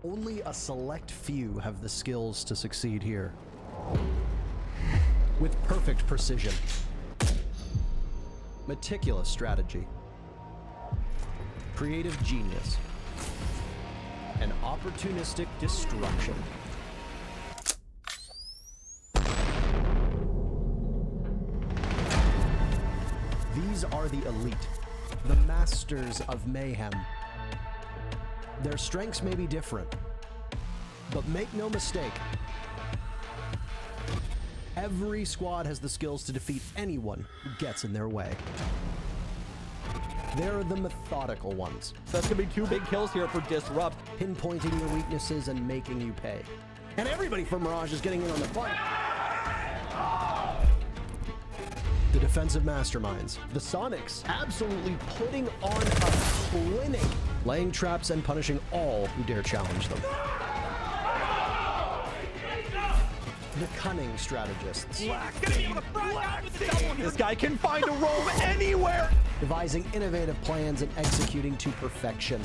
Only a select few have the skills to succeed here. With perfect precision, meticulous strategy, creative genius, and opportunistic destruction. These are the elite, the masters of mayhem. Their strengths may be different, but make no mistake, every squad has the skills to defeat anyone who gets in their way. They're the methodical ones. That's gonna be 2 big kills here for Disrupt. Pinpointing your weaknesses and making you pay. And everybody from Mirage is getting in on the fight. The defensive masterminds, the Sonics, absolutely putting on a clinic, laying traps and punishing all who dare challenge them. The cunning strategists, This guy can find a roam anywhere. devising innovative plans and executing to perfection.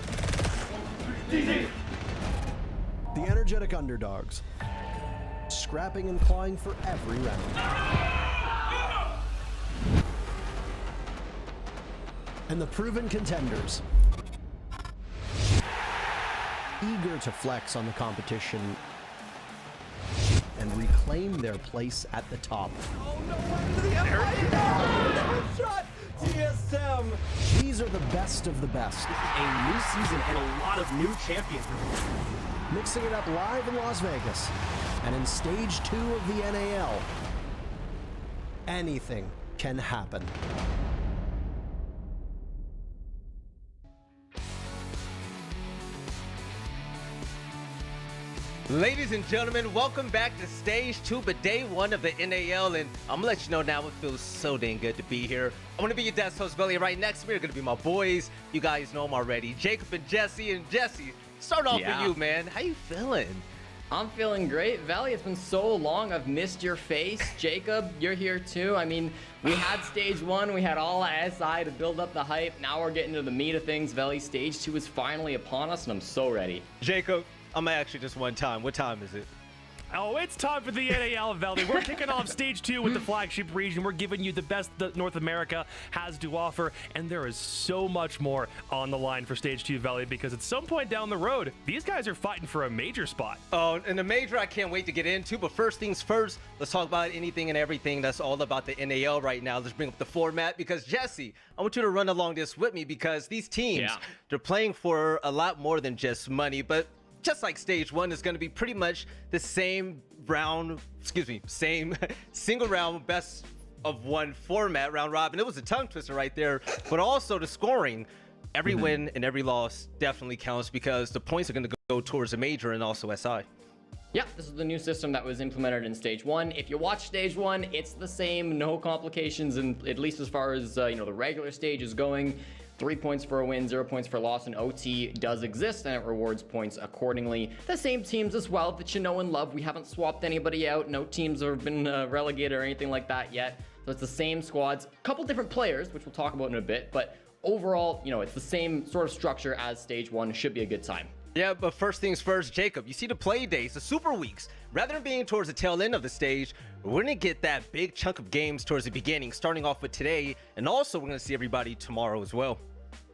The energetic underdogs, scrapping and clawing for every round. And the proven contenders, eager to flex on the competition and reclaim their place at the top. Oh no, right to the shot. TSM. These are the best of the best. A new season and a lot of new champions. Mixing it up live in Las Vegas and in stage 2 of the NAL. Anything can happen. Ladies and gentlemen, welcome back to stage 2, but day 1 of the NAL, and I'm gonna let you know now it feels so dang good to be here. I'm gonna be your desk host, Belly. Right next to me are gonna be my boys. You guys know them already, Jacob and Jesse. And Jesse, start off with you, man. How you feeling? I'm feeling great. Valley, it's been so long. I've missed your face. Jacob, you're here too. I mean, we had stage 1, we had all SI to build up the hype. Now we're getting to the meat of things. Valley, stage 2 is finally upon us, and I'm so ready. Jacob, I'm gonna ask you just one time. What time is it? Oh, it's time for the NAL Valley. We're kicking off Stage 2 with the flagship region. We're giving you the best that North America has to offer, and there is so much more on the line for Stage 2 Valley because at some point down the road, these guys are fighting for a major spot. Oh, and the major I can't wait to get into, but first things first, let's talk about anything and everything that's all about the NAL right now. Let's bring up the format because, Jesse, I want you to run along this with me because these teams, they're playing for a lot more than just money, but just like Stage 1 is going to be pretty much the same same single round best of one format, round robin. It was a tongue twister right there, but also the scoring. Every win and every loss definitely counts because the points are going to go towards a major and also SI. Yeah, this is the new system that was implemented in Stage 1. If you watch Stage 1, it's the same, no complications, and at least as far as the regular stage is going. 3 points for a win, 0 points for a loss, and OT does exist, and it rewards points accordingly. The same teams as well that you know and love. We haven't swapped anybody out. No teams have been relegated or anything like that yet. So it's the same squads. A couple different players, which we'll talk about in a bit, but overall, it's the same sort of structure as Stage 1. It should be a good time. Yeah, but first things first, Jacob, you see the play days, the super weeks. Rather than being towards the tail end of the stage, we're going to get that big chunk of games towards the beginning, starting off with today, and also we're going to see everybody tomorrow as well.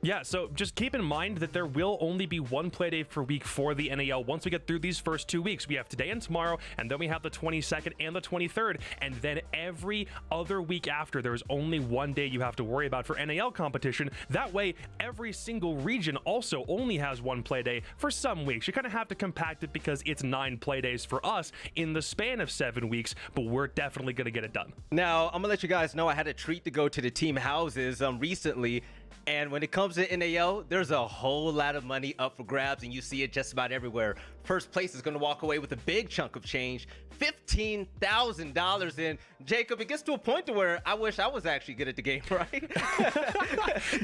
Yeah, so just keep in mind that there will only be one play day per week for the NAL once we get through these first 2 weeks. We have today and tomorrow, and then we have the 22nd and the 23rd, and then every other week after, there's only one day you have to worry about for NAL competition. That way, every single region also only has one play day for some weeks. You kind of have to compact it because it's 9 play days for us in the span of 7 weeks, but we're definitely going to get it done. Now, I'm going to let you guys know I had a treat to go to the team houses recently. And when it comes to NAL, there's a whole lot of money up for grabs, and you see it just about everywhere. First place is going to walk away with a big chunk of change, $15,000 in. Jacob, it gets to a point to where I wish I was actually good at the game, right?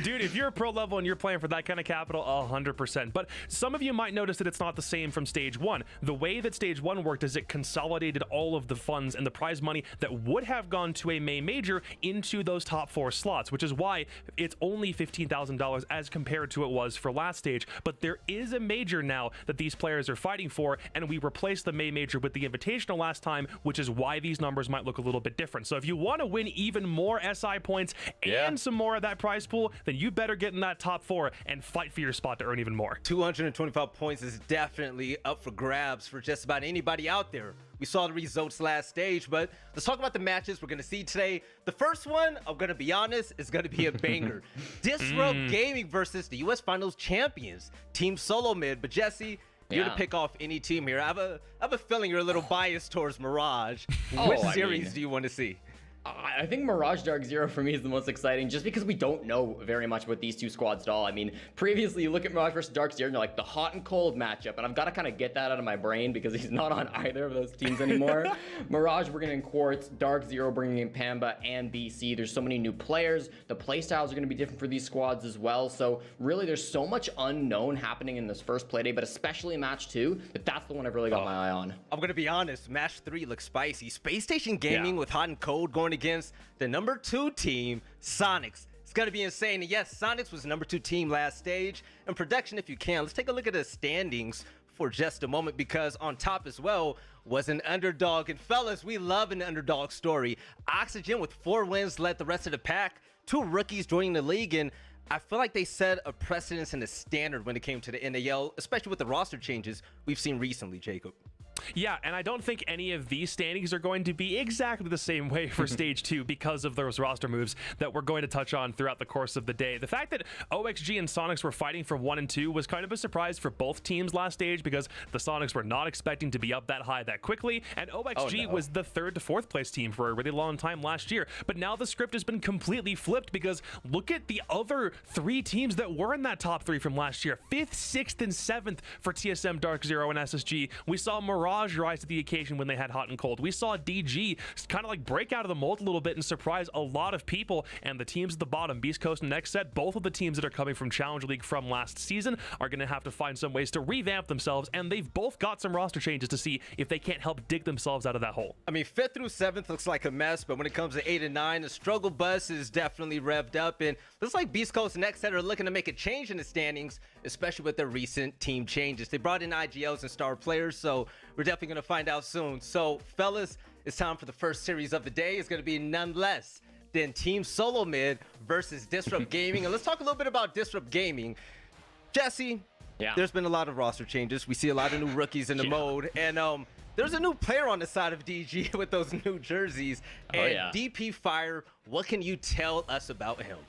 Dude, if you're a pro level and you're playing for that kind of capital, 100%. But some of you might notice that it's not the same from Stage 1. The way that Stage 1 worked is it consolidated all of the funds and the prize money that would have gone to a May Major into those top 4 slots, which is why it's only $15,000 as compared to it was for last stage. But there is a major now that these players are fighting for, and we replaced the May Major with the Invitational last time, which is why these numbers might look a little bit different. So if you want to win even more SI points and some more of that prize pool, then you better get in that top 4 and fight for your spot to earn even more. 225 points is definitely up for grabs for just about anybody out there. We saw the results last stage, but let's talk about the matches we're going to see today. The first one, I'm going to be honest, is going to be a banger. Disrupt Gaming versus the US Finals champions, Team Solo Mid. But Jesse, you're to pick off any team here. I have a feeling you're a little biased towards Mirage. Which series do you want to see? I think Mirage Dark Zero for me is the most exciting just because we don't know very much about these two squads at all. I mean, previously you look at Mirage versus Dark Zero and you're like the hot and cold matchup, and I've got to kind of get that out of my brain because he's not on either of those teams anymore. Mirage bringing in Quartz, Dark Zero bringing in Pamba and BC. There's so many new players. The playstyles are going to be different for these squads as well. So really there's so much unknown happening in this first Playday, but especially match 2, that's the one I've really got my eye on. I'm going to be honest, match 3 looks spicy. Space Station Gaming with hot and cold going against the number 2 team, Sonics. It's going to be insane. And yes, Sonics was the number 2 team last stage. And production, if you can, let's take a look at the standings for just a moment, because on top as well was an underdog. And fellas, we love an underdog story. Oxygen with 4 wins led the rest of the pack. 2 rookies joining the league, and I feel like they set a precedence and a standard when it came to the NAL, especially with the roster changes we've seen recently, Jacob. Yeah, and I don't think any of these standings are going to be exactly the same way for Stage 2 because of those roster moves that we're going to touch on throughout the course of the day. The fact that OXG and Sonics were fighting for 1 and 2 was kind of a surprise for both teams last stage because the Sonics were not expecting to be up that high that quickly, and OXG was the 3rd to 4th place team for a really long time last year. But now the script has been completely flipped because look at the other 3 teams that were in that top 3 from last year. 5th, 6th, and 7th for TSM, Dark Zero, and SSG. We saw Mirage rise to the occasion when they had hot and cold. We saw DG kind of like break out of the mold a little bit and surprise a lot of people, and the teams at the bottom, Beast Coast and Next Set, both of the teams that are coming from Challenge League from last season are going to have to find some ways to revamp themselves, and they've both got some roster changes to see if they can't help dig themselves out of that hole. I mean, 5th through 7th looks like a mess, but when it comes to 8 and 9, the struggle bus is definitely revved up, and looks like Beast Coast and Next Set are looking to make a change in the standings, especially with their recent team changes. They brought in IGLs and star players, so We're definitely going to find out soon. So, fellas, it's time for the first series of the day. It's going to be none less than Team Solo Mid versus Disrupt Gaming. And let's talk a little bit about Disrupt Gaming. Jesse, there's been a lot of roster changes. We see a lot of new rookies in the mode. And there's a new player on the side of DG with those new jerseys. And DP Fire, what can you tell us about him?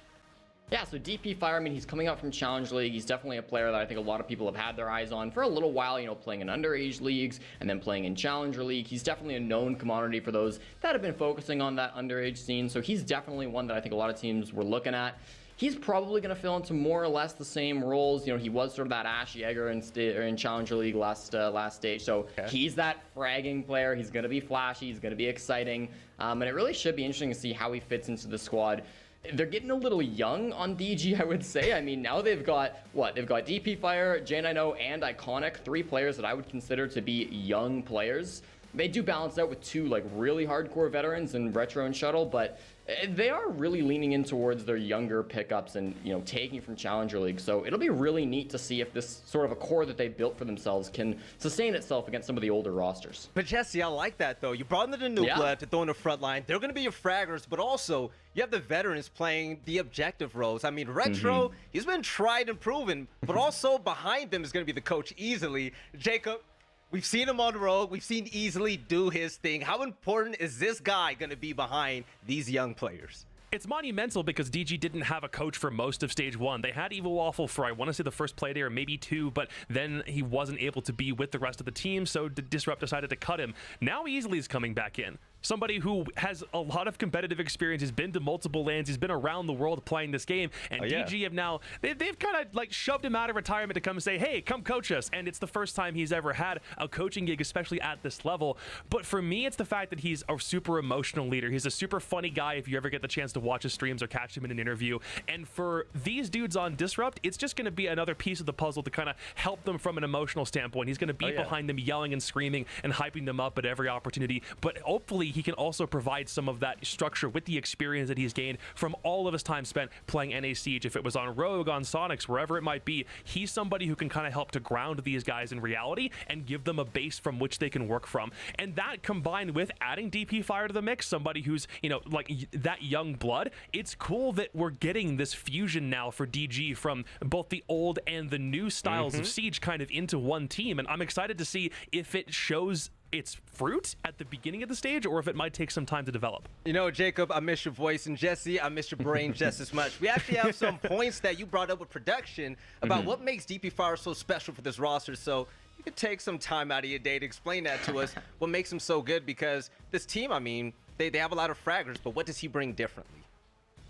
Yeah, so DP Fire, I mean, he's coming up from Challenge League. He's definitely a player that I think a lot of people have had their eyes on for a little while, you know, playing in underage leagues and then playing in Challenger League. He's definitely a known commodity for those that have been focusing on that underage scene. So he's definitely one that I think a lot of teams were looking at. He's probably going to fill into more or less the same roles. You know, he was sort of that Ash Yeager in Challenger League last stage. So he's that fragging player. He's going to be flashy. He's going to be exciting. And it really should be interesting to see how he fits into the squad. They're getting a little young on DG, I would say. I mean, now they've got, what? They've got DP Fire, J90, and Iconic, 3 players that I would consider to be young players. They do balance out with 2 like really hardcore veterans in Retro and Shuttle, but they are really leaning in towards their younger pickups and, you know, taking from Challenger League. So it'll be really neat to see if this sort of a core that they built for themselves can sustain itself against some of the older rosters. But Jesse, I like that though. You brought in the new blood to throw in the front line. They're going to be your fraggers, but also you have the veterans playing the objective roles. I mean, Retro, he's been tried and proven, but also behind them is going to be the coach easily. Jacob, we've seen him on the road. We've seen Easily do his thing. How important is this guy going to be behind these young players? It's monumental because DG didn't have a coach for most of stage 1. They had Evil Waffle for, I want to say, the first Playday or maybe 2, but then he wasn't able to be with the rest of the team, so Disrupt decided to cut him. Now Easily is coming back in. Somebody who has a lot of competitive experience, has been to multiple lands, he's been around the world playing this game, and DG have now, they've kind of like shoved him out of retirement to come and say, hey, come coach us, and it's the first time he's ever had a coaching gig, especially at this level. But for me, it's the fact that he's a super emotional leader. He's a super funny guy if you ever get the chance to watch his streams or catch him in an interview, and for these dudes on Disrupt, it's just going to be another piece of the puzzle to kind of help them from an emotional standpoint. He's going to be behind them yelling and screaming and hyping them up at every opportunity, but hopefully he can also provide some of that structure with the experience that he's gained from all of his time spent playing NA Siege. If it was on Rogue, on Sonics, wherever it might be, he's somebody who can kind of help to ground these guys in reality and give them a base from which they can work from. And that combined with adding DP Fire to the mix, somebody who's, you know, like that young blood, it's cool that we're getting this fusion now for DG from both the old and the new styles of Siege kind of into one team. And I'm excited to see if it shows its fruit at the beginning of the stage or if it might take some time to develop. You know, Jacob, I miss your voice, and Jesse, I miss your brain just as much. We actually have some points that you brought up with production about what makes DP Fire so special for this roster. So you could take some time out of your day to explain that to us, what makes him so good, because this team, I mean, they have a lot of fraggers, but what does he bring differently?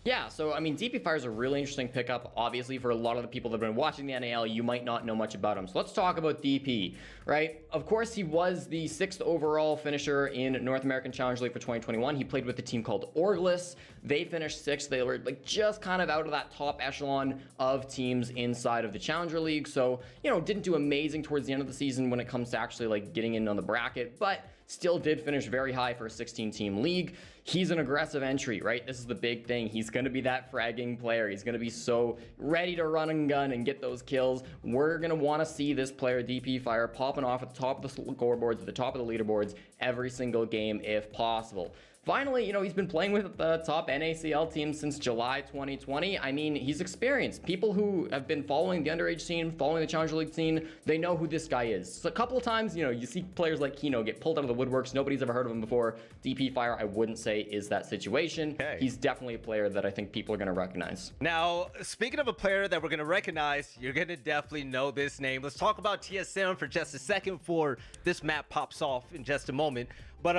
Yeah, so I mean, DP Fire is a really interesting pickup. Obviously, for a lot of the people that have been watching the NAL, you might not know much about him. So let's talk about DP, right? Of course, he was the 6th overall finisher in North American Challenge League for 2021. He played with a team called Orglis. They finished 6th. They were like just kind of out of that top echelon of teams inside of the Challenger League. So, you know, didn't do amazing towards the end of the season when it comes to actually like getting in on the bracket, but still did finish very high for a 16-team league. He's an aggressive entry, right? This is the big thing. He's going to be that fragging player. He's going to be so ready to run and gun and get those kills. We're going to want to see this player, DP Fire, popping off at the top of the scoreboards, at the top of the leaderboards every single game if possible. Finally, you know, he's been playing with the top NACL team since July 2020. I mean, he's experienced. People who have been following the underage scene, following the Challenger League scene, they know who this guy is. So a couple of times, you know, you see players like Kino get pulled out of the woodworks. Nobody's ever heard of him before. DP Fire, I wouldn't say is that situation. He's definitely a player that I think people are going to recognize. Now, speaking of a player that we're going to recognize, you're going to definitely know this name. Let's talk about TSM for just a second before this map pops off in just a moment. But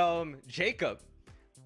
Jacob,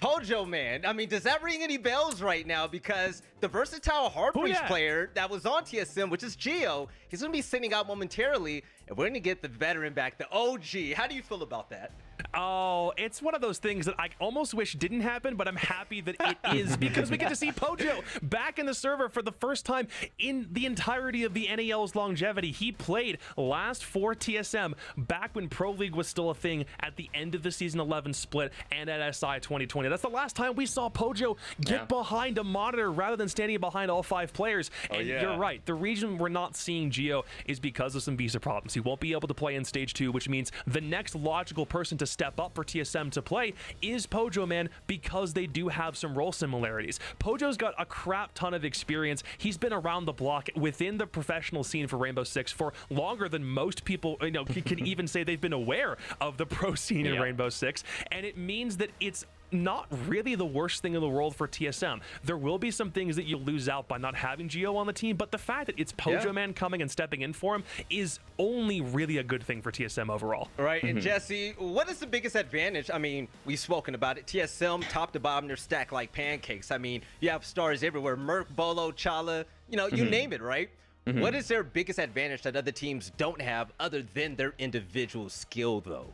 Pojo, man, I mean, does that ring any bells right now? Because the versatile hard breach player that was on TSM, which is Geo, he's going to be sitting out momentarily, and we're going to get the veteran back, the OG. How do you feel about that? Oh, it's one of those things that I almost wish didn't happen, but I'm happy that it is because we get to see Pojo back in the server for the first time in the entirety of the NAL's longevity. He played last for TSM back when Pro League was still a thing at the end of the Season 11 split and at SI 2020. That's the last time we saw Pojo get behind a monitor rather than standing behind all 5 players. And you're right. The reason we're not seeing Gio is because of some visa problems. He won't be able to play in Stage 2, which means the next logical person to step up for TSM to play is Pojo Man, because they do have some role similarities. Pojo's got a crap ton of experience. He's been around the block within the professional scene for Rainbow Six for longer than most people, can even say they've been aware of the pro scene in Rainbow Six, and it means that it's not really the worst thing in the world for TSM. There will be some things that you lose out by not having Gio on the team, but the fact that it's Pojo Man coming and stepping in for him is only really a good thing for TSM overall. Right, and Jesse, what is the biggest advantage? I mean, we've spoken about it. TSM, top to bottom, they're stacked like pancakes. I mean, you have stars everywhere. Merc, Bolo, Chala, you name it, right? What is their biggest advantage that other teams don't have other than their individual skill, though?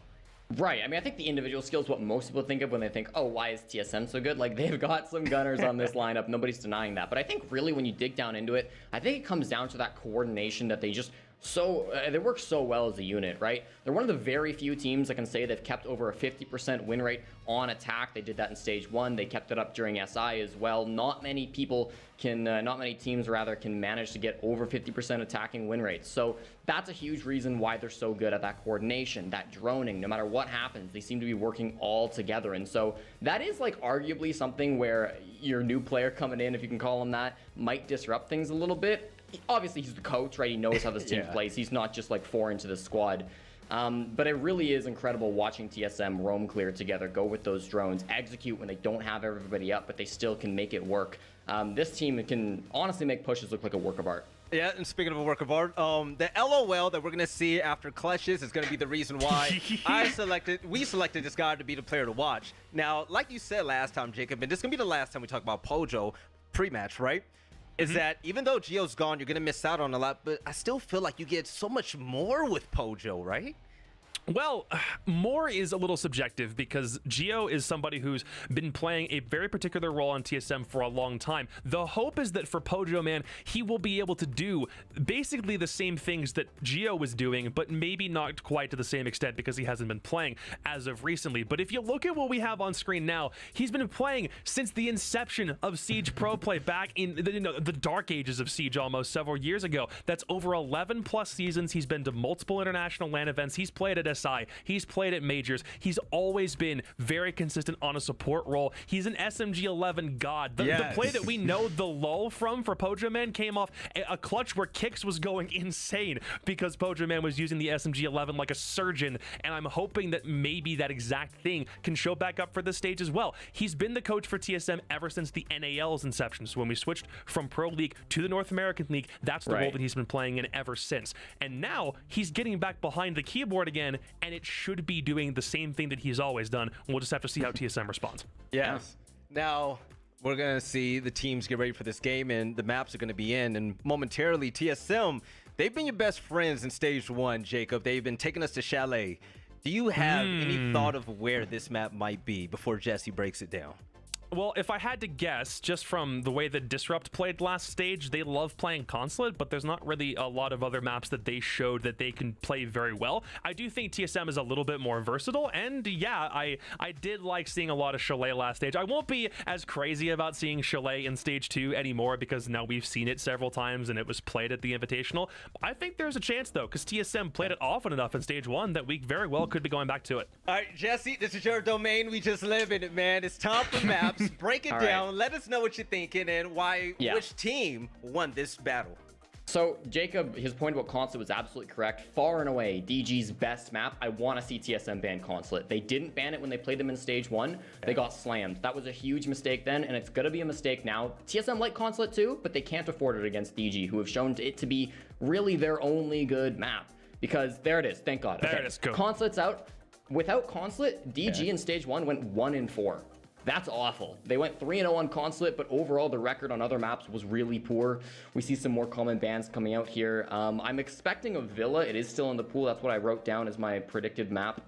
Right. I mean, I think the individual skill is what most people think of when they think, oh, why is TSM so good? Like, they've got some gunners on this lineup. Nobody's denying that. But I think really when you dig down into it, I think it comes down to that coordination that they just they work so well as a unit, right? They're one of the very few teams that can say they've kept over a 50% win rate on attack. They did that in Stage 1. They kept it up during SI as well. Not many teams can manage to get over 50% attacking win rates. So that's a huge reason why they're so good at that coordination, that droning. No matter what happens, they seem to be working all together. And so that is like arguably something where your new player coming in, if you can call him that, might disrupt things a little bit. Obviously, he's the coach, right? He knows how this team plays. He's not just like foreign to the squad. But it really is incredible watching TSM roam clear together, go with those drones, execute when they don't have everybody up, but they still can make it work. This team can honestly make pushes look like a work of art. Yeah, and speaking of a work of art, the LOL that we're going to see after clutches is going to be the reason why we selected this guy to be the player to watch. Now, like you said last time, Jacob, and this is going to be the last time we talk about Pojo pre-match, right? Is that even though Gio's gone, you're going to miss out on a lot, but I still feel like you get so much more with Pojo, right? Well, more is a little subjective because Gio is somebody who's been playing a very particular role on TSM for a long time. The hope is that for Pojo Man, he will be able to do basically the same things that Gio was doing, but maybe not quite to the same extent because he hasn't been playing as of recently. But if you look at what we have on screen now, he's been playing since the inception of Siege Pro Play back in the dark ages of Siege almost several years ago. That's over 11 plus seasons. He's been to multiple international LAN events. He's played at SI. He's played at majors. He's always been very consistent on a support role. He's an SMG 11 god. The play that we know the lull from for Pojo Man came off a clutch where Kix was going insane because Pojo Man was using the SMG 11 like a surgeon, and I'm hoping that maybe that exact thing can show back up for this stage as well. He's been the coach for TSM ever since the NAL's inception. So when we switched from Pro League to the North American League, that's the role that he's been playing in ever since. And now he's getting back behind the keyboard again, and it should be doing the same thing that he's always done. We'll just have to see how TSM responds. Yes. Now, we're going to see the teams get ready for this game, and the maps are going to be in. And momentarily, TSM, they've been your best friends in Stage 1, Jacob. They've been taking us to Chalet. Do you have any thought of where this map might be before Jesse breaks it down? Well, if I had to guess, just from the way that Disrupt played last stage, they love playing Consulate, but there's not really a lot of other maps that they showed that they can play very well. I do think TSM is a little bit more versatile, and yeah, I did like seeing a lot of Chalet last stage. I won't be as crazy about seeing Chalet in Stage 2 anymore because now we've seen it several times and it was played at the Invitational. I think there's a chance, though, because TSM played it often enough in Stage 1 that we very well could be going back to it. All right, Jesse, this is your domain. We just live in it, man. It's time for maps. Break it down. Let us know what you're thinking and why which team won this battle. So Jacob, his point about Consulate was absolutely correct. Far and away, DG's best map. I want to see TSM ban Consulate. They didn't ban it when they played them in Stage 1. They got slammed. That was a huge mistake then, and it's going to be a mistake now. TSM like Consulate too, but they can't afford it against DG, who have shown it to be really their only good map. Because there it is. Thank God. There it is. Go. Consulate's out. Without Consulate, DG in Stage 1 went 1-4. That's awful. They went 3-0 on Consulate, but overall the record on other maps was really poor. We see some more common bans coming out here. I'm expecting a Villa. It is still in the pool. That's what I wrote down as my predicted map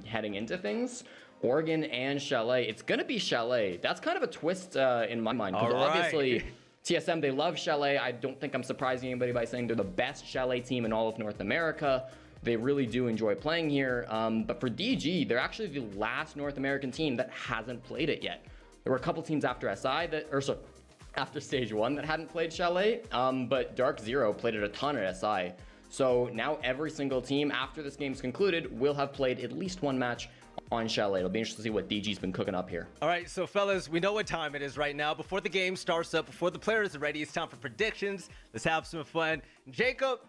heading into things. Oregon and Chalet. It's going to be Chalet. That's kind of a twist in my mind, because obviously TSM, they love Chalet. I don't think I'm surprising anybody by saying they're the best Chalet team in all of North America. They really do enjoy playing here. But for DG, they're actually the last North American team that hasn't played it yet. There were a couple teams after after Stage 1 that hadn't played Chalet, but Dark Zero played it a ton at SI. So now every single team after this game's concluded will have played at least one match on Chalet. It'll be interesting to see what DG's been cooking up here. All right, so fellas, we know what time it is right now. Before the game starts up, before the players are ready, it's time for predictions. Let's have some fun. Jacob,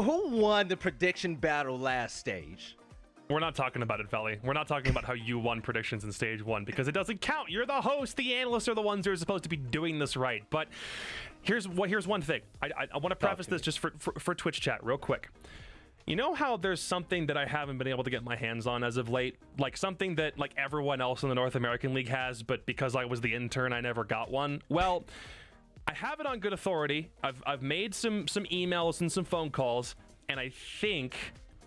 who won the prediction battle last stage? We're not talking about it, Valley. We're not talking about how you won predictions in stage 1, because it doesn't count. You're the host. The analysts are the ones who are supposed to be doing this right. But here's one thing. I want to preface this just for Twitch chat real quick. You know how there's something that I haven't been able to get my hands on as of late? Like something that like everyone else in the North American League has, but because I was the intern, I never got one? Well, I have it on good authority. I've made some emails and some phone calls, and I think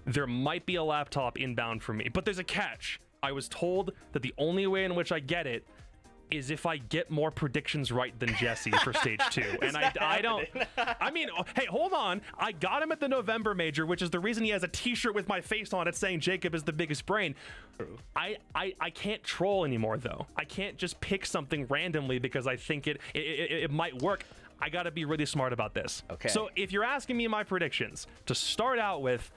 there might be a laptop inbound for me. But there's a catch. I was told that the only way in which I get it is if I get more predictions right than Jesse for stage 2. And I don't, I mean, hey, hold on. I got him at the November major, which is the reason he has a t-shirt with my face on it saying Jacob is the biggest brain. I can't troll anymore though. I can't just pick something randomly because I think it might work. I gotta be really smart about this. Okay. So if you're asking me my predictions, to start out with,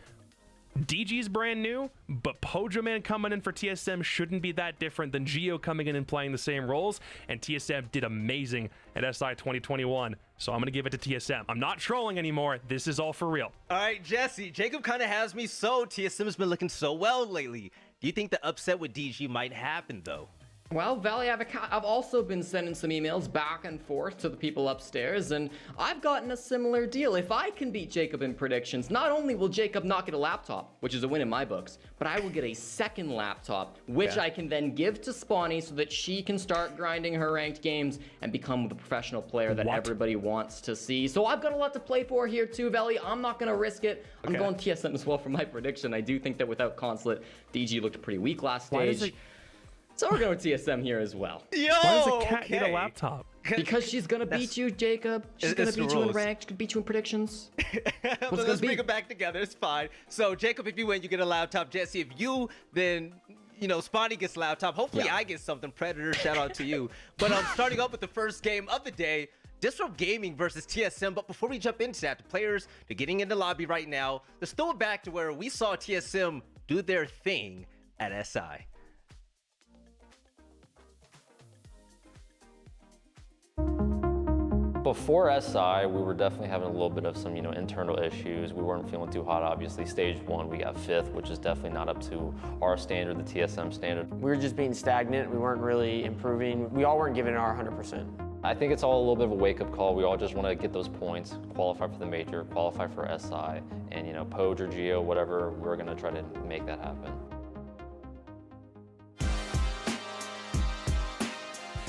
DG's brand new, but Pojo Man coming in for TSM shouldn't be that different than Geo coming in and playing the same roles, and TSM did amazing at SI 2021, so I'm going to give it to TSM. I'm not trolling anymore. This is all for real. All right, Jesse, Jacob kind of has me sold. TSM has been looking so well lately. Do you think the upset with DG might happen, though? Well, Valley, I've also been sending some emails back and forth to the people upstairs, and I've gotten a similar deal. If I can beat Jacob in predictions, not only will Jacob not get a laptop, which is a win in my books, but I will get a second laptop, which I can then give to Spawny so that she can start grinding her ranked games and become the professional player that everybody wants to see. So I've got a lot to play for here too, Valley. I'm not going to risk it. I'm going TSM as well for my prediction. I do think that without Consulate, DG looked pretty weak last stage. So we're going with TSM here as well. Yo, why does a cat need a laptop? Because she's going to beat you, Jacob. She's going to beat you in ranked. She's going to beat you in predictions. Let's bring it back together. It's fine. So, Jacob, if you win, you get a laptop. Jesse, if you, then, you know, Spawny gets a laptop. Hopefully I get something. Predator, shout out to you. But I'm starting off with the first game of the day. Disrupt Gaming versus TSM. But before we jump into that, the players are getting in the lobby right now. Let's throw it back to where we saw TSM do their thing at SI. Before SI, we were definitely having a little bit of some, internal issues. We weren't feeling too hot, obviously. Stage 1, we got 5th, which is definitely not up to our standard, the TSM standard. We were just being stagnant. We weren't really improving. We all weren't giving our 100%. I think it's all a little bit of a wake-up call. We all just want to get those points, qualify for the major, qualify for SI, and, Poj or Geo, whatever, we're going to try to make that happen.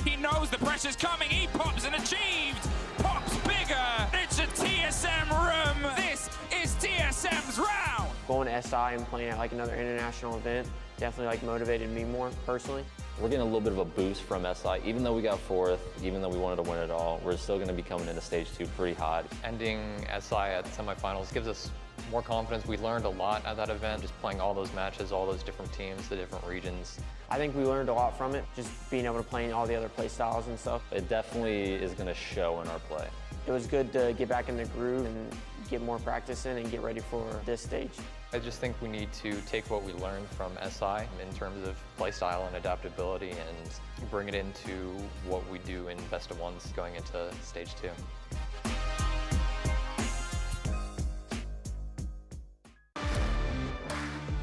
He knows the pressure's coming. He pops and achieved. Pops bigger. It's a TSM room. This is TSM's round. Going to SI and playing at like another international event definitely motivated me more personally. We're getting a little bit of a boost from SI. Even though we got 4th, even though we wanted to win it all, we're still going to be coming into stage 2 pretty hot. Ending SI at semifinals gives us more confidence. We learned a lot at that event, just playing all those matches, all those different teams, the different regions. I think we learned a lot from it, just being able to play in all the other play styles and stuff. It definitely is going to show in our play. It was good to get back in the groove and get more practice in and get ready for this stage. I just think we need to take what we learned from SI in terms of play style and adaptability and bring it into what we do in best of ones going into stage 2.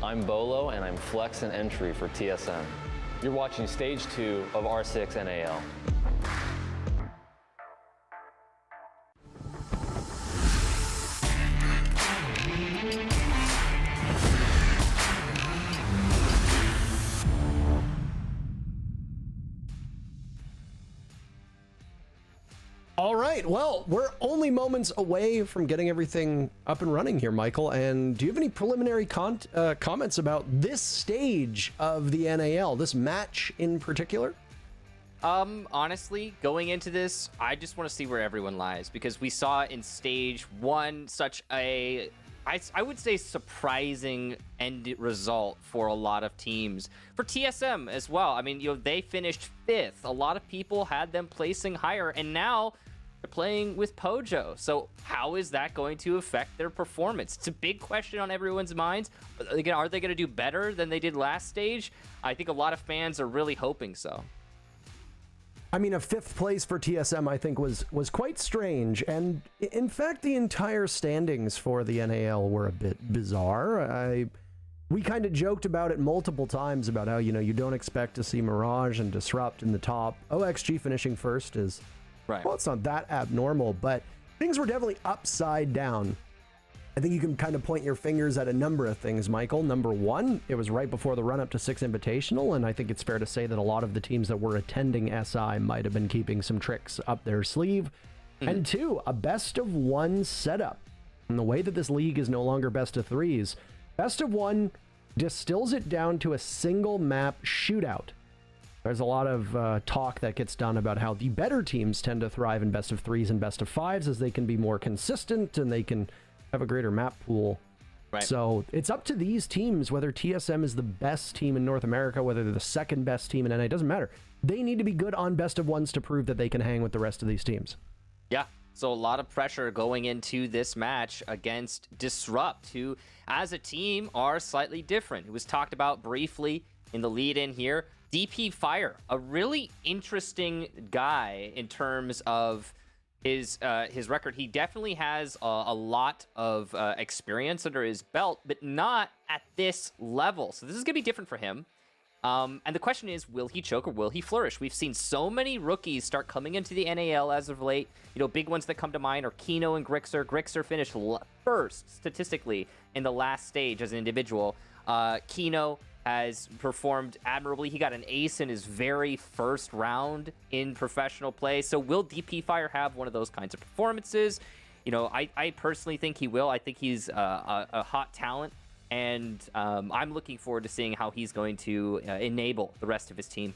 I'm Bolo, and I'm Flex and Entry for TSM. You're watching Stage 2 of R6 NAL. All right. Well, we're only moments away from getting everything up and running here, Michael. And do you have any preliminary comments about this stage of the NAL, this match in particular? Honestly, going into this, I just want to see where everyone lies, because we saw in stage 1 such a, I would say, surprising end result for a lot of teams. For TSM as well. I mean, they finished 5th. A lot of people had them placing higher, and now they're playing with Pojo. So how is that going to affect their performance? It's a big question on everyone's minds. Again, are they going to do better than they did last stage? I think a lot of fans are really hoping so. I mean, a 5th place for TSM, I think, was quite strange. And in fact, the entire standings for the NAL were a bit bizarre. We kind of joked about it multiple times about how, you don't expect to see Mirage and Disrupt in the top. OXG finishing first is, right. Well, it's not that abnormal, but things were definitely upside down. I think you can kind of point your fingers at a number of things, Michael. Number one, it was right before the run-up to 6 Invitational, and I think it's fair to say that a lot of the teams that were attending SI might have been keeping some tricks up their sleeve. And 2, a best-of-1 setup. And the way that this league is no longer best-of-3s, best-of-1 distills it down to a single map shootout. There's a lot of talk that gets done about how the better teams tend to thrive in best-of-3s and best-of-5s as they can be more consistent and they can have a greater map pool. Right. So it's up to these teams, whether TSM is the best team in North America, whether they're the second best team in NA, it doesn't matter. They need to be good on best-of-1s to prove that they can hang with the rest of these teams. Yeah, so a lot of pressure going into this match against Disrupt, who as a team are slightly different. It was talked about briefly in the lead-in here. DP Fire, a really interesting guy in terms of his record. He definitely has a lot of experience under his belt, but not at this level. So this is going to be different for him. And the question is, will he choke or will he flourish? We've seen so many rookies start coming into the NAL as of late. Big ones that come to mind are Kino and Grixer. Grixer finished first statistically in the last stage as an individual. Kino has performed admirably. He got an ace in his very first round in professional play. So will DP Fire have one of those kinds of performances? I personally think he will. I think he's a hot talent. And I'm looking forward to seeing how he's going to enable the rest of his team.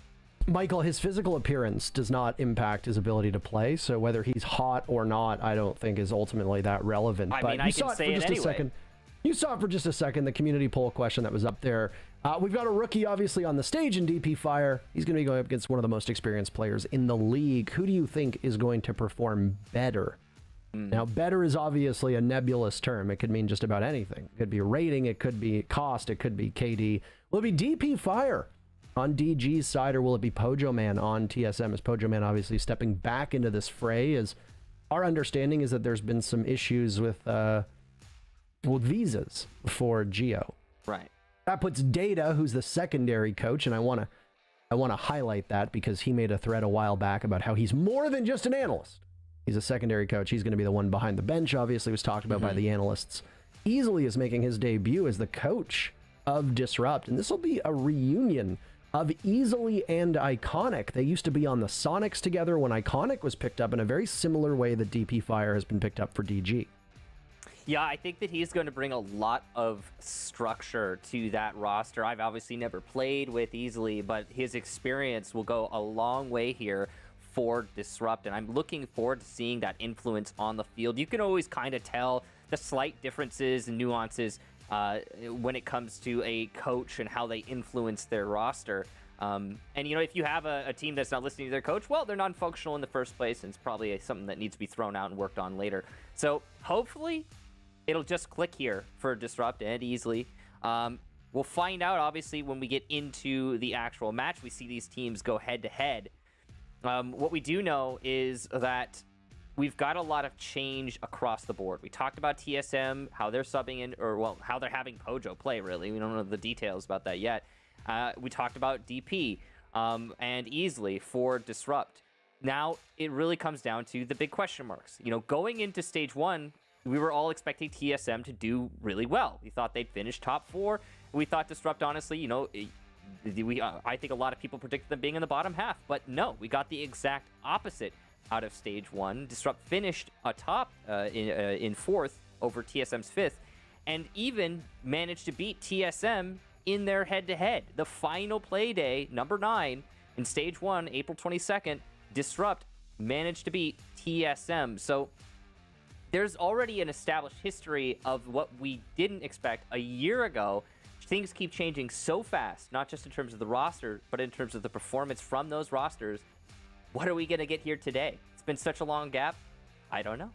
Michael, his physical appearance does not impact his ability to play. So whether he's hot or not, I don't think is ultimately that relevant. I mean, I can say it anyway. You saw it for just a second, the community poll question that was up there. We've got a rookie, obviously, on the stage in DP Fire. He's going to be going up against one of the most experienced players in the league. Who do you think is going to perform better? Now, better is obviously a nebulous term. It could mean just about anything. It could be rating, it could be cost, it could be KD. Will it be DP Fire on DG's side, or will it be Pojo Man on TSM? As Pojo Man obviously stepping back into this fray, as our understanding is that there's been some issues with visas for Geo. Right. That puts Data, who's the secondary coach, and I want to highlight that because he made a thread a while back about how he's more than just an analyst. He's a secondary coach. He's going to be the one behind the bench, obviously, was talked about by the analysts. Easily is making his debut as the coach of Disrupt, and this will be a reunion of Easily and Iconic. They used to be on the Sonics together when Iconic was picked up in a very similar way that DP Fire has been picked up for DG. Yeah, I think that he's going to bring a lot of structure to that roster. I've obviously never played with Easily, but his experience will go a long way here for Disrupt, and I'm looking forward to seeing that influence on the field. You can always kind of tell the slight differences and nuances when it comes to a coach and how they influence their roster. And, if you have a team that's not listening to their coach, well, they're non-functional in the first place, and it's probably something that needs to be thrown out and worked on later. So hopefully it'll just click here for Disrupt and Easily. We'll find out, obviously, when we get into the actual match. We see these teams go head-to-head. What we do know is that we've got a lot of change across the board. We talked about TSM, how they're subbing in, how they're having Pojo play, really. We don't know the details about that yet. We talked about DP and Easily for Disrupt. Now, it really comes down to the big question marks. Going into Stage 1, we were all expecting TSM to do really well. We thought they'd finish top 4. We thought Disrupt, honestly, I think a lot of people predicted them being in the bottom half, but no, we got the exact opposite. out of stage 1. Disrupt finished atop in 4th over TSM's 5th, and even managed to beat TSM in their head-to-head. The final Playday, number 9, in stage 1, April 22nd, Disrupt managed to beat TSM. So there's already an established history of what we didn't expect a year ago. Things keep changing so fast, not just in terms of the roster, but in terms of the performance from those rosters. What are we going to get here today? It's been such a long gap. I don't know.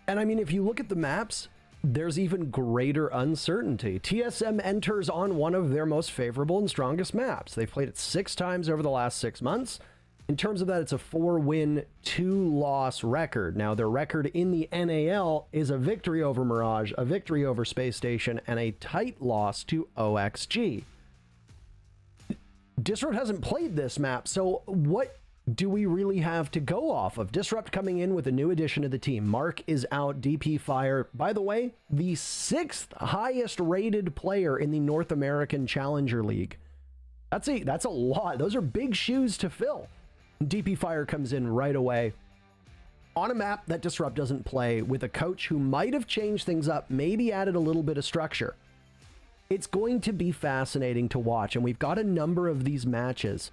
And I mean, if you look at the maps, there's even greater uncertainty. TSM enters on one of their most favorable and strongest maps. They've played it 6 times over the last 6 months. In terms of that, it's a 4-win, 2-loss record. Now, their record in the NAL is a victory over Mirage, a victory over Space Station, and a tight loss to OXG. Disrupt hasn't played this map, so what do we really have to go off of? Disrupt coming in with a new addition to the team. Mark is out, DP Fire. By the way, the 6th highest rated player in the North American Challenger League. That's a lot. Those are big shoes to fill. DP Fire comes in right away on a map that Disrupt doesn't play, with a coach who might have changed things up, maybe added a little bit of structure. It's going to be fascinating to watch, and we've got a number of these matches.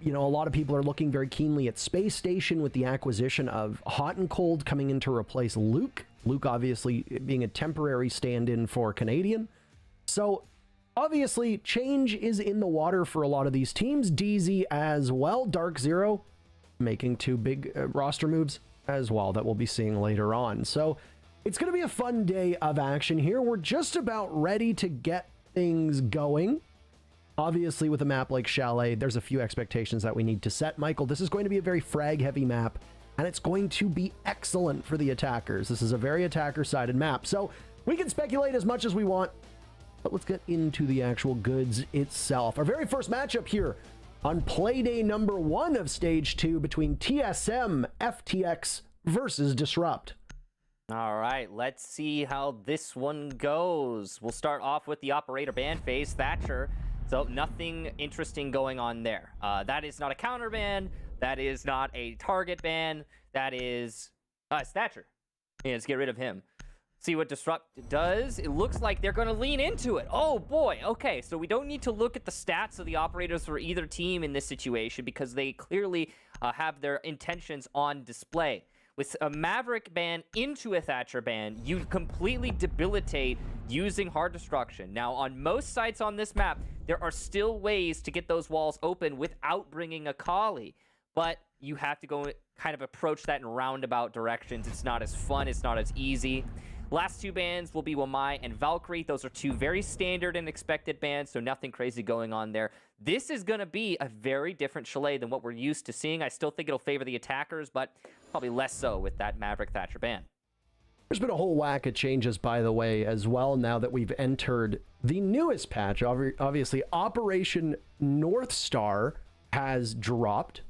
You know, a lot of people are looking very keenly at Space Station with the acquisition of Hot and Cold coming in to replace Luke. Luke obviously being a temporary stand-in for Canadian. So obviously, change is in the water for a lot of these teams. DZ as well. Dark Zero making 2 big roster moves as well that we'll be seeing later on. So it's going to be a fun day of action here. We're just about ready to get things going. Obviously, with a map like Chalet, there's a few expectations that we need to set. Michael, this is going to be a very frag-heavy map, and it's going to be excellent for the attackers. This is a very attacker-sided map. So we can speculate as much as we want, but let's get into the actual goods itself. Our very first matchup here on Playday number 1 of Stage 2 between TSM, FTX versus Disrupt. All right, let's see how this one goes. We'll start off with the operator ban phase, Thatcher. So nothing interesting going on there. That is not a counter ban. That is not a target ban. That is it's Thatcher. Yeah, let's get rid of him. See what Disrupt does. It looks like they're going to lean into it. Oh, boy. Okay, so we don't need to look at the stats of the operators for either team in this situation, because they clearly have their intentions on display. With a Maverick ban into a Thatcher ban, you completely debilitate using hard destruction. Now, on most sites on this map, there are still ways to get those walls open without bringing a Kali, but you have to go kind of approach that in roundabout directions. It's not as fun. It's not as easy. Last 2 bans will be Wamai and Valkyrie. Those are 2 very standard and expected bans, so nothing crazy going on there. This is going to be a very different Chalet than what we're used to seeing. I still think it'll favor the attackers, but probably less so with that Maverick Thatcher ban. There's been a whole whack of changes, by the way, as well, now that we've entered the newest patch. Obviously, Operation North Star has dropped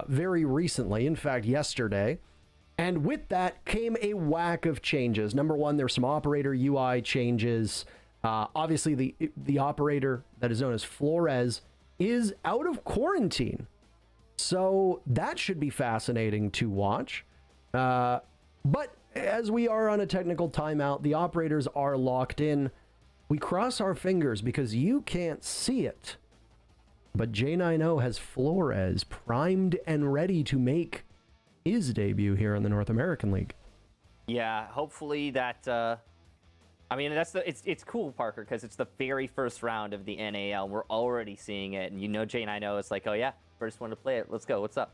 very recently, in fact, yesterday. And with that came a whack of changes. Number 1, there's some operator UI changes. Obviously, the operator that is known as Flores is out of quarantine. So that should be fascinating to watch. But as we are on a technical timeout, the operators are locked in. We cross our fingers because you can't see it. But J90 has Flores primed and ready to make his debut here in the North American League. Yeah, hopefully that I mean, it's cool, Parker, because it's the very first round of the NAL. We're already seeing it, and you know J90 is like, oh yeah, first one to play it. Let's go. What's up?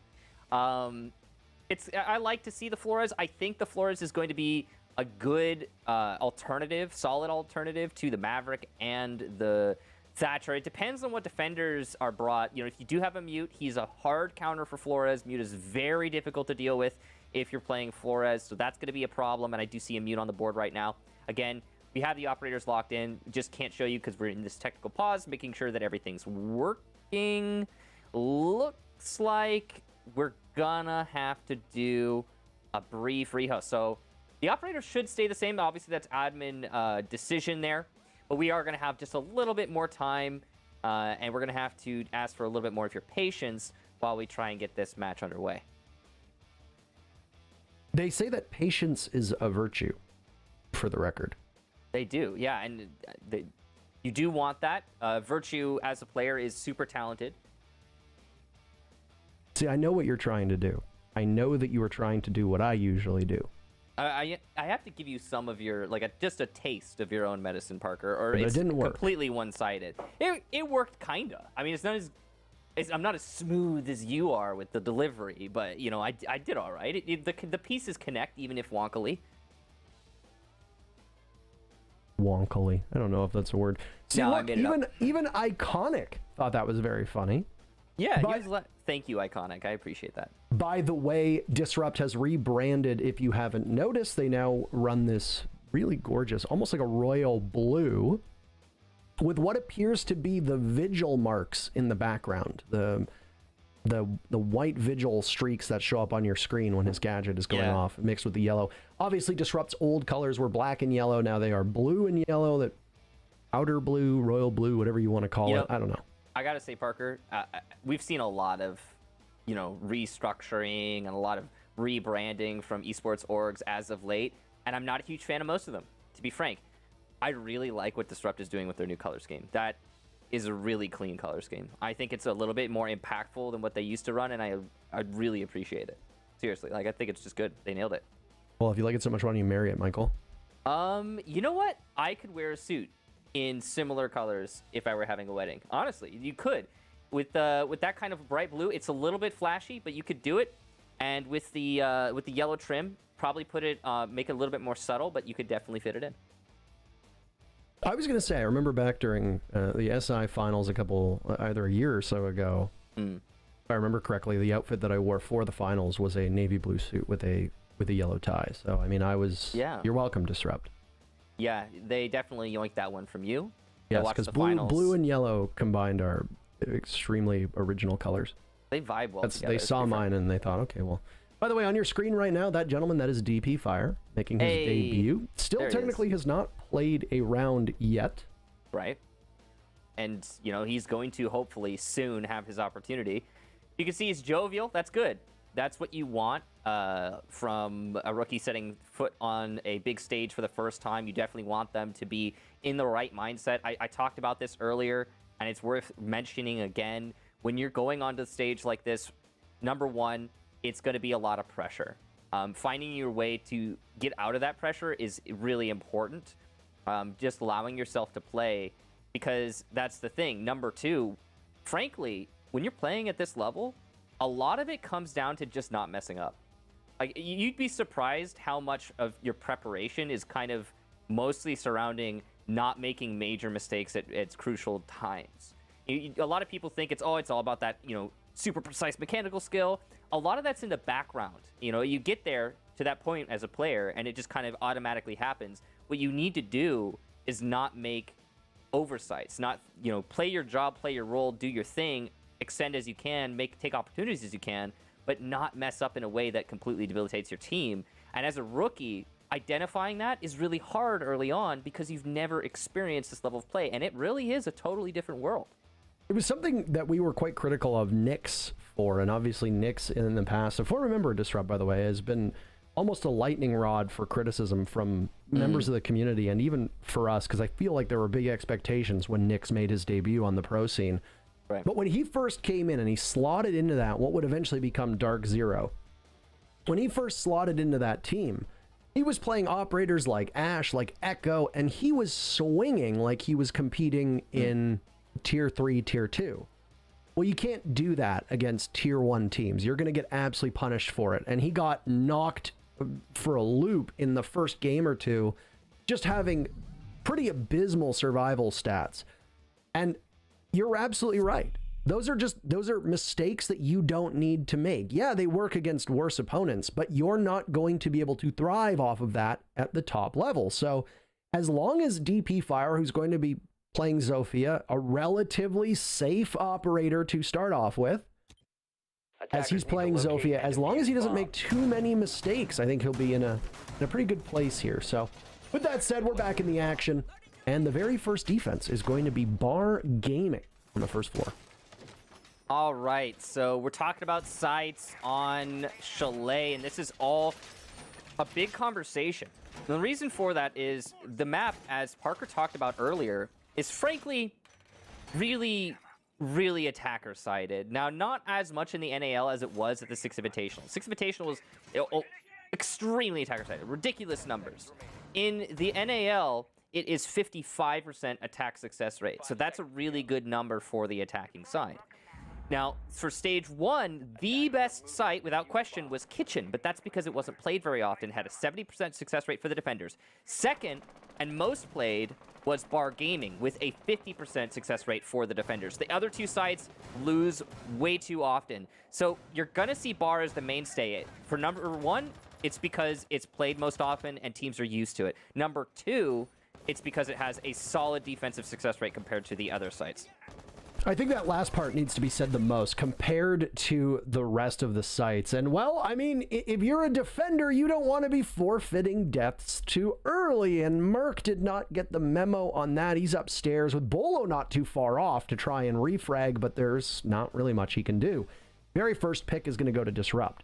I like to see the Flores. I think the Flores is going to be a good alternative, solid alternative to the Maverick and the Thatcher. It depends on what defenders are brought. You know, if you do have a Mute, he's a hard counter for Flores. Mute is very difficult to deal with if you're playing Flores, so that's going to be a problem, and I do see a Mute on the board right now. Again, we have the operators locked in. Just can't show you because we're in this technical pause, making sure that everything's working. Looks like we're gonna have to do a brief rehost. So the operators should stay the same. Obviously, that's admin decision there. But we are going to have just a little bit more time, and we're going to have to ask for a little bit more of your patience while we try and get this match underway. They say that patience is a virtue, for the record. They do, yeah, and you do want that. Virtue as a player is super talented. See, I know what you're trying to do. I know that you are trying to do what I usually do. I have to give you some of your, like, just a taste of your own medicine, Parker, or But it it's didn't work. completely one-sided. It worked, kinda. I mean, I'm not as smooth as you are with the delivery, but, you know, I did all right. The pieces connect, even if wonkily. Wonkily. I don't know if that's a word. See, No, I look, made it up. even Iconic thought that was very funny. Yeah, thank you, Iconic. I appreciate that. By the way, Disrupt has rebranded. If you haven't noticed, they now run this really gorgeous, almost like a royal blue, with what appears to be the vigil marks in the background. The white vigil streaks that show up on your screen when his gadget is going off, mixed with the yellow. Obviously, Disrupt's old colors were black and yellow. Now they are blue and yellow. That outer blue, royal blue, whatever you want to call it. I don't know. I gotta say, Parker, we've seen a lot of, you know, restructuring and a lot of rebranding from esports orgs as of late, and I'm not a huge fan of most of them, to be frank. I really like what Disrupt is doing with their new color scheme. That is a really clean color scheme. I think it's a little bit more impactful than what they used to run, and I really appreciate it. Seriously, like, I think it's just good. They nailed it. Well, if you like it so much, why don't you marry it, Michael? You know what? I could wear a suit in similar colors if I were having a wedding. Honestly, you could. With that kind of bright blue, it's a little bit flashy, but you could do it. And with the yellow trim, probably make it a little bit more subtle, but you could definitely fit it in. I was going to say, I remember back during the SI finals either a year or so ago, if I remember correctly, the outfit that I wore for the finals was a navy blue suit with a yellow tie. So, I mean, you're welcome, Disrupt. Yeah, they definitely yoinked that one from you. Yes, because blue and yellow combined are extremely original colors. They vibe well together. They saw mine and they thought, okay, well. By the way, on your screen right now, that gentleman, that is DP Fire, making his debut. Still technically has not played a round yet. Right. And, you know, he's going to hopefully soon have his opportunity. You can see he's jovial. That's good. That's what you want from a rookie setting foot on a big stage for the first time. You definitely want them to be in the right mindset. I talked about this earlier, and it's worth mentioning again. When you're going onto the stage like this, number one, it's going to be a lot of pressure. Finding your way to get out of that pressure is really important. Just allowing yourself to play, because that's the thing. Number two, frankly, when you're playing at this level, a lot of it comes down to just not messing up. Like, you'd be surprised how much of your preparation is kind of mostly surrounding not making major mistakes at crucial times. A lot of people think it's all about that, you know, super precise mechanical skill. A lot of that's in the background. You know, you get there to that point as a player, and it just kind of automatically happens. What you need to do is not make oversights, not, you know, play your job, play your role, do your thing, extend as you can, take opportunities as you can, but not mess up in a way that completely debilitates your team. And as a rookie, identifying that is really hard early on because you've never experienced this level of play, and it really is a totally different world. It was something that we were quite critical of Nyx for, and obviously Nyx in the past, if I remember, Disrupt, by the way, has been almost a lightning rod for criticism from members of the community, and even for us, because I feel like there were big expectations when Nyx made his debut on the pro scene. Right. But when he first came in and he slotted into that, what would eventually become Dark Zero, when he first slotted into that team, he was playing operators like Ashe, like Echo, and he was swinging like he was competing in Tier 3, Tier 2. Well, you can't do that against Tier 1 teams. You're going to get absolutely punished for it. And he got knocked for a loop in the first game or two, just having pretty abysmal survival stats. And you're absolutely right. Those are mistakes that you don't need to make. Yeah, they work against worse opponents, but you're not going to be able to thrive off of that at the top level. So as long as DP Fire, who's going to be playing Zofia, a relatively safe operator to start off with, as he's playing Zofia, as long as he doesn't make too many mistakes, I think he'll be in a pretty good place here. So with that said, we're back in the action, and the very first defense is going to be Bar Gaming on the first floor. All right, so we're talking about sites on Chalet, and this is all a big conversation. And the reason for that is the map, as Parker talked about earlier, is frankly really, really attacker-sided. Now, not as much in the NAL as it was at the Six Invitational. Six Invitational was extremely attacker-sided, ridiculous numbers. In the NAL, it is 55% attack success rate, so that's a really good number for the attacking side. Now, for stage 1, the best site, without question, was Kitchen, but that's because it wasn't played very often, had a 70% success rate for the defenders. Second, and most played, was Bar Gaming, with a 50% success rate for the defenders. The other two sites lose way too often. So you're gonna see Bar as the mainstay. For number 1, it's because it's played most often and teams are used to it. Number 2, it's because it has a solid defensive success rate compared to the other sites. I think that last part needs to be said the most compared to the rest of the sites. And well, I mean, if you're a defender, you don't want to be forfeiting deaths too early. And Merc did not get the memo on that. He's upstairs with Bolo not too far off to try and refrag, but there's not really much he can do. Very first pick is going to go to Disrupt.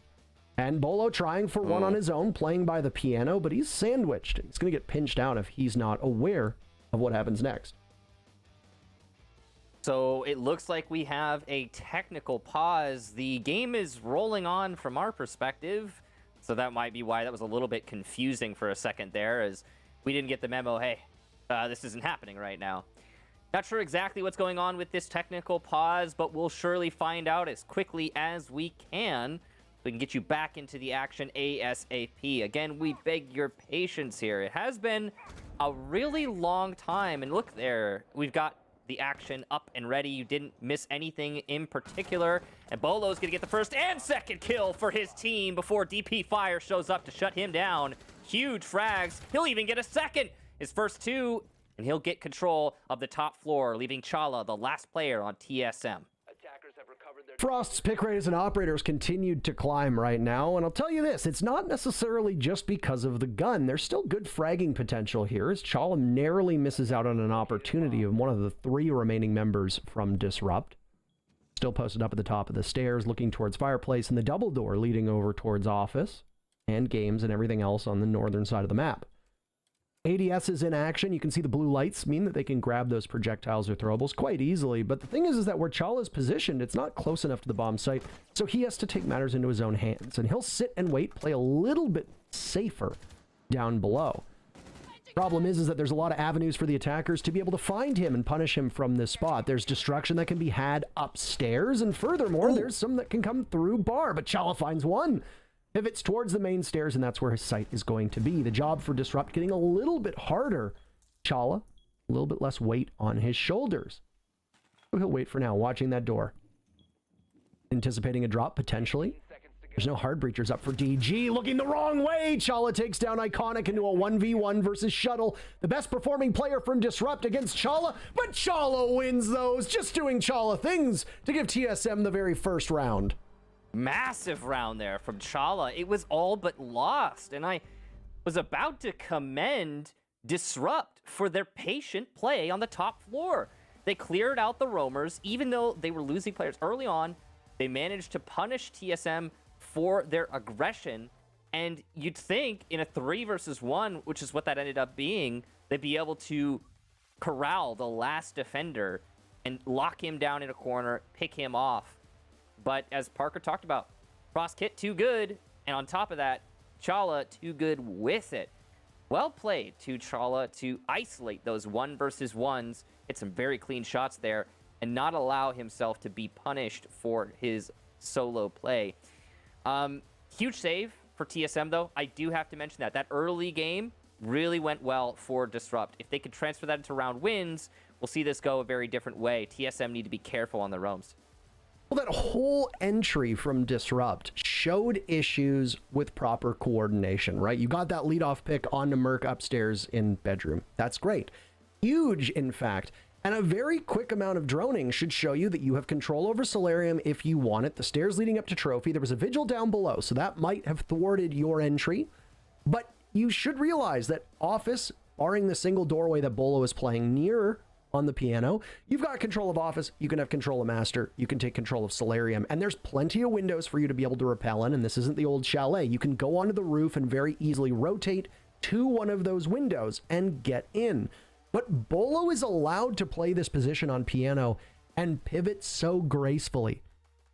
And Bolo trying for one on his own, playing by the piano, but he's sandwiched. He's going to get pinched out if he's not aware of what happens next. So it looks like we have a technical pause. The game is rolling on from our perspective, so that might be why that was a little bit confusing for a second there, as we didn't get the memo, hey, this isn't happening right now. Not sure exactly what's going on with this technical pause, but we'll surely find out as quickly as we can. We can get you back into the action ASAP. Again, we beg your patience here. It has been a really long time, and look there, we've got the action up and ready. You didn't miss anything in particular. And Bolo's gonna get the first and second kill for his team before DP Fire shows up to shut him down. Huge frags. He'll even get a second. His first 2, and he'll get control of the top floor, leaving Chala the last player on TSM. Frost's pick rate as an operator has continued to climb right now, and I'll tell you this, it's not necessarily just because of the gun. There's still good fragging potential here, as Chala narrowly misses out on an opportunity of one of the 3 remaining members from Disrupt. Still posted up at the top of the stairs, looking towards Fireplace and the double door leading over towards Office, and Games and everything else on the northern side of the map. ADS is in action. You can see the blue lights mean that they can grab those projectiles or throwables quite easily. But the thing is that where Chala is positioned, it's not close enough to the bomb site, so he has to take matters into his own hands. And he'll sit and wait, play a little bit safer down below. Problem is that there's a lot of avenues for the attackers to be able to find him and punish him from this spot. There's destruction that can be had upstairs, and furthermore, there's some that can come through Bar, but Chala finds one. Pivots towards the main stairs, and that's where his sight is going to be. The job for Disrupt getting a little bit harder. Chala, a little bit less weight on his shoulders. So he'll wait for now, watching that door. Anticipating a drop, potentially. There's no hard breachers up for DG. Looking the wrong way. Chala takes down Iconic into a 1v1 versus Shuttle. The best performing player from Disrupt against Chala, but Chala wins those. Just doing Chala things to give TSM the very first round. Massive round there from Chala. It was all but lost, and I was about to commend Disrupt for their patient play on the top floor. They cleared out the roamers, even though they were losing players early on. They managed to punish TSM for their aggression, and you'd think in a 3 versus 1, which is what that ended up being, they'd be able to corral the last defender and lock him down in a corner, pick him off. But as Parker talked about, Frost Kit too good, and on top of that, Chala too good with it. Well played to Chala to isolate those 1 versus 1s, hit some very clean shots there, and not allow himself to be punished for his solo play. Huge save for TSM, though. I do have to mention that. That early game really went well for Disrupt. If they could transfer that into round wins, we'll see this go a very different way. TSM need to be careful on the roams. Well, that whole entry from Disrupt showed issues with proper coordination, right? You got that leadoff pick onto Merc upstairs in bedroom. That's great. Huge, in fact. And a very quick amount of droning should show you that you have control over Solarium if you want it. The stairs leading up to Trophy. There was a Vigil down below, so that might have thwarted your entry. But you should realize that Office, barring the single doorway that Bolo is playing near on the piano. You've got control of Office, you can have control of Master, you can take control of Solarium, and there's plenty of windows for you to be able to rappel in, and this isn't the old chalet. You can go onto the roof and very easily rotate to one of those windows and get in. But Bolo is allowed to play this position on piano and pivot so gracefully,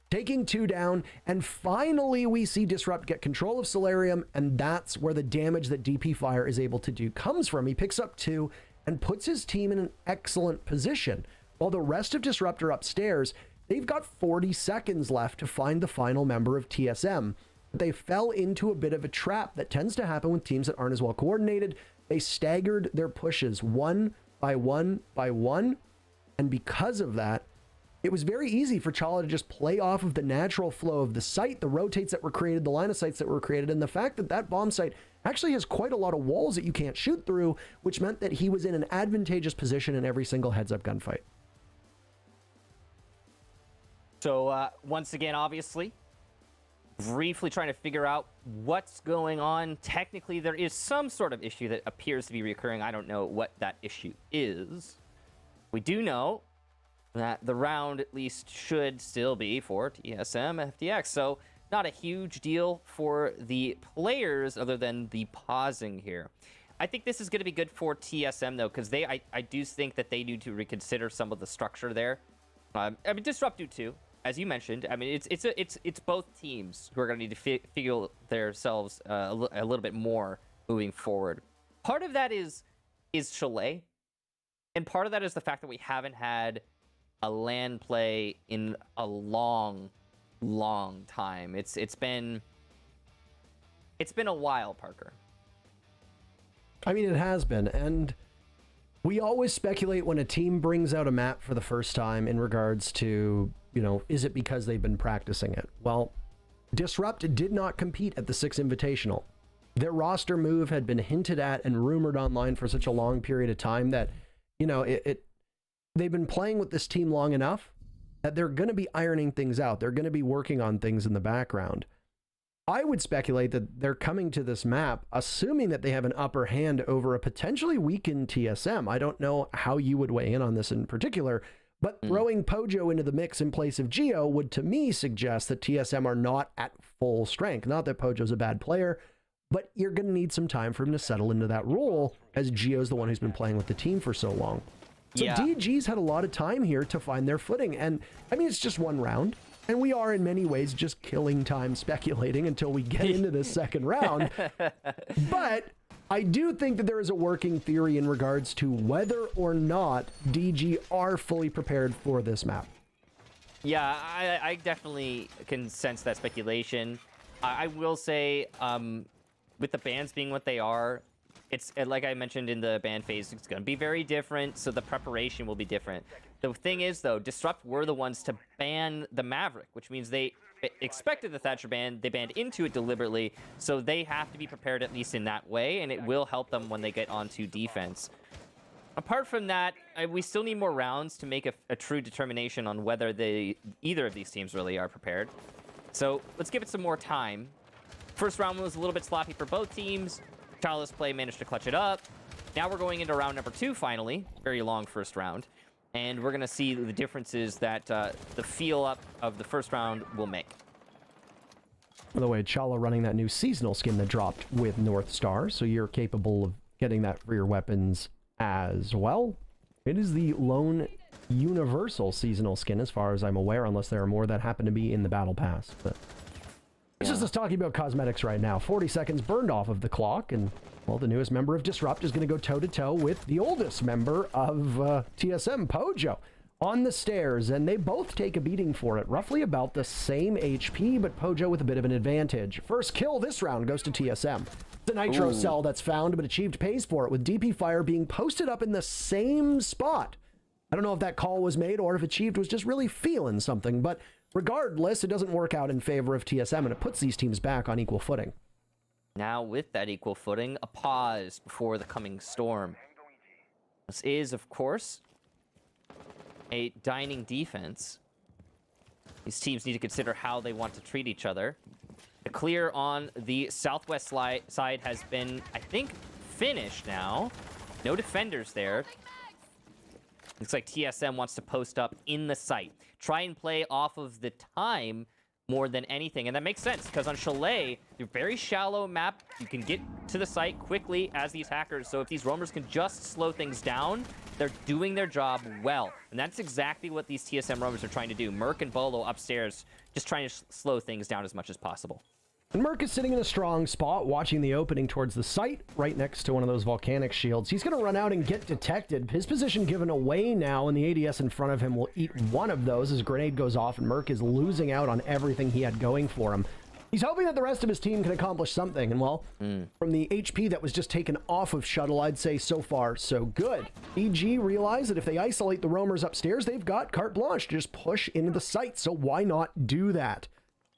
taking 2 down, and finally we see Disrupt get control of Solarium, and that's where the damage that DP Fire is able to do comes from. He picks up 2 and puts his team in an excellent position. While the rest of Disrupt are upstairs, they've got 40 seconds left to find the final member of TSM. They fell into a bit of a trap that tends to happen with teams that aren't as well coordinated. They staggered their pushes 1 by 1 by 1, and because of that, it was very easy for Chala to just play off of the natural flow of the site, the rotates that were created, the line of sights that were created, and the fact that that bomb site actually has quite a lot of walls that you can't shoot through, which meant that he was in an advantageous position in every single heads-up gunfight. So once again, obviously, briefly trying to figure out what's going on. Technically, there is some sort of issue that appears to be recurring. I don't know what that issue is. We do know that the round at least should still be for TSM FTX. So not a huge deal for the players other than the pausing here. I think this is going to be good for TSM though, because I do think that they need to reconsider some of the structure there. I mean, Disrupt do too, as you mentioned. I mean, it's both teams who are going to need to figure themselves a little bit more moving forward. Part of that is Chalet, and part of that is the fact that we haven't had a LAN play in a long time. It's been a while, Parker. I mean, it has been, and we always speculate when a team brings out a map for the first time in regards to, you know, is it because they've been practicing it? Well, Disrupt did not compete at the 6 Invitational. Their roster move had been hinted at and rumored online for such a long period of time that, you know, they've been playing with this team long enough that they're going to be ironing things out. They're going to be working on things in the background. I would speculate that they're coming to this map assuming that they have an upper hand over a potentially weakened TSM. I don't know how you would weigh in on this in particular, but throwing Pojo into the mix in place of Geo would to me suggest that TSM are not at full strength. Not that Pojo's a bad player, but you're going to need some time for him to settle into that role as Geo's the one who's been playing with the team for so long. So yeah. DG's had a lot of time here to find their footing, and I mean, it's just one round, and we are in many ways just killing time speculating until we get into this second round. But I do think that there is a working theory in regards to whether or not DG are fully prepared for this map. Yeah, I definitely can sense that speculation. I will say, with the bans being what they are, it's like I mentioned in the ban phase, it's going to be very different, so the preparation will be different. The thing is, though, Disrupt were the ones to ban the Maverick, which means they expected the Thatcher ban, they banned into it deliberately, so they have to be prepared at least in that way, and it will help them when they get onto defense. Apart from that, we still need more rounds to make a true determination on whether either of these teams really are prepared. So let's give it some more time. First round was a little bit sloppy for both teams. Chalice play managed to clutch it up. Now we're going into round number 2 finally. Very long first round. And we're going to see the differences that the feel up of the first round will make. By the way, Chala running that new seasonal skin that dropped with North Star, so you're capable of getting that for your weapons as well. It is the lone universal seasonal skin as far as I'm aware, unless there are more that happen to be in the battle pass. But it's just us talking about cosmetics right now. 40 seconds burned off of the clock, and, well, the newest member of Disrupt is going to go toe-to-toe with the oldest member of TSM, Pojo, on the stairs, and they both take a beating for it. Roughly about the same HP, but Pojo with a bit of an advantage. First kill this round goes to TSM. The Nitro cell that's found but achieved pays for it, with DP Fire being posted up in the same spot. I don't know if that call was made or if Achieved was just really feeling something, but regardless, it doesn't work out in favor of TSM, and it puts these teams back on equal footing. Now, with that equal footing, a pause before the coming storm. This is, of course, a dining defense. These teams need to consider how they want to treat each other. The clear on the southwest side has been, I think, finished now. No defenders there. Looks like TSM wants to post up in the site. Try and play off of the time more than anything. And that makes sense, because on Chalet, they're very shallow map. You can get to the site quickly as these hackers. So if these roamers can just slow things down, they're doing their job well. And that's exactly what these TSM roamers are trying to do. Merc and Bolo upstairs just trying to slow things down as much as possible. And Merc is sitting in a strong spot, watching the opening towards the site, right next to one of those volcanic shields. He's going to run out and get detected. His position given away now, and the ADS in front of him will eat one of those as grenade goes off, and Merc is losing out on everything he had going for him. He's hoping that the rest of his team can accomplish something, and well, from the HP that was just taken off of Shuttle, I'd say so far, so good. EG realize that if they isolate the roamers upstairs, they've got carte blanche to just push into the site, so why not do that?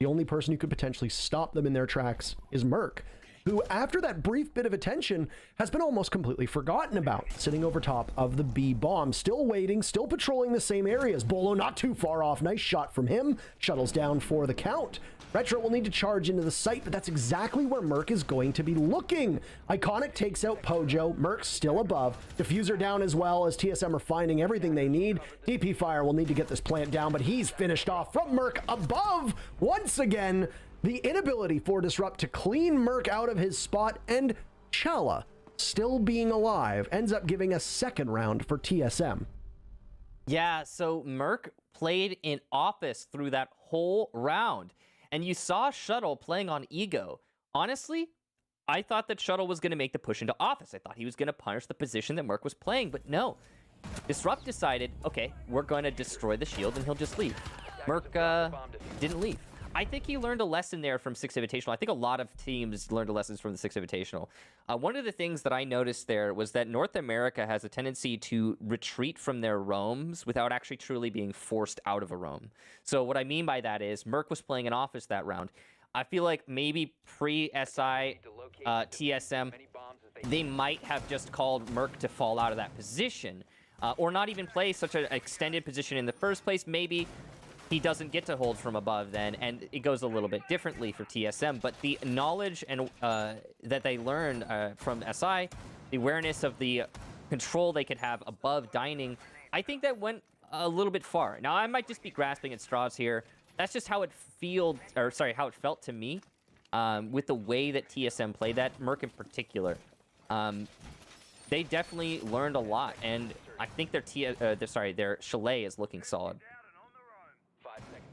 The only person who could potentially stop them in their tracks is Merc, who, after that brief bit of attention, has been almost completely forgotten about, sitting over top of the B bomb, still waiting, still patrolling the same areas. Bolo not too far off. Nice shot from him. Shuttles down for the count. Retro will need to charge into the site, but that's exactly where Merc is going to be looking. Iconic takes out Pojo. Merc's still above. Diffuser down as well, as TSM are finding everything they need. DP Fire will need to get this plant down, but he's finished off from Merc above. Once again, the inability for Disrupt to clean Merc out of his spot, and Chala, still being alive, ends up giving a second round for TSM. Yeah, so Merc played in office through that whole round. And you saw Shuttle playing on Ego. Honestly, I thought that Shuttle was going to make the push into office. I thought he was going to punish the position that Merc was playing, but no. Disrupt decided, okay, we're going to destroy the shield and he'll just leave. Merc didn't leave. I think he learned a lesson there from Six Invitational. I think a lot of teams learned lessons from the Six Invitational. One of the things that I noticed there was that North America has a tendency to retreat from their roams without actually truly being forced out of a roam. So what I mean by that is Merc was playing in office that round. I feel like maybe pre-SI TSM, they might have just called Merc to fall out of that position, or not even play such an extended position in the first place. Maybe he doesn't get to hold from above then, and it goes a little bit differently for TSM. But the knowledge and that they learned from SI, the awareness of the control they could have above dining, I think that went a little bit far. Now, I might just be grasping at straws here. That's just how it how it felt to me with the way that TSM played that, Merc in particular. They definitely learned a lot, and I think their Chalet is looking solid.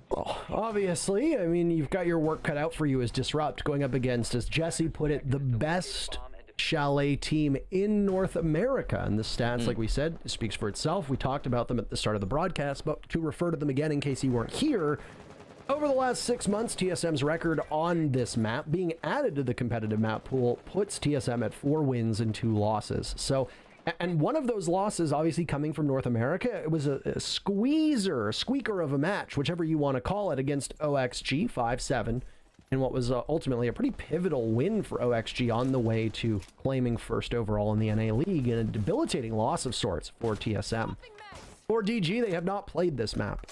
Well, obviously, I mean, you've got your work cut out for you as Disrupt, going up against, as Jesse put it, the best Chalet team in North America. And the stats, like we said, speaks for itself. We talked about them at the start of the broadcast, but to refer to them again in case you weren't here, over the last 6 months, TSM's record on this map, being added to the competitive map pool, puts TSM at 4 wins and 2 losses. So, and one of those losses, obviously coming from North America, it was a squeaker of a match, whichever you want to call it, against OXG 5-7, in what was ultimately a pretty pivotal win for OXG on the way to claiming first overall in the NA League, and a debilitating loss of sorts for TSM. For DG, they have not played this map,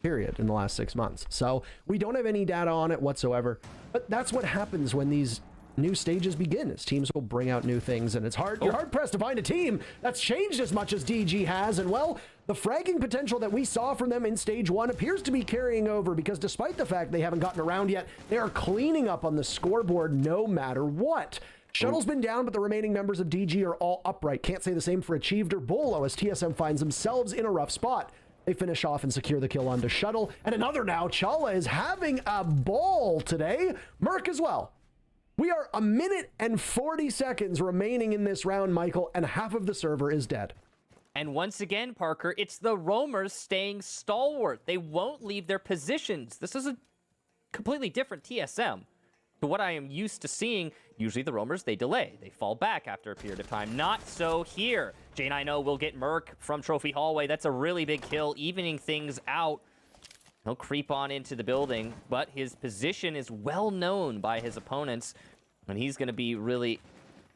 period, in the last 6 months. So we don't have any data on it whatsoever, but that's what happens when these new stages begin, as teams will bring out new things, and you're hard pressed to find a team that's changed as much as DG has. And well, the fragging potential that we saw from them in stage 1 appears to be carrying over, because despite the fact they haven't gotten around yet, they are cleaning up on the scoreboard no matter what. Shuttle's been down, but the remaining members of DG are all upright. Can't say the same for Achieved or Bolo, as TSM finds themselves in a rough spot. They finish off and secure the kill onto Shuttle. And another now, Chala is having a ball today. Merc as well. We are 1 minute and 40 seconds remaining in this round, Michael, and half of the server is dead. And once again, Parker, it's the roamers staying stalwart. They won't leave their positions. This is a completely different TSM. To what I am used to seeing, usually the roamers, they delay. They fall back after a period of time. Not so here. J90 will get Merc from Trophy Hallway. That's a really big kill, evening things out. He'll creep on into the building, but his position is well known by his opponents, and he's going to be really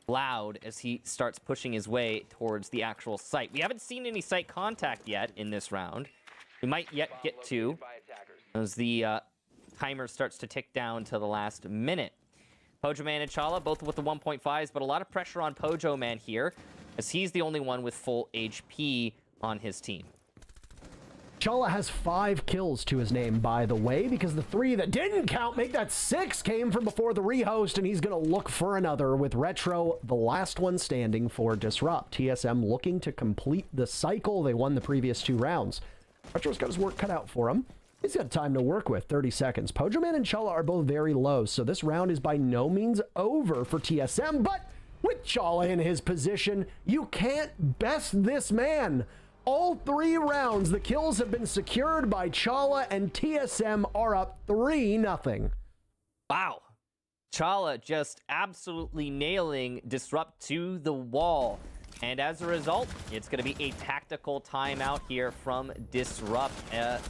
loud as he starts pushing his way towards the actual site. We haven't seen any site contact yet in this round. We might yet get to, as the timer starts to tick down to the last minute. Pojo Man and Chala both with the 1.5s, but a lot of pressure on Pojo Man here, as he's the only one with full HP on his team. Chala has 5 kills to his name, by the way, because the 3 that didn't count, make that 6, came from before the rehost, and he's going to look for another with Retro, the last one standing for Disrupt. TSM looking to complete the cycle. They won the previous 2 rounds. Retro's got his work cut out for him. He's got time to work with, 30 seconds. Pojoman and Chala are both very low, so this round is by no means over for TSM, but with Chala in his position, you can't best this man. All 3 rounds, the kills have been secured by Chala, and TSM are up 3-0. Wow. Chala just absolutely nailing Disrupt to the wall. And as a result, it's going to be a tactical timeout here from Disrupt.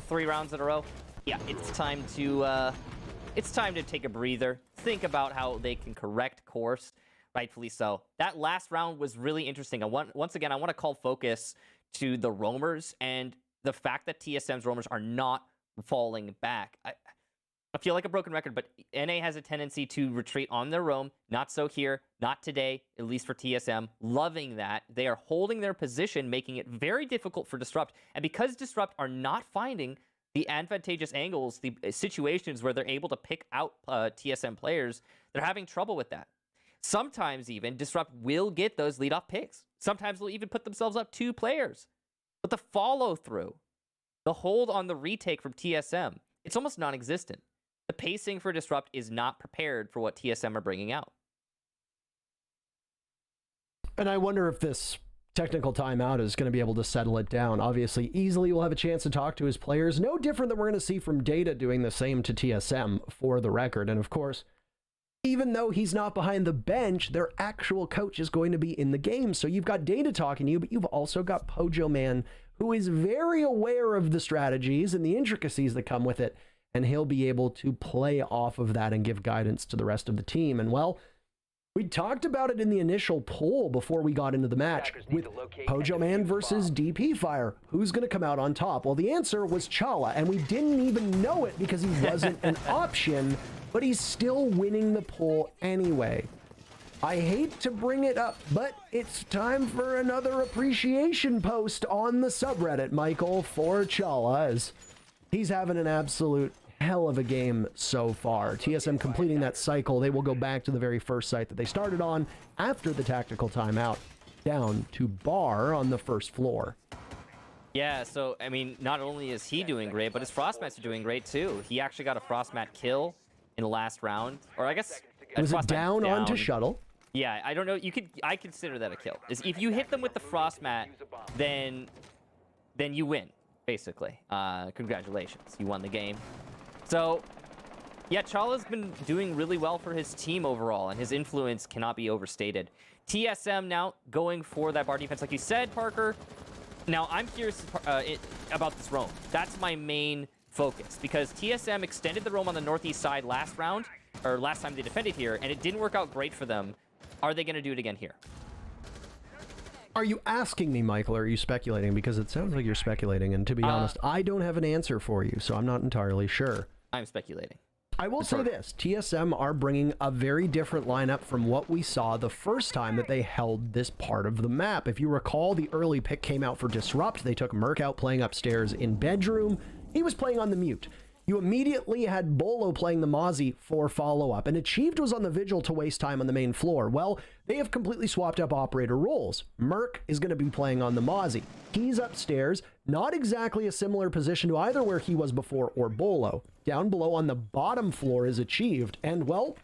3 rounds in a row. Yeah, it's time to take a breather. Think about how they can correct course. Rightfully so. That last round was really interesting. Once again, I want to call focus to the roamers and the fact that TSM's roamers are not falling back. I feel like a broken record, but NA has a tendency to retreat on their roam. Not so here, not today, at least for TSM. Loving that. They are holding their position, making it very difficult for Disrupt. And because Disrupt are not finding the advantageous angles, the situations where they're able to pick out TSM players, they're having trouble with that. Sometimes even Disrupt will get those leadoff picks. Sometimes they'll even put themselves up 2 players. But the follow-through, the hold on the retake from TSM, it's almost non-existent. The pacing for Disrupt is not prepared for what TSM are bringing out. And I wonder if this technical timeout is going to be able to settle it down. Obviously, Easily will have a chance to talk to his players. No different than we're going to see from Data doing the same to TSM, for the record. And of course, even though he's not behind the bench, their actual coach is going to be in the game. So you've got Data talking to you, but you've also got Pojoman, who is very aware of the strategies and the intricacies that come with it. And he'll be able to play off of that and give guidance to the rest of the team. And well, we talked about it in the initial poll before we got into the match with Pojoman versus DP Fire. Who's going to come out on top? Well, the answer was Chala, and we didn't even know it because he wasn't an option, but he's still winning the poll anyway. I hate to bring it up, but it's time for another appreciation post on the subreddit, Michael, for Chala, as he's having an absolute hell of a game so far. TSM completing that cycle. They will go back to the very first site that they started on after the tactical timeout, down to Bar on the first floor. Yeah, so, I mean, not only is he doing great, but his Frostmats are doing great too. He actually got a Frostmat kill in the last round. Or I guess... Was it down onto Shuttle? Yeah, I don't know. I consider that a kill. If you hit them with the Frostmat, then you win, basically. Congratulations. You won the game. So, yeah, Chala's been doing really well for his team overall, and his influence cannot be overstated. TSM now going for that bar defense, like you said, Parker. Now, I'm curious about this roam. That's my main focus, because TSM extended the roam on the northeast side last round, or last time they defended here, and it didn't work out great for them. Are they going to do it again here? Are you asking me, Michael, or are you speculating? Because it sounds like you're speculating, and to be honest, I don't have an answer for you, so I'm not entirely sure. I'm speculating. I will say this, TSM are bringing a very different lineup from what we saw the first time that they held this part of the map. If you recall, the early pick came out for Disrupt. They took Merc out playing upstairs in bedroom. He was playing on the mute. You immediately had Bolo playing the Mozzie for follow-up, and Achieved was on the Vigil to waste time on the main floor. Well, they have completely swapped up operator roles. Merc is going to be playing on the Mozzie. He's upstairs, not exactly a similar position to either where he was before or Bolo. Down below on the bottom floor is Achieved, and well,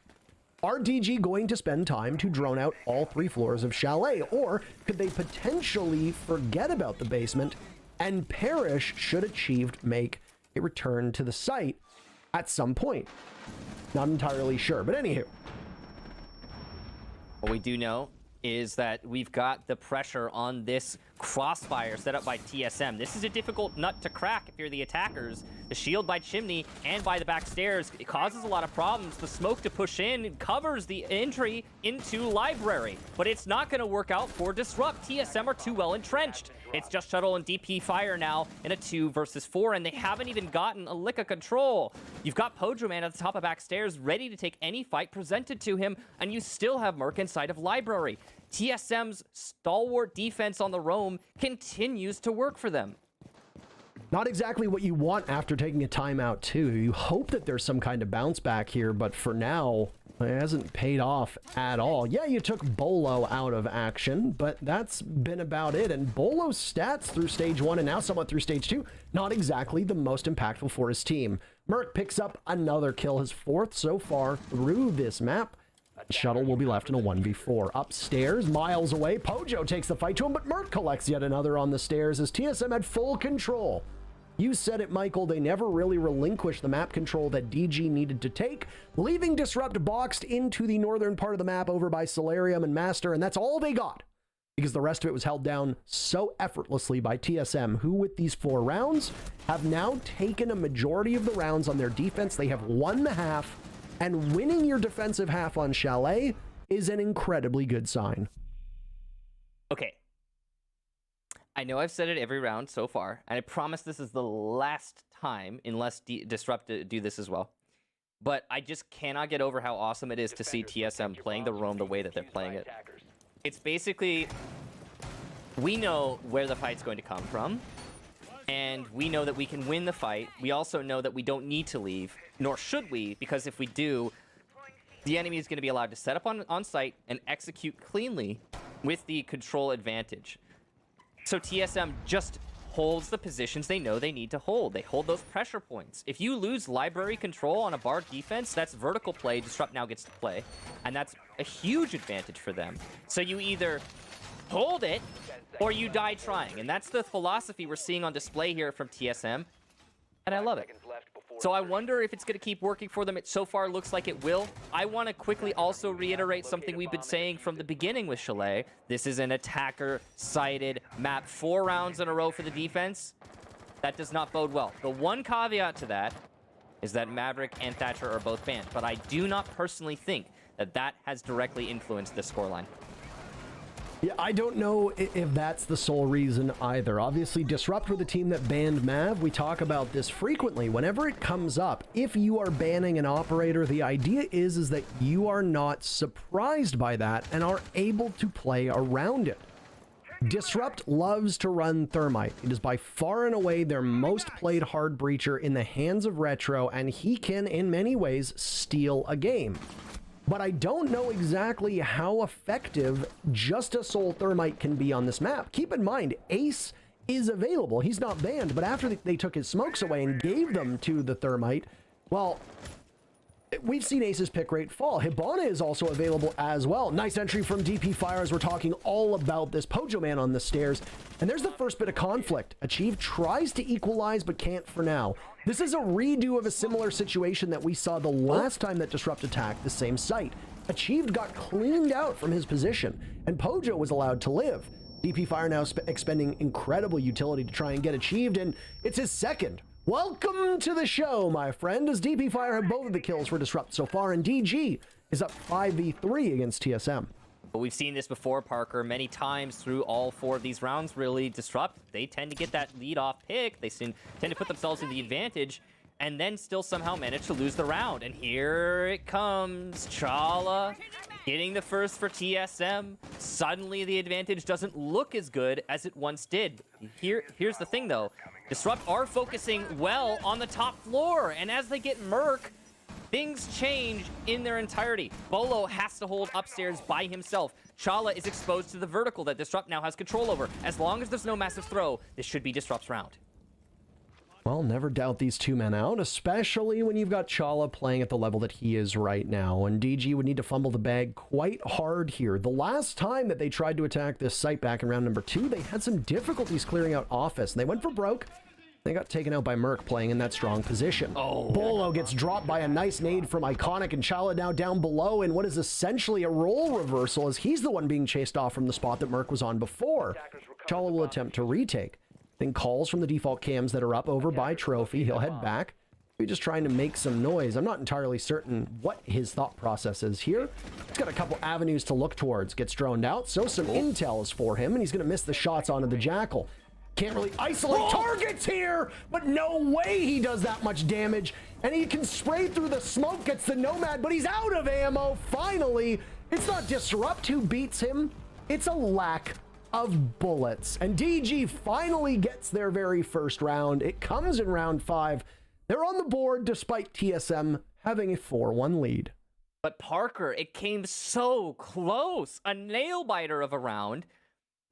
are DG going to spend time to drone out all 3 floors of Chalet, or could they potentially forget about the basement and perish should Achieved make a return to the site at some point? Not entirely sure, but anywho. What we do know is that we've got the pressure on this crossfire set up by TSM. This is a difficult nut to crack if you're the attackers. The shield by Chimney and by the back stairs, it causes a lot of problems. The smoke to push in covers the entry into Library, but it's not going to work out for Disrupt. TSM are too well entrenched. It's just Shuttle and DP Fire now in a 2 versus 4, and they haven't even gotten a lick of control. You've got Pojoman at the top of back stairs, ready to take any fight presented to him, and you still have Merc inside of Library. TSM's stalwart defense on the roam continues to work for them. Not exactly what you want after taking a timeout, too. You hope that there's some kind of bounce back here, but for now, it hasn't paid off at all. Yeah, you took Bolo out of action, but that's been about it. And Bolo's stats through stage 1 and now somewhat through stage 2, not exactly the most impactful for his team. Merc picks up another kill, his 4th so far through this map. Shuttle will be left in a 1v4. Upstairs, miles away, Pojo takes the fight to him, but Merc collects yet another on the stairs as TSM had full control. You said it, Michael, they never really relinquished the map control that DG needed to take, leaving Disrupt boxed into the northern part of the map over by Solarium and Master, and that's all they got, because the rest of it was held down so effortlessly by TSM, who with these 4 rounds have now taken a majority of the rounds on their defense. They have won the half, and winning your defensive half on Chalet is an incredibly good sign. Okay. I know I've said it every round so far, and I promise this is the last time, unless Disrupt do this as well. But I just cannot get over how awesome it is to see TSM playing the roam the way that they're playing it. It's basically, we know where the fight's going to come from, and we know that we can win the fight. We also know that we don't need to leave, nor should we, because if we do, the enemy is going to be allowed to set up on site and execute cleanly with the control advantage. So TSM just holds the positions they know they need to hold. They hold those pressure points. If you lose library control on a bar defense, that's vertical play Disrupt now gets to play. And that's a huge advantage for them. So you either hold it or you die trying. And that's the philosophy we're seeing on display here from TSM. And I love it. So I wonder if it's going to keep working for them. It so far looks like it will. I want to quickly also reiterate something we've been saying from the beginning with Chalet. This is an attacker-sided map. 4 rounds in a row for the defense. That does not bode well. The one caveat to that is that Maverick and Thatcher are both banned. But I do not personally think that that has directly influenced the scoreline. Yeah, I don't know if that's the sole reason either. Obviously, Disrupt were the team that banned Mav. We talk about this frequently. Whenever it comes up, if you are banning an operator, the idea is that you are not surprised by that and are able to play around it. Disrupt loves to run Thermite. It is by far and away their most played hard breacher in the hands of Retro, and he can, in many ways, steal a game. But I don't know exactly how effective just a Soul Thermite can be on this map. Keep in mind, Ace is available. He's not banned, but after they took his smokes away and gave them to the Thermite, well, we've seen Ace's pick rate fall. Hibana is also available as well. Nice entry from DP Fire as we're talking all about this Pojo man on the stairs. And there's the first bit of conflict. Achieve tries to equalize, but can't for now. This is a redo of a similar situation that we saw the last time that Disrupt attacked the same site. Achieved got cleaned out from his position, and Pojo was allowed to live. DP Fire now expending incredible utility to try and get Achieved, and it's his second. Welcome to the show, my friend, as DP Fire have both of the kills for Disrupt so far, and DG is up 5v3 against TSM. But we've seen this before, Parker, many times through all 4 of these rounds, really. Disrupt, they tend to get that lead-off pick. They tend to put themselves in the advantage, and then still somehow manage to lose the round. And here it comes. Chala getting the first for TSM. Suddenly, the advantage doesn't look as good as it once did. Here's the thing, though. Disrupt are focusing well on the top floor, and as they get Merc, things change in their entirety. Bolo has to hold upstairs by himself. Chala is exposed to the vertical that Disrupt now has control over. As long as there's no massive throw, this should be Disrupt's round. Well, never doubt these 2 men out, especially when you've got Chala playing at the level that he is right now. And DG would need to fumble the bag quite hard here. The last time that they tried to attack this site back in round number 2, they had some difficulties clearing out Office, and they went for broke. They got taken out by Merc playing in that strong position. Bolo gets dropped by a nice nade from Iconic, and Chala now down below in what is essentially a role reversal, as he's the one being chased off from the spot that Merc was on before. Chala will attempt to retake. Then calls from the default cams that are up over by Trophy. He'll head back. He's just trying to make some noise. I'm not entirely certain what his thought process is here. He's got a couple avenues to look towards. Gets droned out, so some intel is for him, and he's going to miss the shots onto the Jackal. Can't really isolate targets here, but no way he does that much damage. And he can spray through the smoke, gets the Nomad, but he's out of ammo. Finally, it's not Disrupt who beats him. It's a lack of bullets. And DG finally gets their very first round. It comes in round 5. They're on the board despite TSM having a 4-1 lead. But Parker, it came so close. A nail-biter of a round.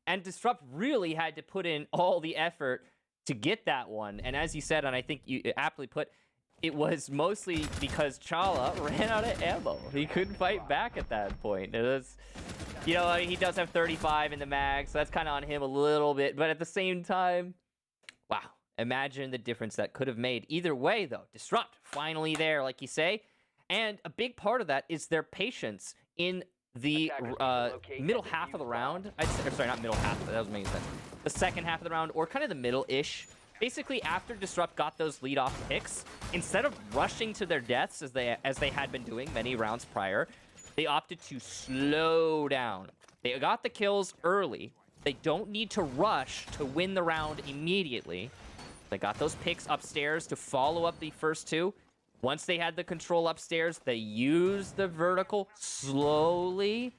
And Disrupt really had to put in all the effort to get that one. And as you said, and I think you aptly put, it was mostly because Chala ran out of ammo. He couldn't fight back at that point. It was, you know, I mean, he does have 35 in the mag, so that's kind of on him a little bit. But at the same time, wow, imagine the difference that could have made. Either way, though, Disrupt finally there, like you say. And a big part of that is their patience in the middle half of the round. Sorry, not middle half, but that was making sense. The second half of the round, or kind of the middle-ish. Basically, after Disrupt got those lead-off picks, instead of rushing to their deaths as they had been doing many rounds prior, they opted to slow down. They got the kills early. They don't need to rush to win the round immediately. They got those picks upstairs to follow up the first 2. Once they had the control upstairs, they used the vertical slowly,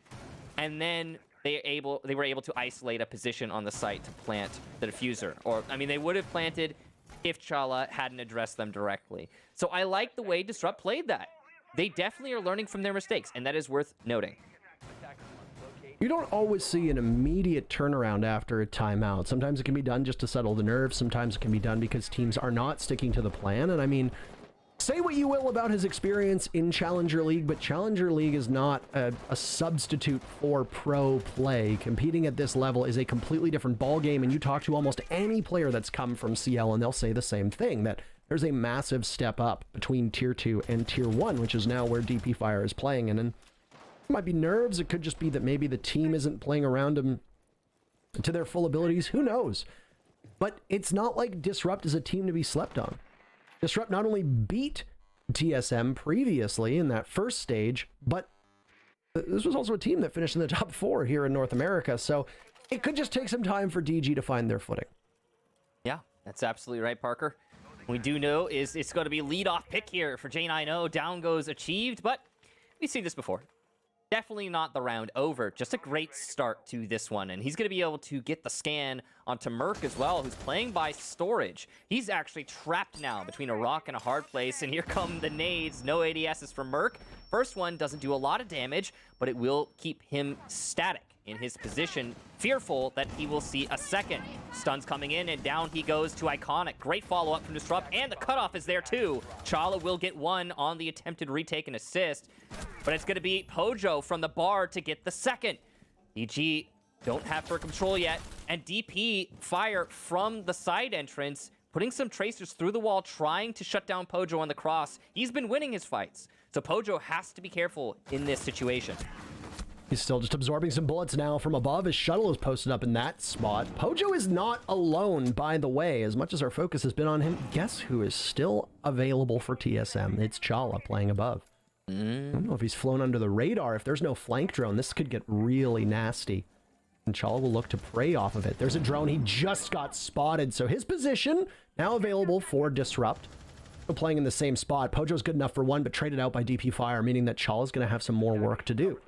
and then they were able to isolate a position on the site to plant the diffuser. Or, I mean, they would have planted if Chala hadn't addressed them directly. So I like the way Disrupt played that. They definitely are learning from their mistakes, and that is worth noting. You don't always see an immediate turnaround after a timeout. Sometimes it can be done just to settle the nerves. Sometimes it can be done because teams are not sticking to the plan. And I mean, say what you will about his experience in Challenger League, but Challenger League is not a substitute for pro play. Competing at this level is a completely different ballgame, and you talk to almost any player that's come from CL, and they'll say the same thing, that there's a massive step up between Tier 2 and Tier 1, which is now where DP Fire is playing. And it might be nerves. It could just be that maybe the team isn't playing around him to their full abilities. Who knows? But it's not like Disrupt is a team to be slept on. Disrupt not only beat TSM previously in that first stage, but this was also a team that finished in the top 4 here in North America. So it could just take some time for DG to find their footing. Yeah, that's absolutely right, Parker. We do know is it's going to be lead-off pick here for J90. Down goes achieved, but we've seen this before. Definitely not the round over. Just a great start to this one. And he's going to be able to get the scan onto Merc as well, who's playing by storage. He's actually trapped now between a rock and a hard place. And here come the nades. No ADSs from Merc. First one doesn't do a lot of damage, but it will keep him static in his position, fearful that he will see a second. Stuns coming in, and down he goes to Iconic. Great follow-up from Disrupt, and the cutoff is there too. Chala will get one on the attempted retake and assist, but it's gonna be Pojo from the bar to get the second. DG don't have for control yet, and DP Fire from the side entrance, putting some tracers through the wall, trying to shut down Pojo on the cross. He's been winning his fights, so Pojo has to be careful in this situation. He's still just absorbing some bullets now from above. His shuttle is posted up in that spot. Pojo is not alone, by the way. As much as our focus has been on him, guess who is still available for TSM? It's Chala playing above. I don't know if he's flown under the radar. If there's no flank drone, this could get really nasty. And Chala will look to prey off of it. There's a drone. He just got spotted. So his position now available for Disrupt. Still playing in the same spot. Pojo's good enough for one, but traded out by DP Fire, meaning that Chala's going to have some more work to do.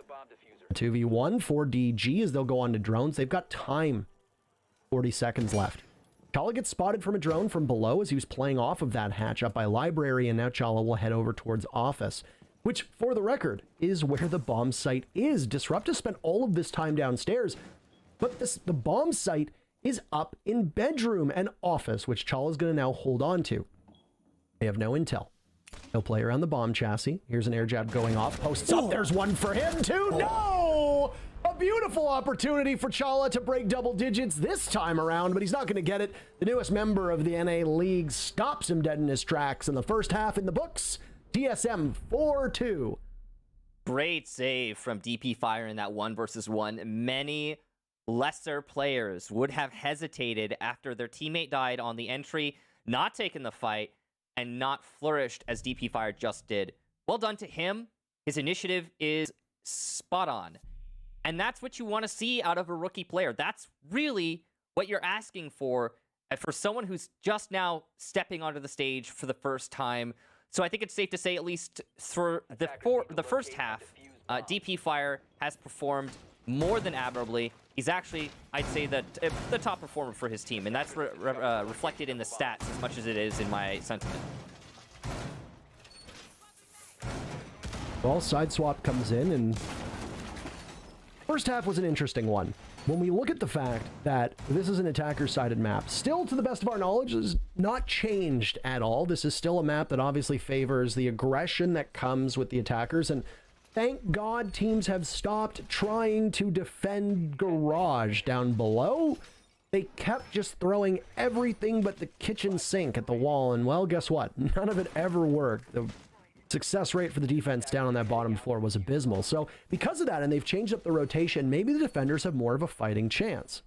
2v1 for DG as they'll go on to drones. They've got time. 40 seconds left. Chala gets spotted from a drone from below as he was playing off of that hatch up by Library, and now Chala will head over towards Office, which, for the record, is where the bomb site is. Disrupt has spent all of this time downstairs, but the bomb site is up in Bedroom and Office, which Chala is going to now hold on to. They have no intel. He'll play around the bomb chassis. Here's an air jab going off. Posts up. There's one for him, too. No! A beautiful opportunity for Chala to break double digits this time around, but he's not going to get it. The newest member of the NA League stops him dead in his tracks in the first half in the books. TSM 4-2. Great save from DP Fire in that 1v1. Many lesser players would have hesitated after their teammate died on the entry, not taken the fight, and not flourished as DP Fire just did. Well done to him. His initiative is spot on. And that's what you want to see out of a rookie player. That's really what you're asking for someone who's just now stepping onto the stage for the first time. So I think it's safe to say, at least for the first half, DP Fire has performed more than admirably. He's actually, I'd say, the top performer for his team, and that's reflected in the stats as much as it is in my sentiment. Well, side swap comes in, and first half was an interesting one. When we look at the fact that this is an attacker-sided map, still, to the best of our knowledge, is not changed at all. This is still a map that obviously favors the aggression that comes with the attackers, and thank God teams have stopped trying to defend Garage down below. They kept just throwing everything but the kitchen sink at the wall, and well, guess what? None of it ever worked. The success rate for the defense down on that bottom floor was abysmal. So because of that, and they've changed up the rotation, maybe the defenders have more of a fighting chance.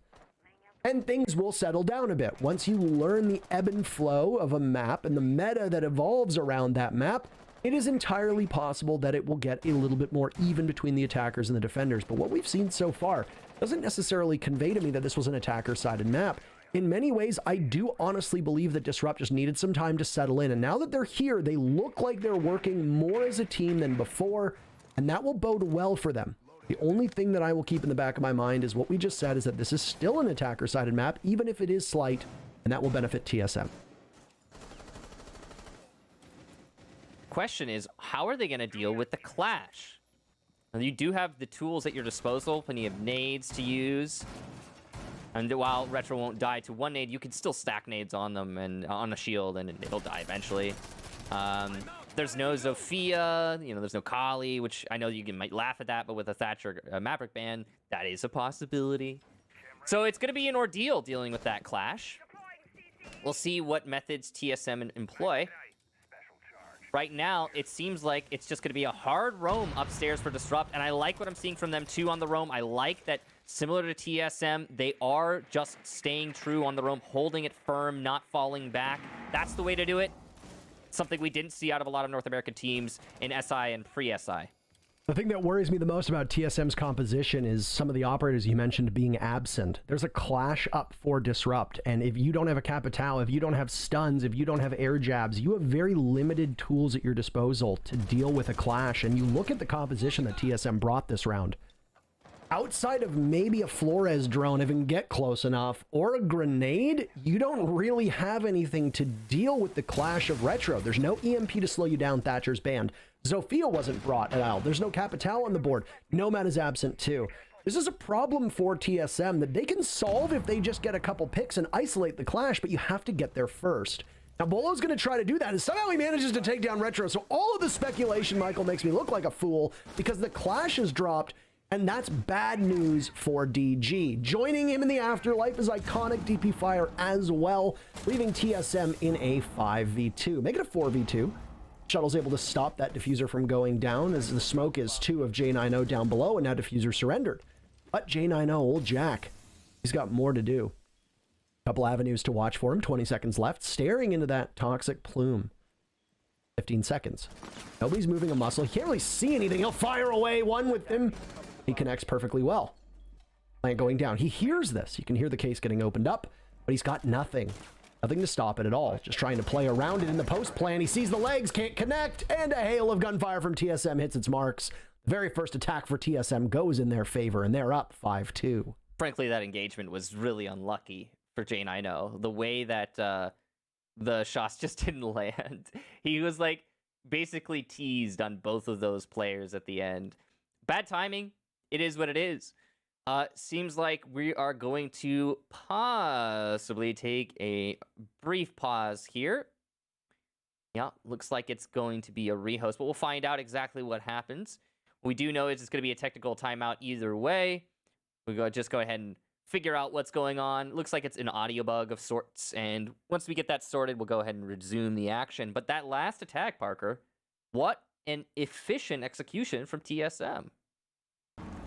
And things will settle down a bit. Once you learn the ebb and flow of a map and the meta that evolves around that map, it is entirely possible that it will get a little bit more even between the attackers and the defenders. But what we've seen so far doesn't necessarily convey to me that this was an attacker-sided map. In many ways, I do honestly believe that Disrupt just needed some time to settle in. And now that they're here, they look like they're working more as a team than before, and that will bode well for them. The only thing that I will keep in the back of my mind is what we just said, is that this is still an attacker-sided map, even if it is slight, and that will benefit TSM. Question is, how are they going to deal with the clash? Now, you do have the tools at your disposal, plenty of nades to use. And while Retro won't die to one nade, you can still stack nades on them and on a shield, and it'll die eventually. There's no Zofia, there's no Kali, which I know you might laugh at that, but with a Thatcher Maverick ban, that is a possibility. So it's going to be an ordeal dealing with that clash. We'll see what methods TSM employ. Right now, it seems like it's just going to be a hard roam upstairs for Disrupt, and I like what I'm seeing from them too on the roam. I like that, similar to TSM, they are just staying true on the roam, holding it firm, not falling back. That's the way to do it. Something we didn't see out of a lot of North American teams in SI and pre-SI. The thing that worries me the most about TSM's composition is some of the operators you mentioned being absent. There's a clash up for Disrupt, and if you don't have a Capital, if you don't have stuns, if you don't have air jabs, you have very limited tools at your disposal to deal with a clash. And you look at the composition that TSM brought this round. Outside of maybe a Flores drone, if it can get close enough, or a grenade, you don't really have anything to deal with the clash of Retro. There's no EMP to slow you down, Thatcher's banned. Zofia wasn't brought at all. There's no Capital on the board. Nomad is absent too. This is a problem for TSM that they can solve if they just get a couple picks and isolate the clash, but you have to get there first. Now, Bolo's going to try to do that, and somehow he manages to take down Retro. So all of the speculation, Michael, makes me look like a fool because the clash is dropped, and that's bad news for DG. Joining him in the afterlife is iconic DP Fire as well, leaving TSM in a 5v2. Make it a 4v2. Shuttle's able to stop that diffuser from going down, as the smoke is 2 of J90 down below, and now diffuser surrendered. But J90, old Jack, he's got more to do. Couple avenues to watch for him. 20 seconds left, staring into that toxic plume. 15 seconds. Nobody's moving a muscle. He can't really see anything. He'll fire away one with him. He connects perfectly well. Plant going down. He hears this. You can hear the case getting opened up, but he's got nothing. Nothing to stop it at all. Just trying to play around it in the post plan. He sees the legs, can't connect, and a hail of gunfire from TSM hits its marks. The very first attack for TSM goes in their favor, and they're up 5-2. Frankly, that engagement was really unlucky for J90. The way that the shots just didn't land. He was like basically teased on both of those players at the end. Bad timing. It is what it is. Seems like we are going to possibly take a brief pause here. Yeah, looks like it's going to be a rehost, but we'll find out exactly what happens. What we do know is it's going to be a technical timeout either way. Just go ahead and figure out what's going on. Looks like it's an audio bug of sorts, and once we get that sorted, we'll go ahead and resume the action. But that last attack, Parker, what an efficient execution from TSM.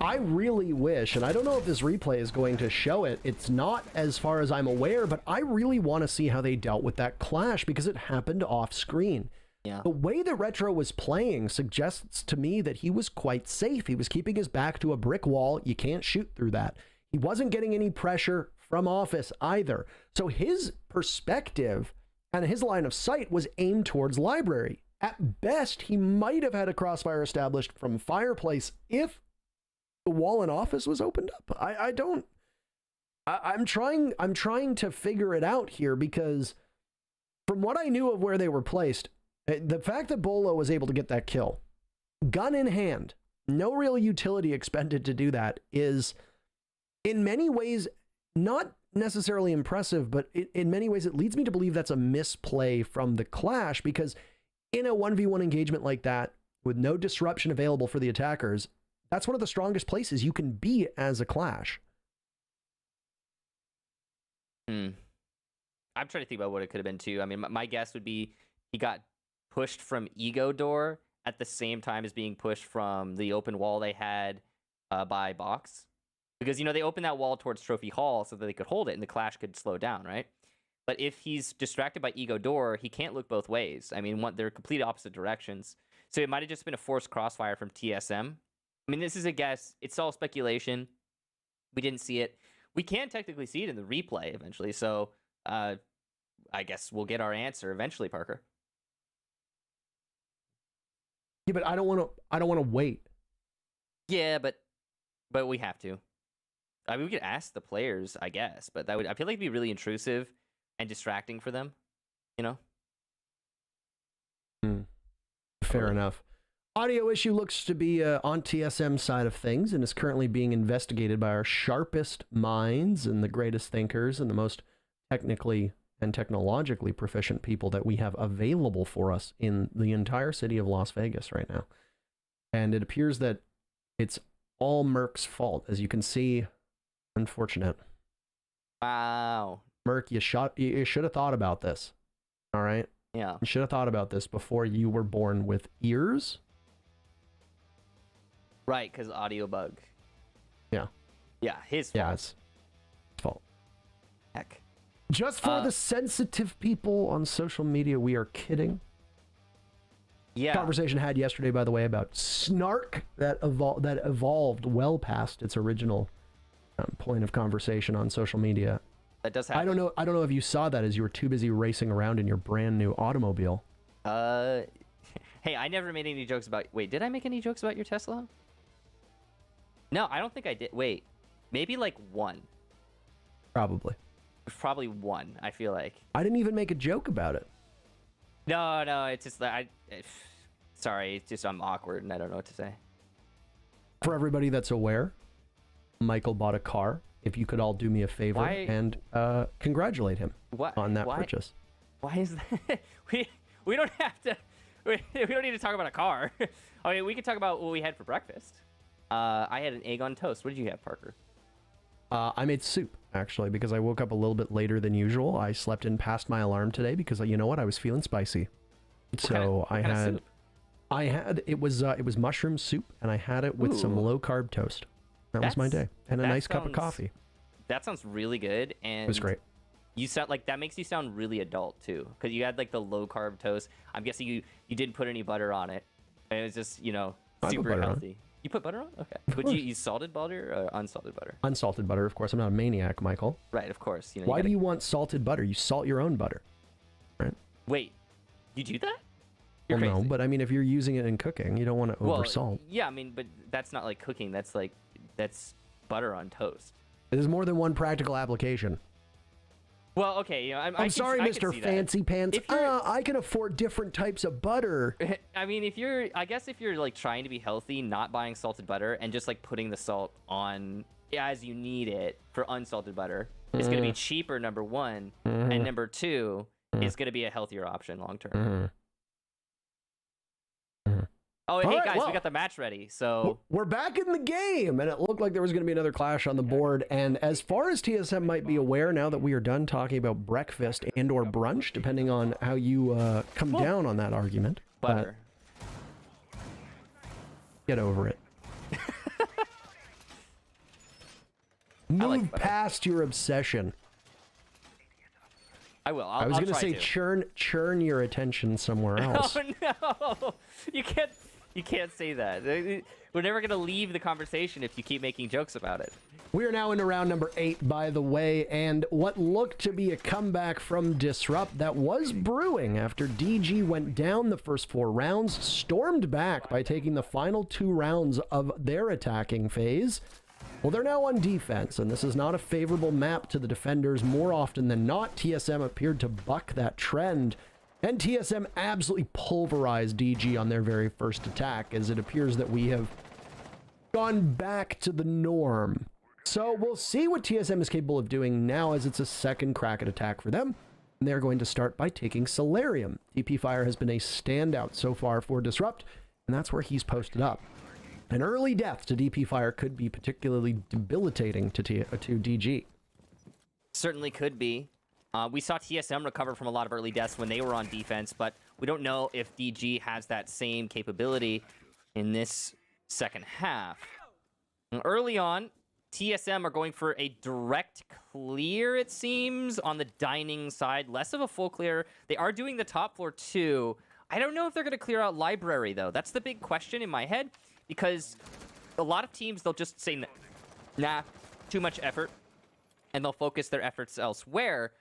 I really wish, and I don't know if this replay is going to show it, it's not as far as I'm aware, but I really want to see how they dealt with that clash because it happened off screen. Yeah. The way that Retro was playing suggests to me that he was quite safe. He was keeping his back to a brick wall. You can't shoot through that. He wasn't getting any pressure from Office either. So his perspective and his line of sight was aimed towards Library. At best, he might have had a crossfire established from Fireplace if the wall in office was opened up. I'm trying to figure it out here, because from what I knew of where they were placed, the fact that Bolo was able to get that kill, gun in hand, no real utility expended to do that, is in many ways not necessarily impressive, but in many ways it leads me to believe that's a misplay from the Clash, because in a 1v1 engagement like that, with no disruption available for the attackers, that's one of the strongest places you can be as a Clash. I'm trying to think about what it could have been too. I mean, my guess would be he got pushed from Ego Door at the same time as being pushed from the open wall they had by Box. Because, they opened that wall towards Trophy Hall so that they could hold it and the Clash could slow down, right? But if he's distracted by Ego Door, he can't look both ways. I mean, they're complete opposite directions. So it might have just been a forced crossfire from TSM. I mean, this is a guess. It's all speculation. We didn't see it. We can technically see it in the replay eventually. So I guess we'll get our answer eventually, Parker. Yeah, but I don't want to wait. Yeah, but we have to. I mean, we could ask the players, I guess, but I feel like it'd be really intrusive and distracting for them, Fair enough. Audio issue looks to be on TSM side of things and is currently being investigated by our sharpest minds and the greatest thinkers and the most technically and technologically proficient people that we have available for us in the entire city of Las Vegas right now. And it appears that it's all Merc's fault, as you can see. Unfortunate. Wow. Merc, you should have thought about this. All right? Yeah. You should have thought about this before you were born with ears. Right, because audio bug. Yeah. Yeah, his fault. Yeah, it's his fault. Heck. Just for the sensitive people on social media, we are kidding. Yeah. Conversation had yesterday, by the way, about snark that evolved well past its original point of conversation on social media. That does happen. I don't know if you saw that as you were too busy racing around in your brand new automobile. Hey, I never made any jokes about... Wait, did I make any jokes about your Tesla? No, I don't think I did. Wait, maybe like one. Probably. Probably one, I feel like. I didn't even make a joke about it. No, it's just that sorry, it's just I'm awkward and I don't know what to say. For everybody that's aware, Michael bought a car. If you could all do me a favor and congratulate him on that purchase. Why is that? We don't have to... We don't need to talk about a car. I mean, we could talk about what we had for breakfast. I had an egg on toast. What did you have, Parker? I made soup, actually, because I woke up a little bit later than usual. I slept in past my alarm today because, you know what, I was feeling spicy. So it was mushroom soup, and I had it with some low-carb toast. That was my day. And a nice cup of coffee. That sounds really good. And it was great. You sound like that makes you sound really adult too, because you had like the low carb toast. I'm guessing you didn't put any butter on it, and it was just super healthy. You put butter on? Okay. Would you use salted butter or unsalted butter? Unsalted butter, of course. I'm not a maniac, Michael. Right, of course. Why do you want salted butter? You salt your own butter, right? Wait, you do that? Well, no, but I mean, if you're using it in cooking, you don't want to oversalt. Yeah, I mean, but that's not like cooking. That's butter on toast. There's more than one practical application. Well, okay, I'm sorry, Mr. Fancy Pants. I can afford different types of butter. I mean, if you're like trying to be healthy, not buying salted butter and just like putting the salt on as you need it for unsalted butter, it's going to be cheaper, number one, and number two, it's going to be a healthier option long term. Oh, hey, guys, we got the match ready, so... We're back in the game, and it looked like there was going to be another clash on the board, and as far as TSM might be aware, now that we are done talking about breakfast and or brunch, depending on how you come down on that argument... Butter. Get over it. Move past your obsession. I will. I was going to say churn your attention somewhere else. Oh, no! You can't say that. We're never going to leave the conversation if you keep making jokes about it. We are now into round number 8, by the way, and what looked to be a comeback from Disrupt that was brewing after DG went down the first 4 rounds, stormed back by taking the final 2 rounds of their attacking phase. Well, they're now on defense, and this is not a favorable map to the defenders. More often than not, TSM appeared to buck that trend, and TSM absolutely pulverized DG on their very first attack, as it appears that we have gone back to the norm. So we'll see what TSM is capable of doing now, as it's a second crack at attack for them. And they're going to start by taking Solarium. DP Fire has been a standout so far for Disrupt, and that's where he's posted up. An early death to DP Fire could be particularly debilitating to DG. Certainly could be. We saw TSM recover from a lot of early deaths when they were on defense, but we don't know if DG has that same capability in this second half. Early on, TSM are going for a direct clear, it seems, on the dining side. Less of a full clear. They are doing the top floor, too. I don't know if they're going to clear out library, though. That's the big question in my head, because a lot of teams, they'll just say, nah, too much effort, and they'll focus their efforts elsewhere.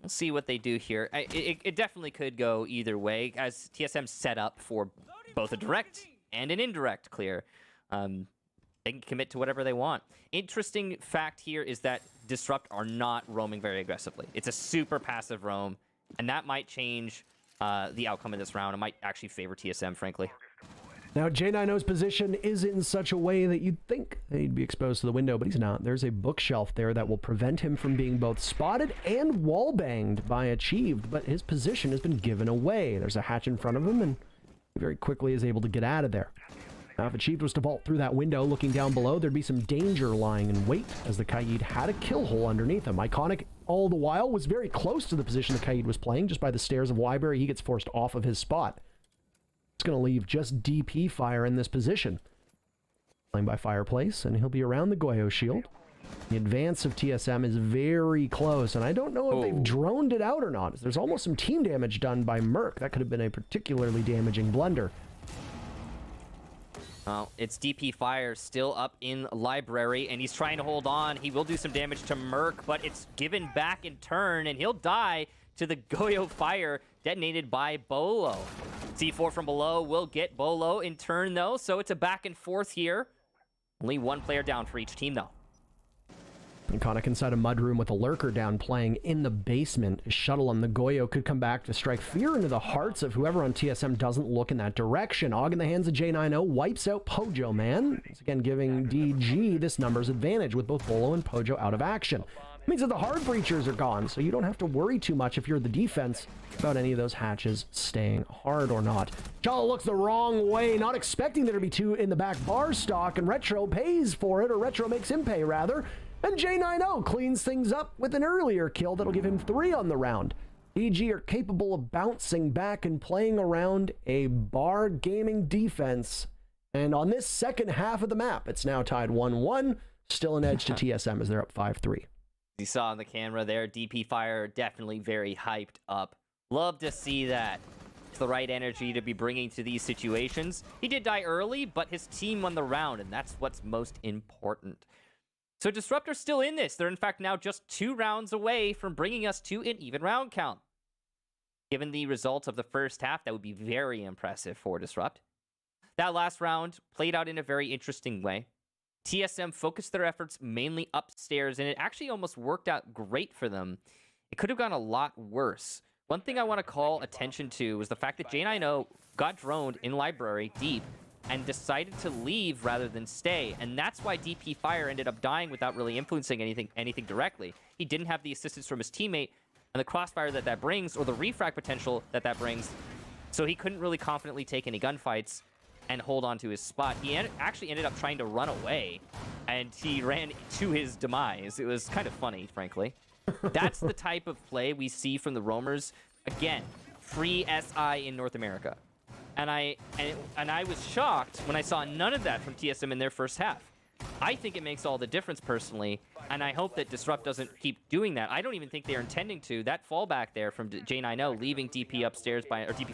We'll see what they do here. It definitely could go either way, as TSM set up for both a direct and an indirect clear. They can commit to whatever they want. Interesting fact here is that Disrupt are not roaming very aggressively. It's a super passive roam, and that might change the outcome of this round. It might actually favor TSM, frankly. Now, J9O's position is in such a way that you'd think he'd be exposed to the window, but he's not. There's a bookshelf there that will prevent him from being both spotted and wallbanged by Achieved, but his position has been given away. There's a hatch in front of him, and he very quickly is able to get out of there. Now, if Achieved was to vault through that window, looking down below, there'd be some danger lying in wait, as the Kaid had a kill hole underneath him. Iconic, all the while, was very close to the position the Kaid was playing, just by the stairs of Library. He gets forced off of his spot. It's going to leave just DP Fire in this position. Playing by Fireplace, and he'll be around the Goyo shield. The advance of TSM is very close, and I don't know if they've droned it out or not. There's almost some team damage done by Merc. That could have been a particularly damaging blunder. Well, it's DP Fire still up in Library, and he's trying to hold on. He will do some damage to Merc, but it's given back in turn, and he'll die to the Goyo Fire detonated by Bolo. C4 from below will get Bolo in turn, though, so it's a back and forth here. Only one player down for each team, though. Iconic inside a mudroom with a lurker down, playing in the basement. A shuttle on the Goyo could come back to strike fear into the hearts of whoever on TSM doesn't look in that direction. Og in the hands of J9O wipes out Pojo Man. Once again, giving DG this numbers advantage with both Bolo and Pojo out of action. It means that the hard breachers are gone, so you don't have to worry too much if you're the defense about any of those hatches staying hard or not. Chala looks the wrong way, not expecting there to be 2 in the back bar stock, and Retro pays for it, or Retro makes him pay, rather. And J9O cleans things up with an earlier kill that'll give him 3 on the round. DG are capable of bouncing back and playing around a bar gaming defense. And on this second half of the map, it's now tied 1-1. Still an edge to TSM as they're up 5-3. You saw on the camera there, DP Fire definitely very hyped up. Love to see that. It's the right energy to be bringing to these situations. He did die early, but his team won the round, and that's what's most important. So Disruptor's still in this. They're in fact now just 2 rounds away from bringing us to an even round count. Given the results of the first half, that would be very impressive for Disrupt. That last round played out in a very interesting way. TSM focused their efforts mainly upstairs, and it actually almost worked out great for them. It could have gone a lot worse. One thing I want to call attention to was the fact that J9O got droned in Library deep and decided to leave rather than stay, and that's why DP Fire ended up dying without really influencing anything directly. He didn't have the assistance from his teammate and the crossfire that brings, or the refrag potential that brings, so he couldn't really confidently take any gunfights and hold on to his spot. He actually ended up trying to run away, and he ran to his demise. It was kind of funny, frankly. That's the type of play we see from the roamers. Again, free SI in North America. And I was shocked when I saw none of that from TSM in their first half. I think it makes all the difference personally, and I hope that Disrupt doesn't keep doing that. I don't even think they're intending to. That fallback there from J9O leaving DP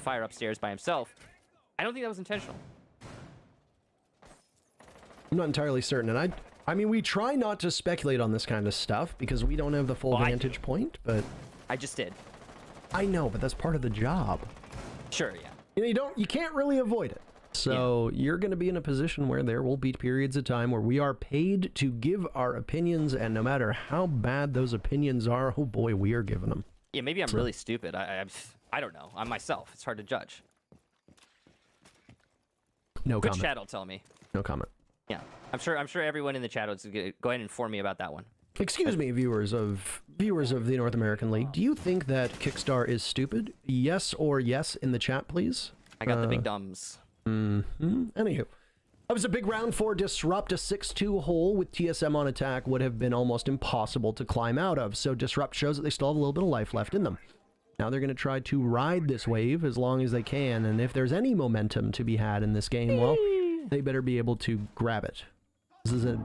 Fire upstairs by himself, I don't think that was intentional. I'm not entirely certain, and I mean, we try not to speculate on this kind of stuff because we don't have the full vantage point, but I just did. I know, but that's part of the job. Sure, yeah. You know, you can't really avoid it. So you're going to be in a position where there will be periods of time where we are paid to give our opinions, and no matter how bad those opinions are, oh boy, we are giving them. Yeah, maybe I'm really stupid. I don't know. I'm myself. It's hard to judge. No Good comment. chat will tell me. No comment. Yeah, I'm sure everyone in the chat will go ahead and inform me about that one. Excuse me, viewers of the North American League. Do you think that Kickstar is stupid? Yes or yes in the chat, please. I got the big dumbs. Anywho, that was a big round for Disrupt. A 6-2 hole with TSM on attack would have been almost impossible to climb out of. So Disrupt shows that they still have a little bit of life left in them. Now they're going to try to ride this wave as long as they can. And if there's any momentum to be had in this game, well, they better be able to grab it. This is a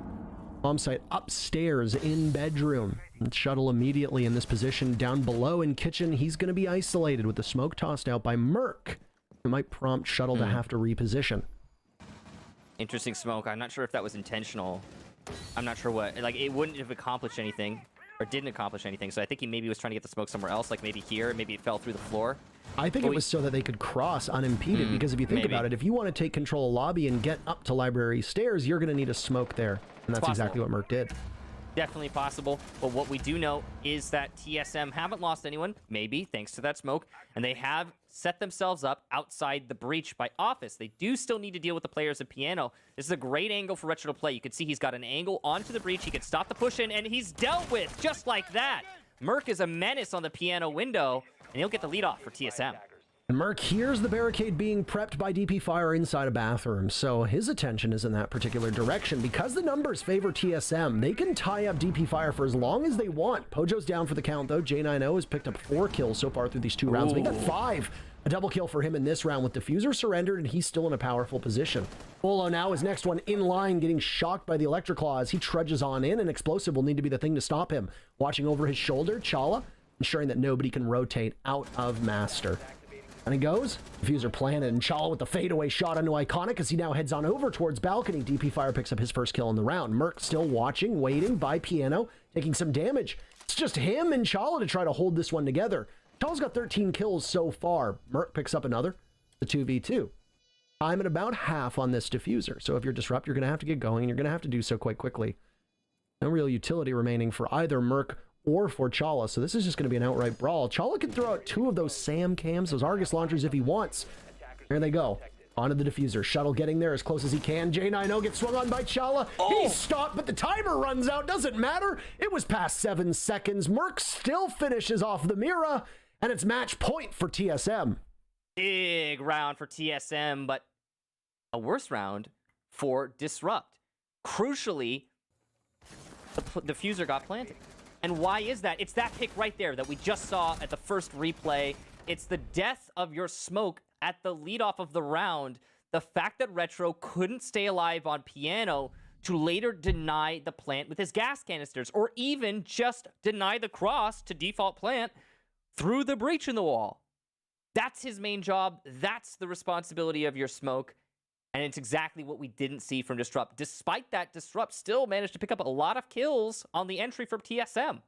bomb site upstairs in bedroom. And Shuttle immediately in this position down below in kitchen. He's going to be isolated with the smoke tossed out by Merc. It might prompt Shuttle to have to reposition. Interesting smoke. I'm not sure if that was intentional. I'm not sure what. Like, it wouldn't have accomplished anything, or didn't accomplish anything. So I think he maybe was trying to get the smoke somewhere else, like maybe here. Maybe it fell through the floor. I think it was so that they could cross unimpeded, because if you think about it, if you want to take control of lobby and get up to library stairs, you're going to need a smoke there. And that's exactly what Merc did. Definitely possible, but what we do know is that TSM haven't lost anyone, maybe thanks to that smoke, and they have set themselves up outside the breach by Office. They do still need to deal with the players of Piano. This is a great angle for Retro to play. You can see he's got an angle onto the breach. He can stop the push in, and he's dealt with just like that. Merc is a menace on the Piano window, and he'll get the lead off for TSM. And Merc hears the barricade being prepped by DP Fire inside a bathroom, so his attention is in that particular direction. Because the numbers favor TSM, they can tie up DP Fire for as long as they want. Pojo's down for the count, though. J90 has picked up 4 kills so far through these 2 rounds. He got 5. A double kill for him in this round with Diffuser surrendered, and he's still in a powerful position. Bolo now is next one in line, getting shocked by the Electroclaw as he trudges on in, and Explosive will need to be the thing to stop him. Watching over his shoulder, Chala, ensuring that nobody can rotate out of Master. And he goes, Diffuser planted, and Chala with the fadeaway shot onto Iconic as he now heads on over towards Balcony. DP Fire picks up his first kill in the round. Merc still watching, waiting by Piano, taking some damage. It's just him and Chala to try to hold this one together. Chala's got 13 kills so far. Merc picks up another, the 2v2. I'm at about half on this Diffuser, so if you're Disrupt, you're going to have to get going, and you're going to have to do so quite quickly. No real utility remaining for either Merc or for Chala, so this is just going to be an outright brawl. Chala can throw out 2 of those SAM cams, those Argus launchers, if he wants. There they go. Onto the Diffuser. Shuttle getting there as close as he can. J90 gets swung on by Chala. He's stopped, but the timer runs out. Doesn't matter. It was past 7 seconds. Merc still finishes off the Mira, and it's match point for TSM. Big round for TSM, but a worse round for Disrupt. Crucially, the Diffuser got planted. And why is that? It's that pick right there that we just saw at the first replay. It's the death of your smoke at the leadoff of the round. The fact that Retro couldn't stay alive on Piano to later deny the plant with his gas canisters, or even just deny the cross to default plant through the breach in the wall. That's his main job. That's the responsibility of your smoke. And it's exactly what we didn't see from Disrupt. Despite that, Disrupt still managed to pick up a lot of kills on the entry from TSM.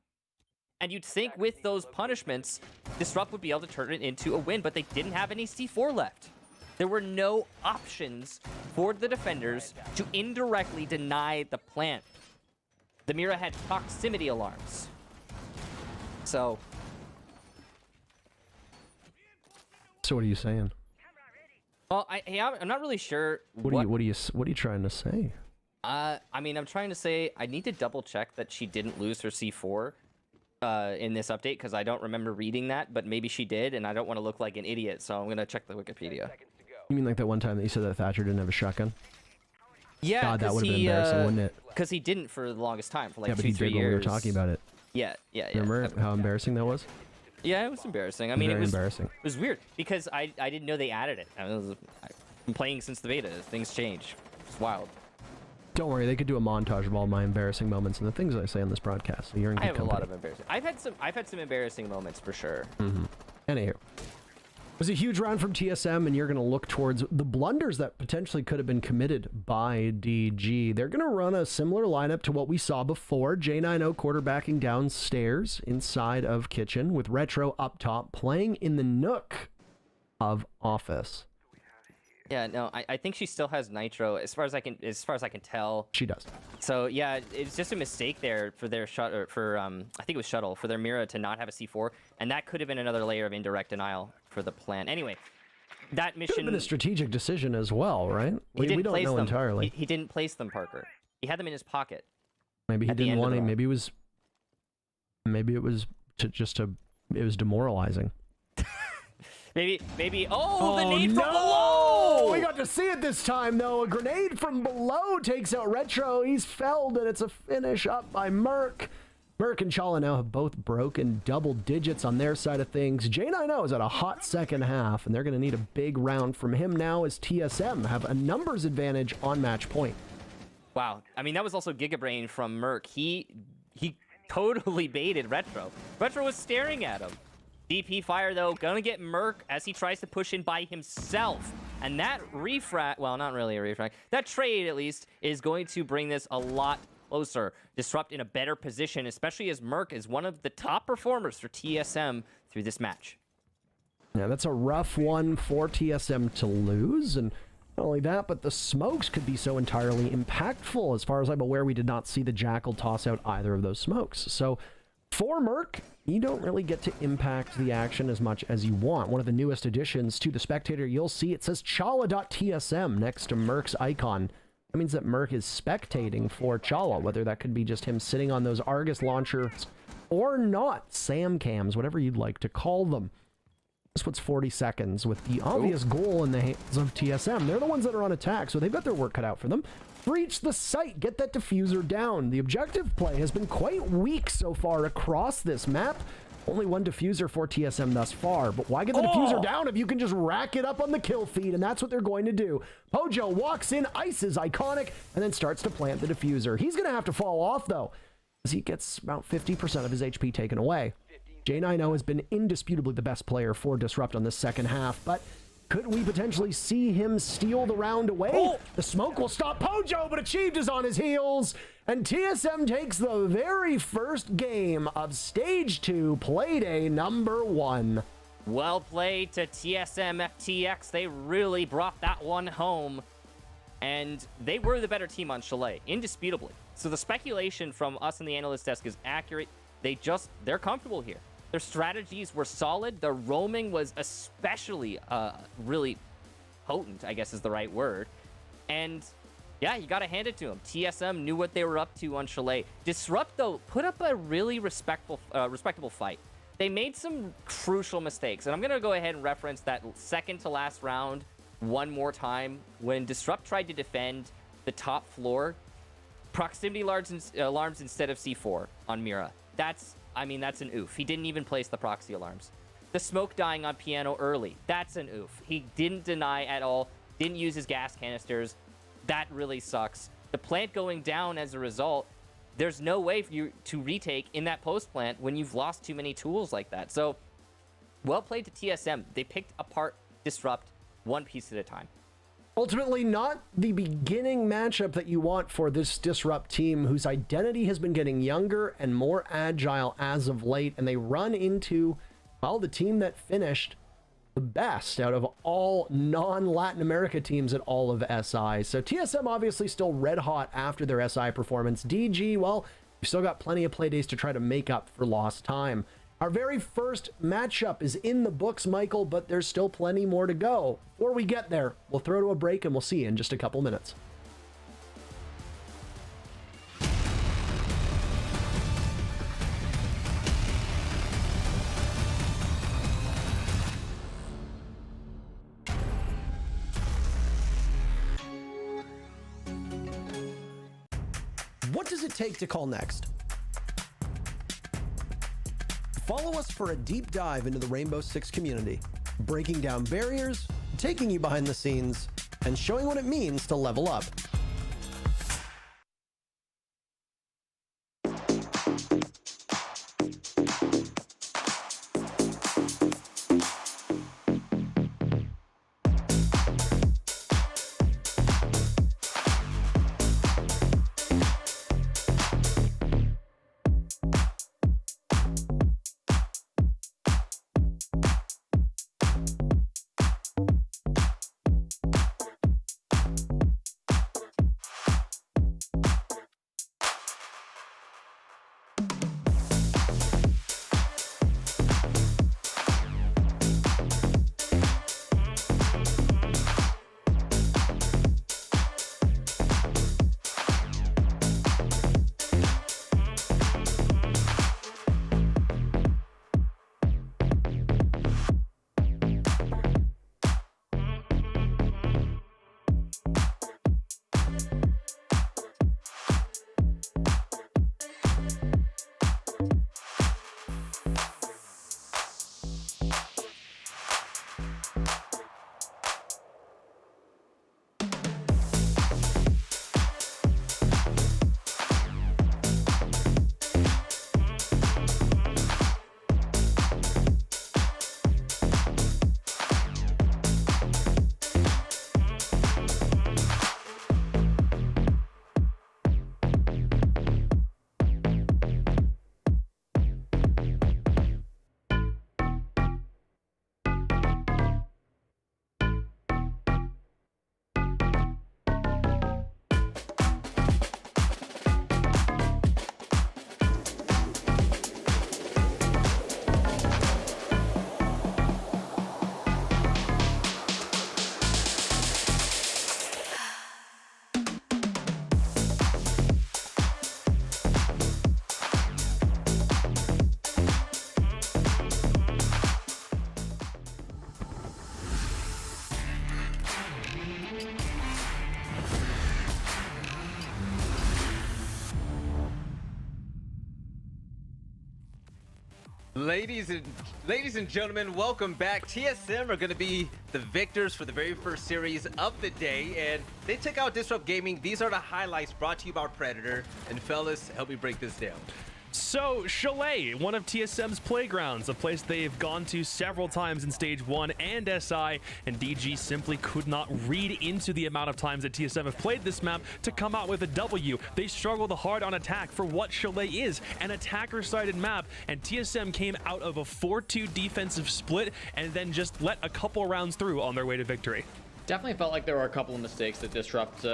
And you'd think with those punishments, Disrupt would be able to turn it into a win, but they didn't have any C4 left. There were no options for the defenders to indirectly deny the plant. The Mira had proximity alarms. So what are you saying? Well, I'm not really sure. What are you trying to say? I mean, I'm trying to say I need to double check that she didn't lose her C4 in this update, because I don't remember reading that, but maybe she did, and I don't want to look like an idiot, so I'm gonna check the Wikipedia. You mean like that one time that you said that Thatcher didn't have a shotgun? Yeah, God, that would have been embarrassing, wouldn't it? Because he didn't for the longest time, for like 2-3 years. Yeah, but he did when we were talking about it. Yeah. Remember how embarrassing that was? Yeah, it was embarrassing. I mean, it was embarrassing. It was weird because I didn't know they added it. I've been playing since the beta. Things change. It's wild. Don't worry, they could do a montage of all my embarrassing moments and the things I say on this broadcast. So you're in good company. I have a lot of embarrassing. I've had some embarrassing moments for sure. Anywho, It was a huge round from TSM, and you're going to look towards the blunders that potentially could have been committed by DG. They're going to run a similar lineup to what we saw before. J90 quarterbacking downstairs inside of Kitchen, with Retro up top, playing in the nook of Office. Yeah, no, I think she still has Nitro, as far as I can tell. She does. So yeah, it's just a mistake there for their shuttle, I think it was Shuttle, for their Mira to not have a C4, and that could have been another layer of indirect denial for the plan. Anyway, that mission Could have been a strategic decision as well, right? We don't know them entirely. He didn't place them, Parker. He had them in his pocket. Maybe he didn't want to. Maybe it was it was demoralizing. Maybe. Oh, the nade no! from below! We got to see it this time, though. A grenade from below takes out Retro. He's felled, and it's a finish up by Merc. Merc and Chala now have both broken double digits on their side of things. J90 is at a hot second half, and they're going to need a big round from him now as TSM have a numbers advantage on match point. Wow. I mean, that was also Gigabrain from Merc. He totally baited Retro. Retro was staring at him. DP fire, though, gonna get Merc as he tries to push in by himself. And that refract, well, not really a refract, that trade, at least, is going to bring this a lot closer. Disrupt in a better position, especially as Merc is one of the top performers for TSM through this match. Yeah, that's a rough one for TSM to lose. And not only that, but the smokes could be so entirely impactful. As far as I'm aware, we did not see the Jackal toss out either of those smokes. So for Merc, you don't really get to impact the action as much as you want. One of the newest additions to the Spectator, you'll see it says Chala.tsm next to Merc's icon. That means that Merc is spectating for Chala, whether that could be just him sitting on those Argus launchers or not. Sam cams, whatever you'd like to call them. This puts 40 seconds with the obvious goal in the hands of TSM. They're the ones that are on attack, so they've got their work cut out for them. Breach the site, get that diffuser down. The objective play has been quite weak so far across this map. Only one diffuser for TSM thus far, but why get the diffuser down if you can just rack it up on the kill feed? And that's what they're going to do. Pojo walks in, ices Iconic, and then starts to plant the diffuser. He's going to have to fall off, though, as he gets about 50% of his HP taken away. J90 has been indisputably the best player for Disrupt on this second half, but could we potentially see him steal the round away? The smoke will stop Pojo, but Achieved is on his heels. And TSM takes the very first game of Stage 2 Playday number 1. Well played to TSM FTX. They really brought that one home. And they were the better team on Chalet, indisputably. So the speculation from us on the analyst desk is accurate. They're comfortable here. Their strategies were solid. Their roaming was especially really potent, I guess is the right word. And yeah, you got to hand it to them. TSM knew what they were up to on Chalet. Disrupt, though, put up a really respectable fight. They made some crucial mistakes. And I'm going to go ahead and reference that second to last round one more time. When Disrupt tried to defend the top floor, proximity alarms instead of C4 on Mira. That's an oof. He didn't even place the proxy alarms. The smoke dying on Piano early. That's an oof. He didn't deny at all. Didn't use his gas canisters. That really sucks. The plant going down as a result. There's no way for you to retake in that post plant when you've lost too many tools like that. So, well played to TSM. They picked apart Disrupt one piece at a time. Ultimately, not the beginning matchup that you want for this Disrupt team, whose identity has been getting younger and more agile as of late, and they run into, well, the team that finished the best out of all non-Latin America teams at all of SI. So TSM obviously still red hot after their SI performance. DG, well, we've still got plenty of play days to try to make up for lost time. Our very first matchup is in the books, Michael, but there's still plenty more to go. Before we get there, we'll throw to a break and we'll see you in just a couple minutes. What does it take to call next? Follow us for a deep dive into the Rainbow Six community, breaking down barriers, taking you behind the scenes, and showing what it means to level up. Ladies and gentlemen, welcome back. TSM are going to be the victors for the very first series of the day, and they took out Disrupt Gaming. These are the highlights brought to you by Predator. And fellas, help me break this down. So, Chalet, one of TSM's playgrounds, a place they've gone to several times in Stage 1 and SI, and DG simply could not read into the amount of times that TSM have played this map to come out with a W. They struggled hard on attack for what Chalet is, an attacker-sided map, and TSM came out of a 4-2 defensive split and then just let a couple rounds through on their way to victory. Definitely felt like there were a couple of mistakes that Disrupt,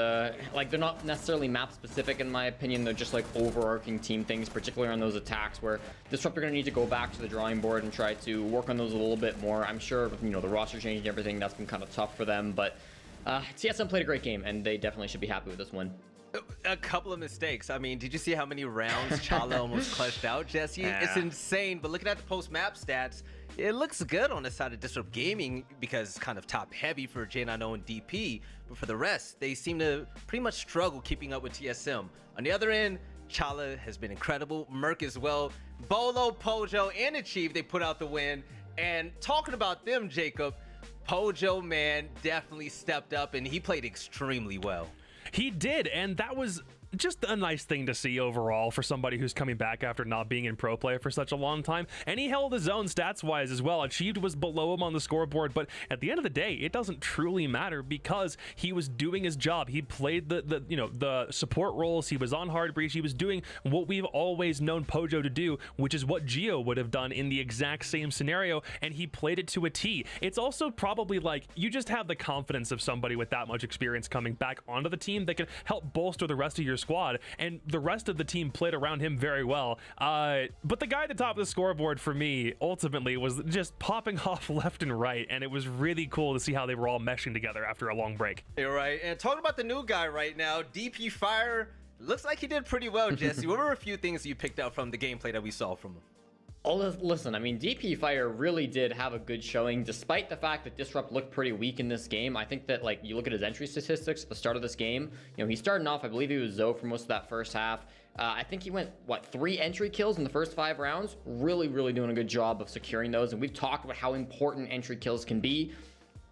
like they're not necessarily map specific in my opinion, they're just like overarching team things, particularly on those attacks where Disrupt are going to need to go back to the drawing board and try to work on those a little bit more. I'm sure, you know, the roster change and everything, that's been kind of tough for them, but TSM played a great game and they definitely should be happy with this win. A couple of mistakes. I mean, did you see how many rounds Chala almost clutched out, Jesse? Yeah. It's insane, but looking at the post-map stats, it looks good on the side of Disrupt Gaming because it's kind of top-heavy for J9O and DP, but for the rest, they seem to pretty much struggle keeping up with TSM. On the other end, Chala has been incredible, Merc as well, Bolo, Pojo, and Achieve, they put out the win. And talking about them, Jacob, Pojo, man, definitely stepped up, and he played extremely well. He did, and that was just a nice thing to see overall for somebody who's coming back after not being in pro play for such a long time. And he held his own stats-wise as well. Achieved was below him on the scoreboard, but at the end of the day, it doesn't truly matter because he was doing his job. He played the support roles. He was on hard breach. He was doing what we've always known Pojo to do, which is what Geo would have done in the exact same scenario, and he played it to a T. It's also probably like you just have the confidence of somebody with that much experience coming back onto the team that can help bolster the rest of your squad, and the rest of the team played around him very well. But the guy at the top of the scoreboard for me ultimately was just popping off left and right, and it was really cool to see how they were all meshing together after a long break. You're right. And talking about the new guy right now, DP Fire, looks like he did pretty well, Jesse. What were a few things you picked out from the gameplay that we saw from him? Oh, listen, I mean, DP Fire really did have a good showing, despite the fact that Disrupt looked pretty weak in this game. I think that, like, you look at his entry statistics at the start of this game, you know, he started off, I believe he was Zoe for most of that first half. I think he went, 3 entry kills in the first 5 rounds? Really, really doing a good job of securing those, and we've talked about how important entry kills can be.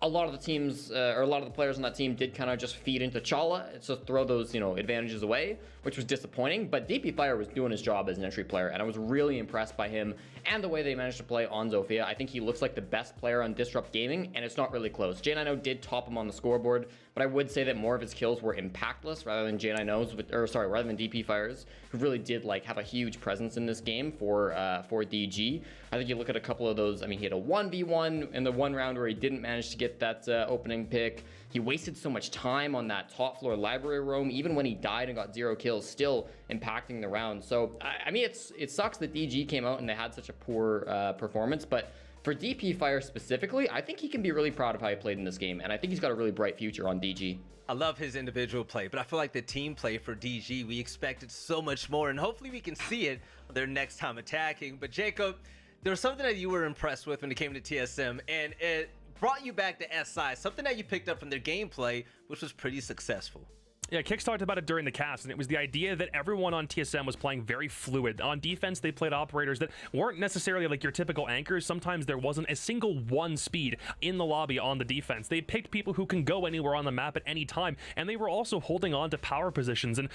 A lot of the teams, or a lot of the players on that team did kind of just feed into Chala, so throw those, advantages away, which was disappointing. But DP Fire was doing his job as an entry player, and I was really impressed by him and the way they managed to play on Zofia. I think he looks like the best player on Disrupt Gaming, and it's not really close. J9O did top him on the scoreboard, but I would say that more of his kills were impactless rather than J9O's, rather than DP Fire's, who really did have a huge presence in this game for DG. I think you look at a couple of those. I mean, he had a 1v1 in the one round where he didn't manage to get that opening pick. He wasted so much time on that top floor library roam, even when he died and got 0 kills, still impacting the round. So, I mean, it sucks that DG came out and they had such a poor performance, but for DP Fire specifically, I think he can be really proud of how he played in this game, and I think he's got a really bright future on DG. I love his individual play, but I feel like the team play for DG, we expected so much more, and hopefully we can see it their next time attacking. But Jacob, there was something that you were impressed with when it came to TSM, and it brought you back to SI, something that you picked up from their gameplay, which was pretty successful. Yeah, Kix talked about it during the cast, and it was the idea that everyone on TSM was playing very fluid. On defense, they played operators that weren't necessarily like your typical anchors. Sometimes there wasn't a single one speed in the lobby on the defense. They picked people who can go anywhere on the map at any time, and they were also holding on to power positions and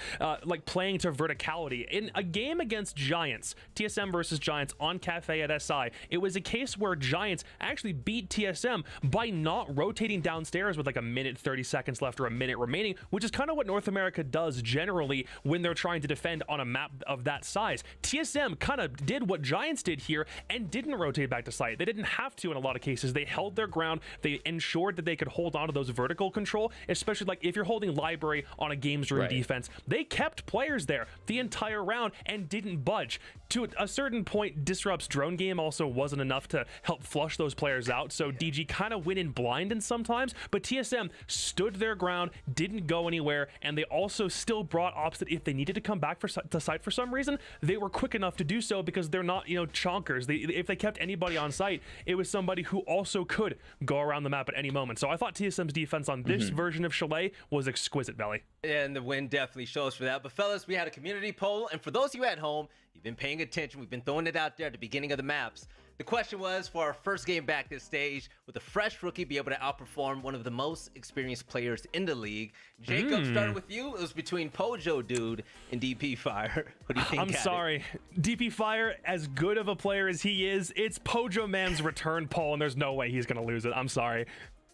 playing to verticality. In a game against Giants, TSM versus Giants on Cafe at SI, it was a case where Giants actually beat TSM by not rotating downstairs with like a minute 30 seconds left or a minute remaining, which is kind of what North America does generally when they're trying to defend on a map of that size. TSM kind of did what Giants did here and didn't rotate back to site. They didn't have to in a lot of cases. They held their ground. They ensured that they could hold on to those vertical control, especially like if you're holding library on a games room defense. They kept players there the entire round and didn't budge. To a certain point, Disrupt's drone game also wasn't enough to help flush those players out, so DG kind of went in blind in sometimes, but TSM stood their ground, didn't go anywhere, and they also still brought ops that if they needed to come back to site for some reason, they were quick enough to do so because they're not, chonkers. If they kept anybody on site, it was somebody who also could go around the map at any moment. So I thought TSM's defense on this version of Chalet was exquisite, Valley. And the win definitely shows for that. But fellas, we had a community poll, and for those of you at home, you've been paying attention. We've been throwing it out there at the beginning of the maps. The question was, for our first game back this stage, would a fresh rookie be able to outperform one of the most experienced players in the league? Jacob, started with you. It was between Pojo Dude and DP Fire. What do you think? I'm sorry. DP Fire, as good of a player as he is, it's Pojo Man's return poll, and there's no way he's going to lose it. I'm sorry.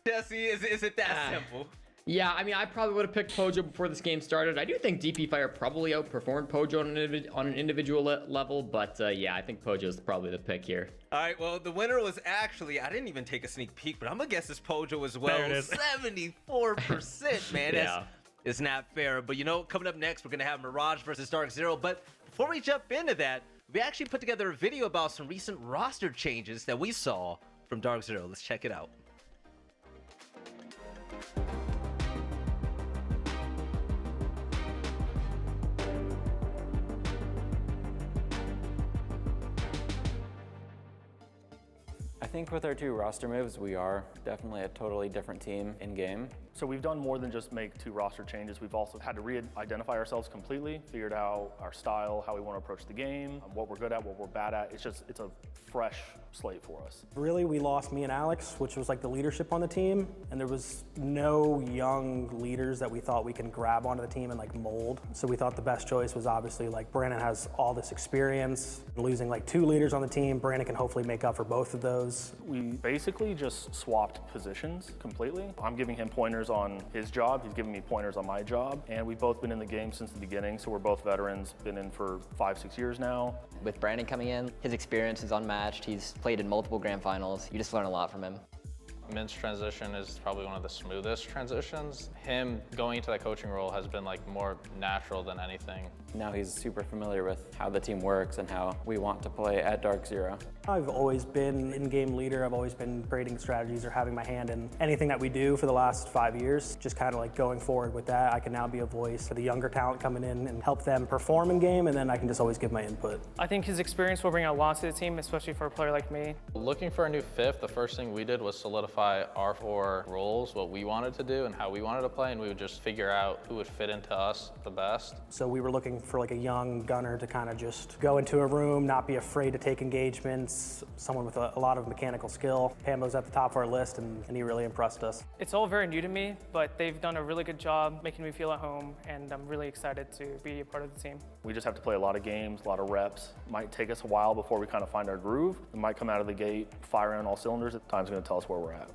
Jesse, is it that simple? Yeah, I mean, I probably would have picked Pojo before this game started. I do think DP Fire probably outperformed Pojo on an individual level, but yeah, I think Pojo is probably the pick here. All right, well, the winner was actually, I didn't even take a sneak peek, but I'm going to guess it's Pojo as well. There it is. 74%, man. Yeah. It's not fair. But, you know, coming up next, we're going to have Mirage versus Dark Zero. But before we jump into that, we actually put together a video about some recent roster changes that we saw from Dark Zero. Let's check it out. I think with our 2 roster moves, we are definitely a totally different team in game. So we've done more than just make 2 roster changes. We've also had to re-identify ourselves completely, figured out our style, how we want to approach the game, what we're good at, what we're bad at. It's a fresh slate for us. Really, we lost me and Alex, which was like the leadership on the team, and there was no young leaders that we thought we can grab onto the team and like mold. So we thought the best choice was obviously like Brandon has all this experience. Losing like 2 leaders on the team, Brandon can hopefully make up for both of those. We basically just swapped positions completely. I'm giving him pointers on his job, he's giving me pointers on my job, and we've both been in the game since the beginning, so we're both veterans, been in for 5-6 years now. With Brandon coming in, his experience is unmatched. He's played in multiple grand finals. You just learn a lot from him. Mint's transition is probably one of the smoothest transitions. Him going into that coaching role has been like more natural than anything. Now he's super familiar with how the team works and how we want to play at Dark Zero. I've always been in-game leader. I've always been creating strategies or having my hand in anything that we do for the last 5 years. Just kind of like going forward with that, I can now be a voice for the younger talent coming in and help them perform in game, and then I can just always give my input. I think his experience will bring a lot to the team, especially for a player like me. Looking for a new 5th, the first thing we did was solidify our 4 roles, what we wanted to do and how we wanted to play, and we would just figure out who would fit into us the best. So we were looking for like a young gunner to kind of just go into a room, not be afraid to take engagements, someone with a lot of mechanical skill. Pambo's at the top of our list, and he really impressed us. It's all very new to me, but they've done a really good job making me feel at home, and I'm really excited to be a part of the team. We just have to play a lot of games, a lot of reps. It might take us a while before we kind of find our groove. We might come out of the gate, fire on all cylinders. Time's going to tell us where we're at.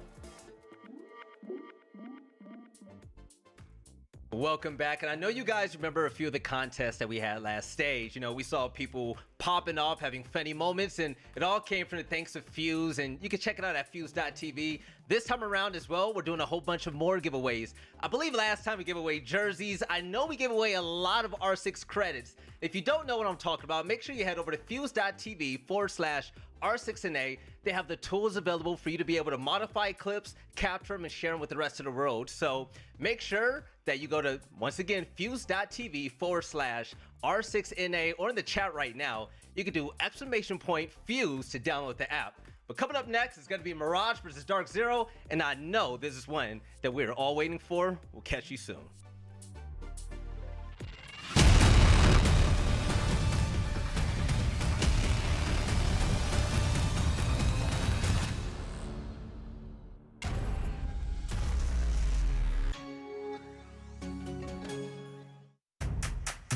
Welcome back, and I know you guys remember a few of the contests that we had last stage. You know, we saw people popping off, having funny moments, and it all came from the thanks of Fuse, and you can check it out at fuse.tv. This time around as well, we're doing a whole bunch of more giveaways. I believe last time we gave away jerseys. I know we gave away a lot of R6 credits. If you don't know what I'm talking about, make sure you head over to fuse.tv/R6NA. They have the tools available for you to be able to modify clips, capture them, and share them with the rest of the world. So make sure that you go to, once again, fuse.tv/R6NA, or in the chat right now, you can do !Fuse to download the app. But coming up next is going to be Mirage versus Dark Zero, and I know this is one that we're all waiting for. We'll catch you soon.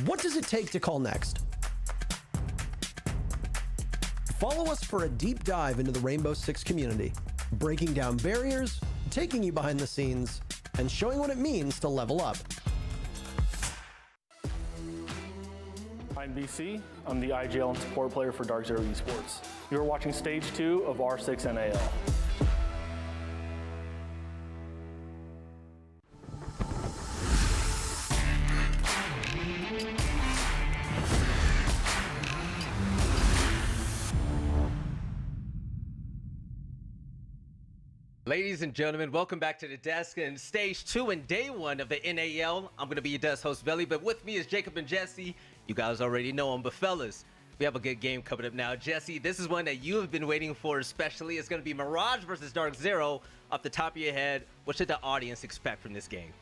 What does it take to call next? Follow us for a deep dive into the Rainbow Six community, breaking down barriers, taking you behind the scenes, and showing what it means to level up. I'm BC. I'm the IGL and support player for Dark Zero Esports. You're watching Stage 2 of R6 NAL. Ladies and gentlemen, welcome back to the desk and stage 2 and day 1 of the NAL. I'm going to be your desk host, Veli, but with me is Jacob and Jesse. You guys already know them, but fellas, we have a good game coming up now. Jesse, this is one that you have been waiting for especially. It's going to be Mirage versus Dark Zero. Off the top of your head, what should the audience expect from this game?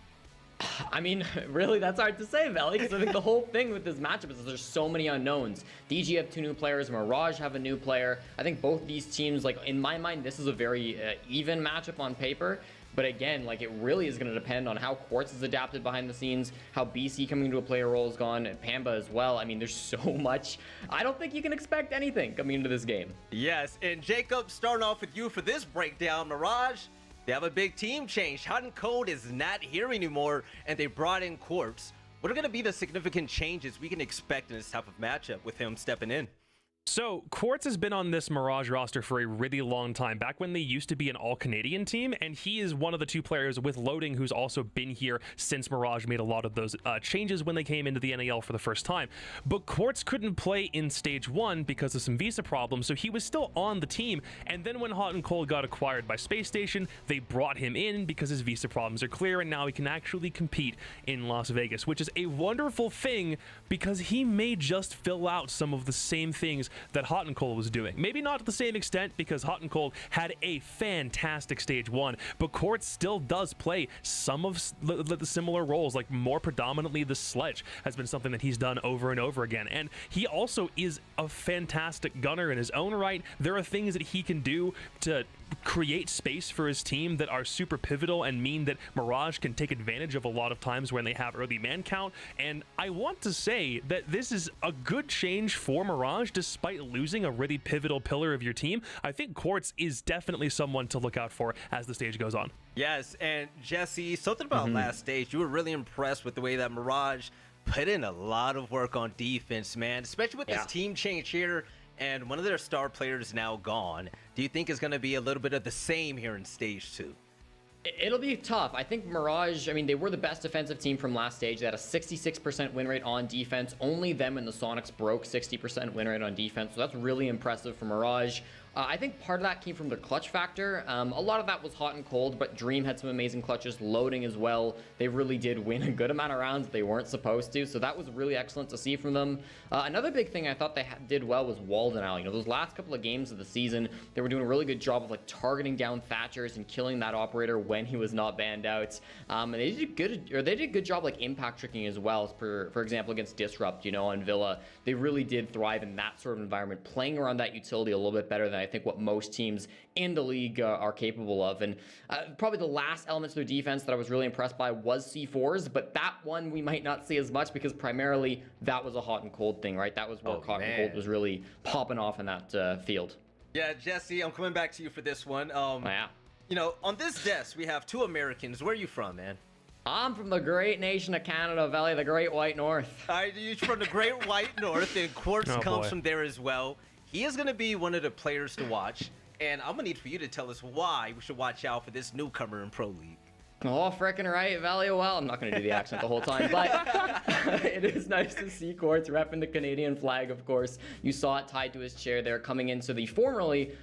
I mean, really, that's hard to say, Valley, because I think the whole thing with this matchup is that there's so many unknowns. DG have 2 new players, Mirage have a new player. I think both these teams, like, in my mind, this is a very even matchup on paper. But again, like, it really is going to depend on how Quartz is adapted behind the scenes, how BC coming into a player role is gone, and Pamba as well. I mean, there's so much. I don't think you can expect anything coming into this game. Yes, and Jacob, starting off with you for this breakdown. Mirage, they have a big team change. Hot and Cold is not here anymore, and they brought in Quartz. What are going to be the significant changes we can expect in this type of matchup with him stepping in? So Quartz has been on this Mirage roster for a really long time, back when they used to be an all-Canadian team, and he is one of the 2 players with Loading who's also been here since Mirage made a lot of those changes when they came into the NAL for the first time. But Quartz couldn't play in Stage 1 because of some visa problems, so he was still on the team, and then when Hot and Cold got acquired by Space Station, they brought him in because his visa problems are clear, and now he can actually compete in Las Vegas, which is a wonderful thing because he may just fill out some of the same things that Hot and Cold was doing. Maybe not to the same extent, because Hot and Cold had a fantastic Stage 1, but Quartz still does play some of the similar roles, like more predominantly the sledge has been something that he's done over and over again. And he also is a fantastic gunner in his own right. There are things that he can do to create space for his team that are super pivotal and mean that Mirage can take advantage of a lot of times when they have early man count. And I want to say that this is a good change for Mirage despite losing a really pivotal pillar of your team. I think Quartz is definitely someone to look out for as the stage goes on. Yes, and Jesse, something about last stage, you were really impressed with the way that Mirage put in a lot of work on defense, man, especially with this team change here. And one of their star players now gone. Do you think it's going to be a little bit of the same here in Stage 2? It'll be tough. I think Mirage, I mean, they were the best defensive team from last stage. They had a 66% win rate on defense. Only them and the Sonics broke 60% win rate on defense. So that's really impressive for Mirage. I think part of that came from the clutch factor. A lot of that was Hot and Cold, but Dream had some amazing clutches, Loading as well. They really did win a good amount of rounds they weren't supposed to, so that was really excellent to see from them. Another big thing I thought they did well was Waldenau. You know, those last couple of games of the season, they were doing a really good job of like targeting down Thatchers and killing that operator when he was not banned out. And they did a good job like impact tricking as well. For example, against Disrupt, you know, on Villa, they really did thrive in that sort of environment, playing around that utility a little bit better than I think what most teams in the league are capable of. And probably the last elements of their defense that I was really impressed by was C4s, but that one we might not see as much because primarily that was a Hot and Cold thing, right? That was where Hot and Cold was really popping off in that field. Yeah, Jesse, I'm coming back to you for this one. You know, on this desk, we have 2 Americans. Where are you from, man? I'm from the great nation of Canada, Valley, the Great White North. You're from the Great White North, and Quartz comes from there as well. He is going to be one of the players to watch, and I'm going to need for you to tell us why we should watch out for this newcomer in Pro League. Oh, frickin' right, Valley. Well, I'm not going to do the accent the whole time, but it is nice to see Quartz repping the Canadian flag, of course. You saw it tied to his chair there, coming into the formerly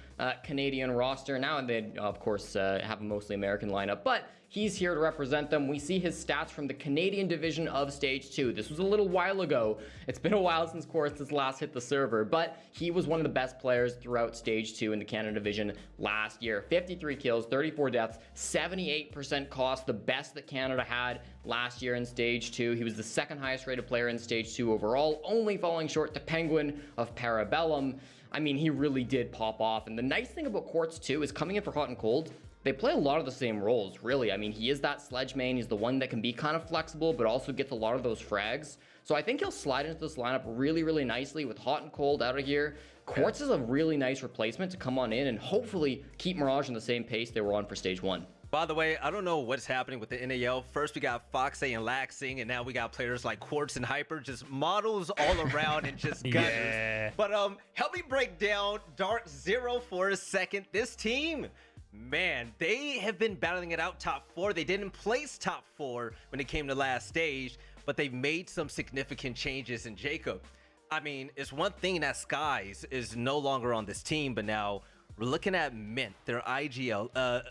Canadian roster. Now they, of course, have a mostly American lineup, but he's here to represent them. We see his stats from the Canadian division of Stage 2. This was a little while ago. It's been a while since Quartz has last hit the server, but he was one of the best players throughout Stage 2 in the Canada division last year. 53 kills, 34 deaths, 78% cost, the best that Canada had last year in Stage 2. He was the 2nd highest rated player in Stage 2 overall, only falling short to Penguin of Parabellum. I mean, he really did pop off. And the nice thing about Quartz, too, is coming in for Hot and Cold, they play a lot of the same roles, really. I mean, he is that sledge main. He's the one that can be kind of flexible, but also gets a lot of those frags. So I think he'll slide into this lineup really, really nicely with Hot and Cold out of here. Quartz is a really nice replacement to come on in and hopefully keep Mirage on the same pace they were on for Stage 1. By the way, I don't know what's happening with the NAL. First, we got Foxay and Laxing, and now we got players like Quartz and Hyper, just models all around and just gunners. Yeah. But help me break down Dark Zero for a second. This team, man, they have been battling it out top 4. They didn't place top 4 when it came to last stage, but they've made some significant changes. And Jacob, I mean, it's one thing that Skies is no longer on this team, but now we're looking at Mint, their IGL,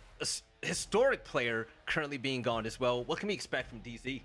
historic player currently being gone as well. What can we expect from DZ?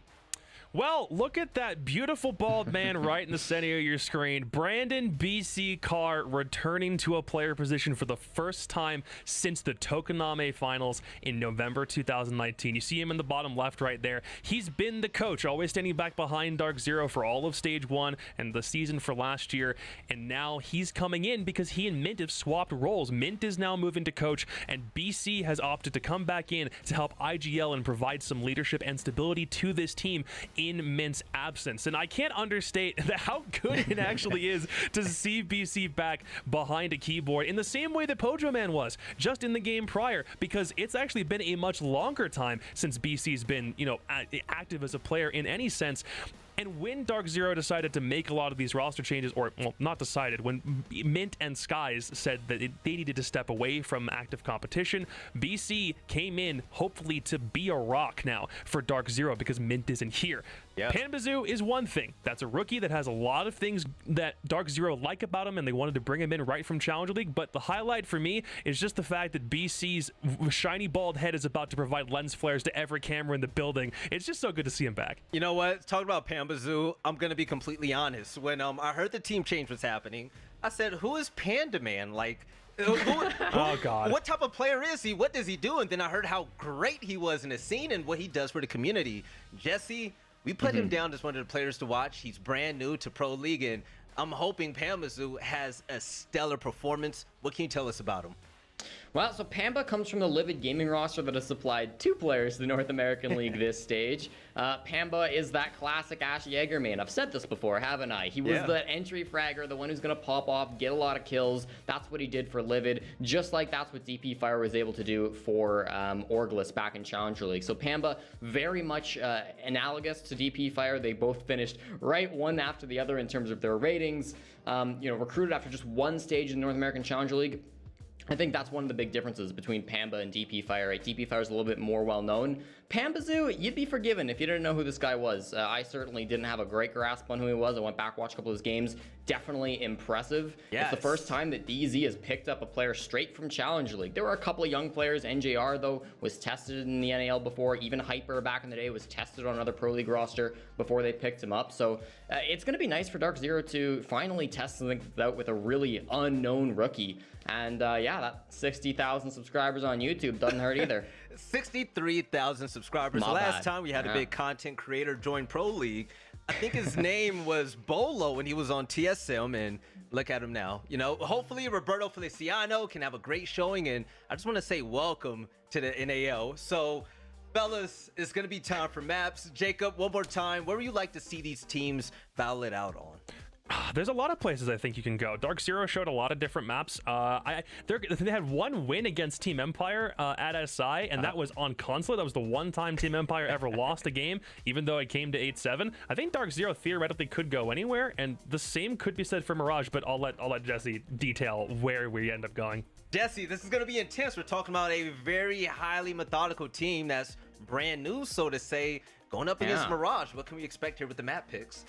Well, look at that beautiful bald man right in the center of your screen. Brandon BC Carr returning to a player position for the first time since the Tokoname finals in November 2019. You see him in the bottom left right there. He's been the coach, always standing back behind Dark Zero for all of Stage 1 and the season for last year. And now he's coming in because he and Mint have swapped roles. Mint is now moving to coach, and BC has opted to come back in to help IGL and provide some leadership and stability to this team in Mint's absence. And I can't understate how good it actually is to see BC back behind a keyboard in the same way that Pojo Man was just in the game prior, because it's actually been a much longer time since BC's been, you know, active as a player in any sense. And when Dark Zero decided to make a lot of these roster changes, or, well, not decided, when Mint and Skies said that they needed to step away from active competition, BC came in hopefully to be a rock now for Dark Zero because Mint isn't here. Yeah. Panbazoo is one thing. That's a rookie that has a lot of things that Dark Zero like about him, and they wanted to bring him in right from Challenger League. But the highlight for me is just the fact that BC's shiny bald head is about to provide lens flares to every camera in the building. It's just so good to see him back. You know what? Talking about Panbazoo, I'm going to be completely honest. When I heard the team change was happening, I said, who is Panda Man? Like, oh God, what type of player is he? What does he do? And then I heard how great he was in the scene and what he does for the community. Jesse, we put him down as one of the players to watch. He's brand new to Pro League, and I'm hoping Panbazoo has a stellar performance. What can you tell us about him? Well, so Pamba comes from the Livid Gaming roster that has supplied 2 players to the North American League this stage. Pamba is that classic Ash Yeager main. I've said this before, haven't I? He was the entry fragger, the one who's going to pop off, get a lot of kills. That's what he did for Livid, just like that's what DP Fire was able to do for Orglis back in Challenger League. So Pamba, very much analogous to DP Fire. They both finished right one after the other in terms of their ratings. You know, recruited after just 1 stage in the North American Challenger League. I think that's one of the big differences between Pamba and DP Fire. Right? DP Fire is a little bit more well known. Pambazoo, you'd be forgiven if you didn't know who this guy was. I certainly didn't have a great grasp on who he was. I went back, watched a couple of his games. Definitely impressive. Yes. It's the first time that DZ has picked up a player straight from Challenger League. There were a couple of young players. NJR, though, was tested in the NAL before. Even Hyper back in the day was tested on another Pro League roster before they picked him up. So it's going to be nice for Dark Zero to finally test something out with a really unknown rookie. And yeah, that 60,000 subscribers on YouTube doesn't hurt either. 63,000 subscribers. My Last bad. time we had a big content creator join Pro League, I think his name was Bolo when he was on TSM, and look at him now. You know, hopefully Roberto Feliciano can have a great showing, and I just want to say welcome to the NAL. So, fellas, it's going to be time for maps. Jacob, one more time, where would you like to see these teams battle it out on? There's a lot of places I think you can go. Dark Zero showed a lot of different maps. They had 1 win against Team Empire at SI, and that was on Consulate. That was the one time Team Empire ever lost a game, even though it came to 8-7. I think Dark Zero theoretically could go anywhere, and the same could be said for Mirage, but I'll let Jesse detail where we end up going. Jesse, this is going to be intense. We're talking about a very highly methodical team that's brand new, so to say, going up against Mirage. What can we expect here with the map picks?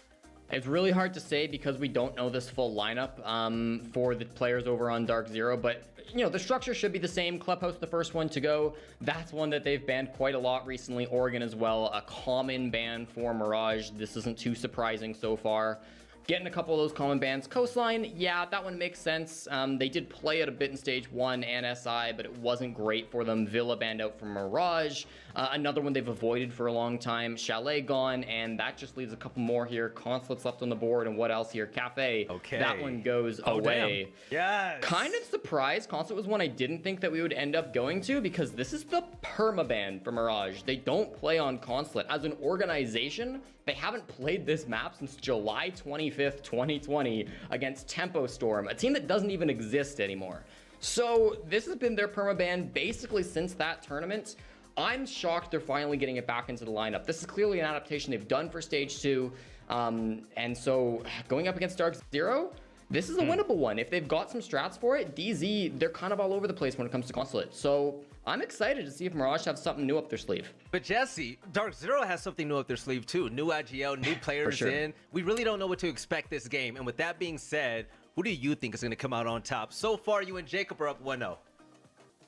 It's really hard to say because we don't know this full lineup for the players over on Dark Zero, but you know, the structure should be the same. Clubhouse, the first one to go. That's one that they've banned quite a lot recently. Oregon as well, a common ban for Mirage. This isn't too surprising so far. Getting a couple of those common bans. Coastline, yeah, that one makes sense. They did play it a bit in Stage 1 and SI, but it wasn't great for them. Villa banned out from Mirage. Another one they've avoided for a long time. Chalet gone, and that just leaves a couple more here. Consulates left on the board, and what else here? Cafe. Okay. That one goes away. Yes. Kind of surprised. Consulate was one I didn't think that we would end up going to because this is the permaban for Mirage. They don't play on Consulate. As an organization, they haven't played this map since July 25th, 2020 against Tempo Storm, a team that doesn't even exist anymore. So this has been their permaban basically since that tournament. I'm shocked they're finally getting it back into the lineup. This is clearly an adaptation they've done for Stage 2. And so going up against Dark Zero, this is a winnable one. If they've got some strats for it, DZ, they're kind of all over the place when it comes to Consulate. So I'm excited to see if Mirage have something new up their sleeve. But Jesse, Dark Zero has something new up their sleeve too. New IGL, new players in. We really don't know what to expect this game. And with that being said, who do you think is going to come out on top? So far, you and Jacob are up 1-0.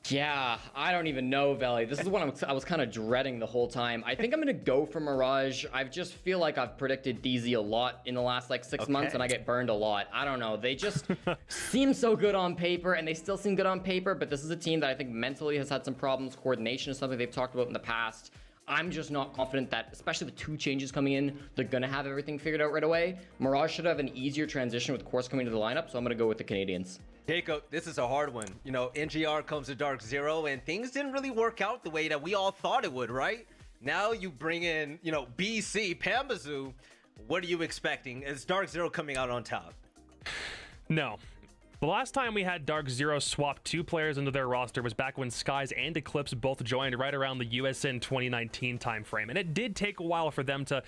Yeah, I don't even know, Valley. This is what I was kind of dreading the whole time. I think I'm going to go for Mirage. I just feel like I've predicted DZ a lot in the last like 6 months, and I get burned a lot. I don't know. They just seem so good on paper, and they still seem good on paper, but this is a team that I think mentally has had some problems. Coordination is something they've talked about in the past. I'm just not confident that, especially with 2 changes coming in, they're going to have everything figured out right away. Mirage should have an easier transition with Course coming to the lineup, so I'm going to go with the Canadians. Jacob, this is a hard one. You know, NGR comes to Dark Zero, and things didn't really work out the way that we all thought it would, right? Now you bring in, you know, BC, Pambazoo. What are you expecting? Is Dark Zero coming out on top? No. The last time we had Dark Zero swap 2 players into their roster was back when Skies and Eclipse both joined right around the USN 2019 timeframe, and it did take a while for them to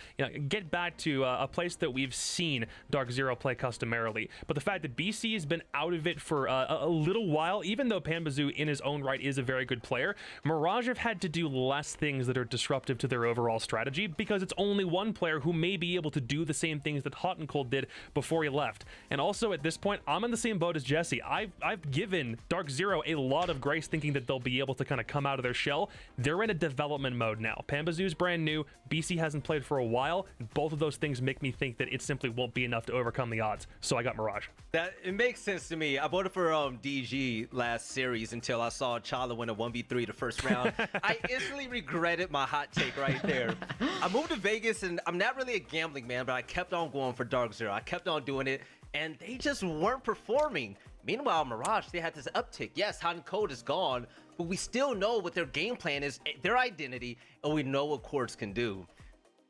get back to a place that we've seen Dark Zero play customarily. But the fact that BC has been out of it for a little while, even though Pambazoo in his own right is a very good player, Mirage have had to do less things that are disruptive to their overall strategy because it's only one player who may be able to do the same things that Hot and Cold did before he left. And also at this point, I'm in the same boat as Jesse. I've given Dark Zero a lot of grace, thinking that they'll be able to kind of come out of their shell. They're in a development mode now. Pambazoo's brand new. BC hasn't played for a while. Both of those things make me think that it simply won't be enough to overcome the odds. So I got Mirage. That it makes sense to me. I voted for DG last series until I saw Chala win a 1v3 the first round. I instantly regretted my hot take right there. I moved to Vegas, and I'm not really a gambling man, but I kept on going for Dark Zero. I kept on doing it, and they just weren't performing. Meanwhile, Mirage, they had this uptick. Yes, Hot and Cold is gone, but we still know what their game plan is, their identity, and we know what Quartz can do.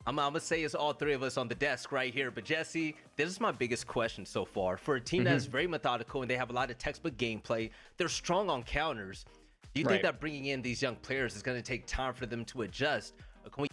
I'm gonna say it's all 3 of us on the desk right here, but Jesse, this is my biggest question so far. For a team that's very methodical and they have a lot of textbook gameplay, they're strong on counters. Do you think that bringing in these young players is gonna take time for them to adjust? Or can we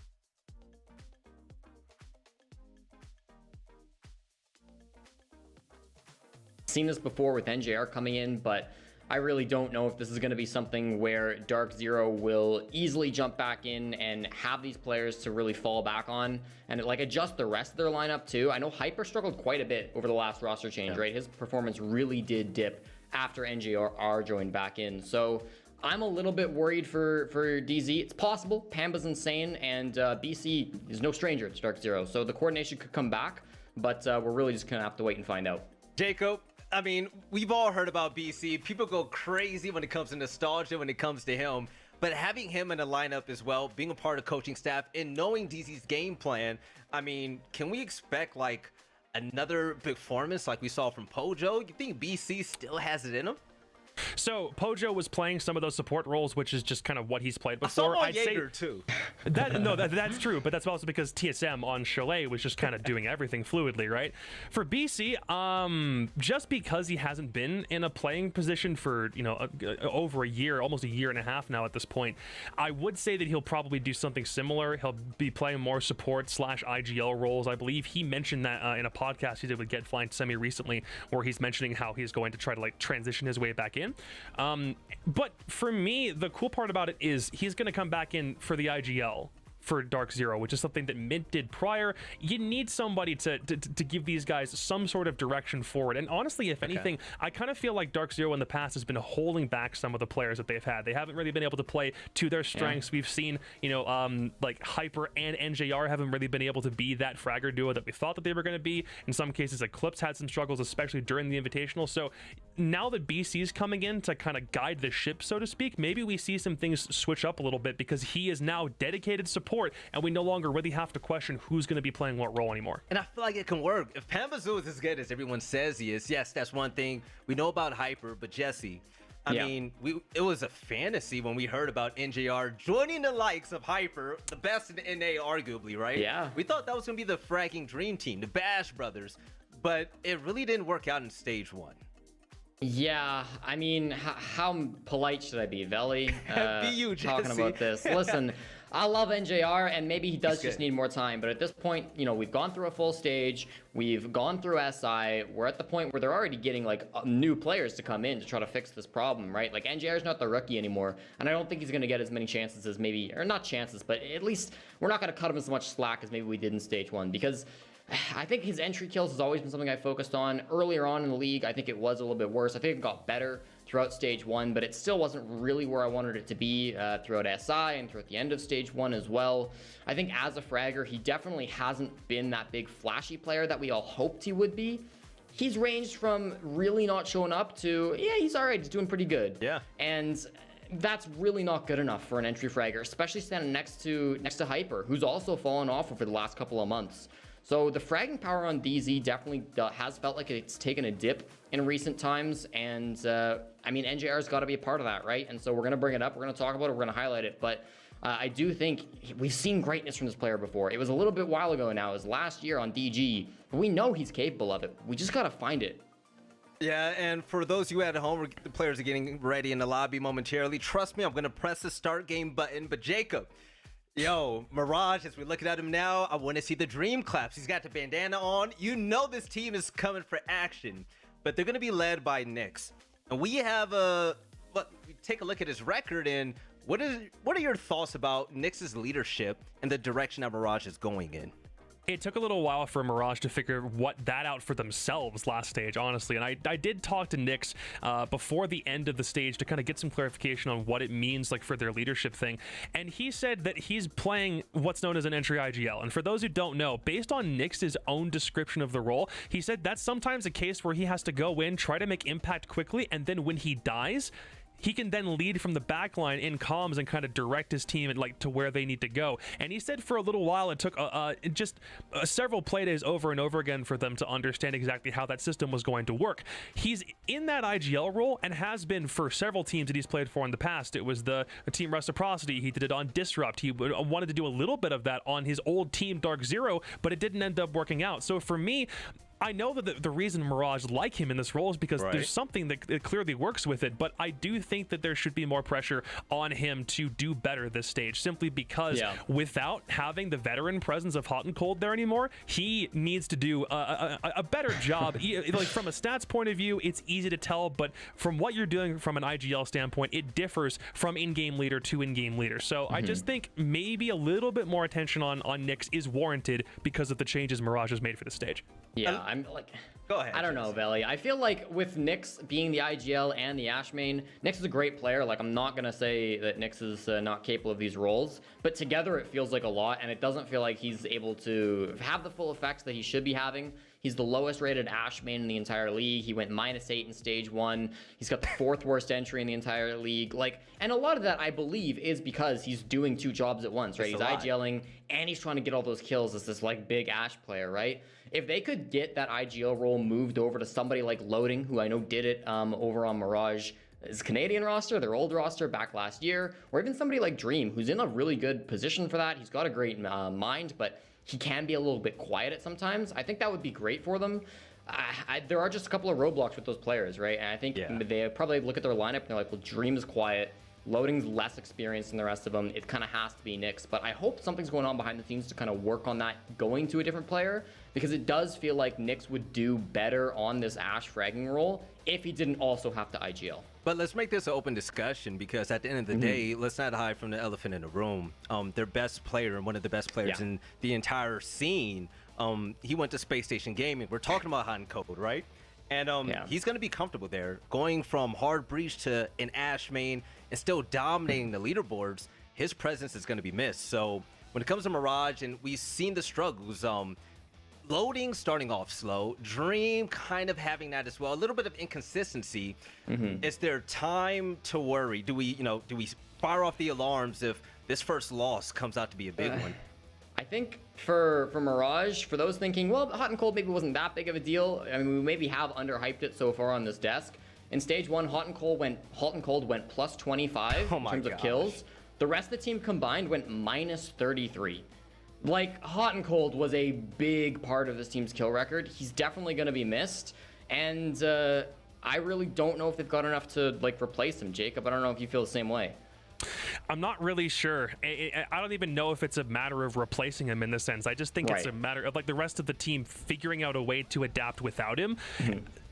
seen this before with NJR coming in, but I really don't know if this is going to be something where Dark Zero will easily jump back in and have these players to really fall back on and like adjust the rest of their lineup too. I know Hyper struggled quite a bit over the last roster change, right? His performance really did dip after NJR joined back in. So I'm a little bit worried for DZ. It's possible. Pamba's insane, and BC is no stranger to Dark Zero. So the coordination could come back, but we're really just going to have to wait and find out. Jacob, I mean, we've all heard about BC. People go crazy when it comes to nostalgia, when it comes to him. But having him in the lineup as well, being a part of coaching staff, and knowing DZ's game plan, I mean, can we expect like another big performance like we saw from Pojo? You think BC still has it in him? So Pojo was playing some of those support roles, which is just kind of what he's played before. I saw I'd Jaeger say too. That's true, but that's also because TSM on Chalet was just kind of doing everything fluidly, right? For BC, just because he hasn't been in a playing position for over a year, almost a year and a half now at this point, I would say that he'll probably do something similar. He'll be playing more support / IGL roles. I believe he mentioned that in a podcast he did with Get Flying Semi recently, where he's mentioning how he's going to try to like transition his way back in. But for me, the cool part about it is he's going to come back in for the IGL for Dark Zero, which is something that Mint did prior. You need somebody to give these guys some sort of direction forward. And honestly, if anything, I kind of feel like Dark Zero in the past has been holding back some of the players that they've had. They haven't really been able to play to their strengths. We've seen, like Hyper and NJR haven't really been able to be that fragger duo that we thought that they were going to be. In some cases, Eclipse had some struggles, especially during the Invitational. So now that BC's coming in to kind of guide the ship, so to speak, maybe we see some things switch up a little bit because he is now dedicated support, and we no longer really have to question who's going to be playing what role anymore. And I feel like it can work. If Pambazoo is as good as everyone says he is, yes, that's one thing. We know about Hyper, but Jesse, I mean, it was a fantasy when we heard about NJR joining the likes of Hyper, the best in the NA arguably, right? Yeah. We thought that was going to be the fragging dream team, the Bash brothers, but it really didn't work out in stage 1. Yeah, I mean, how polite should I be, Veli? Be you, Jesse. Talking about this. Listen, I love NJR, and maybe he does just need more time. But at this point, we've gone through a full stage. We've gone through SI. We're at the point where they're already getting like new players to come in to try to fix this problem, right? Like NJR's not the rookie anymore, and I don't think he's going to get as many chances as maybe, or not chances, but at least we're not going to cut him as much slack as maybe we did in stage 1, because I think his entry kills has always been something I focused on. Earlier on in the league, I think it was a little bit worse. I think it got better throughout stage 1, but it still wasn't really where I wanted it to be throughout SI and throughout the end of stage 1 as well. I think as a fragger, he definitely hasn't been that big flashy player that we all hoped he would be. He's ranged from really not showing up to, yeah, he's all right, he's doing pretty good. Yeah. And that's really not good enough for an entry fragger, especially standing next to Hyper, who's also fallen off over the last couple of months. So the fragging power on DZ definitely has felt like it's taken a dip in recent times, and I mean, NJR's got to be a part of that, right? And so we're going to bring it up, we're going to talk about it, we're going to highlight it, but I do think we've seen greatness from this player before. It was a little bit while ago now, it was last year on DG, but we know he's capable of it. We just got to find it. Yeah, and for those of you at home, the players are getting ready in the lobby momentarily. Trust me, I'm going to press the start game button. But Jacob, yo, Mirage, as we're looking at him now, I want to see the dream claps. He's got the bandana on. You know this team is coming for action, but they're going to be led by Nyx. And we have take a look at his record, and what are your thoughts about Nyx's leadership and the direction that Mirage is going in? It took a little while for Mirage to figure that out for themselves last stage, honestly. And I did talk to Nyx before the end of the stage to kind of get some clarification on what it means like for their leadership thing. And he said that he's playing what's known as an entry IGL. And for those who don't know, based on Nyx's own description of the role, he said that's sometimes a case where he has to go in, try to make impact quickly, and then when he dies, he can then lead from the back line in comms and kind of direct his team and like to where they need to go. And he said for a little while it took several playdays over and over again for them to understand exactly how that system was going to work. He's in that IGL role and has been for several teams that he's played for in the past. It was the team Reciprocity. He did it on Disrupt. He wanted to do a little bit of that on his old team Dark Zero, but it didn't end up working out. So for me, I know that the reason Mirage like him in this role is because there's something that clearly works with it, but I do think that there should be more pressure on him to do better this stage, simply because without having the veteran presence of Hot and Cold there anymore, he needs to do a better job. Like from a stats point of view, it's easy to tell, but from what you're doing from an IGL standpoint, it differs from in-game leader to in-game leader. So I just think maybe a little bit more attention on Nyx is warranted because of the changes Mirage has made for the stage. Yeah, I'm like, go ahead. I don't know, Veli. I feel like with Nyx being the IGL and the Ashe main, Nyx is a great player. Like, I'm not gonna say that Nyx is not capable of these roles, but together it feels like a lot, and it doesn't feel like he's able to have the full effects that he should be having. He's the lowest rated Ashe main in the entire league. He went -8 in stage 1. He's got the 4th worst entry in the entire league. Like, and a lot of that, I believe, is because he's doing 2 jobs at once, right? He's IGLing and he's trying to get all those kills as this like big Ashe player, right? If they could get that IGL role moved over to somebody like Loading, who I know did it over on Mirage, his Canadian roster, their old roster back last year, or even somebody like Dream, who's in a really good position for that. He's got a great mind, but he can be a little bit quiet at sometimes. I think that would be great for them. There are just a couple of roadblocks with those players, right? And I think they probably look at their lineup and they're like, well, Dream is quiet. Loading's less experienced than the rest of them. It kind of has to be Nyx, but I hope something's going on behind the scenes to kind of work on that going to a different player, because it does feel like Nyx would do better on this Ashe fragging role if he didn't also have to IGL. But let's make this an open discussion, because at the end of the day, let's not hide from the elephant in the room. Their best player and one of the best players in the entire scene, he went to Space Station Gaming. We're talking about Hot and Cold, right? And he's going to be comfortable there. Going from hard breach to an Ashe main and still dominating the leaderboards, his presence is going to be missed. So when it comes to Mirage, and we've seen the struggles, Loading starting off slow, Dream kind of having that as well, a little bit of inconsistency. Is there time to worry? Do we fire off the alarms if this first loss comes out to be a big one? I think for Mirage, for those thinking, well, Hot and Cold maybe wasn't that big of a deal. I mean, we maybe have underhyped it so far on this desk. In stage 1, Hot and Cold went plus 25 in terms of kills. The rest of the team combined went -33. Like, Hot and Cold was a big part of this team's kill record. He's definitely going to be missed, and I really don't know if they've got enough to like replace him. Jacob, I don't know if you feel the same way. I'm not really sure. I don't even know if it's a matter of replacing him in this sense. I just think it's a matter of like the rest of the team figuring out a way to adapt without him.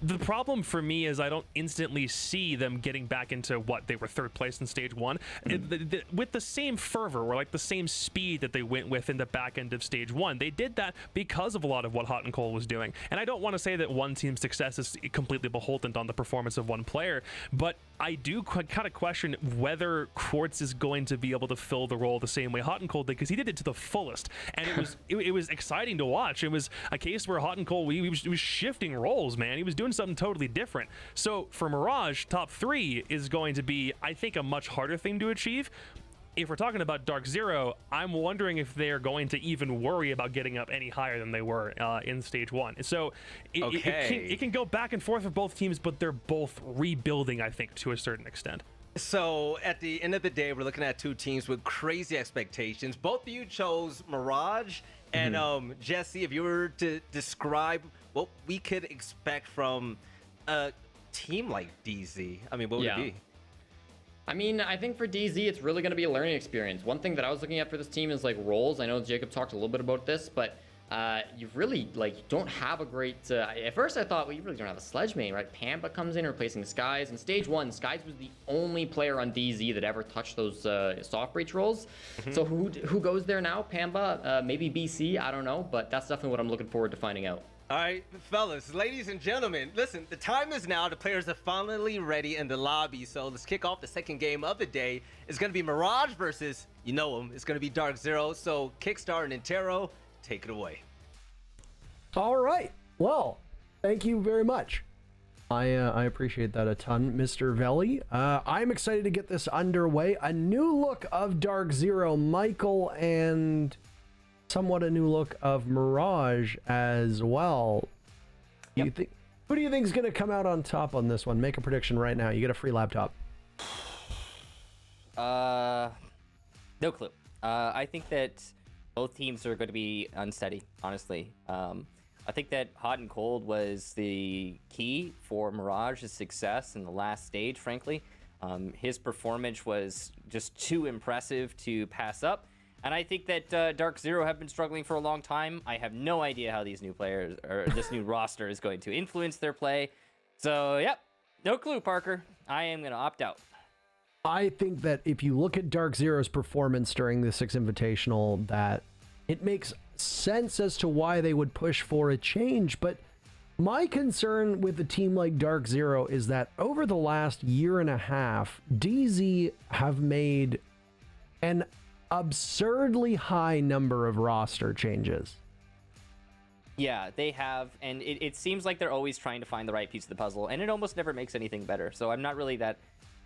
The problem for me is I don't instantly see them getting back into what they were third place in stage one with the same fervor or like the same speed that they went with in the back end of stage one. They did that because of a lot of what Hot and Cold was doing. And I don't want to say that one team's success is completely beholden on the performance of one player, but I do kind of question whether Quartz is going to be able to fill the role the same way Hot and Cold did, because he did it to the fullest, and it was exciting to watch. It was a case where Hot and Cold he was shifting roles, man. He was doing something totally different. So for Mirage, top 3 is going to be, I think, a much harder thing to achieve. If we're talking about Dark Zero, I'm wondering if they're going to even worry about getting up any higher than they were in stage one. So it can go back and forth for both teams, but they're both rebuilding, I think, to a certain extent. So at the end of the day, we're looking at two teams with crazy expectations. Both of you chose Mirage, and Jesse, if you were to describe what we could expect from a team like DZ, I mean, what would it be? I mean, I think for DZ, it's really going to be a learning experience. One thing that I was looking at for this team is like roles. I know Jacob talked a little bit about this, but you really don't have a great. At first, I thought, well, you really don't have a sledge main, right? Pamba comes in replacing Skies. In stage one, Skies was the only player on DZ that ever touched those soft breach roles. So who goes there now? Pamba, maybe BC, I don't know, but that's definitely what I'm looking forward to finding out. All right, fellas, ladies and gentlemen, listen, the time is now. The players are finally ready in the lobby. So let's kick off the second game of the day. It's going to be Mirage versus, you know him, it's going to be Dark Zero. So Kickstar and Intero, take it away. All right. Well, thank you very much. I appreciate that a ton, Mr. Veli. I'm excited to get this underway. A new look of Dark Zero, Michael, and somewhat a new look of Mirage as well. Who do you think is going to come out on top on this one? Make a prediction right now. You get a free laptop. No clue. I think that both teams are going to be unsteady, honestly. I think that Hot and Cold was the key for Mirage's success in the last stage, frankly. His performance was just too impressive to pass up. And I think that Dark Zero have been struggling for a long time. I have no idea how these new players or this new roster is going to influence their play. So, yep, no clue, Parker. I am going to opt out. I think that if you look at Dark Zero's performance during the Six Invitational, that it makes sense as to why they would push for a change. But my concern with a team like Dark Zero is that over the last year and a half, DZ have made an absurdly high number of roster changes. Yeah, they have, and it seems like they're always trying to find the right piece of the puzzle, and it almost never makes anything better. So I'm not really that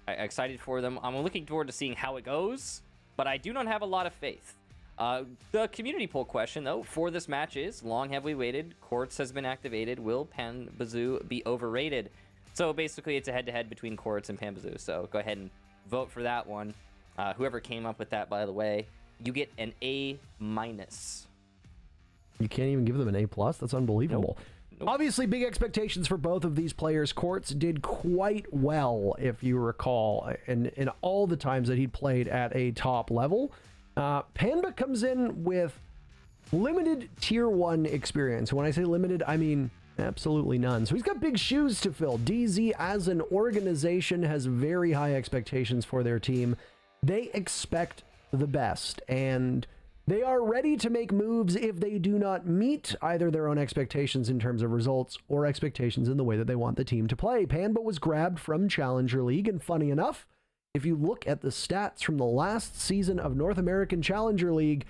excited for them. I'm looking forward to seeing how it goes, but I do not have a lot of faith. The community poll question, though, for this match is, long have we waited, Quartz has been activated, will Panbazoo be overrated? So basically it's a head-to-head between Quartz and Panbazoo, so go ahead and vote for that one. Whoever came up with that, by the way, you get an A-. You can't even give them an A+? That's unbelievable. Nope. Obviously, big expectations for both of these players. Quartz did quite well, if you recall, in all the times that he'd played at a top level. Panda comes in with limited tier 1 experience. When I say limited, I mean absolutely none. So he's got big shoes to fill. DZ, as an organization, has very high expectations for their team. They expect the best, and they are ready to make moves if they do not meet either their own expectations in terms of results or expectations in the way that they want the team to play. Panba was grabbed from Challenger League, and funny enough, if you look at the stats from the last season of North American Challenger League,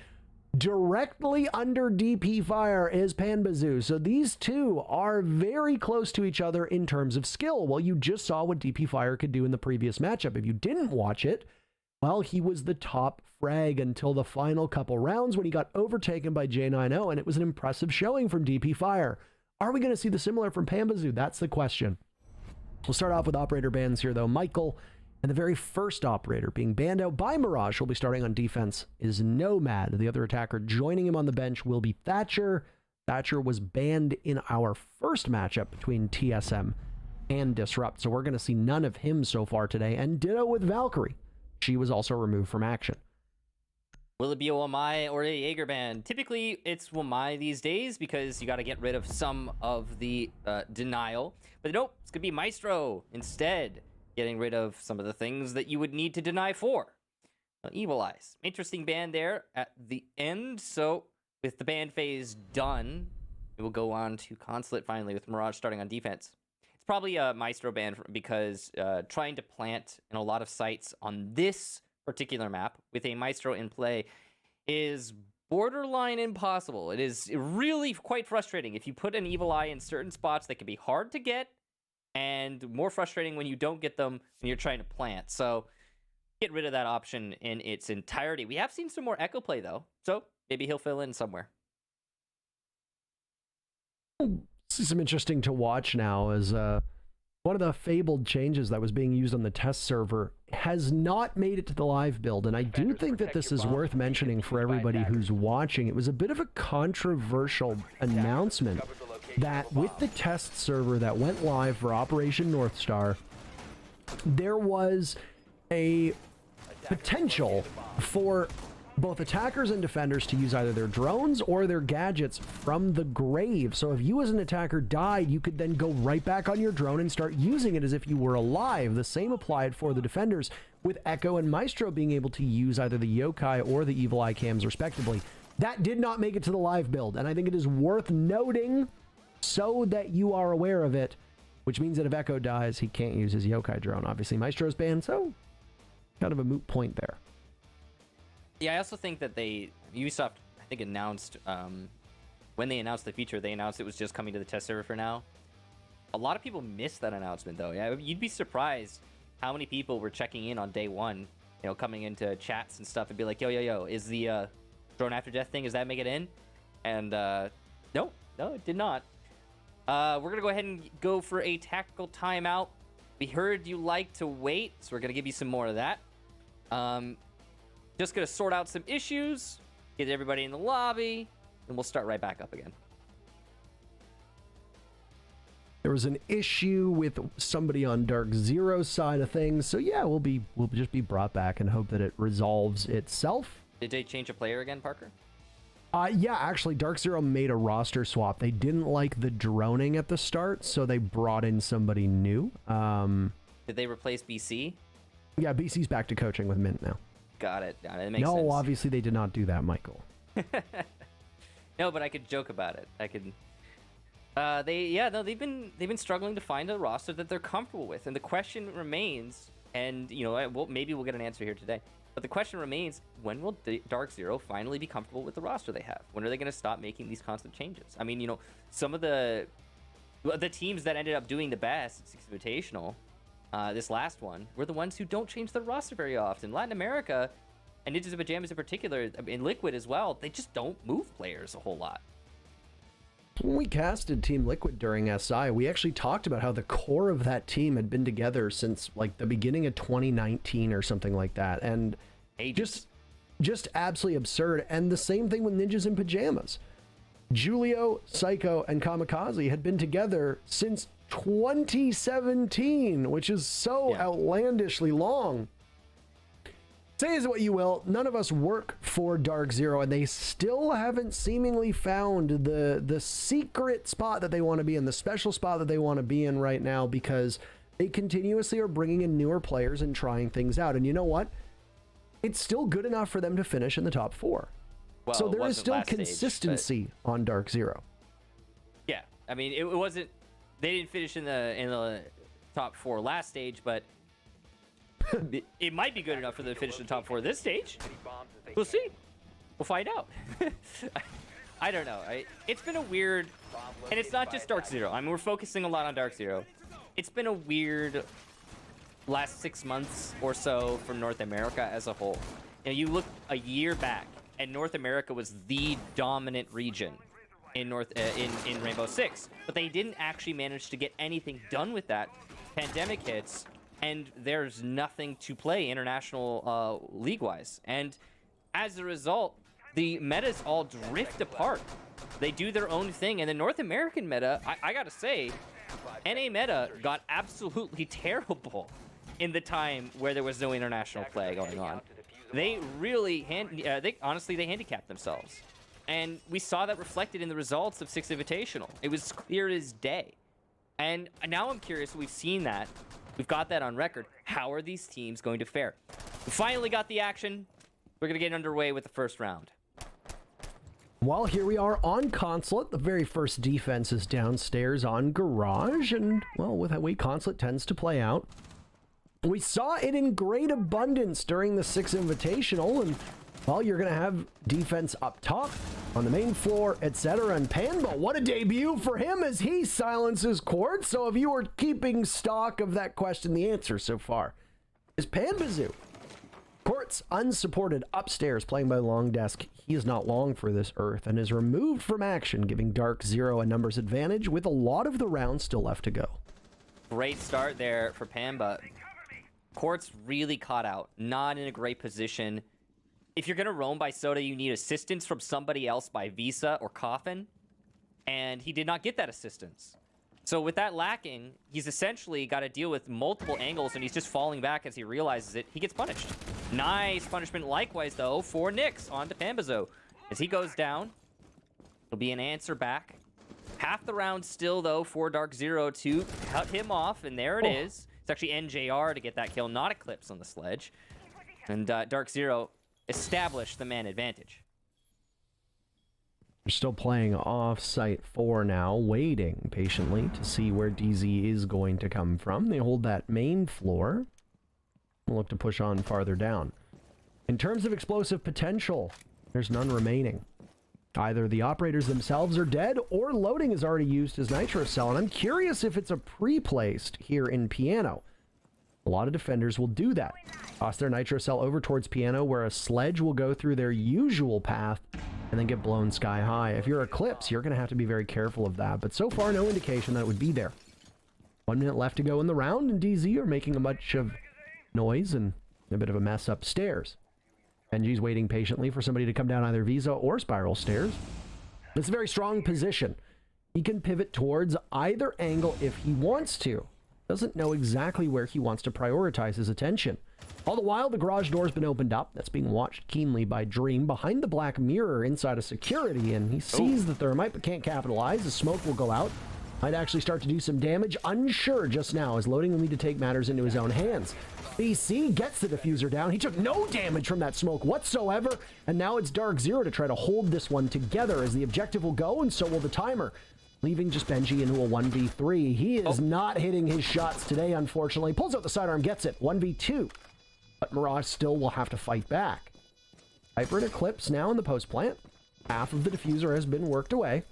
directly under DP Fire is Panbazoo. So these two are very close to each other in terms of skill. Well, you just saw what DP Fire could do in the previous matchup. If you didn't watch it, well, he was the top frag until the final couple rounds when he got overtaken by J90, and it was an impressive showing from DP Fire. Are we going to see the similar from Panbazoo? That's the question. We'll start off with operator bans here, though. Michael, and the very first operator being banned out by Mirage, who'll be starting on defense, is Nomad. The other attacker joining him on the bench will be Thatcher. Thatcher was banned in our first matchup between TSM and Disrupt, so we're going to see none of him so far today. And ditto with Valkyrie. She was also removed from action. Will it be a Wamai or a Jaeger ban? Typically, it's Wamai these days because you got to get rid of some of the denial. But nope, it's going to be Maestro instead, getting rid of some of the things that you would need to deny for. Evil Eyes. Interesting ban there at the end. So with the ban phase done, we will go on to Consulate finally with Mirage starting on defense. It's probably a Maestro ban because trying to plant in a lot of sites on this particular map with a Maestro in play is borderline impossible. It is really quite frustrating if you put an Evil Eye in certain spots that can be hard to get and more frustrating when you don't get them when you're trying to plant. So get rid of that option in its entirety. We have seen some more Echo play though, so maybe he'll fill in somewhere. This is some interesting to watch now as one of the fabled changes that was being used on the test server has not made it to the live build, and I do think that this is worth mentioning for everybody who's watching. It was a bit of a controversial announcement that with the test server that went live for Operation North Star, there was a potential for both attackers and defenders to use either their drones or their gadgets from the grave. So if you as an attacker died, you could then go right back on your drone and start using it as if you were alive. The same applied for the defenders, with Echo and Maestro being able to use either the Yokai or the Evil Eye cams respectively. That did not make it to the live build, and I think it is worth noting so that you are aware of it, which means that if Echo dies, he can't use his Yokai drone. Obviously, Maestro's banned, so kind of a moot point there. Yeah, I also think that Ubisoft, I think, announced, when they announced the feature, they announced it was just coming to the test server for now. A lot of people missed that announcement, though. Yeah, you'd be surprised how many people were checking in on day one, you know, coming into chats and stuff and be like, yo, is the drone after death thing, does that make it in? And no, it did not. We're going to go ahead and go for a tactical timeout. We heard you like to wait, so we're going to give you some more of that. Just going to sort out some issues, get everybody in the lobby, and we'll start right back up again. There was an issue with somebody on Dark Zero's side of things, so yeah, we'll just be brought back and hope that it resolves itself. Did they change a player again, Parker? Yeah, actually, Dark Zero made a roster swap. They didn't like the droning at the start, so they brought in somebody new. Did they replace BC? Yeah, BC's back to coaching with Mint now. Got it. It makes sense. No, obviously they did not do that, Michael. No, but I could joke about it. I could. They've been struggling to find a roster that they're comfortable with, and the question remains, and you know, maybe we'll get an answer here today. But the question remains: when will Dark Zero finally be comfortable with the roster they have? When are they going to stop making these constant changes? I mean, you know, some of the teams that ended up doing the best at Six Invitational, this last one, were the ones who don't change their roster very often. Latin America, and Ninjas in Pajamas in particular, in Liquid as well, they just don't move players a whole lot. When we casted Team Liquid during SI, we actually talked about how the core of that team had been together since like the beginning of 2019 or something like that, and just absolutely absurd. And the same thing with Ninjas in Pajamas. Julio, Psycho, and Kamikaze had been together since 2017, which is so outlandishly long. Say is what you will, none of us work for Dark Zero, and they still haven't seemingly found the secret spot that they want to be in, the special spot that they want to be in right now, because they continuously are bringing in newer players and trying things out. And you know what? It's still good enough for them to finish in the top 4. Well, so there is still consistency on Dark Zero. Yeah, I mean, it wasn't. They didn't finish in the top 4 last stage, but it might be good enough for them to finish in the top 4 this stage. We'll see. We'll find out. I don't know. It's been a weird, and it's not just Dark Zero. I mean, we're focusing a lot on Dark Zero. It's been a weird last 6 months or so for North America as a whole. You know, you look a year back, and North America was the dominant region in in Rainbow Six, but they didn't actually manage to get anything done with that. Pandemic hits, and there's nothing to play international league-wise, and as a result, the metas all drift apart. They do their own thing, and the North American meta, I gotta say, NA meta got absolutely terrible in the time where there was no international play going on. they really honestly handicapped themselves. And we saw that reflected in the results of 6 Invitational. It was clear as day. And now I'm curious, we've seen that. We've got that on record. How are these teams going to fare? We finally got the action. We're going to get underway with the first round. Well, here we are on Consulate. The very first defense is downstairs on Garage. And, well, with the way Consulate tends to play out, we saw it in great abundance during the 6 Invitational. And, well, you're going to have defense up top, on the main floor, etc. And Panba, what a debut for him as he silences Quartz. So if you were keeping stock of that question, the answer so far is Panbazoo. Quartz unsupported upstairs playing by Long Desk. He is not long for this earth and is removed from action, giving Dark Zero a numbers advantage with a lot of the round still left to go. Great start there for Panba. Quartz really caught out, not in a great position. If you're going to roam by Soda, you need assistance from somebody else by Visa or Coffin, and he did not get that assistance. So with that lacking, he's essentially got to deal with multiple angles, and he's just falling back as he realizes it. He gets punished. Nice punishment likewise, though, for Nyx onto Pambazo. As he goes down, it'll be an answer back. Half the round still, though, for Dark Zero to cut him off, and there it is. It's actually NJR to get that kill, not Eclipse on the sledge. And Dark Zero established the man advantage. They're still playing off site 4 now, waiting patiently to see where DZ is going to come from. They hold that main floor. We'll look to push on farther down. In terms of explosive potential, there's none remaining. Either the operators themselves are dead, or loading is already used as Nitro Cell, and I'm curious if it's a pre-placed here in Piano. A lot of defenders will do that. Toss their Nitro Cell over towards Piano, where a sledge will go through their usual path and then get blown sky high. If you're Eclipse, you're going to have to be very careful of that, but so far no indication that it would be there. 1 minute left to go in the round, and DZ are making a bunch of noise and a bit of a mess upstairs. Benji's waiting patiently for somebody to come down either Visa or Spiral stairs. It's a very strong position. He can pivot towards either angle if he wants to. Doesn't know exactly where he wants to prioritize his attention. All the while, the garage door's been opened up. That's being watched keenly by Dream behind the black mirror inside of security, and he sees the thermite but can't capitalize. The smoke will go out. Might actually start to do some damage. Unsure just now, as Loading will need to take matters into his own hands. BC gets the diffuser down. He took no damage from that smoke whatsoever, and now it's Dark Zero to try to hold this one together, as the objective will go, and so will the timer, leaving just Benji into a 1v3. He is not hitting his shots today, unfortunately. Pulls out the sidearm, gets it. 1v2. But Mirage still will have to fight back. Hyper and Eclipse now in the post plant. Half of the diffuser has been worked away.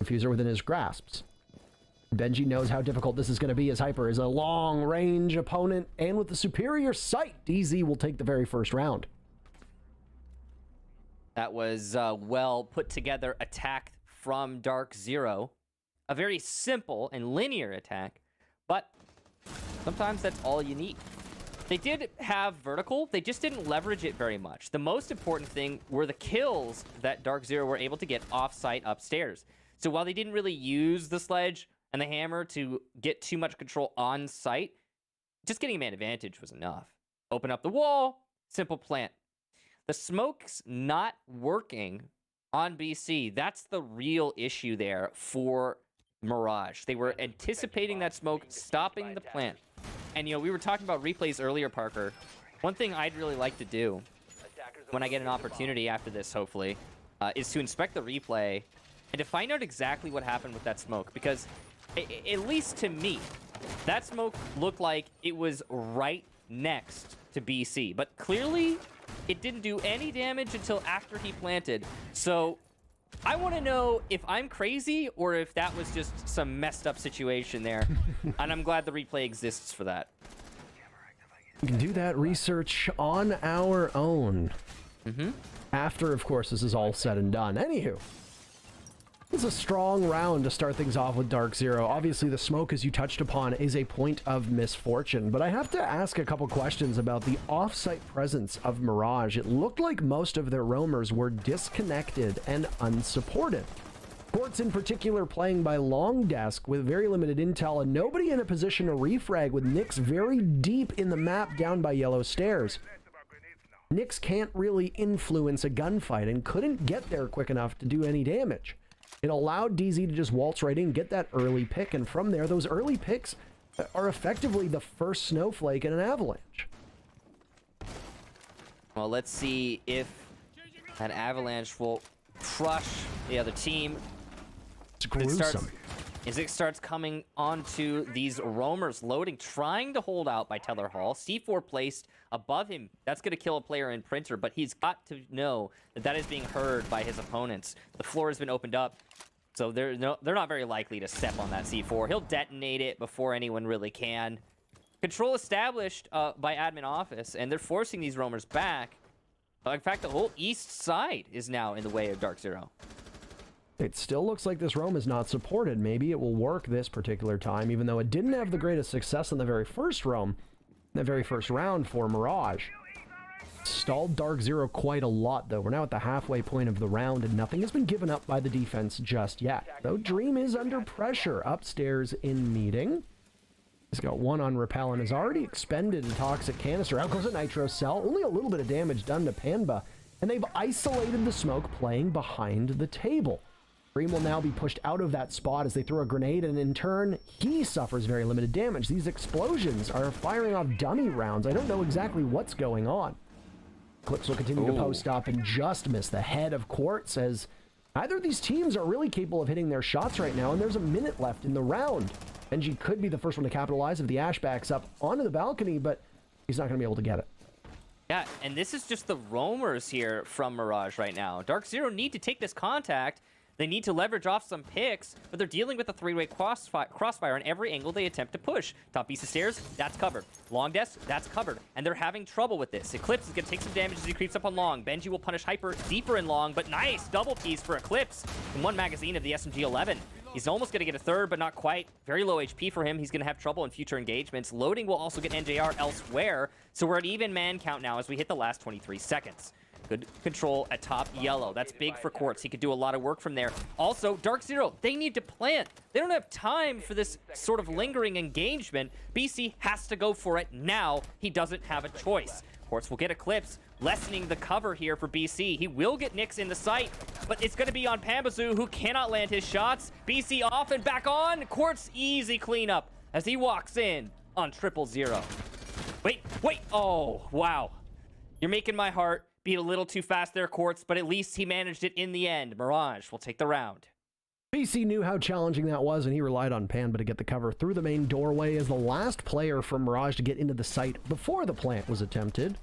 Diffuser within his grasps. Benji knows how difficult this is going to be, as Hyper is a long-range opponent, and with the superior sight, DZ will take the very first round. That was well put together attack from Dark Zero. A very simple and linear attack, but sometimes that's all you need. They did have vertical, they just didn't leverage it very much. The most important thing were the kills that Dark Zero were able to get off-site upstairs. So while they didn't really use the sledge and the hammer to get too much control on site, just getting a man advantage was enough. Open up the wall, simple plant. The smoke's not working on BC. That's the real issue there for Mirage. They were anticipating that smoke, stopping the plant. And, you know, we were talking about replays earlier, Parker. One thing I'd really like to do when I get an opportunity after this, hopefully, is to inspect the replay and to find out exactly what happened with that smoke. Because, at least to me, that smoke looked like it was right next to BC. But clearly, it didn't do any damage until after he planted. So I want to know if I'm crazy or if that was just some messed up situation there. And I'm glad the replay exists for that. We can do that research on our own. After, of course, this is all said and done. Anywho, it's a strong round to start things off with Dark Zero. Obviously, the smoke, as you touched upon, is a point of misfortune. But I have to ask a couple questions about the off-site presence of Mirage. It looked like most of their roamers were disconnected and unsupported. Quartz in particular playing by Long Desk with very limited intel and nobody in a position to refrag, with Nyx very deep in the map down by Yellow Stairs. Nyx can't really influence a gunfight and couldn't get there quick enough to do any damage. It allowed DZ to just waltz right in, get that early pick, and from there, those early picks are effectively the first snowflake in an avalanche. Well, let's see if that avalanche will crush the other team. It's gruesome. As it starts coming onto these roamers loading, trying to hold out by Teller Hall. C4 placed above him. That's going to kill a player in Printer, but he's got to know that that is being heard by his opponents. The floor has been opened up, so they're not very likely to step on that C4. He'll detonate it before anyone really can. Control established by admin office, and they're forcing these roamers back. In fact, the whole east side is now in the way of Dark Zero. It still looks like this roam is not supported. Maybe it will work this particular time, even though it didn't have the greatest success in the very first roam, the very first round for Mirage. Stalled Dark Zero quite a lot, though. We're now at the halfway point of the round, and nothing has been given up by the defense just yet. Though Dream is under pressure upstairs in meeting. He's got one on Repel and has already expended a toxic canister. Out goes a nitro cell. Only a little bit of damage done to Panba, and they've isolated the smoke playing behind the table. Dream will now be pushed out of that spot as they throw a grenade, and in turn, he suffers very limited damage. These explosions are firing off dummy rounds. I don't know exactly what's going on. Clips will continue to post up and just miss the head of Quartz, as neither of these teams are really capable of hitting their shots right now, and there's a minute left in the round. Benji could be the first one to capitalize if the Ash backs up onto the balcony, but he's not going to be able to get it. Yeah, and this is just the roamers here from Mirage right now. Dark Zero need to take this contact. They need to leverage off some picks, but they're dealing with a three-way crossfire on every angle they attempt to push. Top piece of stairs, that's covered. Long desk, that's covered. And they're having trouble with this. Eclipse is going to take some damage as he creeps up on Long. Benji will punish Hyper deeper in Long, but nice double piece for Eclipse in one magazine of the SMG-11. He's almost going to get a third, but not quite. Very low HP for him. He's going to have trouble in future engagements. Loading will also get NJR elsewhere, so we're at even man count now as we hit the last 23 seconds. Good control at top yellow. That's big for Quartz. He could do a lot of work from there. Also, Dark Zero, they need to plant. They don't have time for this sort of lingering engagement. BC has to go for it now. He doesn't have a choice. Quartz will get Eclipse, lessening the cover here for BC. He will get Nyx in the sight, but it's going to be on Pambazoo, who cannot land his shots. BC off and back on. Quartz, easy cleanup as he walks in on 000. Wait. Oh, wow. You're making my heart beat a little too fast there, Quartz, but at least he managed it in the end. Mirage will take the round. BC knew how challenging that was, and he relied on Panba to get the cover through the main doorway as the last player from Mirage to get into the site before the plant was attempted.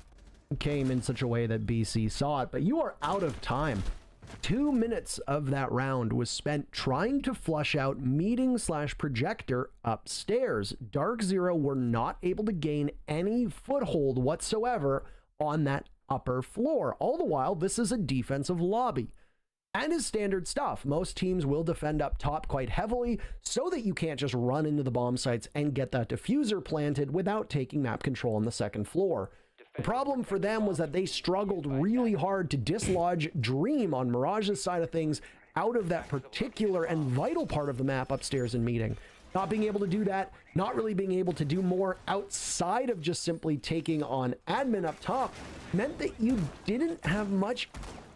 It came in such a way that BC saw it, but you are out of time. 2 minutes of that round was spent trying to flush out meeting/projector upstairs. Dark Zero were not able to gain any foothold whatsoever on that upper floor. All the while, this is a defensive lobby. And is standard stuff. Most teams will defend up top quite heavily so that you can't just run into the bomb sites and get that diffuser planted without taking map control on the second floor. The problem for them was that they struggled really hard to dislodge Dream on Mirage's side of things out of that particular and vital part of the map upstairs in meeting. Not being able to do that, not really being able to do more outside of just simply taking on admin up top, meant that you didn't have much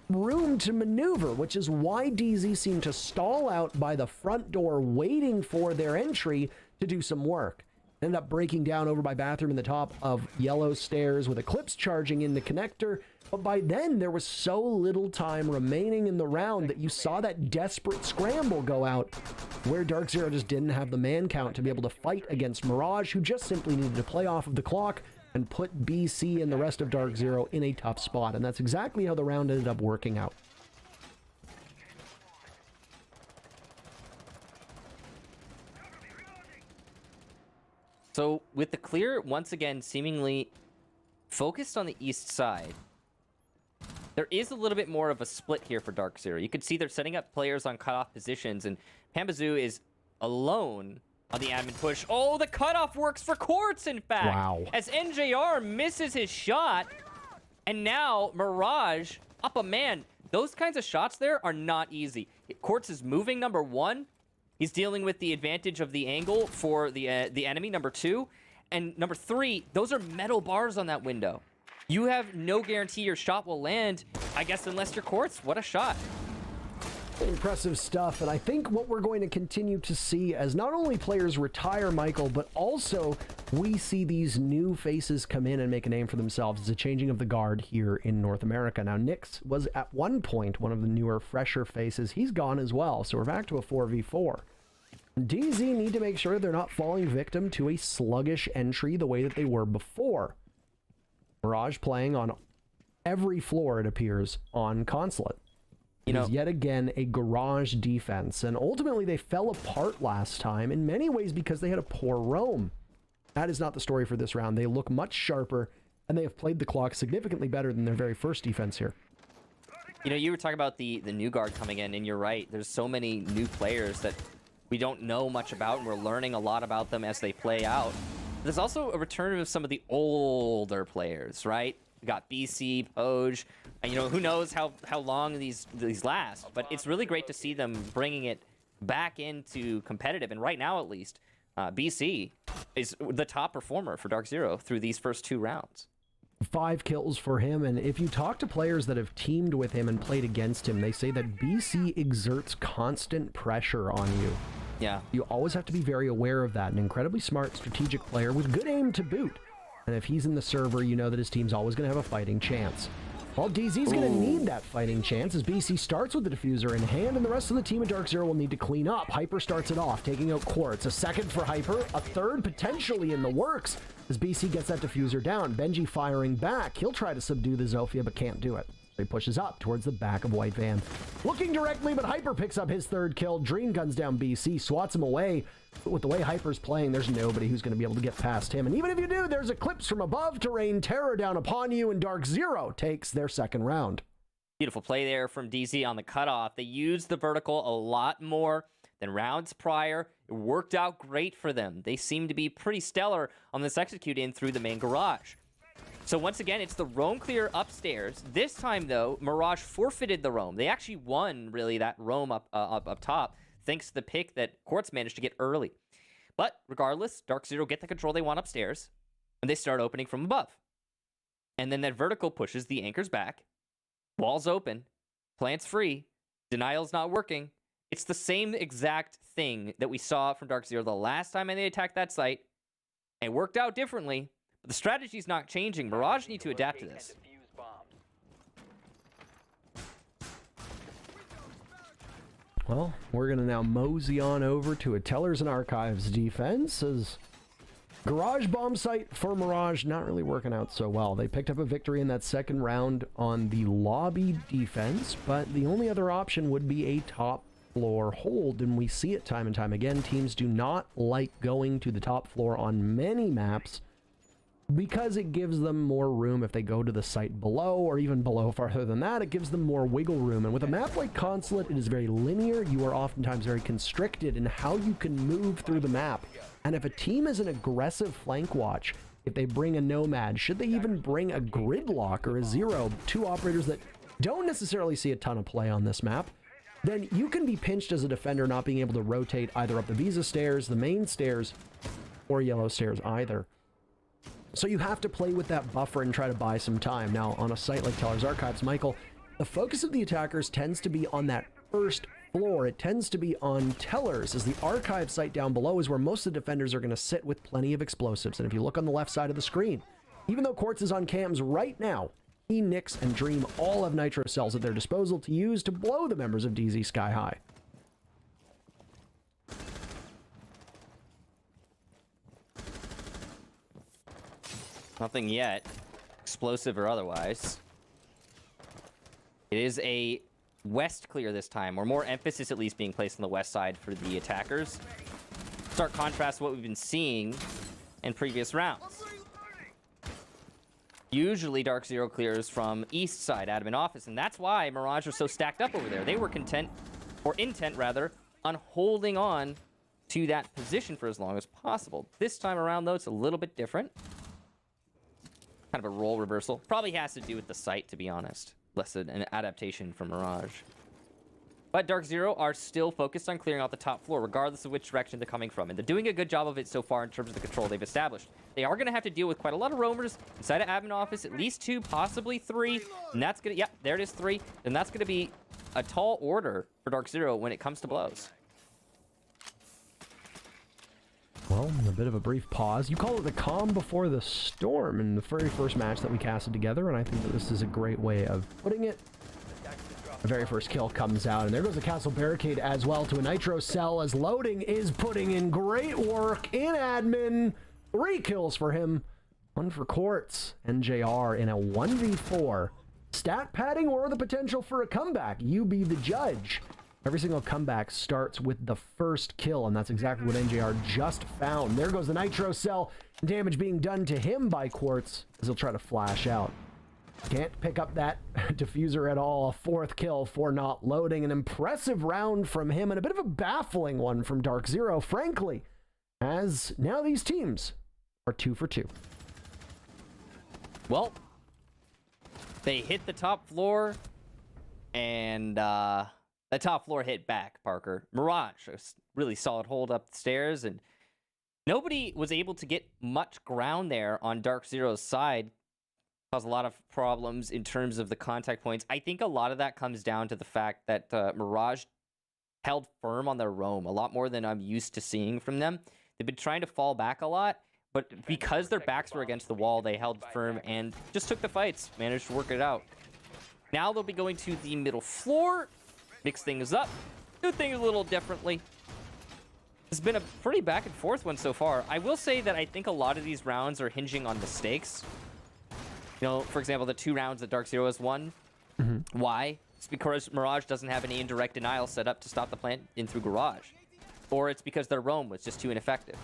room to maneuver, which is why DZ seemed to stall out by the front door waiting for their entry to do some work. Ended up breaking down over by bathroom in the top of yellow stairs with Eclipse charging in the connector, but by then there was so little time remaining in the round that you saw that desperate scramble go out, where Dark Zero just didn't have the man count to be able to fight against Mirage, who just simply needed to play off of the clock and put BC and the rest of Dark Zero in a tough spot, and that's exactly how the round ended up working out. So with the clear, once again, seemingly focused on the east side, there is a little bit more of a split here for Dark Zero. You can see they're setting up players on cutoff positions, and Pambazoo is alone on the admin push. Oh, the cutoff works for Quartz, in fact. Wow. As NJR misses his shot, and now Mirage up a man. Those kinds of shots there are not easy. Quartz is moving, number one. He's dealing with the advantage of the angle for the enemy, number two. And number three, those are metal bars on that window. you have no guarantee your shot will land, I guess, unless you're Quartz. What a shot. Impressive stuff, and I think what we're going to continue to see as not only players retire, Michael, but also we see these new faces come in and make a name for themselves. It's a changing of the guard here in North America. Now, Nyx was at one point one of the newer, fresher faces. He's gone as well, so we're back to a 4v4. DZ need to make sure they're not falling victim to a sluggish entry the way that they were before. Mirage playing on every floor, it appears, on Consulate. It is yet again a garage defense, and ultimately they fell apart last time in many ways because they had a poor roam. That is not the story for this round. They look much sharper, and they have played the clock significantly better than their very first defense here. You know, you were talking about the new guard coming in, and you're right. There's so many new players that we don't know much about, and we're learning a lot about them as they play out. There's also a return of some of the older players, right? We got BC, Poj, and you know, who knows how long these last, but it's really great to see them bringing it back into competitive, and right now at least, BC is the top performer for Dark Zero through these first 2 rounds. 5 kills for him, and if you talk to players that have teamed with him and played against him, they say that BC exerts constant pressure on you. Yeah. You always have to be very aware of that. An incredibly smart, strategic player with good aim to boot. And if he's in the server, you know that his team's always going to have a fighting chance. Well, DZ's going to need that fighting chance as BC starts with the diffuser in hand, and the rest of the team at Dark Zero will need to clean up. Hyper starts it off, taking out Quartz. A second for Hyper, a third potentially in the works as BC gets that diffuser down. Benji firing back. He'll try to subdue the Zofia, but can't do it. He pushes up towards the back of White Van. Looking directly, but Hyper picks up his 3rd kill. Dream guns down BC, swats him away. But with the way Hyper's playing, there's nobody who's going to be able to get past him. And even if you do, there's Eclipse from above to rain terror down upon you, and Dark Zero takes their 2nd round. Beautiful play there from DZ on the cutoff. They used the vertical a lot more than rounds prior. It worked out great for them. They seem to be pretty stellar on this execute in through the main garage. So once again, it's the roam clear upstairs. This time, though, Mirage forfeited the roam. They actually won, really, that roam up top, thanks to the pick that Quartz managed to get early. But regardless, Dark Zero get the control they want upstairs, and they start opening from above. And then that vertical pushes the anchors back. Walls open. Plants free. Denial's not working. It's the same exact thing that we saw from Dark Zero the last time they attacked that site. It worked out differently. But the strategy's not changing. Mirage need to adapt to this. Well, we're going to now mosey on over to a Tellers and Archives defense as garage bomb site for Mirage not really working out so well. They picked up a victory in that 2nd round on the lobby defense, but the only other option would be a top floor hold, and we see it time and time again. Teams do not like going to the top floor on many maps because it gives them more room if they go to the site below, or even below farther than that. It gives them more wiggle room. And with a map like Consulate, it is very linear. You are oftentimes very constricted in how you can move through the map. And if a team is an aggressive flank watch, if they bring a Nomad, should they even bring a Gridlock or a Zero, 2 operators that don't necessarily see a ton of play on this map, then you can be pinched as a defender not being able to rotate either up the Visa stairs, the main stairs, or yellow stairs either. So you have to play with that buffer and try to buy some time. Now, on a site like Teller's Archives, Michael, the focus of the attackers tends to be on that first floor. It tends to be on Tellers, as the archive site down below is where most of the defenders are going to sit with plenty of explosives. And if you look on the left side of the screen, even though Quartz is on cams right now, he, Nyx, and Dream all have nitro cells at their disposal to use to blow the members of DZ sky high. Nothing yet, explosive or otherwise. It is a west clear this time, or more emphasis at least being placed on the west side for the attackers. Stark contrast to what we've been seeing in previous rounds. Usually Dark Zero clears from east side, admin office, and that's why Mirage was so stacked up over there. They were content, or intent rather, on holding on to that position for as long as possible. This time around, though, it's a little bit different. Kind of a role reversal. Probably has to do with the site, to be honest. Less an adaptation from Mirage. But Dark Zero are still focused on clearing out the top floor, regardless of which direction they're coming from. And they're doing a good job of it so far in terms of the control they've established. They are going to have to deal with quite a lot of roamers inside of admin office, at least 2, possibly 3. And that's going to, yep, there it is, 3. And that's going to be a tall order for Dark Zero when it comes to blows. Well, a bit of a brief pause. You call it the calm before the storm in the very first match that we casted together, and I think that this is a great way of putting it. The very first kill comes out, and there goes the castle barricade as well to a nitro cell as Loading is putting in great work in admin. 3 kills for him, 1 for Quartz. NJR in a 1v4. Stat padding or the potential for a comeback? You be the judge. Every single comeback starts with the first kill, and that's exactly what NJR just found. There goes the nitro cell. Damage being done to him by Quartz as he'll try to flash out. Can't pick up that diffuser at all. A 4th kill for not Loading. An impressive round from him and a bit of a baffling one from Dark Zero, frankly, as now these teams are 2 for 2. Well, they hit the top floor, and the top floor hit back, Parker. Mirage, a really solid hold up the stairs, and nobody was able to get much ground there on Dark Zero's side. Caused a lot of problems in terms of the contact points. I think a lot of that comes down to the fact that Mirage held firm on their roam a lot more than I'm used to seeing from them. They've been trying to fall back a lot, but because their backs were against the wall, they held firm and just took the fights, managed to work it out. Now they'll be going to the middle floor, mix things up, do things a little differently. It's been a pretty back and forth one so far. I will say that I think a lot of these rounds are hinging on mistakes. You know, for example, the 2 rounds that Dark Zero has won. Why? It's because Mirage doesn't have any indirect denial set up to stop the plant in through Garage. Or it's because their roam was just too ineffective.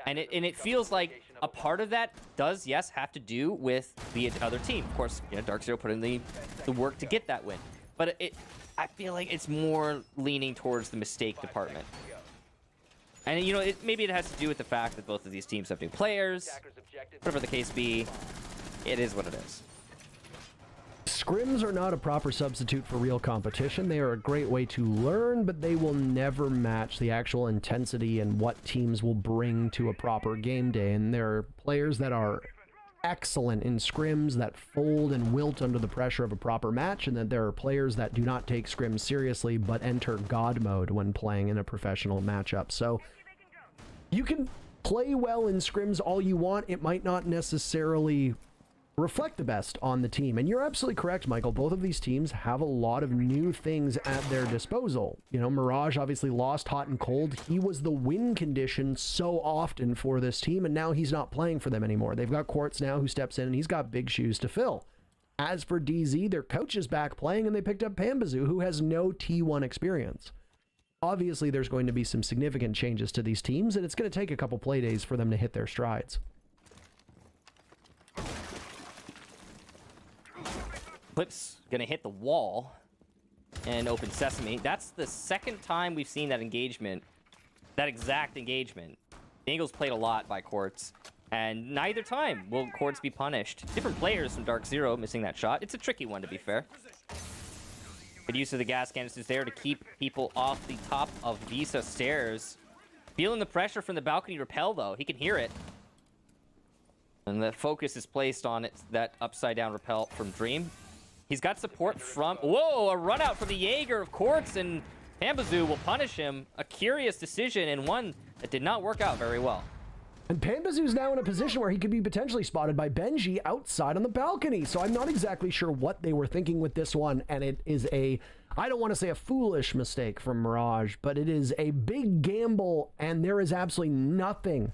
And it feels like a part of that does, yes, have to do with the other team. Of course, you know, Dark Zero put in the work to get that win. But I feel like it's more leaning towards the mistake department. And, you know, maybe it has to do with the fact that both of these teams have new players. Whatever the case be, it is what it is. Scrims are not a proper substitute for real competition. They are a great way to learn, but they will never match the actual intensity and what teams will bring to a proper game day. And there are players that are excellent in scrims that fold and wilt under the pressure of a proper match, and then there are players that do not take scrims seriously but enter God mode when playing in a professional matchup. So you can play well in scrims all you want. It might not necessarily reflect the best on the team. And you're absolutely correct, Michael. Both of these teams have a lot of new things at their disposal. You know, Mirage obviously lost hot and cold. He was the win condition so often for this team, and now he's not playing for them anymore. They've got Quartz now who steps in, and he's got big shoes to fill. As for DZ, their coach is back playing, and they picked up Pambazoo, who has no T1 experience. Obviously, there's going to be some significant changes to these teams, and it's going to take a couple play days for them to hit their strides. Clip's gonna hit the wall and open sesame. That's the second time we've seen that engagement, that exact engagement. The angle's played a lot by Quartz, and neither time will Quartz be punished. Different players from Dark Zero missing that shot. It's a tricky one, to be fair. Good use of the gas canisters there to keep people off the top of Visa stairs. Feeling the pressure from the balcony rappel, though. He can hear it. And the focus is placed on it, that upside down rappel from Dream. He's got support from... Whoa, a run out from the Jaeger of Quartz, and Pambazoo will punish him. A curious decision, and one that did not work out very well. And Pambazoo's now in a position where he could be potentially spotted by Benji outside on the balcony. So I'm not exactly sure what they were thinking with this one. And it is a, I don't want to say a foolish mistake from Mirage, but it is a big gamble, and there is absolutely nothing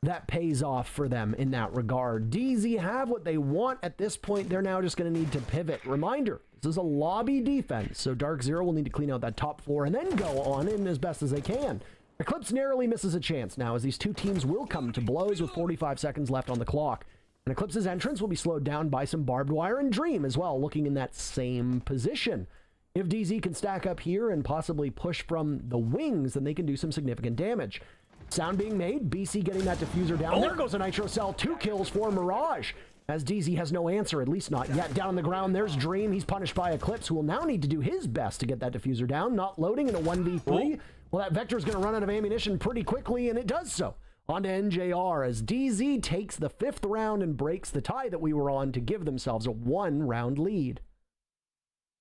that pays off for them in that regard. DZ have what they want at this point. They're now just going to need to pivot. Reminder, this is a lobby defense, so Dark Zero will need to clean out that top floor and then go on in as best as they can. Eclipse narrowly misses a chance now, as these two teams will come to blows with 45 seconds left on the clock. And Eclipse's entrance will be slowed down by some barbed wire, and Dream as well, looking in that same position. If DZ can stack up here and possibly push from the wings, then they can do some significant damage. Sound being made, BC getting that diffuser down. There goes a Nitro Cell, 2 kills for Mirage. as DZ has no answer, at least not yet. Down on the ground, there's Dream. He's punished by Eclipse, who will now need to do his best to get that diffuser down. Not loading in a 1v3. Well, that Vector's going to run out of ammunition pretty quickly, and it does so. On to NJR as DZ takes the 5th round and breaks the tie that we were on to give themselves a 1-round lead.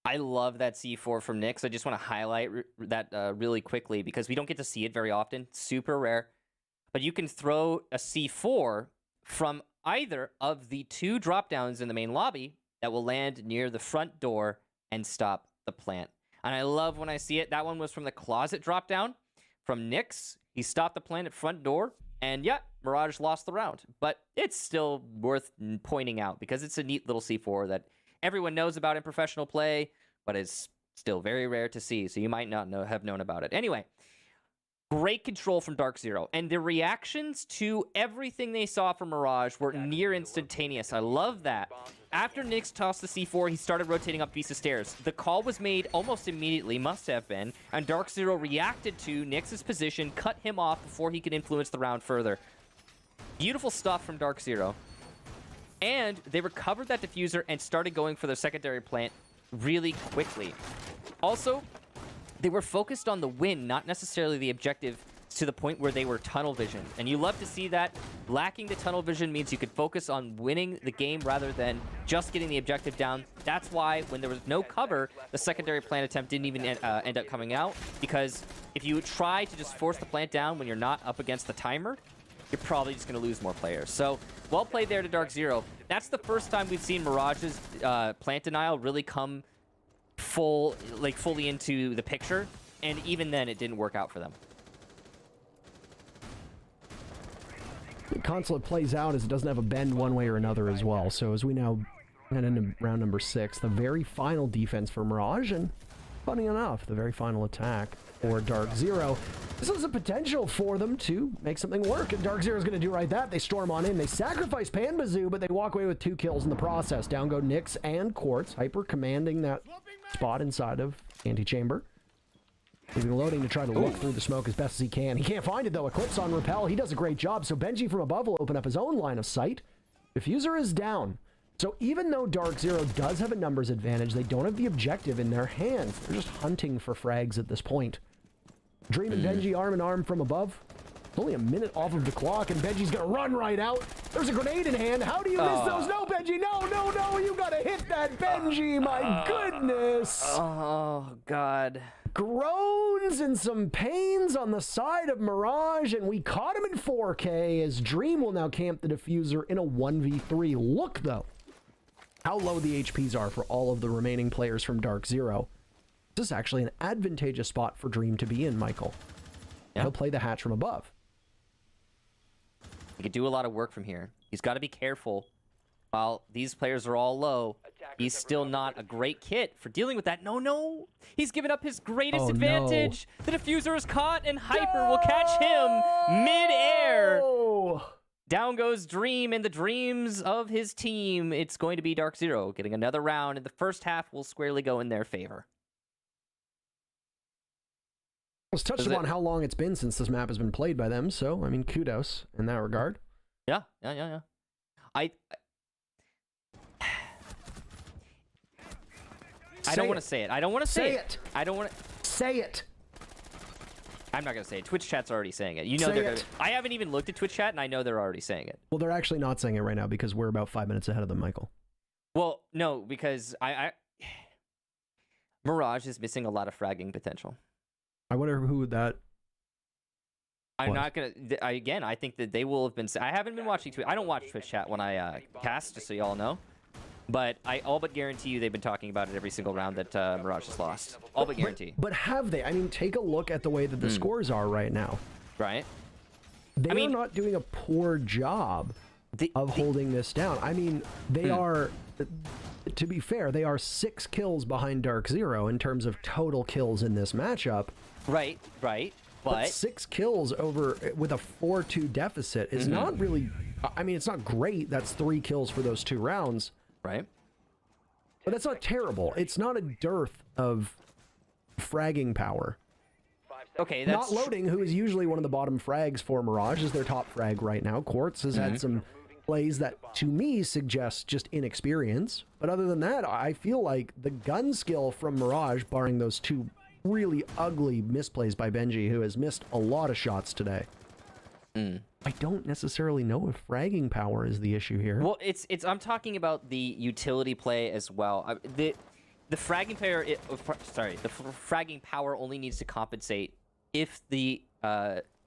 I love that C4 from Nyx. I just want to highlight that really quickly because we don't get to see it very often. Super rare. But you can throw a C4 from either of the 2 drop-downs in the main lobby that will land near the front door and stop the plant. And I love when I see it. That one was from the closet drop-down from Nyx. He stopped the plant at front door. And yeah, Mirage lost the round. But it's still worth pointing out because it's a neat little C4 that everyone knows about in professional play, but is still very rare to see. So you might not have known about it. Anyway, great control from Dark Zero. And the reactions to everything they saw from Mirage were near instantaneous. I love that. After Nyx tossed the C4, he started rotating up Visa Stairs. The call was made almost immediately, must have been, and Dark Zero reacted to Nyx's position, cut him off before he could influence the round further. Beautiful stuff from Dark Zero. And they recovered that diffuser and started going for their secondary plant really quickly. Also, they were focused on the win, not necessarily the objective, to the point where they were tunnel vision. And you love to see that. Lacking the tunnel vision means you could focus on winning the game rather than just getting the objective down. That's why when there was no cover, the secondary plant attempt didn't even end up coming out. Because if you try to just force the plant down when you're not up against the timer, you're probably just going to lose more players. So, well played there to Dark Zero. That's the first time we've seen Mirage's plant denial really come fully into the picture. And even then, it didn't work out for them. The consulate plays out as it doesn't have a bend one way or another as well. So as we now head into round number 6, the very final defense for Mirage, and funny enough, the very final attack for Dark Zero. This is a potential for them to make something work, and Dark Zero's going to do right that. They storm on in. They sacrifice Panbazoo, but they walk away with 2 kills in the process. Down go Nyx and Quartz, Hyper commanding that spot inside of Antechamber. Leaving loading to try to look through the smoke as best as he can. He can't find it, though. Eclipse on Repel. He does a great job, so Benji from above will open up his own line of sight. Diffuser is down. So even though Dark Zero does have a numbers advantage, they don't have the objective in their hands. They're just hunting for frags at this point. Dream and Benji arm in arm from above. It's only a minute off of the clock, and Benji's going to run right out. There's a grenade in hand. How do you miss those? No, Benji, no, no, no. You got to hit that, Benji. My goodness. Oh, God. Groans and some pains on the side of Mirage, and we caught him in 4K as Dream will now camp the diffuser in a 1v3. Look, though, how low the HPs are for all of the remaining players from Dark Zero. This is actually an advantageous spot for Dream to be in, Michael. Yeah. He'll play the hatch from above. He could do a lot of work from here. He's got to be careful. While these players are all low, he's still not a great kit for dealing with that. No, no. He's given up his greatest advantage. No. The diffuser is caught, and Hyper will catch him mid-air. Down goes Dream and the dreams of his team. It's going to be Dark Zero getting another round, and the first half will squarely go in their favor. Let's touch upon how long it's been since this map has been played by them, so, I mean, kudos in that regard. Yeah. I don't want to say it. I don't want to say it. I don't want to say it. I'm not going to say it. Twitch chat's already saying it. You know they're. I haven't even looked at Twitch chat, and I know they're already saying it. Well, they're actually not saying it right now because we're about 5 minutes ahead of them, Michael. Well, no, because Mirage is missing a lot of fragging potential. I wonder who that. I'm not gonna. Again, I think that they will have been. I haven't been watching Twitch. I don't watch Twitch chat when I cast, just so y'all know. But I all but guarantee you they've been talking about it every single round that Mirage has lost. All but guarantee. But have they? I mean, take a look at the way that the scores are right now. Right. They are not doing a poor job of holding this down. I mean, they are, to be fair, they are 6 kills behind Dark Zero in terms of total kills in this matchup. Right. But 6 kills with a 4-2 deficit is not really, I mean, it's not great. That's 3 kills for those 2 rounds. Right. But that's not terrible. It's not a dearth of fragging power. Okay, that's not loading, who is usually one of the bottom frags for Mirage, is their top frag right now. Quartz has had some plays that to me suggest just inexperience. But other than that, I feel like the gun skill from Mirage, barring those two really ugly misplays by Benji, who has missed a lot of shots today. I don't necessarily know if fragging power is the issue here. Well, it's I'm talking about the utility play as well. The fragging player, the fragging power only needs to compensate if the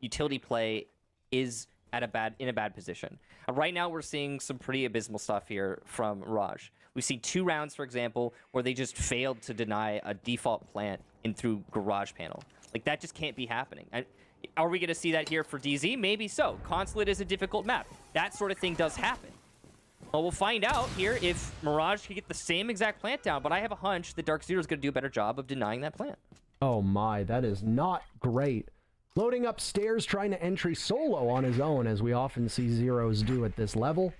utility play is in a bad position. Right now, we're seeing some pretty abysmal stuff here from Mirage. We've seen 2 rounds, for example, where they just failed to deny a default plant in through garage panel. Like, that just can't be happening. Are we going to see that here for DZ? Maybe so. Consulate is a difficult map. That sort of thing does happen. Well, we'll find out here if Mirage can get the same exact plant down, but I have a hunch that Dark Zero is going to do a better job of denying that plant. Oh my, that is not great. Loading upstairs, trying to entry solo on his own, as we often see Zeros do at this level.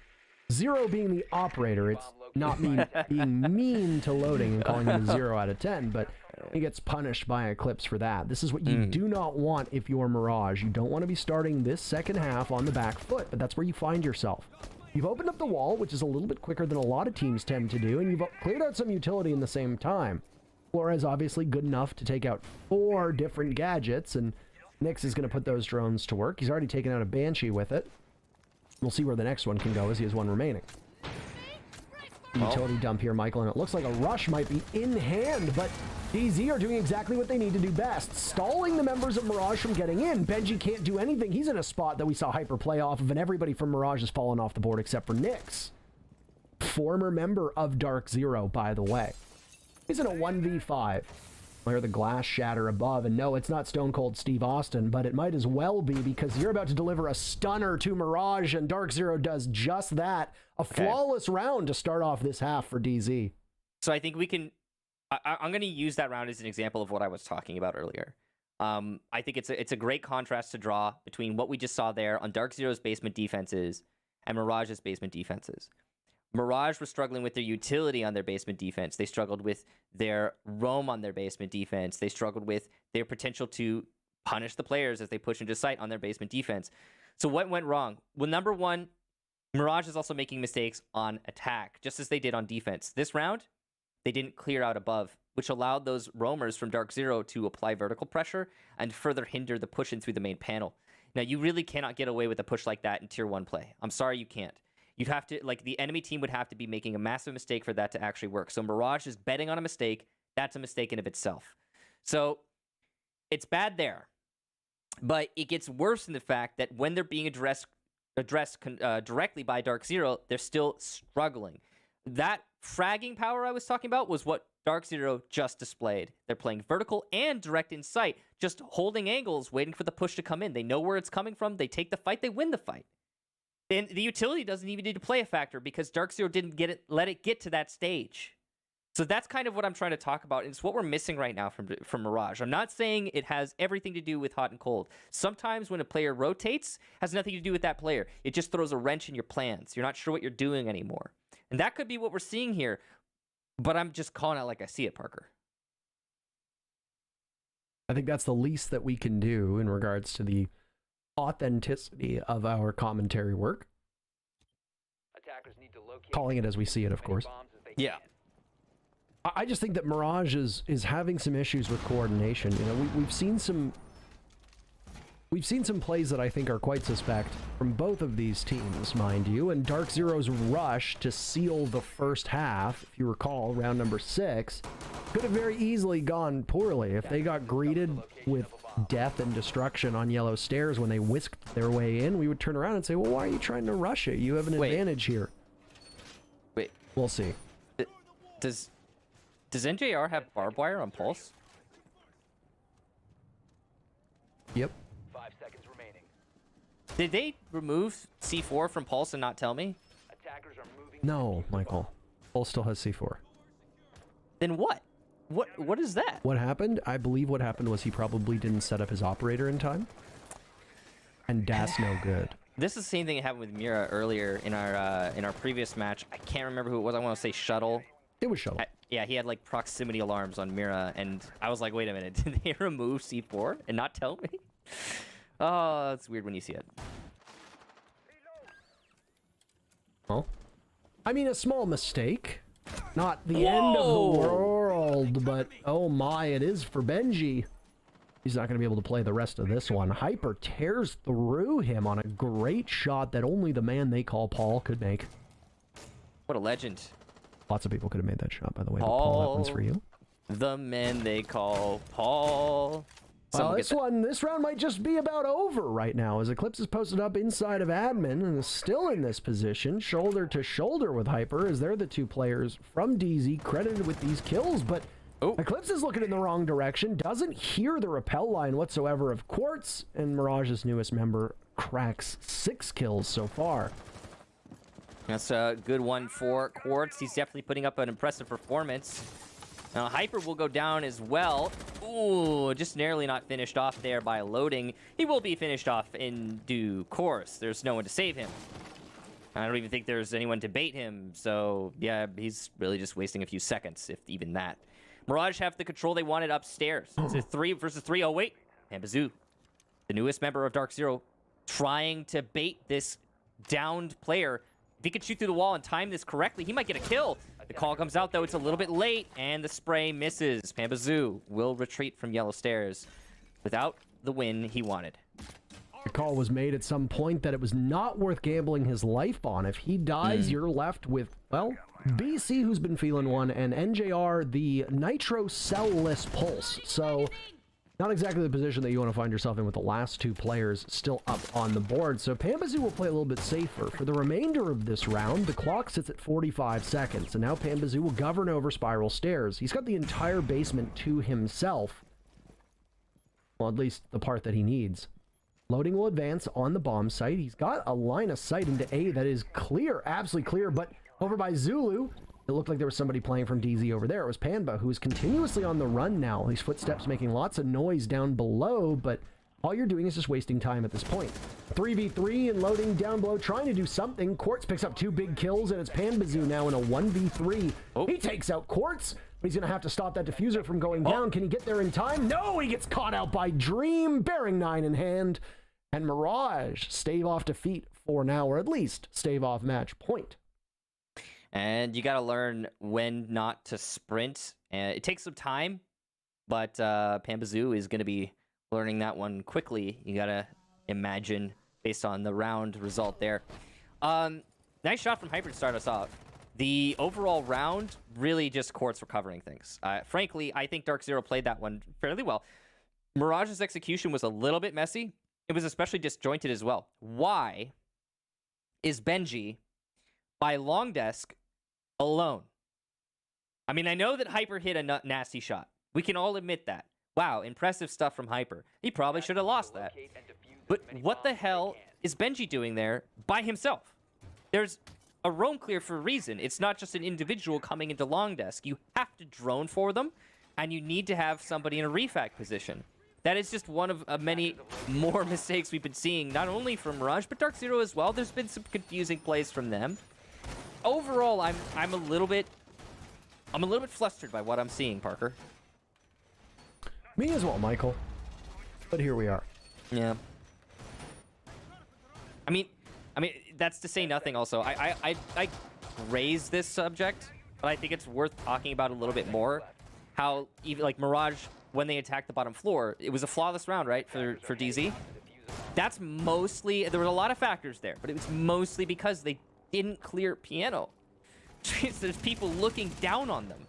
Zero being the operator, it's not being mean to loading and calling him a 0 out of 10, but he gets punished by Eclipse for that. This is what you do not want if you're Mirage. You don't want to be starting this second half on the back foot, but that's where you find yourself. You've opened up the wall, which is a little bit quicker than a lot of teams tend to do, and you've cleared out some utility in the same time. Flora is obviously good enough to take out 4 different gadgets, and Nyx is going to put those drones to work. He's already taken out a Banshee with it. We'll see where the next one can go as he has 1 remaining. Utility dump here, Michael, and it looks like a rush might be in hand, but DZ are doing exactly what they need to do best, stalling the members of Mirage from getting in. Benji can't do anything. He's in a spot that we saw Hyper play off of, and everybody from Mirage has fallen off the board except for Nyx. Former member of Dark Zero, by the way. He's in a 1v5. I hear the glass shatter above, and no, it's not Stone Cold Steve Austin, but it might as well be, because you're about to deliver a stunner to Mirage, and Dark Zero does just that. A flawless round to start off this half for DZ. So I think we can... I'm going to use that round as an example of what I was talking about earlier. I think it's a great contrast to draw between what we just saw there on Dark Zero's basement defenses and Mirage's basement defenses. Mirage was struggling with their utility on their basement defense. They struggled with their roam on their basement defense. They struggled with their potential to punish the players as they push into sight on their basement defense. So what went wrong? Well, number one, Mirage is also making mistakes on attack, just as they did on defense. This round, they didn't clear out above, which allowed those roamers from Dark Zero to apply vertical pressure and further hinder the push in through the main panel. Now, you really cannot get away with a push like that in Tier 1 play. I'm sorry, you can't. You'd have to, like, the enemy team would have to be making a massive mistake for that to actually work. So Mirage is betting on a mistake. That's a mistake in of itself. So it's bad there. But it gets worse in the fact that when they're being addressed directly by Dark Zero, they're still struggling. That fragging power I was talking about was what Dark Zero just displayed. They're playing vertical and direct in sight, just holding angles, waiting for the push to come in. They know where it's coming from. They take the fight. They win the fight. And the utility doesn't even need to play a factor because Dark Zero didn't let it get to that stage. So that's kind of what I'm trying to talk about. And it's what we're missing right now from Mirage. I'm not saying it has everything to do with hot and cold. Sometimes when a player rotates, it has nothing to do with that player. It just throws a wrench in your plans. You're not sure what you're doing anymore. And that could be what we're seeing here. But I'm just calling it like I see it, Parker. I think that's the least that we can do in regards to the authenticity of our commentary work. Attackers need to locate calling it as we see it, of course. Yeah. I just think that Mirage is having some issues with coordination. You know, we've seen some plays that I think are quite suspect from both of these teams, mind you, and Dark Zero's rush to seal the first half, if you recall, round number 6, could have very easily gone poorly if they got greeted with death and destruction on yellow stairs when they whisked their way in. We would turn around and say, well, why are you trying to rush it? You have an advantage here. Wait. We'll see. Does NJR have barbed wire on Pulse? Yep. 5 seconds remaining. Did they remove C4 from Pulse and not tell me? Attackers are moving. No, Michael. Pulse still has C4. Then what? What is that? What happened? I believe what happened was he probably didn't set up his operator in time. And that's no good. This is the same thing that happened with Mira earlier in our previous match. I can't remember who it was. I want to say Shuttle. It was Shuttle. Yeah, he had like proximity alarms on Mira, and I was like, wait a minute, did they remove C4 and not tell me? Oh, that's weird when you see it. Well, I mean, a small mistake. Not the end of the world, but oh my, it is for Benji. He's not going to be able to play the rest of this one. Hyper tears through him on a great shot that only the man they call Paul could make. What a legend. Lots of people could have made that shot, by the way. But Paul, that one's for you. The man they call Paul. Well, this round might just be about over right now, as Eclipse is posted up inside of admin and is still in this position, shoulder to shoulder with Hyper, as they're the two players from DZ credited with these kills, but Eclipse is looking in the wrong direction, doesn't hear the rappel line whatsoever of Quartz, and Mirage's newest member cracks 6 kills so far. That's a good one for Quartz. He's definitely putting up an impressive performance. Now, Hyper will go down as well. Ooh, just narrowly not finished off there by loading. He will be finished off in due course. There's no one to save him. I don't even think there's anyone to bait him. So, yeah, he's really just wasting a few seconds, if even that. Mirage have the control they wanted upstairs. It's a 3 versus 3. Oh, wait. Pambazoo, the newest member of Dark Zero, trying to bait this downed player. If he could shoot through the wall and time this correctly, he might get a kill. The call comes out, though. It's a little bit late, and the spray misses. Pambazoo will retreat from Yellow Stairs without the win he wanted. The call was made at some point that it was not worth gambling his life on. If he dies, you're left with, well, BC, who's been feeling one, and NJR, the Nitro Cell-less Pulse. So, not exactly the position that you want to find yourself in with the last 2 players still up on the board. So Pambazoo will play a little bit safer. For the remainder of this round, the clock sits at 45 seconds, and now Pambazoo will govern over Spiral Stairs. He's got the entire basement to himself. Well, at least the part that he needs. Loading will advance on the bomb site. He's got a line of sight into A that is clear, absolutely clear, but over by Zulu, it looked like there was somebody playing from DZ over there. It was Panba, who is continuously on the run now. These footsteps making lots of noise down below, but all you're doing is just wasting time at this point. 3v3 and loading down below, trying to do something. Quartz picks up 2 big kills, and it's Pambazoo now in a 1v3. He takes out Quartz, but he's going to have to stop that diffuser from going down. Can he get there in time? No, he gets caught out by Dream, bearing 9 in hand. And Mirage stave off defeat for now, or at least stave off match point. And you got to learn when not to sprint. It takes some time, but Pambazoo is going to be learning that one quickly. You got to imagine based on the round result there. Nice shot from Hyper to start us off. The overall round, really just Quartz recovering things. Frankly, I think Dark Zero played that one fairly well. Mirage's execution was a little bit messy. It was especially disjointed as well. Why is Benji by long desk alone? I mean, I know that Hyper hit a nasty shot. We can all admit that. Wow, impressive stuff from Hyper. He probably should have lost that. But what the hell is Benji doing there by himself? There's a roam clear for a reason. It's not just an individual coming into long desk. You have to drone for them, and you need to have somebody in a refac position. That is just one of many more mistakes we've been seeing, not only from Mirage, but Dark Zero as well. There's been some confusing plays from them. Overall, I'm a little bit flustered by what I'm seeing, Parker. Me as well, Michael. But here we are. Yeah. I mean, that's to say nothing. Also, I raised this subject, but I think it's worth talking about a little bit more. How even like Mirage, when they attacked the bottom floor, it was a flawless round, right, for DZ? That's mostly, there were a lot of factors there, but it was mostly because they didn't clear piano. There's people looking down on them.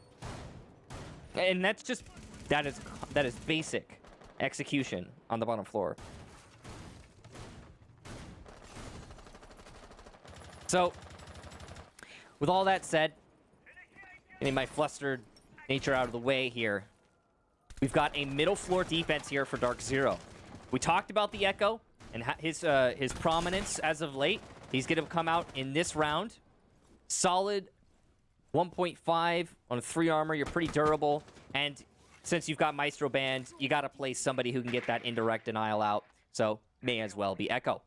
And that's just, that is basic execution on the bottom floor. So, with all that said, getting my flustered nature out of the way here, we've got a middle floor defense here for Dark Zero. We talked about the Echo and his prominence as of late. He's going to come out in this round. Solid 1.5 on 3 armor. You're pretty durable. And since you've got Maestro Band, you got to play somebody who can get that indirect denial out. So may as well be Echo.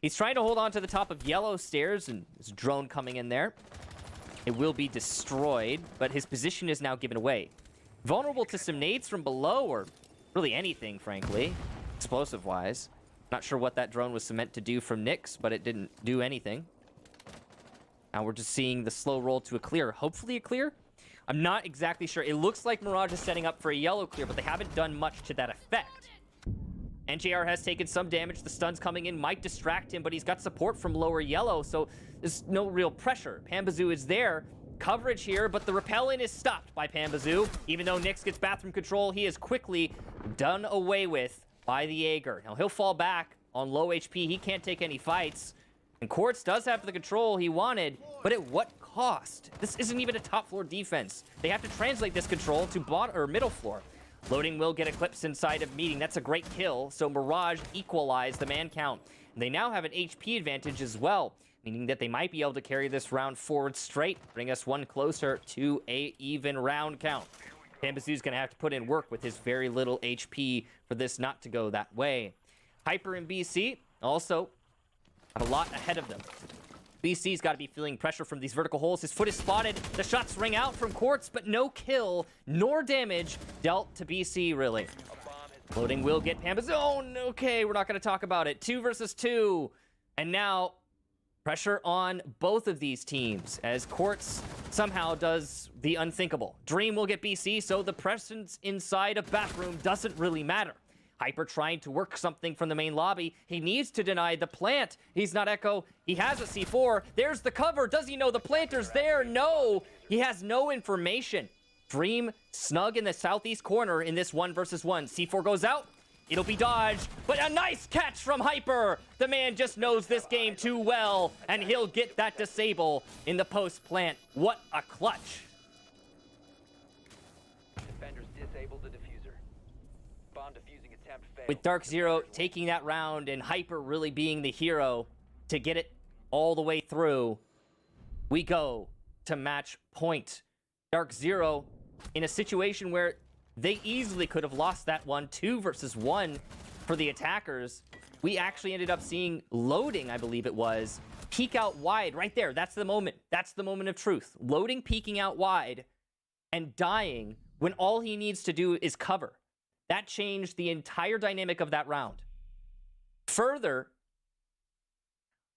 He's trying to hold on to the top of Yellow Stairs, and there's a drone coming in there. It will be destroyed, but his position is now given away. Vulnerable to some nades from below, or really anything, frankly, explosive-wise. Not sure what that drone was meant to do from Nyx, but it didn't do anything. Now we're just seeing the slow roll to a clear. Hopefully a clear? I'm not exactly sure. It looks like Mirage is setting up for a yellow clear, but they haven't done much to that effect. NJR has taken some damage. The stun's coming in, might distract him, but he's got support from lower yellow, so there's no real pressure. Pambazoo is there. Coverage here, but the repellent is stopped by Pambazoo. Even though Nyx gets bathroom control, he is quickly done away with by the Jaeger. Now he'll fall back on low HP. He can't take any fights. And Quartz does have the control he wanted, but at what cost? This isn't even a top floor defense. They have to translate this control to bottom or middle floor. Loading will get Eclipse inside of meeting. That's a great kill. So Mirage equalized the man count. And they now have an HP advantage as well, meaning that they might be able to carry this round forward straight, bring us one closer to a even round count. Pambazoo's gonna have to put in work with his very little HP for this not to go that way. Hyper and BC also have a lot ahead of them. BC's got to be feeling pressure from these vertical holes. His foot is spotted. The shots ring out from Quartz, but no kill nor damage dealt to BC, really. Loading will get Pambazoo. Okay, we're not going to talk about it. 2 versus 2. And now pressure on both of these teams as Quartz somehow does the unthinkable. Dream will get BC, so the presence inside a bathroom doesn't really matter. Hyper trying to work something from the main lobby. He needs to deny the plant. He's not Echo. He has a C4. There's the cover. Does he know the planter's there? No. He has no information. Dream snug in the southeast corner in this 1 versus 1. C4 goes out. It'll be dodged, but a nice catch from Hyper. The man just knows this game too well, and he'll get that disable in the post plant. What a clutch. Defenders disabled the diffuser. Bomb defusing attempt failed. With Dark Zero taking that round and Hyper really being the hero to get it all the way through, we go to match point. Dark Zero in a situation where they easily could have lost that one, 2 versus 1 for the attackers. We actually ended up seeing Loading, I believe it was, peek out wide right there. That's the moment. That's the moment of truth. Loading peeking out wide and dying when all he needs to do is cover. That changed the entire dynamic of that round. Further,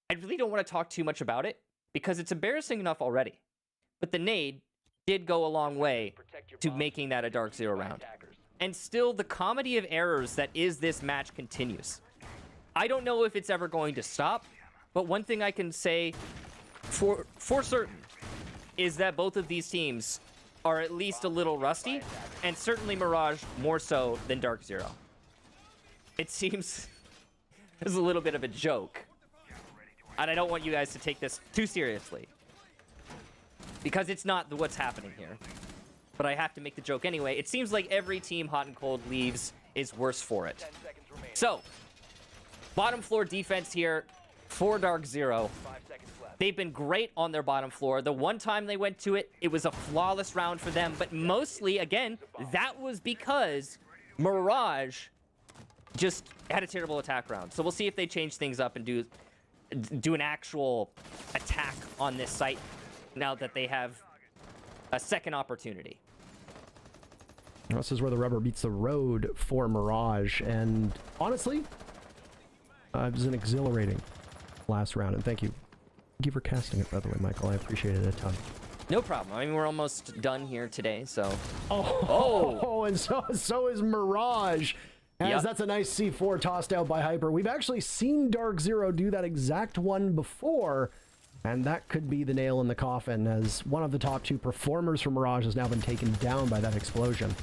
I really don't want to talk too much about it because it's embarrassing enough already. But the nade did go a long way to making that a Dark Zero round. And still, the comedy of errors that is this match continues. I don't know if it's ever going to stop, but one thing I can say for certain is that both of these teams are at least a little rusty, and certainly Mirage more so than Dark Zero. It seems it's a little bit of a joke, and I don't want you guys to take this too seriously, because it's not what's happening here. But I have to make the joke anyway. It seems like every team Hot and Cold leaves is worse for it. So, bottom floor defense here for Dark Zero. They've been great on their bottom floor. The one time they went to it, it was a flawless round for them. But mostly, again, that was because Mirage just had a terrible attack round. So we'll see if they change things up and do an actual attack on this site now that they have a second opportunity. This is where the rubber meets the road for Mirage, and honestly, it was an exhilarating last round, and thank you for casting it, by the way, Michael. I appreciate it a ton. No problem. I mean, we're almost done here today, so... Oh, and so is Mirage, as Yep. that's a nice C4 tossed out by Hyper. We've actually seen Dark Zero do that exact one before, and that could be the nail in the coffin, as one of the top 2 performers from Mirage has now been taken down by that explosion.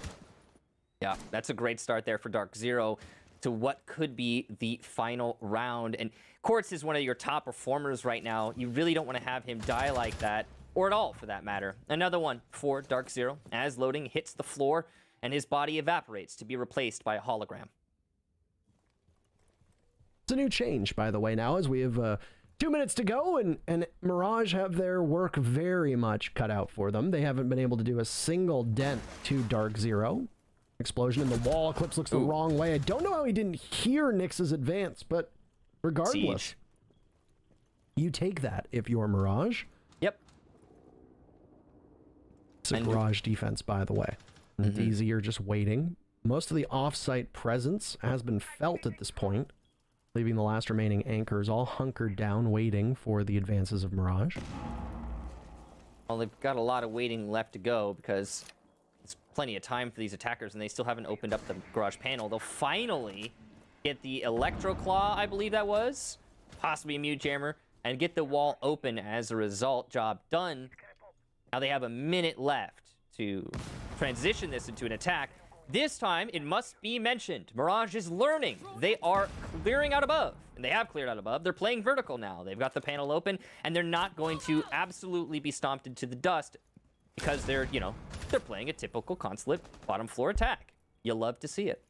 Yeah, that's a great start there for Dark Zero to what could be the final round. And Quartz is one of your top performers right now. You really don't want to have him die like that, or at all for that matter. Another one for Dark Zero as Loading hits the floor and his body evaporates to be replaced by a hologram. It's a new change, by the way, now, as we have 2 minutes to go, and Mirage have their work very much cut out for them. They haven't been able to do a single dent to Dark Zero. Explosion in the wall. Eclipse looks the wrong way. I don't know how he didn't hear Nyx's advance, but regardless, Siege. You take that if you're Mirage. Yep. It's a Mirage defense, by the way. And Easy are just waiting. Most of the off-site presence has been felt at this point, leaving the last remaining anchors all hunkered down, waiting for the advances of Mirage. Well, they've got a lot of waiting left to go because it's plenty of time for these attackers, and they still haven't opened up the garage panel. They'll finally get the Electro Claw, I believe that was, possibly a Mute Jammer, and get the wall open as a result. Job done. Now they have a minute left to transition this into an attack. This time, it must be mentioned, Mirage is learning. They are clearing out above, and they have cleared out above. They're playing vertical now. They've got the panel open, and they're not going to absolutely be stomped into the dust because they're, you know, they're playing a typical Consulate bottom floor attack. You love to see it.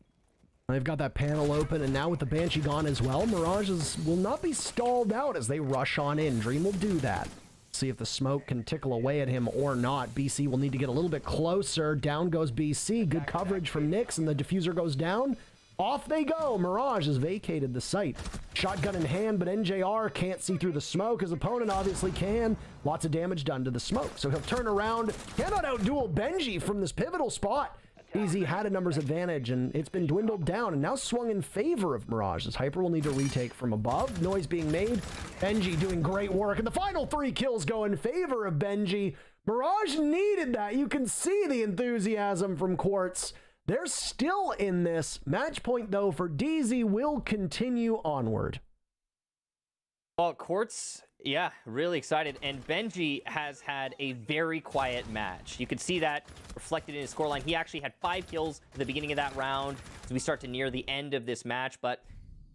They've got that panel open, and now with the Banshee gone as well, Mirages will not be stalled out as they rush on in. Dream will do that. See if the smoke can tickle away at him or not. BC will need to get a little bit closer. Down goes BC. Good coverage from Nyx, and the diffuser goes down. Off they go. Mirage has vacated the site. Shotgun in hand, but NJR can't see through the smoke. His opponent obviously can. Lots of damage done to the smoke. So he'll turn around. Cannot outduel Benji from this pivotal spot. Easy had a numbers advantage, and it's been dwindled down and now swung in favor of Mirage as Hyper will need to retake from above. Noise being made. Benji doing great work, and the final 3 kills go in favor of Benji. Mirage needed that. You can see the enthusiasm from Quartz. They're still in this. Match point, though, for DZ will continue onward. Well, Quartz, yeah, really excited. And Benji has had a very quiet match. You can see that reflected in his scoreline. He actually had 5 kills at the beginning of that round as we start to near the end of this match, but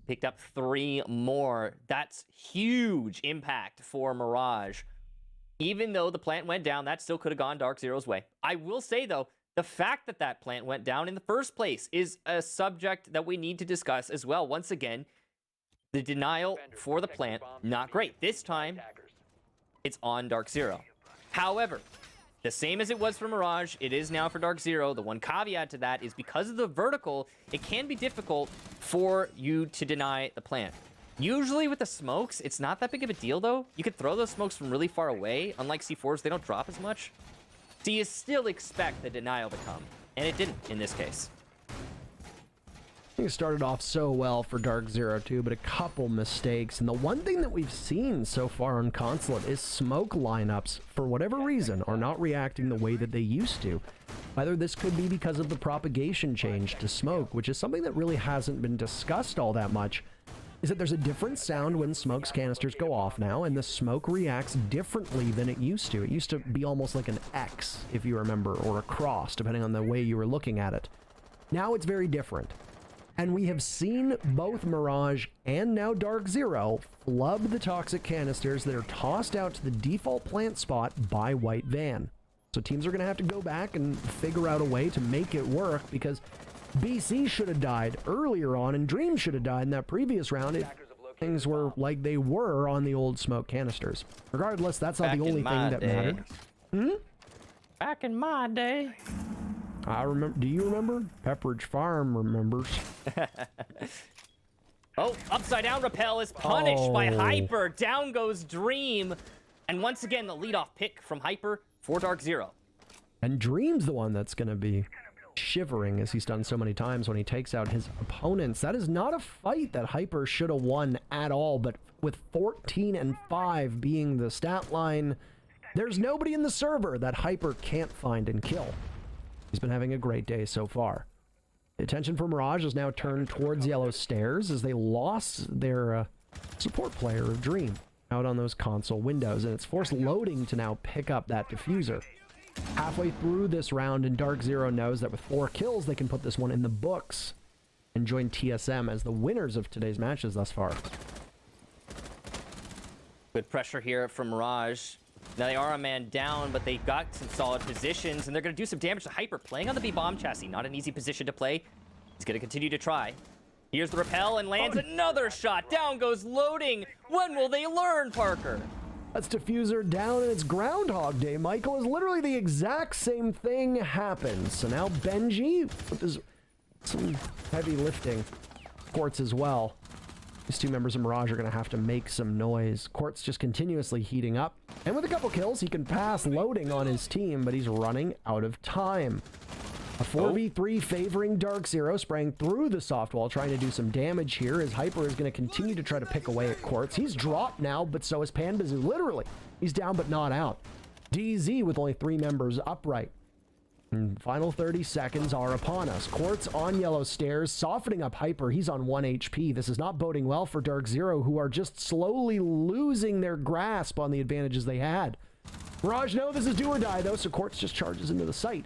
picked up 3 more. That's huge impact for Mirage. Even though the plant went down, that still could have gone Dark Zero's way. I will say, though, the fact that that plant went down in the first place is a subject that we need to discuss as well. Once again, the denial for the plant, not great. This time, it's on Dark Zero. However, the same as it was for Mirage, it is now for Dark Zero. The one caveat to that is because of the vertical, it can be difficult for you to deny the plant. Usually with the smokes, it's not that big of a deal, though. You could throw those smokes from really far away. Unlike C4s, they don't drop as much. So you still expect the denial to come, and it didn't in this case. It started off so well for Dark Zero too, but a couple mistakes. And the one thing that we've seen so far on Consulate is smoke lineups, for whatever reason, are not reacting the way that they used to. Either this could be because of the propagation change to smoke, which is something that really hasn't been discussed all that much, is that there's a different sound when smoke's canisters go off now, and the smoke reacts differently than it used to. It used to be almost like an X, if you remember, or a cross, depending on the way you were looking at it. Now it's very different. And we have seen both Mirage and now Dark Zero flub the toxic canisters that are tossed out to the default plant spot by White Van. So teams are going to have to go back and figure out a way to make it work, because BC should have died earlier on and Dream should have died in that previous round if things were like they were on the old smoke canisters. Regardless, that's not the only thing that mattered. Back in my day. I remember. Do you remember? Pepperidge Farm remembers. Oh, upside down rappel is punished by Hyper. Down goes Dream. And once again, the leadoff pick from Hyper for Dark Zero. And Dream's the one that's going to be shivering, as he's done so many times when he takes out his opponents. That is not a fight that Hyper should have won at all, but with 14 and 5 being the stat line, there's nobody in the server that Hyper can't find and kill. He's been having a great day so far. The attention for Mirage is now turned towards Yellow Stairs as they lost their support player of Dream out on those console windows, and it's forced loading to now pick up that diffuser. Halfway through this round, and Dark Zero knows that with 4 kills, they can put this one in the books and join TSM as the winners of today's matches thus far. Good pressure here from Mirage. Now they are a man down, but they've got some solid positions, and they're going to do some damage to Hyper. Playing on the B-bomb chassis, not an easy position to play. He's going to continue to try. Here's the rappel and lands another shot. Down goes loading. When will they learn, Parker? That's diffuser down, and it's Groundhog Day, Michael, as literally the exact same thing happens. So now Benji, with some heavy lifting. Quartz as well. These 2 members of Mirage are going to have to make some noise. Quartz just continuously heating up. And with a couple kills, he can pass loading on his team, but he's running out of time. A 4v3 favoring Dark Zero, spraying through the soft wall, trying to do some damage here, as Hyper is going to continue to try to pick away at Quartz. He's dropped now, but so is Panbazoo. Literally, he's down but not out. DZ with only 3 members upright. And final 30 seconds are upon us. Quartz on yellow stairs, softening up Hyper. He's on 1 HP. This is not boding well for Dark Zero, who are just slowly losing their grasp on the advantages they had. Mirage, no, this is do or die, though, so Quartz just charges into the site.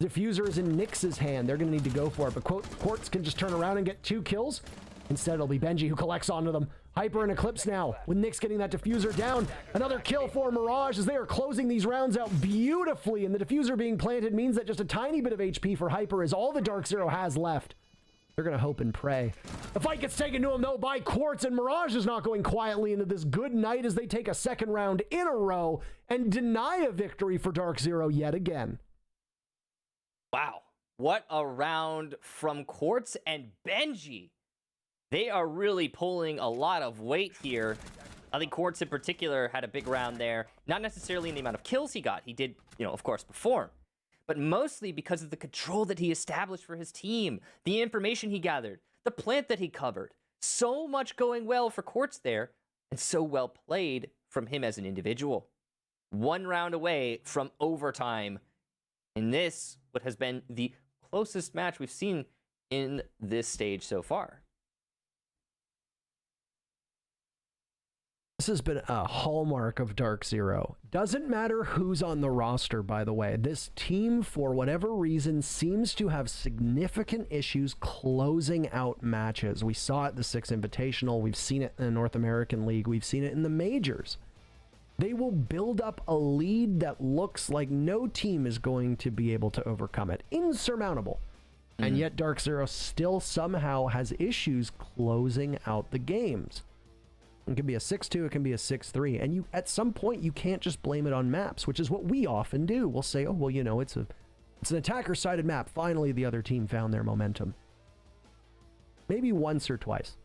Diffuser is in Nyx's hand. They're going to need to go for it, but Quartz can just turn around and get 2 kills. Instead, it'll be Benji who collects onto them. Hyper and Eclipse now, with Nyx getting that diffuser down. Another kill for Mirage as they are closing these rounds out beautifully, and the diffuser being planted means that just a tiny bit of HP for Hyper is all the Dark Zero has left. They're going to hope and pray. The fight gets taken to him, though, by Quartz, and Mirage is not going quietly into this good night as they take a second round in a row and deny a victory for Dark Zero yet again. Wow. What a round from Quartz and Benji. They are really pulling a lot of weight here. I think Quartz in particular had a big round there. Not necessarily in the amount of kills he got. He did, of course, perform. But mostly because of the control that he established for his team, the information he gathered, the plant that he covered. So much going well for Quartz there, and so well played from him as an individual. 1 round away from overtime. And this, what has been the closest match we've seen in this stage so far. This has been a hallmark of Dark Zero. Doesn't matter who's on the roster, by the way. This team, for whatever reason, seems to have significant issues closing out matches. We saw it at the 6 Invitational. We've seen it in the North American League. We've seen it in the majors. They will build up a lead that looks like no team is going to be able to overcome it. Insurmountable. And yet Dark Zero still somehow has issues closing out the games. It can be a 6-2, it can be a 6-3, and at some point you can't just blame it on maps, which is what we often do. We'll say, oh, well, it's an attacker-sided map. Finally, the other team found their momentum. Maybe once or twice.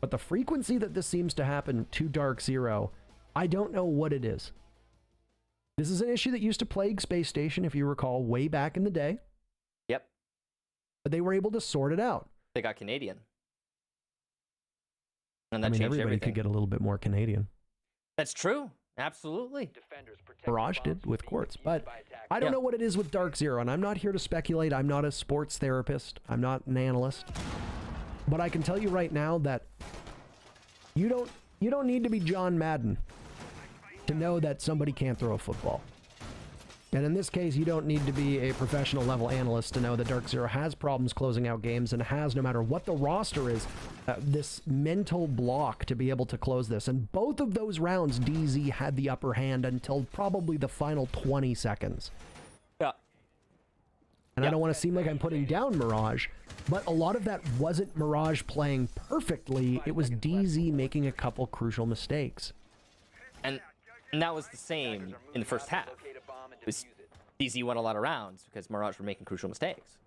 But the frequency that this seems to happen to Dark Zero, I don't know what it is. This is an issue that used to plague Space Station, if you recall, way back in the day. Yep. But they were able to sort it out. They got Canadian. And that I mean, changed everybody everything. could get a little bit more Canadian. That's true. Absolutely. Mirage did with Quartz, but I don't know what it is with Dark Zero, and I'm not here to speculate. I'm not a sports therapist. I'm not an analyst. But I can tell you right now that you don't need to be John Madden to know that somebody can't throw a football. And in this case, you don't need to be a professional level analyst to know that Dark Zero has problems closing out games and has, no matter what the roster is, this mental block to be able to close this. And both of those rounds, DZ had the upper hand until probably the final 20 seconds. Yeah. And I don't want to seem like I'm putting down Mirage, but a lot of that wasn't Mirage playing perfectly. It was DZ making a couple crucial mistakes. And that was the same in the first half. DZ won a lot of rounds because Mirage were making crucial mistakes.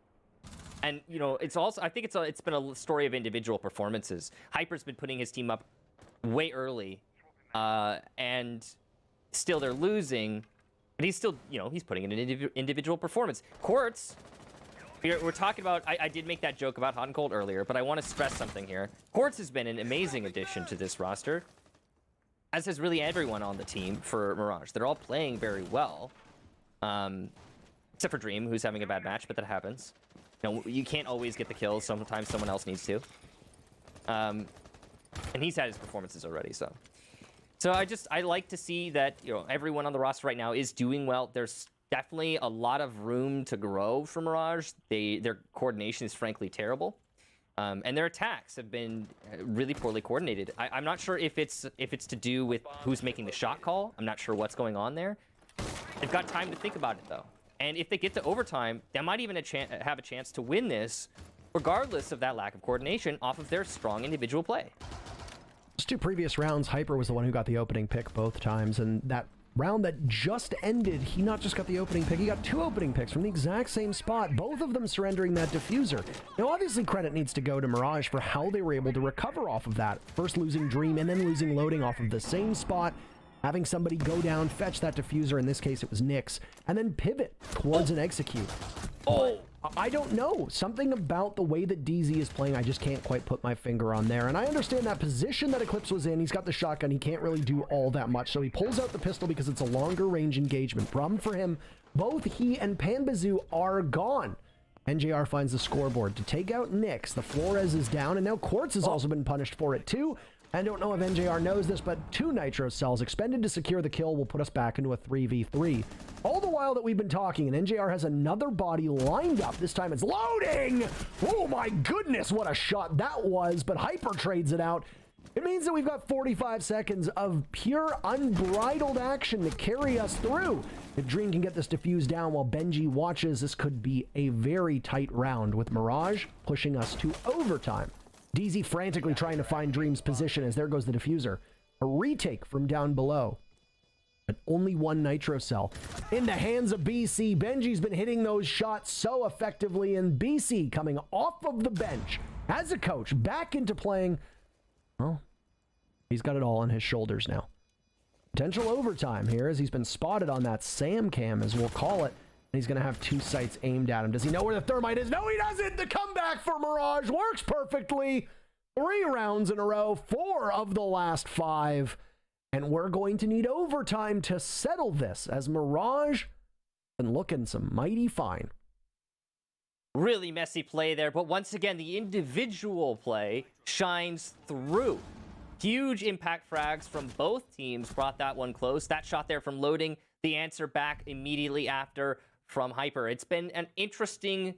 And, it's also, I think it's been a story of individual performances. Hyper's been putting his team up way early, and still they're losing, but he's still, he's putting in an individual performance. Quartz, we're talking about, I did make that joke about hot and cold earlier, but I want to stress something here. Quartz has been an amazing addition to this roster, as has really everyone on the team for Mirage. They're all playing very well. Except for Dream, who's having a bad match, but that happens. You can't always get the kills. Sometimes someone else needs to. And he's had his performances already, so. So I like to see that, everyone on the roster right now is doing well. There's definitely a lot of room to grow for Mirage. Their coordination is frankly terrible. And their attacks have been really poorly coordinated. I'm not sure if it's to do with who's making the shot call. I'm not sure what's going on there. They've got time to think about it, though. And if they get to overtime, they might even have a chance to win this, regardless of that lack of coordination, off of their strong individual play. Just 2 previous rounds, Hyper was the one who got the opening pick both times, and that round that just ended, he not just got the opening pick, he got 2 opening picks from the exact same spot, both of them surrendering that diffuser. Now, obviously, credit needs to go to Mirage for how they were able to recover off of that. First losing Dream and then losing Loading off of the same spot, having somebody go down, fetch that diffuser, in this case it was Nyx, and then pivot towards an execute. I don't know. Something about the way that DZ is playing, I just can't quite put my finger on there. And I understand that position that Eclipse was in. He's got the shotgun. He can't really do all that much. So he pulls out the pistol because it's a longer range engagement. Problem for him, both he and Panbazoo are gone. NJR finds the scoreboard to take out Nyx. The Flores is down, and now Quartz has also been punished for it too. I don't know if NJR knows this, but 2 nitro cells expended to secure the kill will put us back into a 3v3. All the while that we've been talking, and NJR has another body lined up. This time it's loading! Oh my goodness, what a shot that was, but Hyper trades it out. It means that we've got 45 seconds of pure unbridled action to carry us through. If Dream can get this defused down while Benji watches, this could be a very tight round, with Mirage pushing us to overtime. DZ frantically trying to find Dream's position as there goes the diffuser. A retake from down below. But only 1 nitro cell in the hands of BC. Benji's been hitting those shots so effectively, and BC coming off of the bench as a coach back into playing. Well, he's got it all on his shoulders now. Potential overtime here as he's been spotted on that Sam cam, as we'll call it. And he's going to have 2 sights aimed at him. Does he know where the thermite is? No, he doesn't. The comeback for Mirage works perfectly. 3 rounds in a row, 4 of the last 5. And we're going to need overtime to settle this, as Mirage been looking some mighty fine. Really messy play there, but once again, the individual play shines through. Huge impact frags from both teams brought that one close. That shot there from Loading, the answer back immediately after from Hyper. It's been an interesting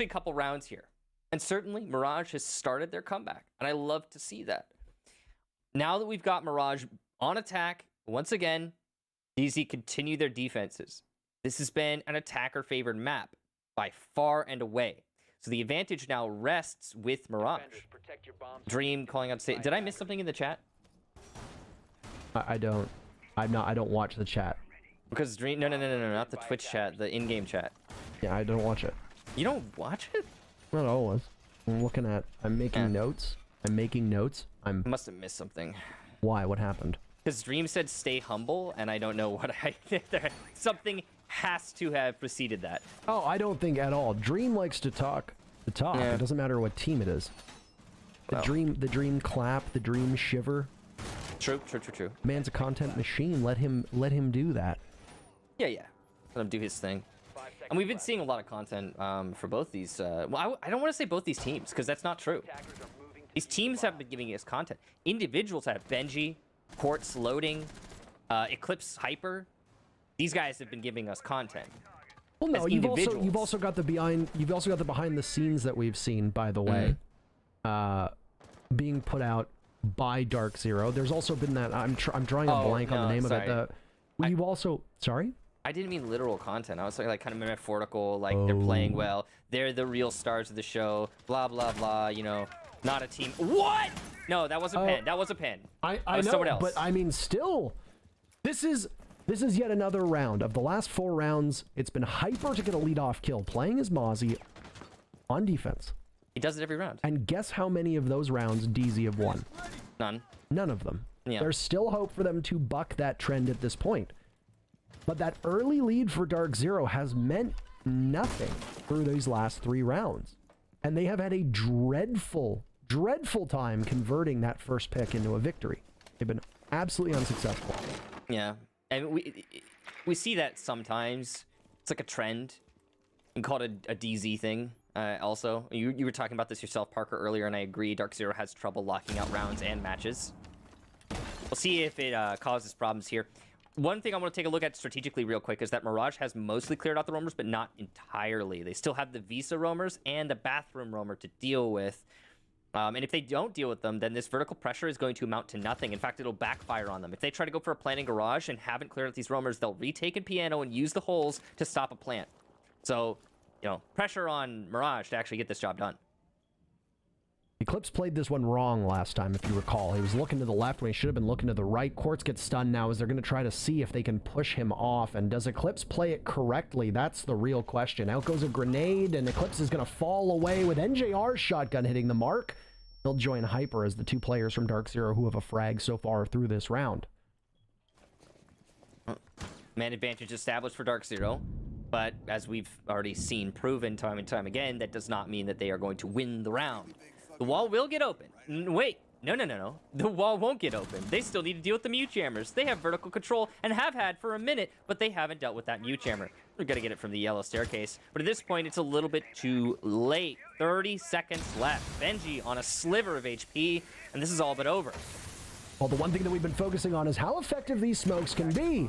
couple rounds here. And certainly Mirage has started their comeback, and I love to see that. Now that we've got Mirage on attack, once again, DZ continue their defenses. This has been an attacker-favored map by far and away. So the advantage now rests with Mirage. Dream calling out to say, did I miss something in the chat? I don't watch the chat. Because Dream, no, not the Twitch chat, the in-game chat. Yeah, I don't watch it. You don't watch it? Not always. I'm making notes. I must have missed something. Why? What happened? Because Dream said stay humble, and I don't know what something has to have preceded that. Oh, I don't think at all. Dream likes to talk. Yeah. It doesn't matter what team it is. The dream clap, the dream shiver. True. Man's a content machine. Let him do that. Yeah. Let him do his thing. And we've been seeing a lot of content for both these. Well, I don't want to say both these teams, because that's not true. These teams have been giving us content. Individuals have Benji, Quartz, Loading, Eclipse, Hyper. These guys have been giving us content. Well, no, you've also got the behind the scenes that we've seen, by the way, being put out by Dark Zero. There's also been that I'm drawing a blank on the name of it. You've also sorry. I didn't mean literal content. I was like kind of metaphorical, like they're playing well. They're the real stars of the show. Blah blah blah. You know, not a team. What? No, that wasn't Pen. That was a Pen. I know, someone else. But I mean, still, this is yet another round. Of the last 4 rounds, it's been Hyper to get a lead-off kill, playing as Mozzie on defense. He does it every round. And guess how many of those rounds DZ have won? None. None of them. Yeah. There's still hope for them to buck that trend at this point. But that early lead for Dark Zero has meant nothing through these last 3 rounds. And they have had a dreadful time converting that first pick into a victory. They've been absolutely unsuccessful. Yeah. And we see that sometimes. It's like a trend. You can call it a DZ thing. Also, you were talking about this yourself, Parker, earlier, and I agree. Dark Zero has trouble locking out rounds and matches. We'll see if it causes problems here. One thing I want to take a look at strategically real quick is that Mirage has mostly cleared out the roamers, but not entirely. They still have the Visa roamers and the bathroom roamer to deal with. And if they don't deal with them, then this vertical pressure is going to amount to nothing. In fact, it'll backfire on them. If they try to go for a planting garage and haven't cleared out these roamers, they'll retake in piano and use the holes to stop a plant. So, you know, pressure on Mirage to actually get this job done. Eclipse played this one wrong last time, if you recall. He was looking to the left when he should have been looking to the right. Quartz gets stunned now as they're going to try to see if they can push him off. And does Eclipse play it correctly? That's the real question. Out goes a grenade, and Eclipse is going to fall away with NJR's shotgun hitting the mark. He'll join Hyper as the 2 players from Dark Zero who have a frag so far through this round. Man advantage established for Dark Zero. But as we've already seen proven time and time again, that does not mean that they are going to win the round. The wall will get open. Wait, no. The wall won't get open. They still need to deal with the mute jammers. They have vertical control and have had for a minute, but they haven't dealt with that mute jammer. We're going to get it from the yellow staircase. But at this point, it's a little bit too late. 30 seconds left. Benji on a sliver of HP, and this is all but over. Well, the one thing that we've been focusing on is how effective these smokes can be.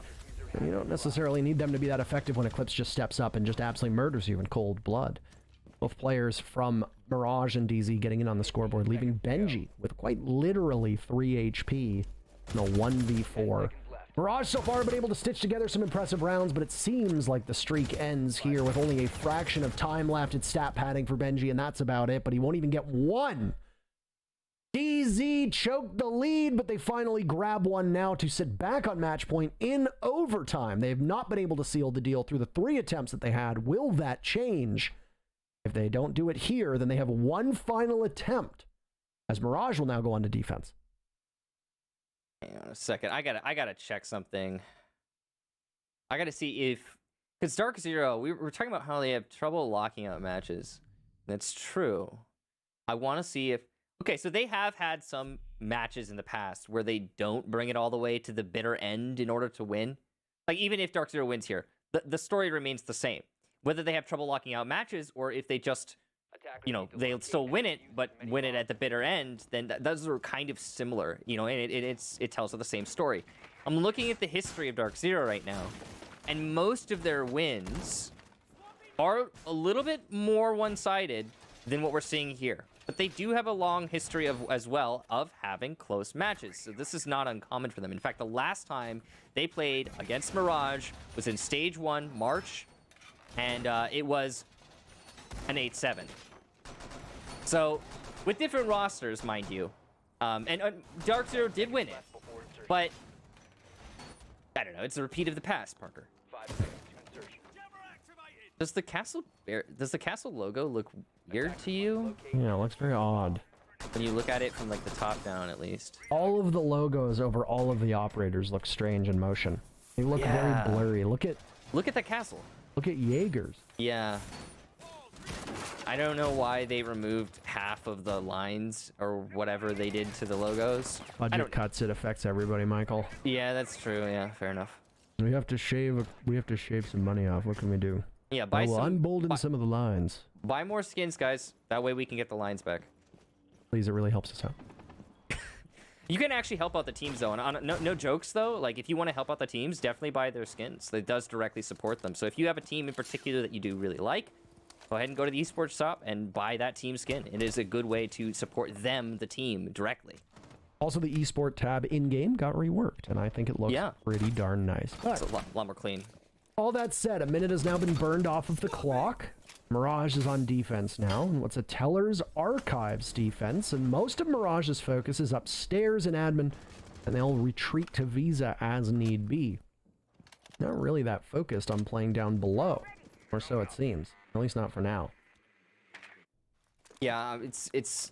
And you don't necessarily need them to be that effective when Eclipse just steps up and just absolutely murders you in cold blood. Both players from Mirage and DZ getting in on the scoreboard, leaving Benji with quite literally 3 HP in a 1v4. Mirage so far been able to stitch together some impressive rounds, but it seems like the streak ends here with only a fraction of time left. It's stat padding for Benji, and that's about it, but he won't even get one. DZ choked the lead, but they finally grab one now to sit back on match point in overtime. They have not been able to seal the deal through the 3 attempts that they had. Will that change? If they don't do it here, then they have one final attempt, as Mirage will now go on to defense. Hang on a second. I gotta check something. I gotta see if, because Dark Zero, we were talking about how they have trouble locking out matches. That's true. I want to see if, okay, so they have had some matches in the past where they don't bring it all the way to the bitter end in order to win. Like, even if Dark Zero wins here, the story remains the same. Whether they have trouble locking out matches or if they just, you know, they'll still win it, but win it at the bitter end, then those are kind of similar, you know, and it tells the same story. I'm looking at the history of Dark Zero right now, and most of their wins are a little bit more one-sided than what we're seeing here. But they do have a long history as well of having close matches, so this is not uncommon for them. In fact, the last time they played against Mirage was in Stage 1, March, and it was an 8-7. So, with different rosters, mind you, and Dark Zero did win it, but I don't know, it's a repeat of the past, Parker. Does the castle logo look weird to you? Yeah, it looks very odd. When you look at it from like the top down, at least. All of the logos over all of the operators look strange in motion. They look very blurry. Look at the castle. Look at Jaeger's. Yeah. I don't know why they removed half of the lines or whatever they did to the logos. Budget cuts, it affects everybody, Michael. Yeah, that's true. Yeah, fair enough. We have to shave some money off. What can we do? Yeah, unbolden some of the lines. Buy more skins, guys. That way we can get the lines back. Please, it really helps us out. You can actually help out the teams, though. And no jokes, though. Like, if you want to help out the teams, definitely buy their skins. It does directly support them. So if you have a team in particular that you do really like, go ahead and go to the esports shop and buy that team skin. It is a good way to support them, the team, directly. Also, the esport tab in-game got reworked, and I think it looks pretty darn nice. It's a lot more clean. All that said, a minute has now been burned off of the clock. Mirage is on defense now, and what's a Teller's Archives defense, and most of Mirage's focus is upstairs in admin, and they'll retreat to Visa as need be. Not really that focused on playing down below, or so it seems. At least not for now. Yeah, it's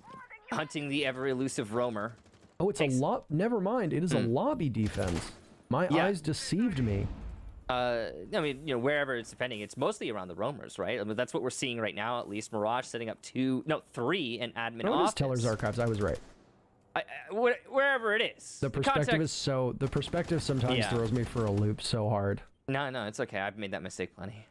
hunting the ever-elusive roamer. Oh, it's a never mind, it is a lobby defense. My eyes deceived me. I mean, you know, wherever it's defending, it's mostly around the roamers, right? I mean, that's what we're seeing right now, at least. Mirage setting up 3 in admin office. Teller's Archives, I was right. Wherever it is. The perspective is so... The perspective sometimes throws me for a loop so hard. No, it's okay. I've made that mistake plenty.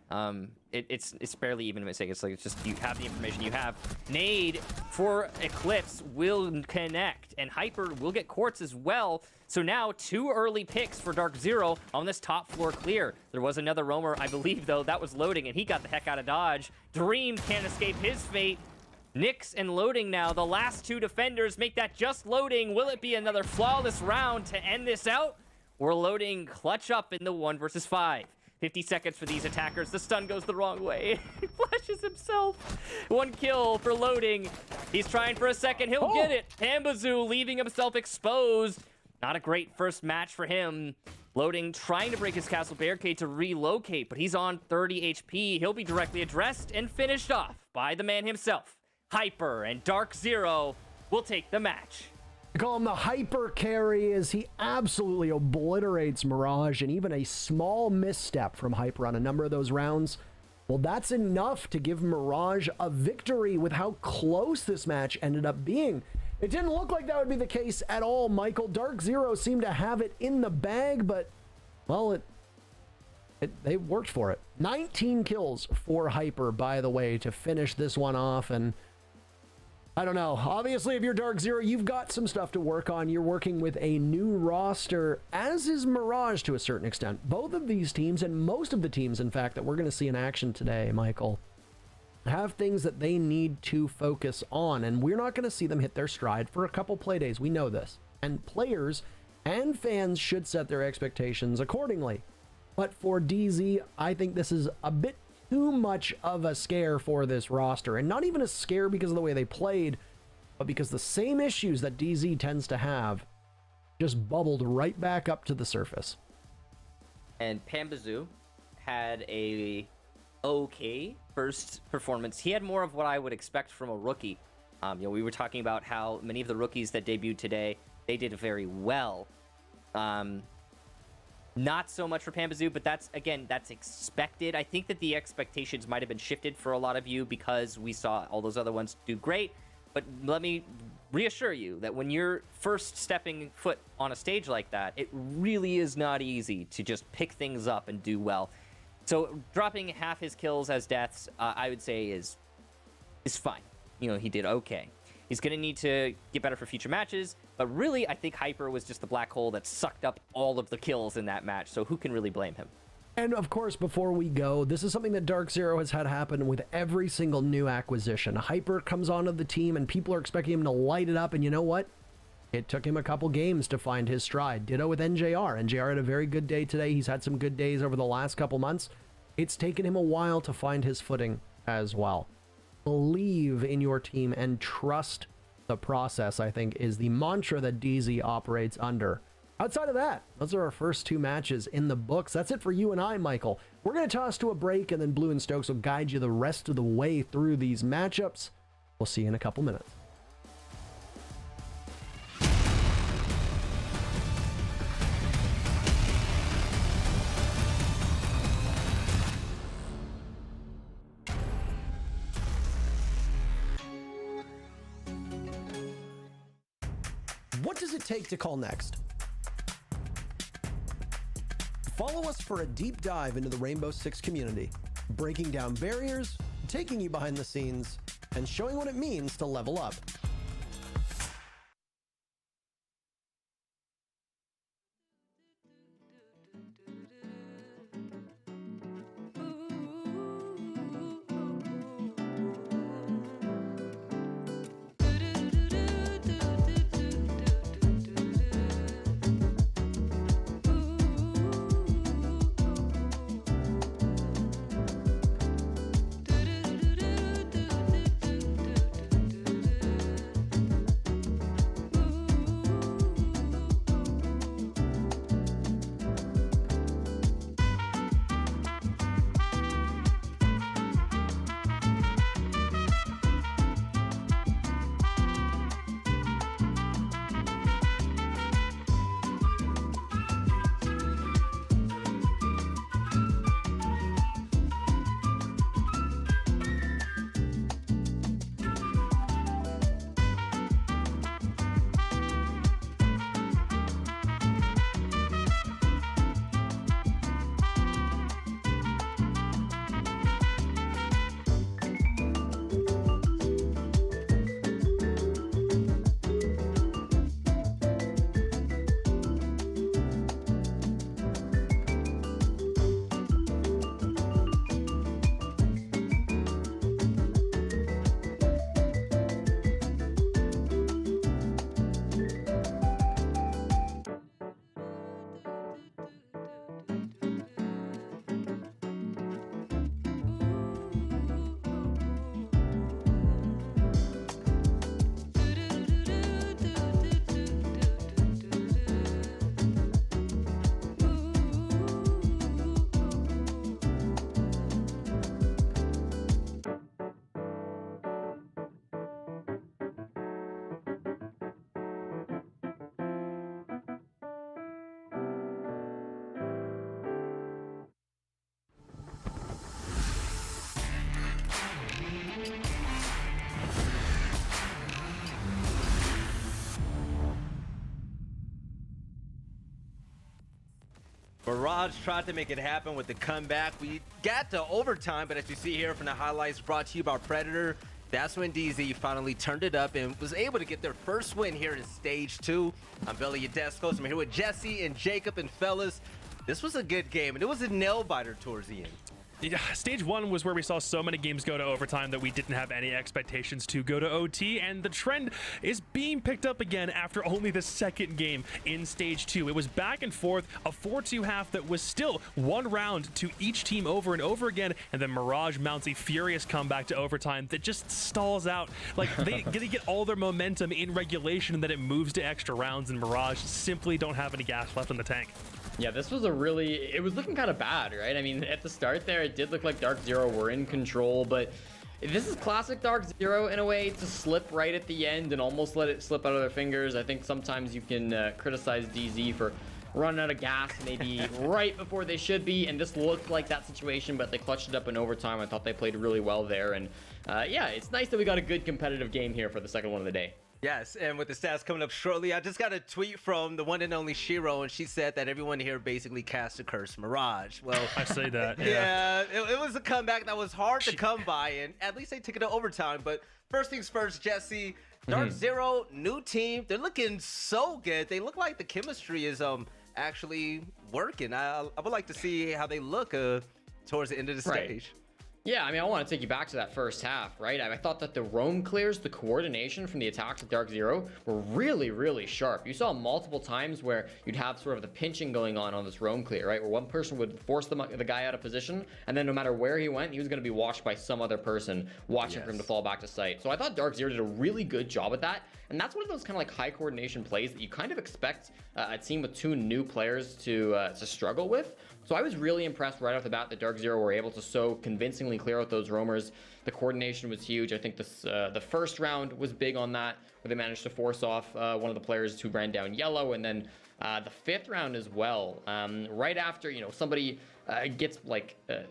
It's barely even a mistake. It's like, it's just, you have the information you have. Nade for Eclipse will connect, and Hyper will get Quartz as well. So now 2 early picks for Dark Zero on this top floor clear. There was another roamer, I believe, though, that was loading, and he got the heck out of dodge. Dream can't escape his fate. Nyx and loading now. The last 2 defenders make that just loading. Will it be another flawless round to end this out? We're loading clutch up in the 1 versus 5. 50 seconds for these attackers. The stun goes the wrong way. He flashes himself. 1 kill for loading. He's trying for a second. He'll get it. Ambazoo leaving himself exposed. Not a great first match for him. Loading trying to break his castle barricade to relocate, but he's on 30 HP. He'll be directly addressed and finished off by the man himself. Hyper and Dark Zero will take the match. I call him the hyper carry as he absolutely obliterates Mirage, and even a small misstep from Hyper on a number of those rounds. Well, that's enough to give Mirage a victory with how close this match ended up being. It didn't look like that would be the case at all, Michael. Dark Zero seemed to have it in the bag, but, well, they worked for it. 19 kills for Hyper, by the way, to finish this one off, and I don't know. Obviously, if you're Dark Zero, you've got some stuff to work on. You're working with a new roster, as is Mirage to a certain extent. Both of these teams, and most of the teams, in fact, that we're going to see in action today, Michael, have things that they need to focus on, and we're not going to see them hit their stride for a couple play days. We know this. And players and fans should set their expectations accordingly. But for DZ, I think this is a bit too much of a scare for this roster, and not even a scare because of the way they played, but because the same issues that DZ tends to have just bubbled right back up to the surface. And Pambazoo had a okay first performance. He had more of what I would expect from a rookie. We were talking about how many of the rookies that debuted today, they did very well. Not so much for Pambazoo, but that's expected. I think that the expectations might have been shifted for a lot of you because we saw all those other ones do great. But let me reassure you that when you're first stepping foot on a stage like that, it really is not easy to just pick things up and do well. So dropping half his kills as deaths, I would say is fine. He did okay. He's going to need to get better for future matches, but really, I think Hyper was just the black hole that sucked up all of the kills in that match, so who can really blame him? And of course, before we go, this is something that Dark Zero has had happen with every single new acquisition. Hyper comes onto the team, and people are expecting him to light it up, and you know what? It took him a couple games to find his stride. Ditto with NJR. NJR had a very good day today. He's had some good days over the last couple months. It's taken him a while to find his footing as well. Believe in your team and trust the process, I think, is the mantra that DZ operates under. Outside of that, those are our first two matches in the books. That's it for you and I, Michael. We're going to toss to a break, and then Blue and Stokes will guide you the rest of the way through these matchups. We'll see you in a couple minutes. What does it take to call next? Follow us for a deep dive into the Rainbow Six community, breaking down barriers, taking you behind the scenes, and showing what it means to level up. Mirage tried to make it happen with the comeback. We got to overtime, but as you see here from the highlights brought to you by Predator, that's when DZ finally turned it up and was able to get their first win here in Stage 2. I'm Billy Yadeskos. I'm here with Jesse and Jacob, and fellas, this was a good game, and it was a nail-biter towards the end. Yeah, Stage 1 was where we saw so many games go to overtime that we didn't have any expectations to go to OT, and the trend is being picked up again after only the second game in Stage 2. It was back and forth, a 4-2 half that was still one round to each team over and over again, and then Mirage mounts a furious comeback to overtime that just stalls out. Like, they get all their momentum in regulation, and then it moves to extra rounds, and Mirage simply don't have any gas left in the tank. Yeah, this was it was looking kind of bad, right? I mean, at the start there, it did look like Dark Zero were in control, but this is classic Dark Zero in a way, to slip right at the end and almost let it slip out of their fingers. I think sometimes you can criticize DZ for running out of gas maybe right before they should be, and this looked like that situation, but they clutched it up in overtime. I thought they played really well there, and yeah, it's nice that we got a good competitive game here for the second one of the day. Yes, and with the stats coming up shortly, I just got a tweet from the one and only Shiro, and she said that everyone here basically cast a curse Mirage. Well, I say that. Yeah, it was a comeback that was hard to come by, and at least they took it to overtime. But first things first, Jesse, Dark Zero, new team, they're looking so good. They look like the chemistry is actually working. I would like to see how they look towards the end of the stage. Yeah, I mean, I want to take you back to that first half, right? I thought that the roam clears, the coordination from the attacks of Dark Zero were really, really sharp. You saw multiple times where you'd have sort of the pinching going on this roam clear, right? Where one person would force the guy out of position, and then no matter where he went, he was going to be watched by some other person watching for him to fall back to sight. So I thought Dark Zero did a really good job at that. And that's one of those kind of like high coordination plays that you kind of expect a team with two new players to struggle with. So I was really impressed right off the bat that Dark Zero were able to so convincingly clear out those roamers. The coordination was huge. I think the first round was big on that, where they managed to force off one of the players who ran down yellow, and then the fifth round as well. Right after, somebody gets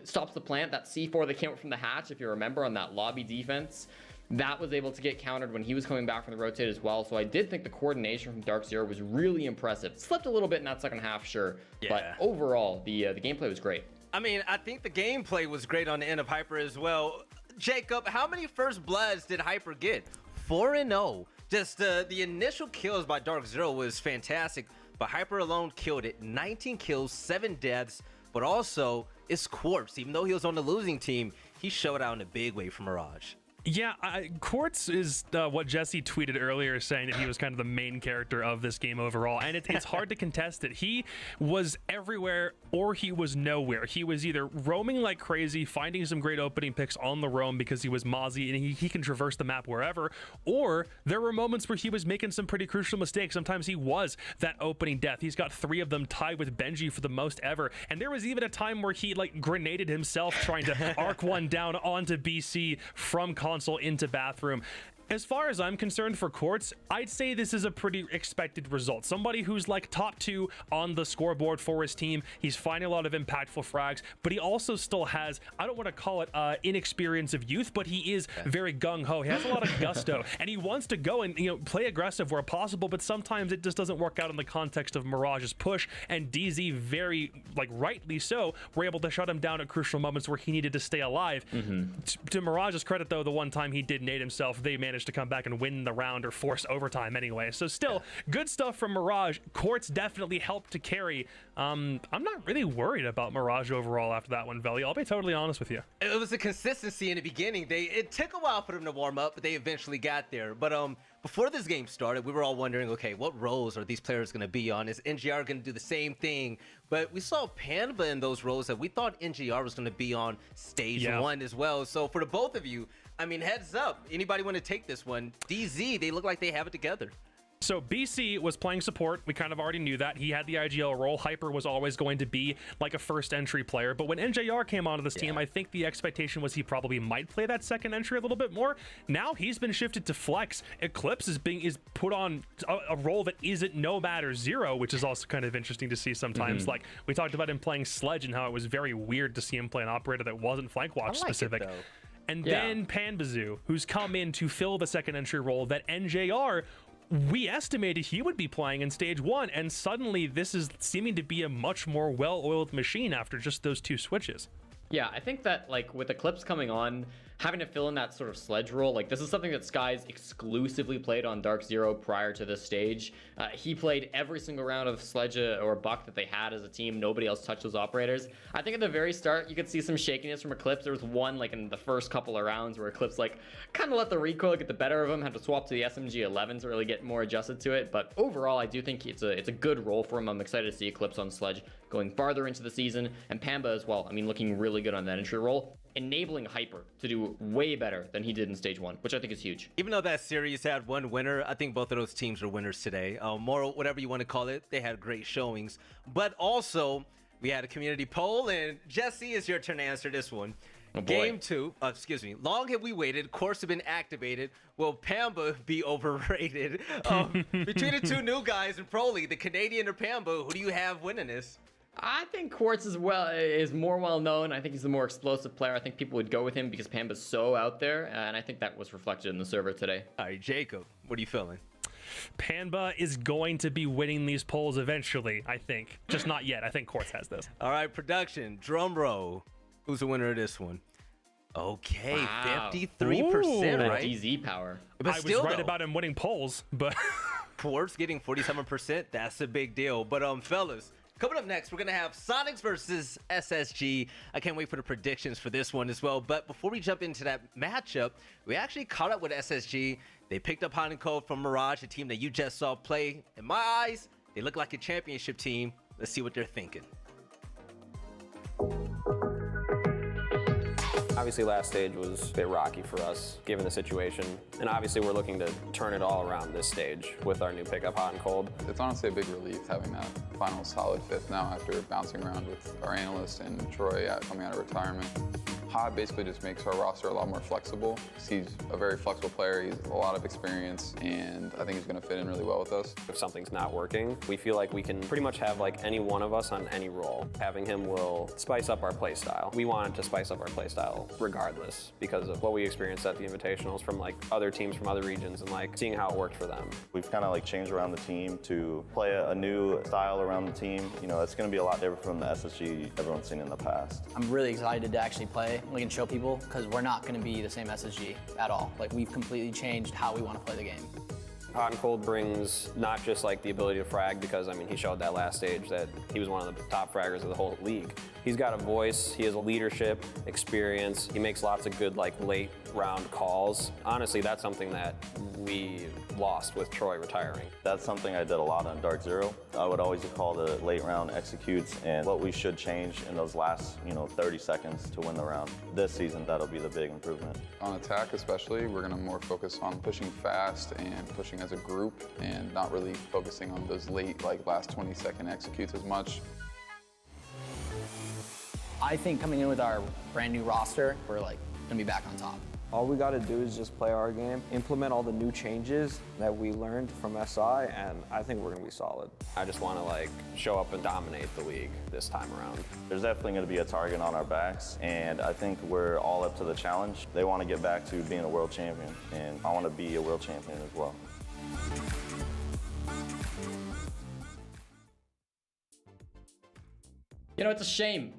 stops the plant, that C4 that came up from the hatch, if you remember, on that lobby defense. That was able to get countered when he was coming back from the rotate as well. So I did think the coordination from Dark Zero was really impressive. Slipped a little bit in that second half, sure. Yeah. But overall, the gameplay was great. I mean, I think the gameplay was great on the end of Hyper as well. Jacob, how many first bloods did Hyper get? 4-0. Just the initial kills by Dark Zero was fantastic, but Hyper alone killed it. 19 kills, 7 deaths, but also it's Quartz. Even though he was on the losing team, he showed out in a big way for Mirage. Yeah, Quartz is what Jesse tweeted earlier, saying that he was kind of the main character of this game overall, and it's hard to contest it. He was everywhere or he was nowhere. He was either roaming like crazy, finding some great opening picks on the roam because he was Mozzie and he can traverse the map wherever, or there were moments where he was making some pretty crucial mistakes. Sometimes he was that opening death. He's got 3 of them, tied with Benji for the most ever, and there was even a time where he grenaded himself trying to arc one down onto BC from console into bathroom. As far as I'm concerned for Quartz, I'd say this is a pretty expected result. Somebody who's top 2 on the scoreboard for his team. He's finding a lot of impactful frags, but he also still has, I don't want to call it inexperience of youth, but he is very gung-ho. He has a lot of gusto, and he wants to go and play aggressive where possible, but sometimes it just doesn't work out in the context of Mirage's push, and DZ very, rightly so, were able to shut him down at crucial moments where he needed to stay alive. To Mirage's credit, though, the one time he did nade himself, they managed to come back and win the round or force overtime anyway. So still good stuff from Mirage. Quartz definitely helped to carry. I'm not really worried about Mirage overall after that one, Veli. I'll be totally honest with you. It was a consistency in the beginning. It took a while for them to warm up, but they eventually got there. But before this game started, we were all wondering, okay, what roles are these players going to be on? Is NGR going to do the same thing? But we saw Panba in those roles that we thought NGR was going to be on stage 1 as well. So for the both of you, I mean, heads up. Anybody want to take this one? DZ, they look like they have it together. So BC was playing support. We kind of already knew that. He had the IGL role. Hyper was always going to be a first entry player. But when NJR came onto this team, I think the expectation was he probably might play that second entry a little bit more. Now he's been shifted to flex. Eclipse is put on a role that isn't Nomad or Zero, which is also kind of interesting to see sometimes. We talked about him playing Sledge and how it was very weird to see him play an operator that wasn't flank watch specific. And then Panbazoo, who's come in to fill the second entry role that NJR we estimated he would be playing in stage 1, and suddenly this is seeming to be a much more well-oiled machine after just those 2 switches. Yeah, I think that like with Eclipse coming on, having to fill in that sort of sledge role, like this is something that Skies exclusively played on Dark Zero prior to this stage. He played every single round of Sledge or Buck that they had as a team. Nobody else touched those operators. I think at the very start, you could see some shakiness from Eclipse. There was one like in the first couple of rounds where Eclipse like kind of let the recoil get the better of him, had to swap to the SMG-11 to really get more adjusted to it. But overall, I do think it's a good role for him. I'm excited to see Eclipse on Sledge going farther into the season, and Pamba as well. I mean, looking really good on that entry role, enabling Hyper to do way better than he did in stage 1, which I think is huge. Even though that series had one winner, I think both of those teams are winners today. More whatever you want to call it, they had great showings. But also, we had a community poll, and Jesse, it's your turn to answer this one. Oh boy. Game 2, long have we waited, course have been activated. Will Pamba be overrated? Between the 2 new guys in Pro League, the Canadian or Pamba, who do you have winning this? I think Quartz is more well known. I think he's the more explosive player. I think people would go with him because Pamba's so out there, and I think that was reflected in the server today. All right, Jacob, what are you feeling? Pamba is going to be winning these polls eventually, I think. Just not yet. I think Quartz has this. All right, production, drum roll. Who's the winner of this one? Okay, Wow. 53%, right? DZ power. But I was still, right though, about him winning polls, but Quartz getting 47%, that's a big deal. But fellas, coming up next, we're going to have Sonics versus SSG. I can't wait for the predictions for this one as well. But before we jump into that matchup, we actually caught up with SSG. They picked up Hot and Cold from Mirage, a team that you just saw play. In my eyes, they look like a championship team. Let's see what they're thinking. Obviously, last stage was a bit rocky for us, given the situation. And obviously, we're looking to turn it all around this stage with our new pickup, Hot and Cold. It's honestly a big relief having that final solid 5th now after bouncing around with our analyst and Troy coming out of retirement. Hot basically just makes our roster a lot more flexible. He's a very flexible player, he has a lot of experience, and I think he's going to fit in really well with us. If something's not working, we feel like we can pretty much have like any one of us on any role. Having him will spice up our play style. We wanted to spice up our play style regardless because of what we experienced at the Invitationals from like other teams from other regions and like seeing how it worked for them. We've kind of like changed around the team to play a new style around the team. You know, it's going to be a lot different from the SSG everyone's seen in the past. I'm really excited to actually play. We can show people because we're not going to be the same SSG at all. Like, we've completely changed how we want to play the game. Hot and Cold brings not just like the ability to frag, because I mean he showed that last stage that he was one of the top fraggers of the whole league. He's got a voice, he has a leadership, experience, he makes lots of good like late round calls. Honestly, that's something that we lost with Troy retiring. That's something I did a lot on Dark Zero. I would always call the late round executes and what we should change in those last 30 seconds to win the round. This season, that'll be the big improvement. On attack especially, we're going to more focus on pushing fast and pushing as a group and not really focusing on those late like last 20-second executes as much. I think coming in with our brand new roster, we're like gonna be back on top. All we got to do is just play our game, implement all the new changes that we learned from SI, and I think we're gonna be solid. I just want to like show up and dominate the league this time around. There's definitely going to be a target on our backs, and I think we're all up to the challenge. They want to get back to being a world champion, and I want to be a world champion as well. You know, it's a shame.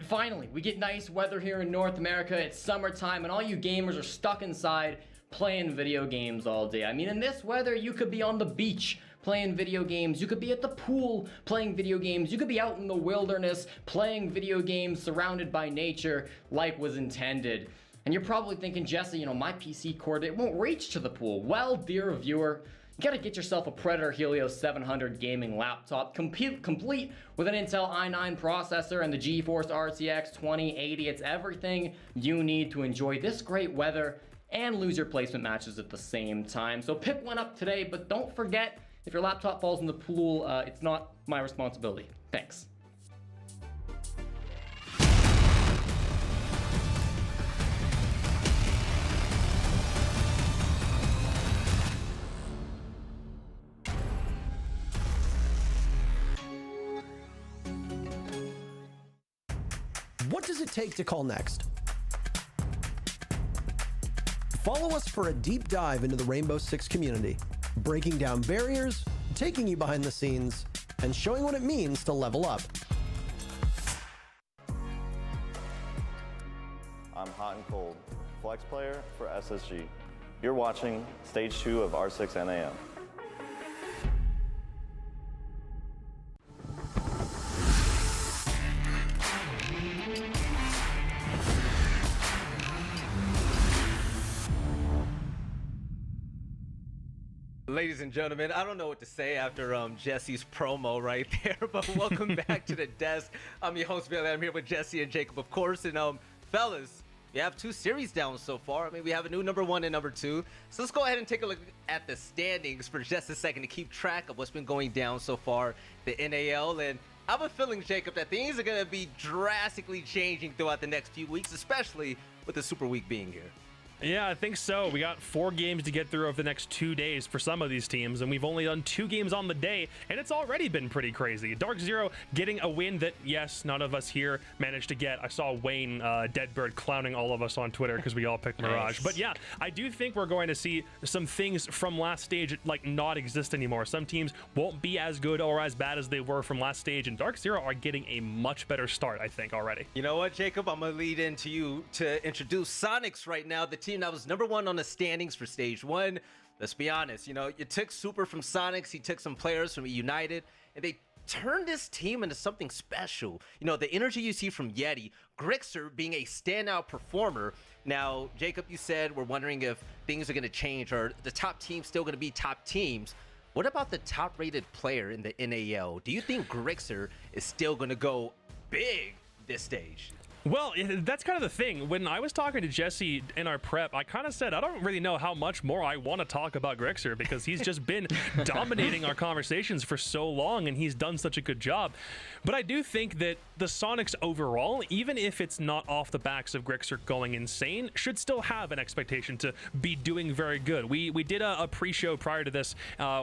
Finally, we get nice weather here in North America. It's summertime, and all you gamers are stuck inside playing video games all day. I mean, in this weather, you could be on the beach playing video games. You could be at the pool playing video games. You could be out in the wilderness playing video games surrounded by nature like was intended. And you're probably thinking, Jesse, you know, my PC cord, it won't reach to the pool. Well, dear viewer, you gotta get yourself a Predator Helios 700 gaming laptop, complete with an Intel i9 processor and the GeForce RTX 2080. It's everything you need to enjoy this great weather and lose your placement matches at the same time. So pick one up today, but don't forget, if your laptop falls in the pool, it's not my responsibility. Thanks. What does it take to call next? Follow us for a deep dive into the Rainbow Six community. breaking down barriers, taking you behind the scenes, and showing what it means to level up. I'm hot and cold, flex player for SSG. You're watching Stage 2 of R6 NAM. Ladies and gentlemen, I don't know what to say after Jesse's promo right there, but welcome back to the desk. I'm your host, Bailey. I'm here with Jesse and Jacob, of course. And fellas, we have 2 series down so far. I mean, we have a new number 1 and number 2. So let's go ahead and take a look at the standings for just a second to keep track of what's been going down so far, the NAL. And I have a feeling, Jacob, that things are going to be drastically changing throughout the next few weeks, especially with the Super Week being here. Yeah, I think so. We got 4 games to get through over the next 2 days for some of these teams, and we've only done 2 games on the day, and it's already been pretty crazy. Dark Zero getting a win that, yes, none of us here managed to get. I saw Wayne Deadbird clowning all of us on Twitter because we all picked Mirage. But yeah, I do think we're going to see some things from last stage like not exist anymore. Some teams won't be as good or as bad as they were from last stage, and Dark Zero are getting a much better start, I think, already. You know what, Jacob? I'm going to lead into you to introduce Sonics right now, the team that was number 1 on the standings for Stage 1. Let's be honest, you took Super from Sonics, he took some players from United, and they turned this team into something special. The energy you see from Yeti, Grixer being a standout performer. Now, Jacob, you said we're wondering if things are going to change, or the top teams still going to be top teams. What about the top-rated player in the NAL? Do you think Grixer is still going to go big this stage? Well, that's kind of the thing. When I was talking to Jesse in our prep, I kind of said, I don't really know how much more I want to talk about Grixer because he's just been dominating our conversations for so long and he's done such a good job. But I do think that the Sonics overall, even if it's not off the backs of Grixer going insane, should still have an expectation to be doing very good. We did a pre-show prior to this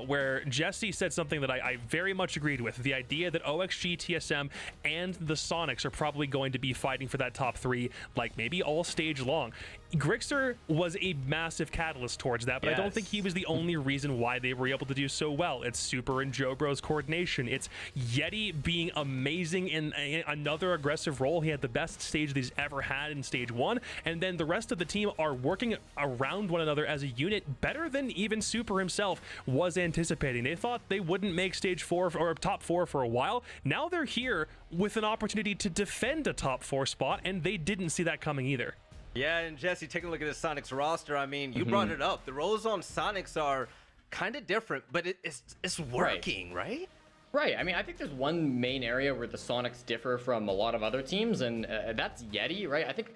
where Jesse said something that I very much agreed with. The idea that OXG, TSM, and the Sonics are probably going to be fighting for that top 3, like maybe all stage long. Grixer was a massive catalyst towards that, but I don't think he was the only reason why they were able to do so well. It's Super and Jobro's coordination. It's Yeti being amazing in another aggressive role. He had the best stage that he's ever had in Stage 1, and then the rest of the team are working around one another as a unit better than even Super himself was anticipating. They thought they wouldn't make Stage 4 or top 4 for a while. Now they're here with an opportunity to defend a top 4 spot, and they didn't see that coming either. Yeah, and Jesse, taking a look at the Sonics roster, I mean, you brought it up. The roles on Sonics are kind of different, but it's working, right? Right. I mean, I think there's one main area where the Sonics differ from a lot of other teams, and that's Yeti, right? I think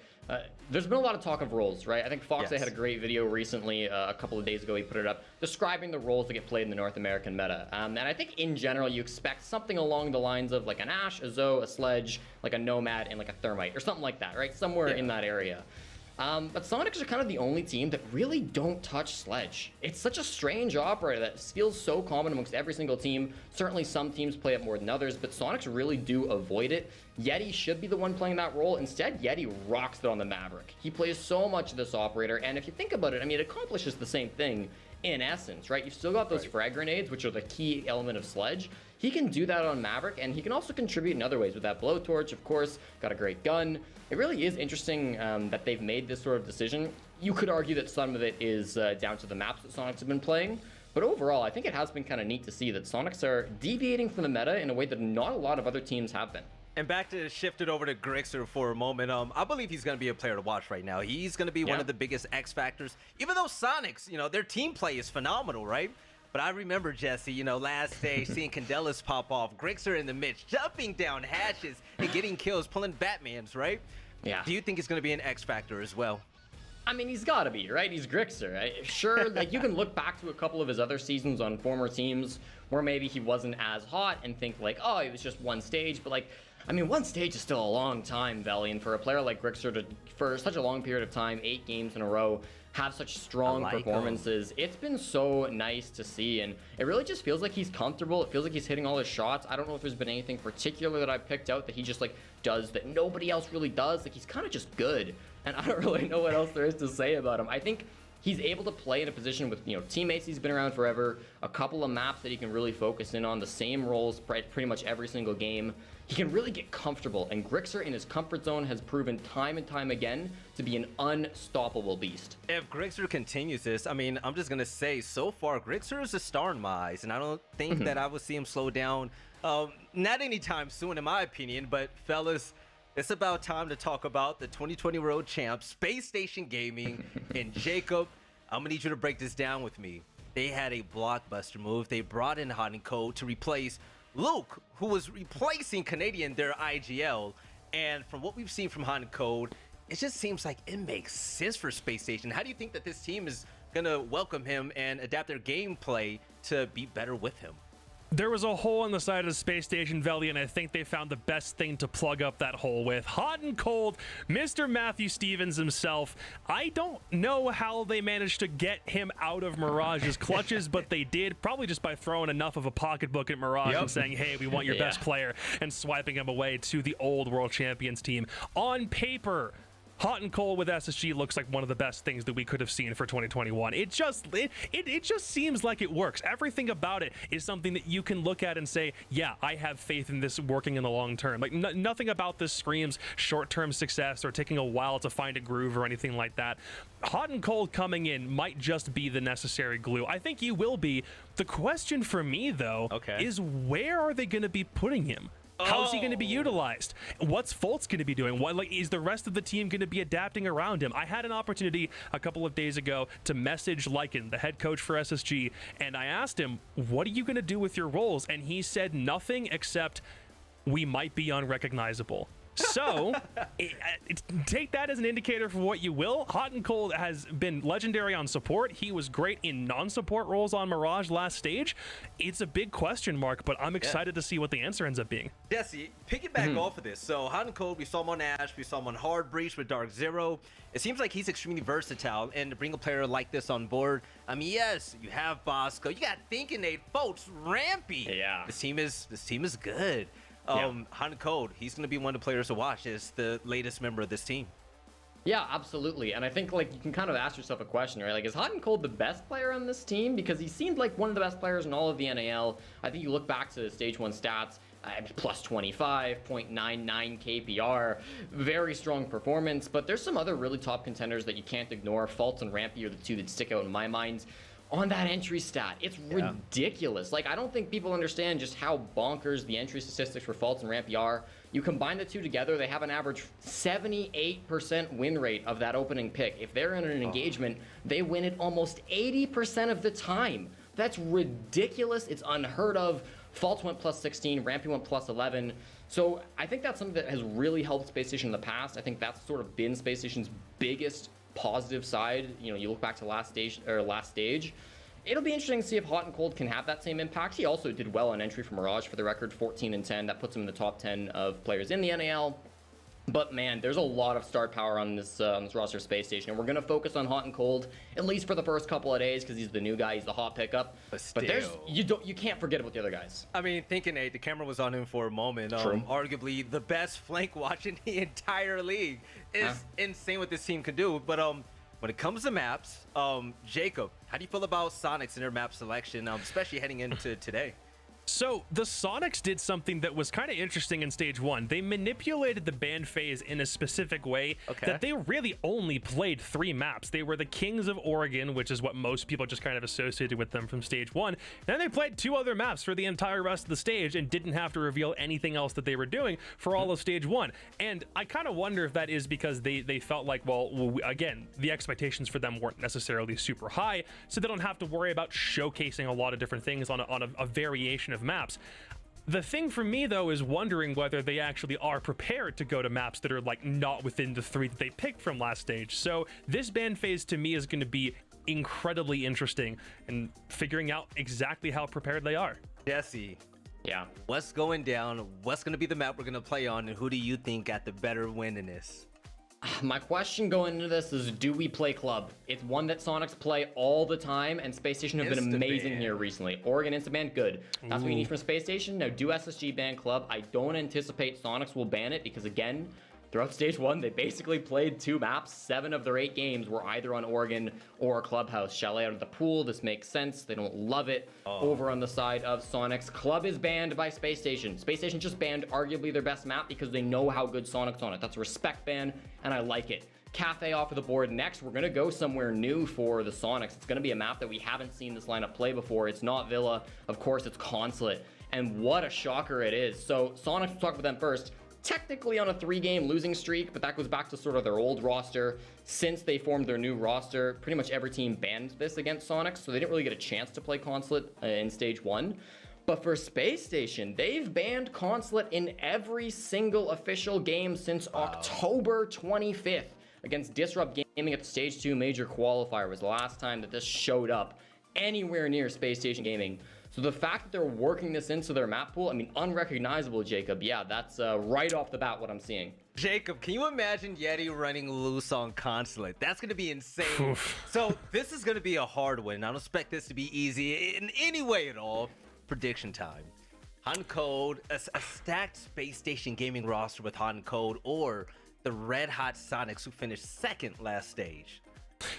there's been a lot of talk of roles, right? I think Foxy had a great video recently, a couple of days ago, he put it up, describing the roles that get played in the North American meta. And I think in general, you expect something along the lines of like an Ashe, a Zoe, a Sledge, like a Nomad, and like a Thermite, or something like that, right? Somewhere in that area. But Sonics are kind of the only team that really don't touch Sledge. It's such a strange operator that feels so common amongst every single team. Certainly some teams play it more than others, but Sonics really do avoid it. Yeti should be the one playing that role. Instead, Yeti rocks it on the Maverick. He plays so much of this operator, and if you think about it, I mean, it accomplishes the same thing in essence, right? You've still got those frag grenades, which are the key element of Sledge. He can do that on Maverick, and he can also contribute in other ways with that blowtorch, of course, got a great gun. It really is interesting that they've made this sort of decision. You could argue that some of it is down to the maps that Sonics have been playing, but overall, I think it has been kind of neat to see that Sonics are deviating from the meta in a way that not a lot of other teams have been. And back to shift it over to Grixer for a moment. I believe he's going to be a player to watch right now. He's going to be one of the biggest X factors, even though Sonics, their team play is phenomenal, right? But I remember, Jesse, last day seeing Candelas pop off, Grixer in the midst, jumping down hatches and getting kills, pulling Batmans, right? Yeah. Do you think it's going to be an X factor as well? I mean, he's got to be, right? He's Grixer, right? Sure, like you can look back to a couple of his other seasons on former teams where maybe he wasn't as hot and think like, oh, it was just one stage, but like, I mean, one stage is still a long time, Valiant, for a player like Grixer to, for such a long period of time, 8 games in a row, have such strong performances. It's been so nice to see, and it really just feels like he's comfortable. It feels like he's hitting all his shots. I don't know if there's been anything particular that I picked out that he just like does that nobody else really does. Like he's kind of just good, and I don't really know what else there is to say about him. I think he's able to play in a position with, teammates he's been around forever, a couple of maps that he can really focus in on, the same roles pretty much every single game. He can really get comfortable, and Grixer in his comfort zone has proven time and time again to be an unstoppable beast. If Grixer continues this, I mean, I'm just going to say, so far, Grixer is a star in my eyes, and I don't think that I will see him slow down, not anytime soon, in my opinion, but fellas, it's about time to talk about the 2020 World Champ, Space Station Gaming, and Jacob, I'm going to need you to break this down with me. They had a blockbuster move. They brought in Hot and Cold to replace Luke, who was replacing Canadian, their IGL. And from what we've seen from Hot and Cold, it just seems like it makes sense for Space Station. How do you think that this team is going to welcome him and adapt their gameplay to be better with him? There was a hole in the side of the Space Station, Veli, and I think they found the best thing to plug up that hole with. Hot and Cold, Mr. Matthew Stevens himself. I don't know how they managed to get him out of Mirage's clutches, but they did, probably just by throwing enough of a pocketbook at Mirage and saying, hey, we want your best player, and swiping him away to the old World Champions team. On paper, Hot and Cold with SSG looks like one of the best things that we could have seen for 2021. It just seems like it works. Everything about it is something that you can look at and say, yeah, I have faith in this working in the long term. Like nothing about this screams short-term success or taking a while to find a groove or anything like that. Hot and Cold coming in might just be the necessary glue. I think you will be. The question for me, though, is where are they going to be putting him? How's he going to be utilized? What's Fultz going to be doing? Is the rest of the team going to be adapting around him? I had an opportunity a couple of days ago to message Lycan, the head coach for SSG, and I asked him, what are you going to do with your roles? And he said nothing except, we might be unrecognizable. So, take that as an indicator for what you will. Hot and Cold has been legendary on support. He was great in non-support roles on Mirage last stage. It's a big question mark, but I'm excited to see what the answer ends up being. Jesse, piggyback off of this. So, Hot and Cold, we saw him on Ash, we saw him on Hard Breach with Dark Zero. It seems like he's extremely versatile, and to bring a player like this on board, I mean, yes, you have Bosco, you got Thinking Nate, folks, Rampy. Yeah. This team is good. Hot and Cold, he's going to be one of the players to watch as the latest member of this team. Yeah, absolutely. And I think you can kind of ask yourself a question, right? Like, is Hot and Cold the best player on this team? Because he seemed like one of the best players in all of the NAL. I think you look back to the Stage 1 stats, plus 25, 0.99 KPR, very strong performance. But there's some other really top contenders that you can't ignore. Fultz and Rampy are the two that stick out in my mind. On that entry stat, it's ridiculous. Like, I don't think people understand just how bonkers the entry statistics for Fultz and Rampy are. You combine the two together, they have an average 78% win rate of that opening pick. If they're in an engagement, they win it almost 80% of the time. That's ridiculous. It's unheard of. Fultz went plus 16, Rampy went plus 11. So I think that's something that has really helped Space Station in the past. I think that's sort of been Space Station's biggest positive side. You look back to last stage. It'll be interesting to see if Hot and Cold can have that same impact. He also did well on entry for Mirage, for the record, 14 and 10. That puts him in the top 10 of players in the NAL. But man, there's a lot of star power on this roster, Space Station, and we're gonna focus on Hot and Cold at least for the first couple of days because he's the new guy, he's the hot pickup. But you can't forget about the other guys. I mean, Thinking Nate, the camera was on him for a moment. Arguably the best flank watch in the entire league. Is insane what this team can do. But when it comes to maps, Jacob, how do you feel about Sonics and their map selection, especially heading into today? So the Sonics did something that was kind of interesting in Stage 1. They manipulated the ban phase in a specific way that they really only played 3 maps. They were the Kings of Oregon, which is what most people just kind of associated with them from Stage 1. Then they played 2 other maps for the entire rest of the stage and didn't have to reveal anything else that they were doing for all of Stage 1. And I kind of wonder if that is because they felt like, well, again, the expectations for them weren't necessarily super high, so they don't have to worry about showcasing a lot of different things on a variation of maps. The thing for me, though, is wondering whether they actually are prepared to go to maps that are not within the 3 that they picked from last stage. So this ban phase to me is going to be incredibly interesting and figuring out exactly how prepared they are. Jesse, what's going down? What's going to be the map we're going to play on, and who do you think got the better win in this? My question going into this is, do we play club? It's one that Sonics play all the time, and Space Station have been amazing here recently. Oregon Instaban, good. That's what you need from Space Station. Now, do SSG ban club? I don't anticipate Sonics will ban it because, again, throughout stage 1, they basically played 2 maps. 7 of their 8 games were either on Oregon or Clubhouse. Chalet out of the pool, this makes sense. They don't love it. Over on the side of Sonics, Club is banned by Space Station. Space Station just banned arguably their best map because they know how good Sonic's on it. That's a respect ban, and I like it. Cafe off of the board next. We're gonna go somewhere new for the Sonics. It's gonna be a map that we haven't seen this lineup play before. It's not Villa, of course it's Consulate, and what a shocker it is. So Sonics, we'll talk about them first. Technically on a 3-game losing streak, but that goes back to sort of their old roster. Since they formed their new roster, pretty much every team banned this against Sonics, so they didn't really get a chance to play Consulate in stage 1. But for Space Station, they've banned Consulate in every single official game since October 25th. Against Disrupt Gaming at the Stage 2 major qualifier was the last time that this showed up anywhere near Space Station Gaming. So the fact that they're working this into their map pool, I mean, unrecognizable, Jacob. Yeah, that's right off the bat what I'm seeing. Jacob, can you imagine Yeti running loose on Consulate? That's going to be insane. So this is going to be a hard win. I don't expect this to be easy in any way at all. Prediction time. Hot and Cold, a stacked Space Station Gaming roster with Hot and Cold, or the Red Hot Sonics, who finished second last stage.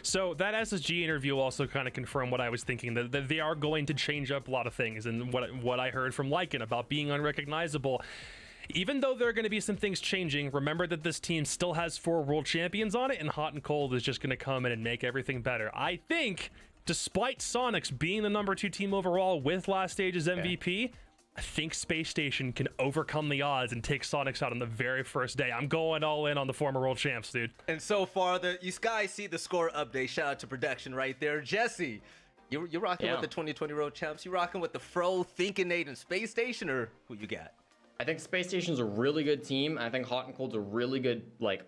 So that SSG interview also kind of confirmed what I was thinking, that they are going to change up a lot of things, and what I heard from Lycan about being unrecognizable. Even though there are going to be some things changing, remember that this team still has 4 world champions on it, and Hot and Cold is just going to come in and make everything better. I think, despite Sonics being the number 2 team overall with last stage's MVP, I think Space Station can overcome the odds and take Sonics out on the very first day. I'm going all in on the former world champs, dude. And so far, you guys see the score update. Shout out to production right there. Jesse, you're rocking with the 2020 world champs. You rocking with the Fro, Thinkinade, and Space Station, or who you got? I think Space Station's a really good team. I think Hot and Cold's a really good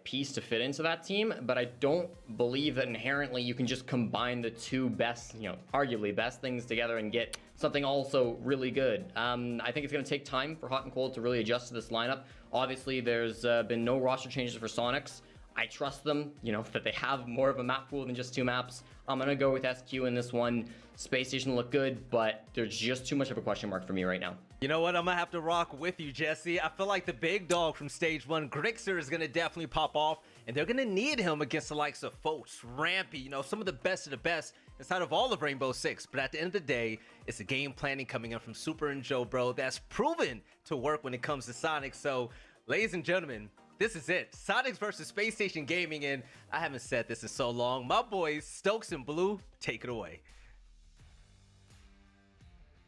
piece to fit into that team, but I don't believe that inherently you can just combine the 2 best, arguably best things together and get something also really good. I think it's going to take time for Hot and Cold to really adjust to this lineup. Obviously, there's been no roster changes for Sonics. I trust them, that they have more of a map pool than just 2 maps. I'm going to go with SQ in this one. Space Station look good, but there's just too much of a question mark for me right now. You know what? I'm going to have to rock with you, Jesse. I feel like the big dog from stage 1, Grixer, is going to definitely pop off, and they're going to need him against the likes of Foltz, Rampy, some of the best of the best inside of all of Rainbow Six. But at the end of the day, it's the game planning coming in from Super and Joe, bro. That's proven to work when it comes to Sonic. So, ladies and gentlemen, this is it. Sonics versus Space Station Gaming, and I haven't said this in so long. My boys, Stokes and Blue, take it away.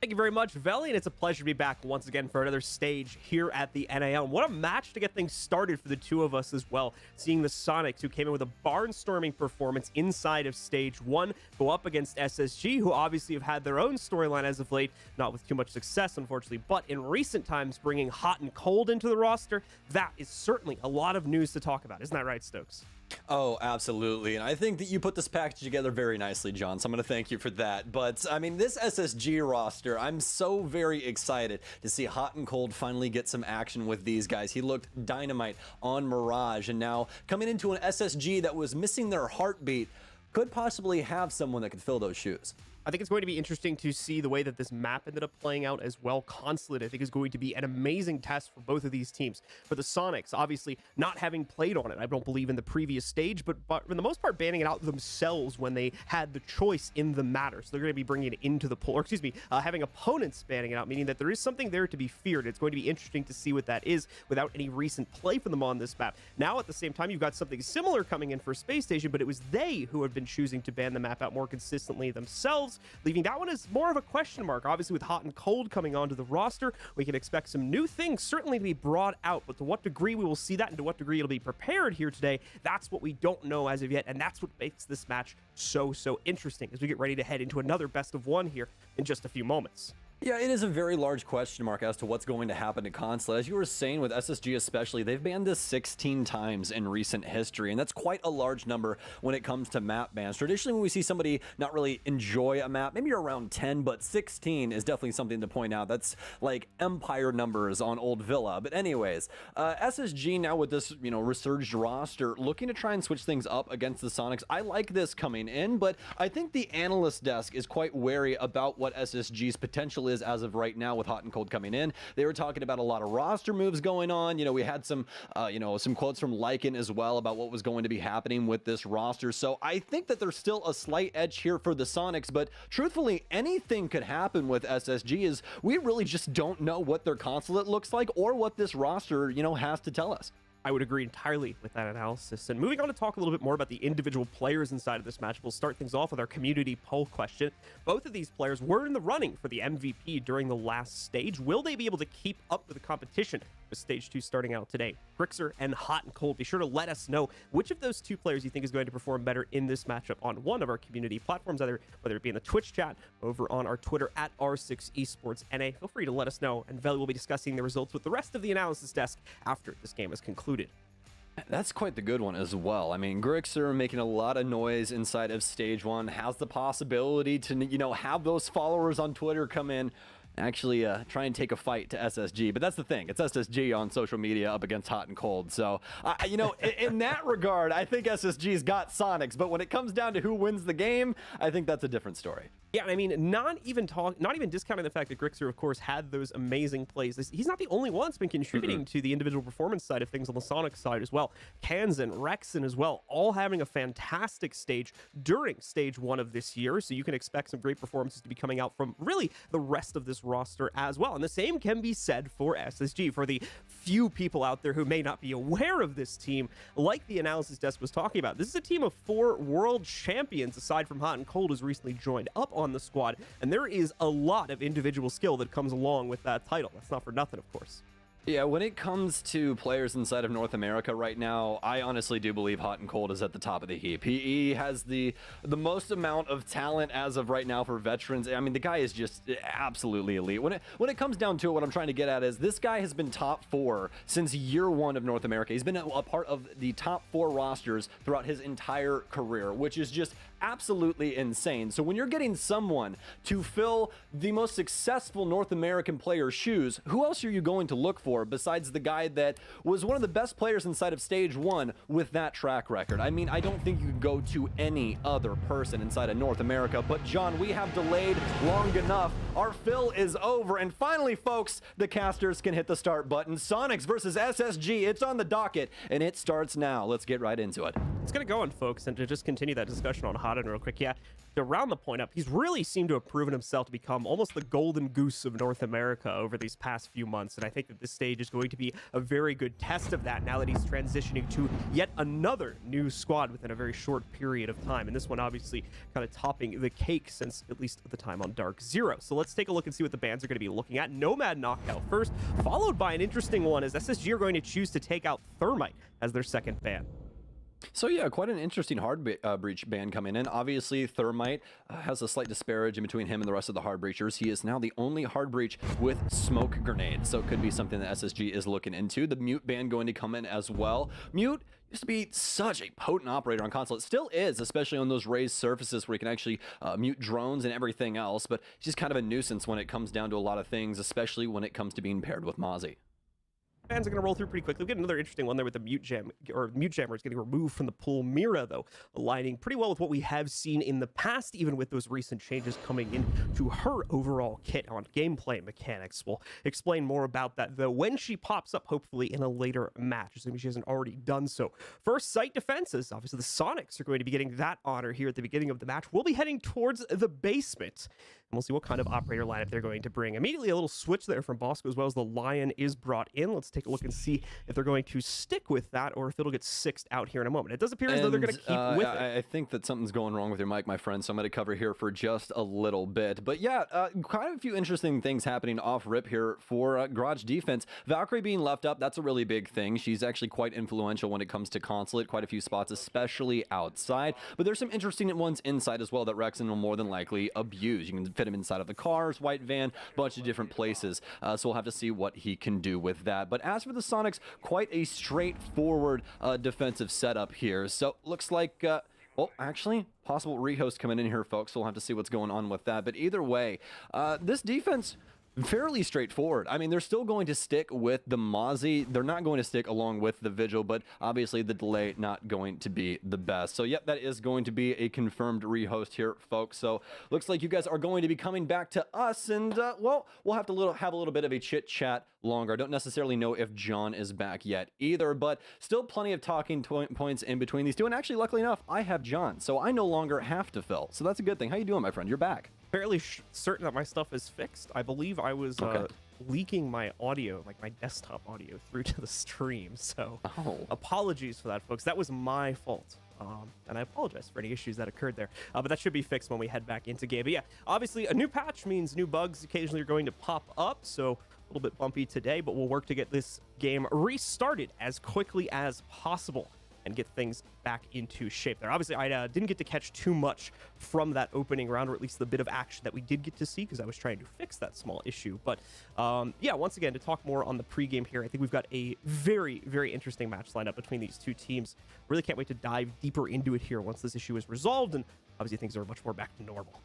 Thank you very much, Veli, and it's a pleasure to be back once again for another stage here at the NAL. And what a match to get things started for the 2 of us as well. Seeing the Sonics, who came in with a barnstorming performance inside of stage 1, go up against SSG, who obviously have had their own storyline as of late, not with too much success, unfortunately, but in recent times bringing Hot and Cold into the roster. That is certainly a lot of news to talk about. Isn't that right, Stokes? Oh, absolutely. And I think that you put this package together very nicely, John. So I'm going to thank you for that. But I mean, this SSG roster, I'm so very excited to see Hot and Cold finally get some action with these guys. He looked dynamite on Mirage, and now coming into an SSG that was missing their heartbeat, could possibly have someone that could fill those shoes. I think it's going to be interesting to see the way that this map ended up playing out as well. Consulate, I think, is going to be an amazing test for both of these teams. For the Sonics, obviously, not having played on it, I don't believe, in the previous stage, but for the most part, banning it out themselves when they had the choice in the matter. So they're going to be bringing it into the pool, or excuse me, having opponents banning it out, meaning that there is something there to be feared. It's going to be interesting to see what that is without any recent play for them on this map. Now, at the same time, you've got something similar coming in for Space Station, but it was they who have been choosing to ban the map out more consistently themselves, leaving that one as more of a question mark. Obviously, with Hot and Cold coming onto the roster, we can expect some new things certainly to be brought out, but to what degree we will see that and to what degree it'll be prepared here today, that's what we don't know as of yet, and that's what makes this match so interesting as we get ready to head into another best of 1 here in just a few moments. Yeah, it is a very large question mark as to what's going to happen to Consulate. As you were saying, with SSG especially, they've banned this 16 times in recent history, and that's quite a large number when it comes to map bans. Traditionally, when we see somebody not really enjoy a map, maybe around 10, but 16 is definitely something to point out. That's like Empire numbers on Old Villa. But anyways, SSG now with this, resurged roster, looking to try and switch things up against the Sonics. I like this coming in, but I think the analyst desk is quite wary about what SSG's potential is as of right now with Hot and Cold coming in. They were talking about a lot of roster moves going on. You know, we had some, some quotes from Lycan as well about what was going to be happening with this roster. So I think that there's still a slight edge here for the Sonics, but truthfully, anything could happen with SSG is we really just don't know what their consulate looks like or what this roster, has to tell us. I would agree entirely with that analysis. And moving on to talk a little bit more about the individual players inside of this match, we'll start things off with our community poll question. Both of these players were in the running for the MVP during the last stage. Will they be able to keep up with the competition with Stage 2 starting out today? Grixer and Hot and Cold, be sure to let us know which of those two players you think is going to perform better in this matchup on one of our community platforms, whether it be in the Twitch chat, over on our Twitter at R6esportsNA. Feel free to let us know, and Veli will be discussing the results with the rest of the analysis desk after this game is concluded. That's quite the good one as well. I mean, Grixer making a lot of noise inside of Stage 1, has the possibility to, have those followers on Twitter come in, actually try and take a fight to SSG. But that's the thing. It's SSG on social media up against Hot and Cold. So, in that regard, I think SSG's got Sonics. But when it comes down to who wins the game, I think that's a different story. Yeah, I mean, not even discounting the fact that Grixer, of course, had those amazing plays. He's not the only one that's been contributing to the individual performance side of things on the Sonic side as well. Kansan, Rexon as well, all having a fantastic stage during Stage 1 of this year. So you can expect some great performances to be coming out from really the rest of this roster as well. And the same can be said for SSG. For the few people out there who may not be aware of this team, like the analysis desk was talking about, this is a team of 4 world champions, aside from Hot and Cold, who's recently joined up on the squad, and there is a lot of individual skill that comes along with that title. That's not for nothing, of course. Yeah, when it comes to players inside of North America right now, I honestly do believe Hot and Cold is at the top of the heap. He has the most amount of talent as of right now for veterans. I mean, the guy is just absolutely elite. When it comes down to it, what I'm trying to get at is this guy has been top 4 since year 1 of North America. He's been a part of the top 4 rosters throughout his entire career, which is just absolutely insane. So when you're getting someone to fill the most successful North American player's shoes, who else are you going to look for besides the guy that was one of the best players inside of Stage 1 with that track record? I mean, I don't think you could go to any other person inside of North America. But John, we have delayed long enough. Our fill is over. And finally, folks, the casters can hit the start button. Sonics versus SSG. It's on the docket, and it starts now. Let's get right into it. It's going to go on, folks, and to just continue that discussion on Hot and real quick, yeah, to round the point up, he's really seemed to have proven himself to become almost the golden goose of North America over these past few months, and I think that this stage is going to be a very good test of that now that he's transitioning to yet another new squad within a very short period of time, and this one obviously kind of topping the cake since at least the time on Dark Zero. So let's take a look and see what the bans are going to be looking at. Nomad Knockout first, followed by an interesting one as SSG are going to choose to take out Thermite as their second ban. So yeah, quite an interesting hard breach ban coming in. Obviously, Thermite has a slight disparage in between him and the rest of the hard breachers. He is now the only hard breach with smoke grenades, so it could be something that SSG is looking into. The Mute ban going to come in as well. Mute used to be such a potent operator on console. It still is, especially on those raised surfaces where you can actually mute drones and everything else, but he's just kind of a nuisance when it comes down to a lot of things, especially when it comes to being paired with Mozzie. Fans are going to roll through pretty quickly. We get another interesting one there with the Mute Jammer is getting removed from the pool. Mira, though, aligning pretty well with what we have seen in the past, even with those recent changes coming into her overall kit on gameplay mechanics. We'll explain more about that, though, when she pops up, hopefully, in a later match, assuming she hasn't already done so. First, site defenses. Obviously, the Sonics are going to be getting that honor here at the beginning of the match. We'll be heading towards the basement, and we'll see what kind of operator lineup they're going to bring. Immediately, a little switch there from Bosco as well as the Lion is brought in. Let's take a look and see if they're going to stick with that or if it'll get sixed out here in a moment. It does appear as though they're going to keep with it. I think that something's going wrong with your mic, my friend, so I'm going to cover here for just a little bit. But yeah, quite a few interesting things happening off rip here for Garage Defense. Valkyrie being left up, that's a really big thing. She's actually quite influential when it comes to consulate, quite a few spots, especially outside. But there's some interesting ones inside as well that Rexon will more than likely abuse. You can fit him inside of the cars, white van, bunch of different places. So we'll have to see what he can do with that. But as for the Sonics, quite a straightforward defensive setup here. So looks like, well, actually, possible rehost coming in here, folks. So we'll have to see what's going on with that. But either way, this defense, fairly straightforward. I mean, they're still going to stick with the Mozzie. They're not going to stick along with the Vigil, but obviously the delay not going to be the best. So, yep, that is going to be a confirmed rehost here, folks. So, looks like you guys are going to be coming back to us, and, well, we'll have to have a little bit of a chit-chat longer. I don't necessarily know if John is back yet either, but still plenty of talking points in between these two. And actually, luckily enough, I have John, so I no longer have to fill. So that's a good thing. How you doing, my friend? You're back. Fairly certain that my stuff is fixed. I believe I was leaking my audio, like my desktop audio, through to the stream. So apologies for that, folks. That was my fault. And I apologize for any issues that occurred there. But that should be fixed when we head back into game. But yeah, obviously a new patch means new bugs occasionally are going to pop up. So a little bit bumpy today, but we'll work to get this game restarted as quickly as possible and get things back into shape there. Obviously, I didn't get to catch too much from that opening round, or at least the bit of action that we did get to see, because I was trying to fix that small issue. But yeah, once again, to talk more on the pregame here, I think we've got a very, very interesting match lineup between these two teams. Really can't wait to dive deeper into it here once this issue is resolved, and obviously things are much more back to normal.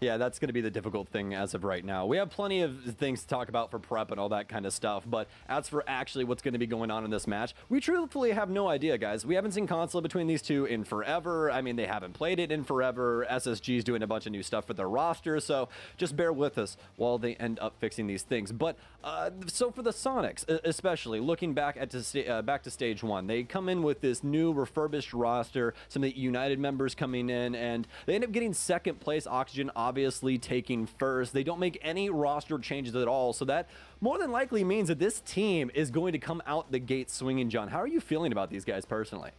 Yeah, that's going to be the difficult thing as of right now. We have plenty of things to talk about for prep and all that kind of stuff, but as for actually what's going to be going on in this match, we truthfully have no idea, guys. We haven't seen console between these two in forever. I mean, they haven't played it in forever. SSG's doing a bunch of new stuff for their roster, so just bear with us while they end up fixing these things. But so for the Sonics, especially looking back at back to stage one, they come in with this new refurbished roster, some of the United members coming in, and they end up getting second place. Oxygen obviously taking first. They don't make any roster changes at all, so that more than likely means that this team is going to come out the gate swinging. John, how are you feeling about these guys personally?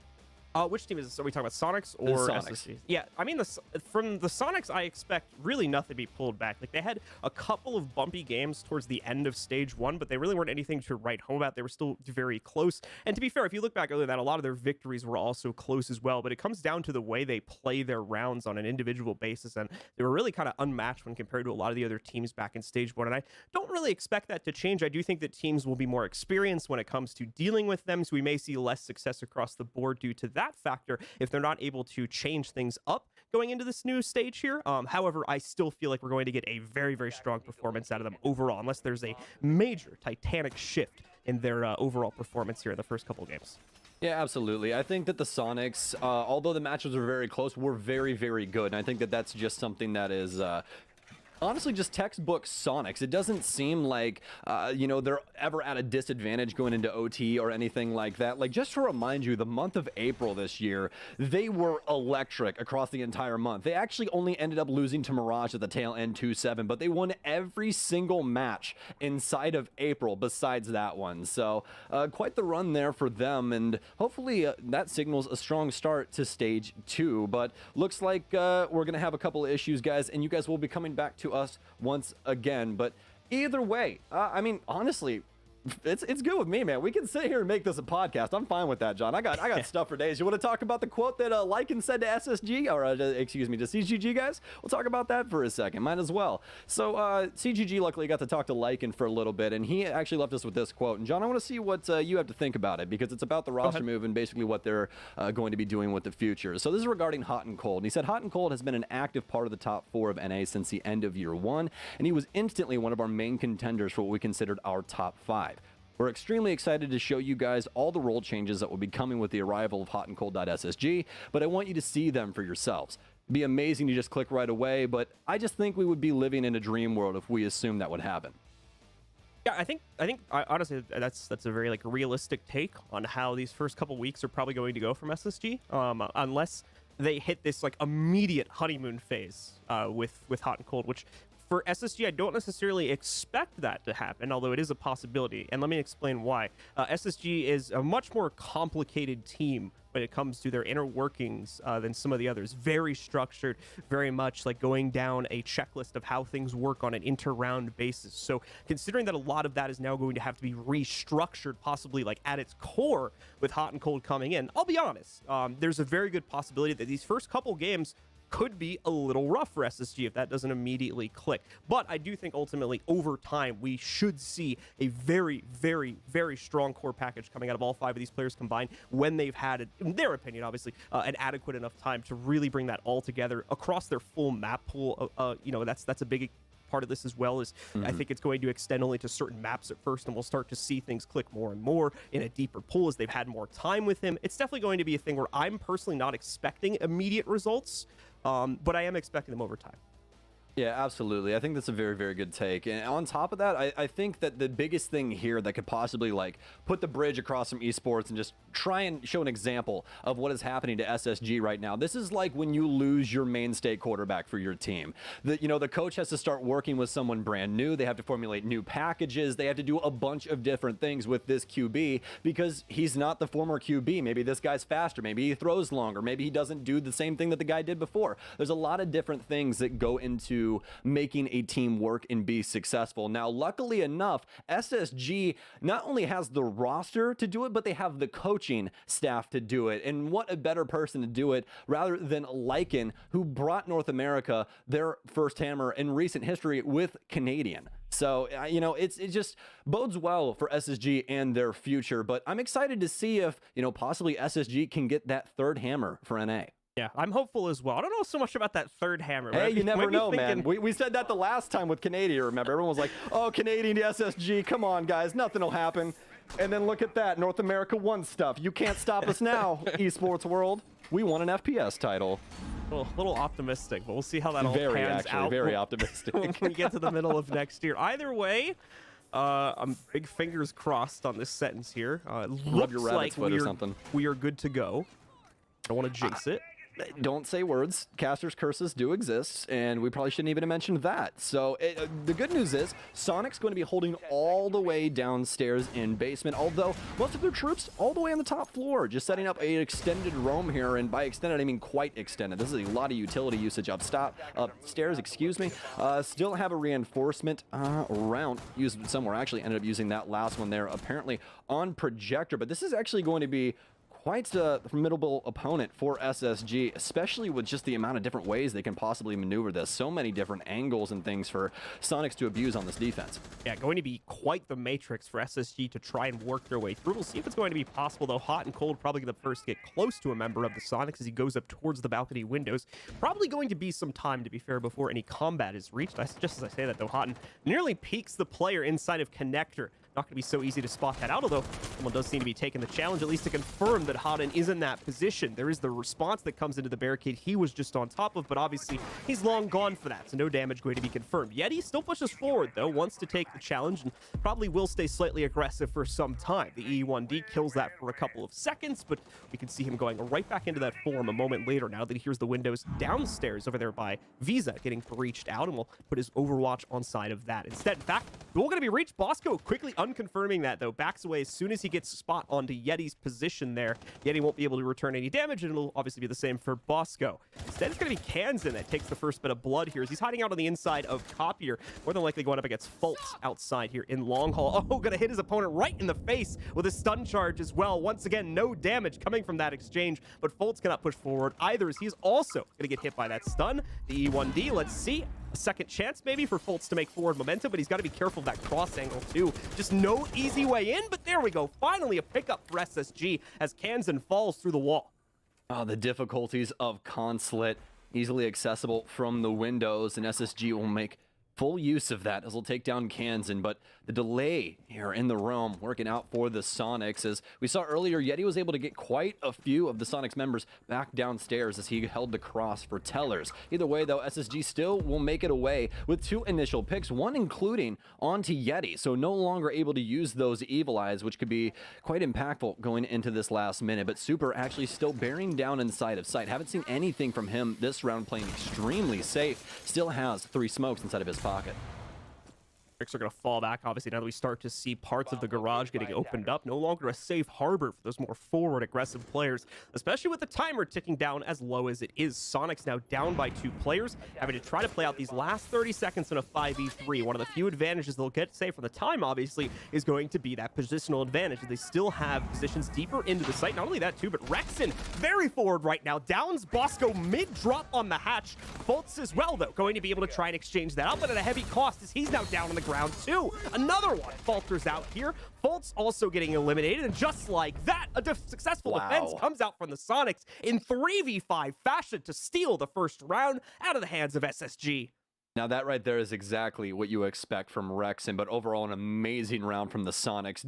Which team is this? Are we talking about Sonics or SSGs? Yeah, I mean, from the Sonics, I expect really nothing to be pulled back. Like, they had a couple of bumpy games towards the end of stage one, but they really weren't anything to write home about. They were still very close. And to be fair, if you look back earlier, that a lot of their victories were also close as well. But it comes down to the way they play their rounds on an individual basis, and they were really kind of unmatched when compared to a lot of the other teams back in stage one. And I don't really expect that to change. I do think that teams will be more experienced when it comes to dealing with them, so we may see less success across the board due to that factor if they're not able to change things up going into this new stage here. However, I still feel like we're going to get a very, very strong performance out of them overall, unless there's a major titanic shift in their overall performance here in the first couple of games. Yeah, absolutely. I think that the Sonics, although the matches were very close, were very, very good. And I think that that's just something that is honestly just textbook Sonics. It doesn't seem like, you know, they're ever at a disadvantage going into OT or anything like that. Like, just to remind you, the month of April this year, they were electric across the entire month. They actually only ended up losing to Mirage at the tail end 2-7, but they won every single match inside of April besides that one. So quite the run there for them, and hopefully that signals a strong start to stage 2. But looks like we're going to have a couple of issues, guys, and you guys will be coming back to us once again. But either way, I mean, honestly, it's good with me, man. We can sit here and make this a podcast. I'm fine with that, John. I got stuff for days. You want to talk about the quote that Lycan said to SSG, or excuse me, to CGG, guys? We'll talk about that for a second. Might as well. So CGG luckily got to talk to Lycan for a little bit, and he actually left us with this quote. And John, I want to see what you have to think about it, because it's about the roster move and basically what they're going to be doing with the future. So this is regarding Hot and Cold. And he said, Hot and Cold has been an active part of the top 4 of NA since the end of year 1, and he was instantly one of our main contenders for what we considered our top 5. We're extremely excited to show you guys all the role changes that will be coming with the arrival of Hot and Cold.SSG, but I want you to see them for yourselves. It'd be amazing to just click right away, but I just think we would be living in a dream world if we assumed that would happen. Yeah, I think honestly that's a very like realistic take on how these first couple weeks are probably going to go from SSG, unless they hit this like immediate honeymoon phase with Hot and Cold, which for SSG, I don't necessarily expect that to happen, although it is a possibility. And let me explain why. SSG is a much more complicated team when it comes to their inner workings than some of the others. Very structured, very much like going down a checklist of how things work on an inter-round basis. So considering that a lot of that is now going to have to be restructured, possibly like at its core with Hot and Cold coming in, I'll be honest, there's a very good possibility that these first couple games could be a little rough for SSG if that doesn't immediately click. But I do think ultimately over time we should see a very, very, very strong core package coming out of all 5 of these players combined when they've had, in their opinion, obviously, an adequate enough time to really bring that all together across their full map pool. You know, that's a big part of this as well. Is I think it's going to extend only to certain maps at first, and we'll start to see things click more and more in a deeper pool as they've had more time with him. It's definitely going to be a thing where I'm personally not expecting immediate results, but I am expecting them over time. Yeah, absolutely. I think that's a very, very good take. And on top of that, I think that the biggest thing here that could possibly like put the bridge across from esports and just try and show an example of what is happening to SSG right now. This is like when you lose your mainstay quarterback for your team. The coach has to start working with someone brand new. They have to formulate new packages. They have to do a bunch of different things with this QB because he's not the former QB. Maybe this guy's faster. Maybe he throws longer. Maybe he doesn't do the same thing that the guy did before. There's a lot of different things that go into making a team work and be successful. Now, luckily enough, SSG not only has the roster to do it, but they have the coaching staff to do it. And what a better person to do it rather than Lycan, who brought North America their first hammer in recent history with Canadian. So, it just bodes well for SSG and their future. But I'm excited to see if, possibly SSG can get that third hammer for NA. Yeah, I'm hopeful as well. I don't know so much about that third hammer. Hey, you never know, man. We said that the last time with Canadian, remember? Everyone was like, oh, Canadian to SSG, come on, guys, nothing will happen. And then look at that, North America won stuff. You can't stop us now, esports world. We won an FPS title. A little optimistic, but we'll see how that all pans out. Very optimistic. When we get to the middle of next year. Either way, I'm big fingers crossed on this sentence here. Rub your rabbit's foot or something. We are good to go. Don't want to jinx it. Don't say words. Caster's curses do exist, and we probably shouldn't even have mentioned that. So the good news is Sonic's going to be holding all the way downstairs in basement, although most of their troops all the way on the top floor, just setting up an extended roam here, and by extended I mean quite extended. This is a lot of utility usage upstairs, excuse me. Still have a reinforcement round used somewhere. Actually ended up using that last one there apparently on projector, but this is actually going to be quite a formidable opponent for SSG, especially with just the amount of different ways they can possibly maneuver this. So many different angles and things for Sonics to abuse on this defense. Yeah, going to be quite the matrix for SSG to try and work their way through. We'll see if it's going to be possible, though. Hot and Cold probably going to first get close to a member of the Sonics as he goes up towards the balcony windows. Probably going to be some time, to be fair, before any combat is reached. Just as I say that, though, Hot nearly peeks the player inside of Connector. Not going to be so easy to spot that out, although someone does seem to be taking the challenge, at least to confirm that Hodden is in that position. There is the response that comes into the barricade he was just on top of, but obviously he's long gone for that, so no damage going to be confirmed. Yeti still pushes forward, though, wants to take the challenge, and probably will stay slightly aggressive for some time. The E1D kills that for a couple of seconds, but we can see him going right back into that form a moment later now that he hears the windows downstairs over there by Visa getting breached out, and will put his Overwatch on side of that. Instead, in fact, we're going to be reached. Bosco quickly unconfirming that, though, backs away as soon as he gets a spot onto Yeti's position there. Yeti won't be able to return any damage, and it'll obviously be the same for Bosco. Instead, it's going to be Kansan that takes the first bit of blood here as he's hiding out on the inside of Copier, more than likely going up against Fultz outside here in Long Haul. Oh, going to hit his opponent right in the face with a stun charge as well. Once again, no damage coming from that exchange, but Fultz cannot push forward either as he's also going to get hit by that stun. The E1D, let's see. A second chance maybe for Fultz to make forward momentum, but he's got to be careful of that cross angle too. Just no easy way in, but there we go. Finally a pickup for SSG as Kansan falls through the wall. Oh, the difficulties of Consulate, easily accessible from the windows, and SSG will make full use of that as they'll take down Kansan, but the delay here in the roam working out for the Sonics. As we saw earlier, Yeti was able to get quite a few of the Sonics members back downstairs as he held the cross for Tellers. Either way, though, SSG still will make it away with two initial picks, one including onto Yeti, so no longer able to use those Evil Eyes, which could be quite impactful going into this last minute, but Super actually still bearing down inside of sight. Haven't seen anything from him this round, playing extremely safe. Still has 3 smokes inside of his pocket. Are going to fall back, obviously, now that we start to see parts of the garage getting opened up. No longer a safe harbor for those more forward aggressive players, especially with the timer ticking down as low as it is. Sonics now down by 2 players, having to try to play out these last 30 seconds in a 5v3. One of the few advantages they'll get, say, for the time, obviously, is going to be that positional advantage. They still have positions deeper into the site. Not only that, too, but Rexon very forward right now. Downs Bosco mid-drop on the hatch. Fultz as well, though, going to be able to try and exchange that out, but at a heavy cost as he's now down on the ground too. Another one falters out here. Fultz also getting eliminated, and just like that, a successful defense comes out from the Sonics in 3v5 fashion to steal the first round out of the hands of SSG. Now that right there is exactly what you expect from Rexen, but overall an amazing round from the Sonics.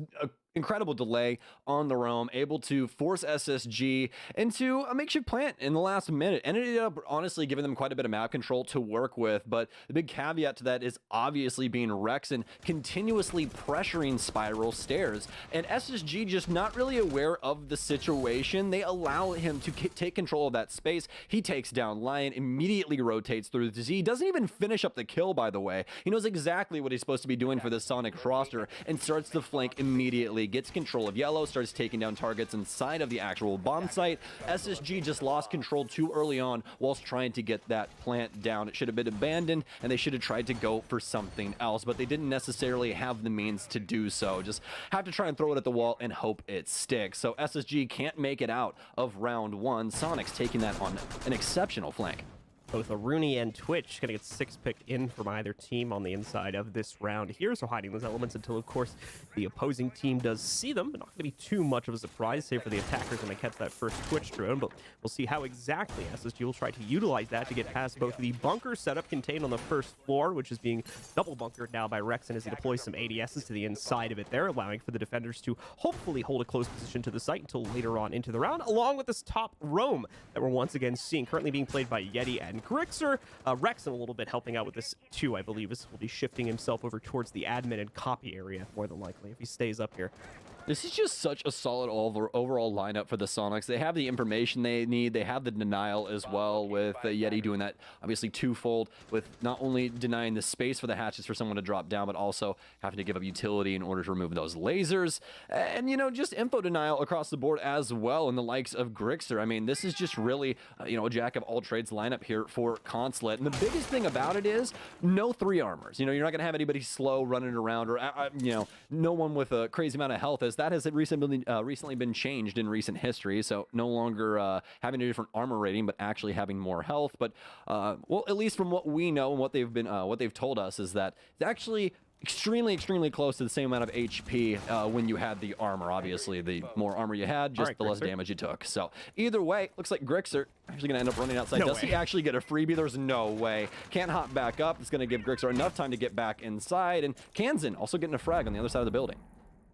Incredible delay on the roam, able to force SSG into a makeshift plant in the last minute, and it ended up honestly giving them quite a bit of map control to work with. But the big caveat to that is obviously being Rexen continuously pressuring Spiral Stairs, and SSG just not really aware of the situation. They allow him to take control of that space. He takes down Lion, immediately rotates through the Z, doesn't even finish up the kill, by the way. He knows exactly what he's supposed to be doing for the Sonic roster and starts to flank immediately. Gets control of yellow, starts taking down targets inside of the actual bomb site. SSG just lost control too early on whilst trying to get that plant down. It should have been abandoned, and they should have tried to go for something else, but they didn't necessarily have the means to do so. Just have to try and throw it at the wall and hope it sticks. So SSG can't make it out of round one. Sonic's taking that on an exceptional flank. Both Aruni and Twitch gonna get 6 picked in from either team on the inside of this round here, so hiding those elements until, of course, the opposing team does see them. But not gonna be too much of a surprise, save for the attackers when they catch that first Twitch drone, but we'll see how exactly SSG will try to utilize that to get past both the bunker setup contained on the first floor, which is being double bunkered now by Rexen as he deploys some ADSs to the inside of it there, allowing for the defenders to hopefully hold a close position to the site until later on into the round, along with this top roam that we're once again seeing, currently being played by Yeti and Grixer. Rexen a little bit helping out with this too, I believe. This will be shifting himself over towards the admin and copy area, more than likely, if he stays up here. This is just such a solid overall lineup for the Sonics. They have the information they need. They have the denial as well, with Yeti doing that obviously twofold, with not only denying the space for the hatches for someone to drop down, but also having to give up utility in order to remove those lasers. And, you know, just info denial across the board as well in the likes of Grixer. I mean, this is just really, you know, a jack of all trades lineup here for Consulate. And the biggest thing about it is no 3 armors. You know, you're not going to have anybody slow running around, or, you know, no one with a crazy amount of health, as that has recently been changed in recent history. So no longer having a different armor rating, but actually having more health. But well, at least from what we know and what they've told us, is that it's actually extremely close to the same amount of HP when you had the armor. Obviously, the more armor you had, just the less damage you took. So either way, looks like Grixer actually going to end up running outside. Does he actually get a freebie? There's no way. Can't hop back up. It's going to give Grixer enough time to get back inside. And Kansan also getting a frag on the other side of the building.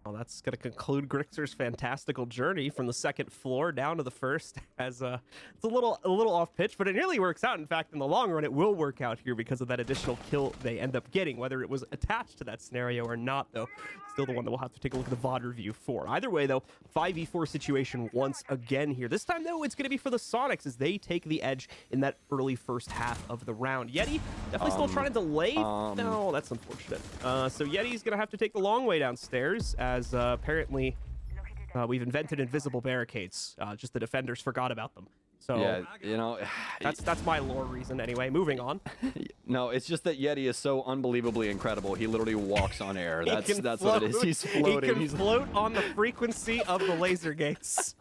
Well, that's going to conclude Grixer's fantastical journey from the second floor down to the first. As it's a little off pitch, but it nearly works out. In fact, in the long run, it will work out here because of that additional kill they end up getting, whether it was attached to that scenario or not, though. Still the one that we'll have to take a look at the VOD review for. Either way, though, 5v4 situation once again here. This time, though, it's going to be for the Sonics as they take the edge in that early first half of the round. Yeti definitely still trying to delay. No, that's unfortunate. So Yeti's going to have to take the long way downstairs, as apparently we've invented invisible barricades. Just the defenders forgot about them. So yeah, you know, that's my lore reason anyway. Moving on. No, it's just that Yeti is so unbelievably incredible. He literally walks on air. That's what it is. He's floating. He can float on the frequency of the laser gates.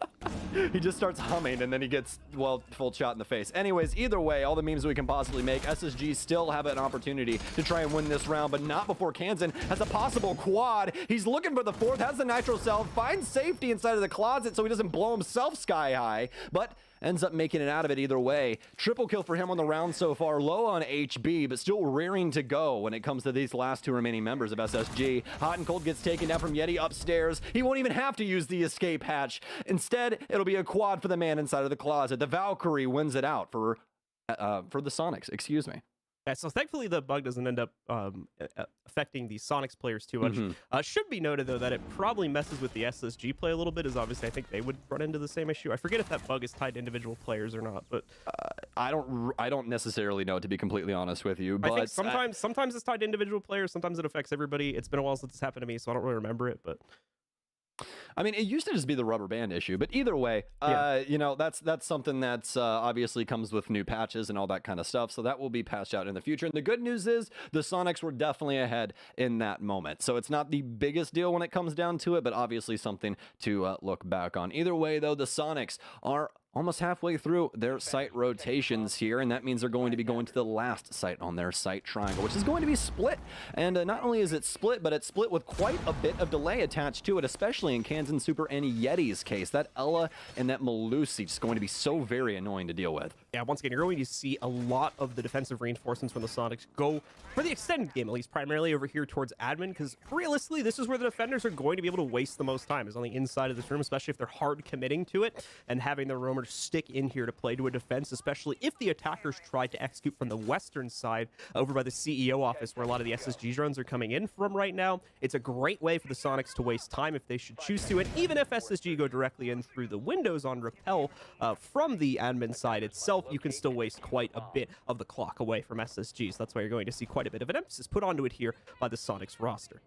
He just starts humming, and then he gets, well, full shot in the face. Anyways, either way, all the memes we can possibly make, SSG still have an opportunity to try and win this round, but not before Kansan has a possible quad. He's looking for the fourth, has the nitro cell, finds safety inside of the closet so he doesn't blow himself sky high, but ends up making it out of it either way. Triple kill for him on the round so far, low on HB, but still rearing to go when it comes to these last 2 remaining members of SSG. Hot and Cold gets taken down from Yeti upstairs. He won't even have to use the escape hatch. Instead, it'll be a quad for the man inside of the closet. The Valkyrie wins it out for the Sonics, excuse me. Yeah, so thankfully the bug doesn't end up affecting the Sonics players too much. Should be noted, though, that it probably messes with the SSG play a little bit, as obviously I think they would run into the same issue. I forget if that bug is tied to individual players or not, but I don't necessarily know, to be completely honest with you. But I think sometimes it's tied to individual players, sometimes it affects everybody. It's been a while since it's happened to me, so I don't really remember it, but I mean, it used to just be the rubber band issue, but either way, you know, that's something that's obviously comes with new patches and all that kind of stuff, so that will be patched out in the future. And the good news is the Sonics were definitely ahead in that moment, so it's not the biggest deal when it comes down to it, but obviously something to look back on. Either way, though, the Sonics are almost halfway through their site rotations here, and that means they're going to be going to the last site on their site triangle, which is going to be split. And not only is it split, but it's split with quite a bit of delay attached to it, especially in Kansan Super and Yeti's case. That Ella and that Malusi is going to be so very annoying to deal with. Yeah, once again, you're going to see a lot of the defensive reinforcements from the Sonics go, for the extended game at least, primarily over here towards admin, because realistically, this is where the defenders are going to be able to waste the most time, is on the inside of this room, especially if they're hard committing to it and having the roamers stick in here to play to a defense, especially if the attackers try to execute from the western side over by the CEO office, where a lot of the SSG drones are coming in from right now. It's a great way for the Sonics to waste time if they should choose to, and even if SSG go directly in through the windows on rappel from the admin side itself, you can still waste quite a bit of the clock away from SSG. So that's why you're going to see quite a bit of an emphasis put onto it here by the Sonics roster.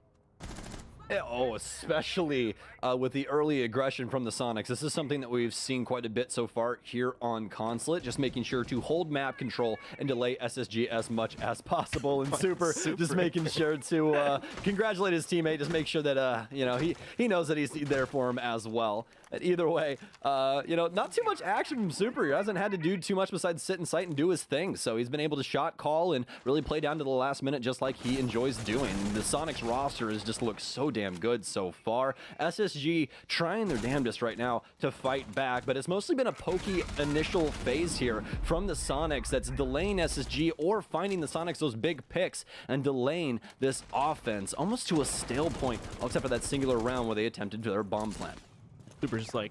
Oh, especially with the early aggression from the Sonics. This is something that we've seen quite a bit so far here on Consulate, just making sure to hold map control and delay SSG as much as possible. And Super just making sure to congratulate his teammate, just make sure that, you know, he knows that he's there for him as well. And either way, you know, not too much action from Super. He hasn't had to do too much besides sit in sight and do his thing. So he's been able to shot call and really play down to the last minute just like he enjoys doing. The Sonics roster has just looked so damn good so far. SSG trying their damnedest right now to fight back, but it's mostly been a pokey initial phase here from the Sonics that's delaying SSG or finding the Sonics those big picks and delaying this offense almost to a stale point, except for that singular round where they attempted their bomb plant. Super's just like,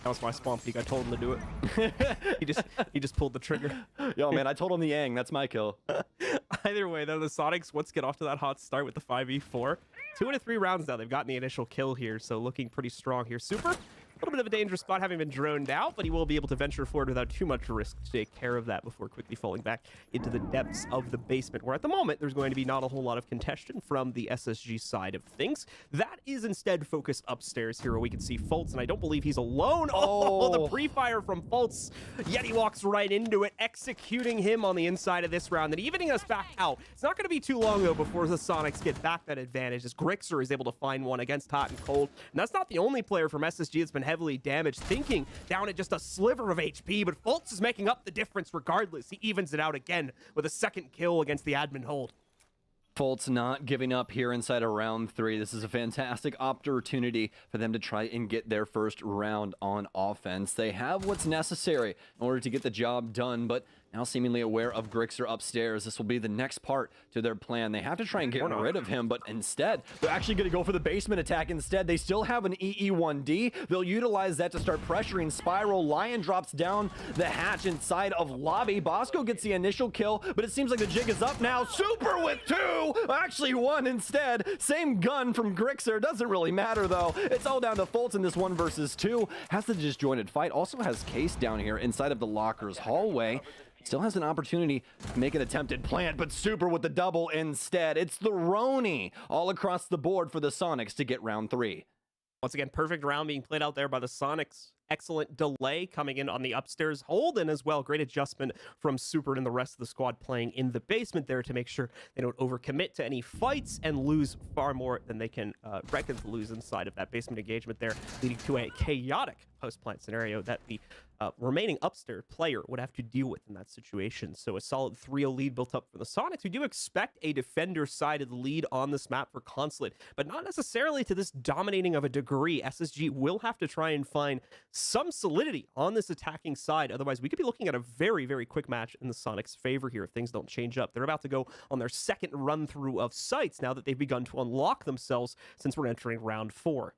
that was my spawn peak. I told him to do it. he just pulled the trigger. Yo, man, I told him the Yang. That's my kill. Either way, though, the Sonics, let's get off to that hot start with the 5v4. 2 out of 3 rounds now. They've gotten the initial kill here, so looking pretty strong here. Super, a little bit of a dangerous spot having been droned out, but he will be able to venture forward without too much risk to take care of that before quickly falling back into the depths of the basement, where at the moment there's going to be not a whole lot of contention from the SSG side of things. That is instead focused upstairs here, where we can see Fultz, and I don't believe he's alone. Oh, the pre-fire from Fultz. Yeti walks right into it, executing him on the inside of this round and evening us back out. It's not going to be too long, though, before the Sonics get back that advantage, as Grixer is able to find one against Hot and Cold. And that's not the only player from SSG that's been heavily damaged, thinking down at just a sliver of HP, but Fultz is making up the difference regardless. He evens it out again with a second kill against the admin hold. Fultz not giving up here inside of round 3. This is a fantastic opportunity for them to try and get their first round on offense. They have what's necessary in order to get the job done, but now seemingly aware of Grixer upstairs. This will be the next part to their plan. They have to try and get rid of him, but instead, they're actually going to go for the basement attack instead. They still have an EE1D. They'll utilize that to start pressuring Spiral. Lion drops down the hatch inside of lobby. Bosco gets the initial kill, but it seems like the jig is up now. Super with 2! Actually 1 instead. Same gun from Grixer. Doesn't really matter, though. It's all down to Fultz in this 1 versus 2. Has the disjointed fight. Also has Case down here inside of the locker's hallway. Still has an opportunity to make an attempted plant, but Super with the double instead. It's the Roni all across the board for the Sonics to get round 3. Once again, perfect round being played out there by the Sonics. Excellent delay coming in on the upstairs hold, and as well, great adjustment from Super and the rest of the squad playing in the basement there to make sure they don't overcommit to any fights and lose far more than they can reckon to lose inside of that basement engagement there, leading to a chaotic post-plant scenario that the remaining upstairs player would have to deal with in that situation. So a solid 3-0 lead built up for the Sonics. We do expect a defender-sided lead on this map for Consulate, but not necessarily to this dominating of a degree. SSG will have to try and find some solidity on this attacking side. Otherwise, we could be looking at a very, very quick match in the Sonics' favor here if things don't change up. They're about to go on their second run-through of sites now that they've begun to unlock themselves since we're entering round 4.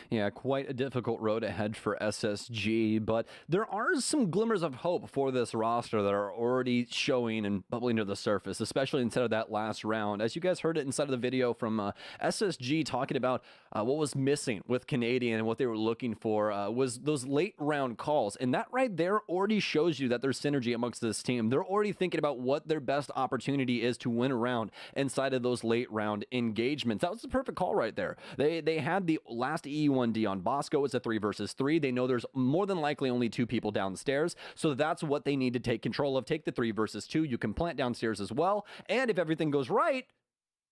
Yeah, quite a difficult road ahead for SSG, but there are some glimmers of hope for this roster that are already showing and bubbling to the surface, especially instead of that last round. As you guys heard it inside of the video from SSG talking about what was missing with Canadian and what they were looking for was those late round calls. And that right there already shows you that there's synergy amongst this team. They're already thinking about what their best opportunity is to win a round inside of those late round engagements. That was the perfect call right there. They had the last E1D on Bosco. It's a 3 versus 3. They know there's more than likely only 2 people downstairs, so that's what they need to take control of. Take the 3 versus 2. You can plant downstairs as well, and if everything goes right,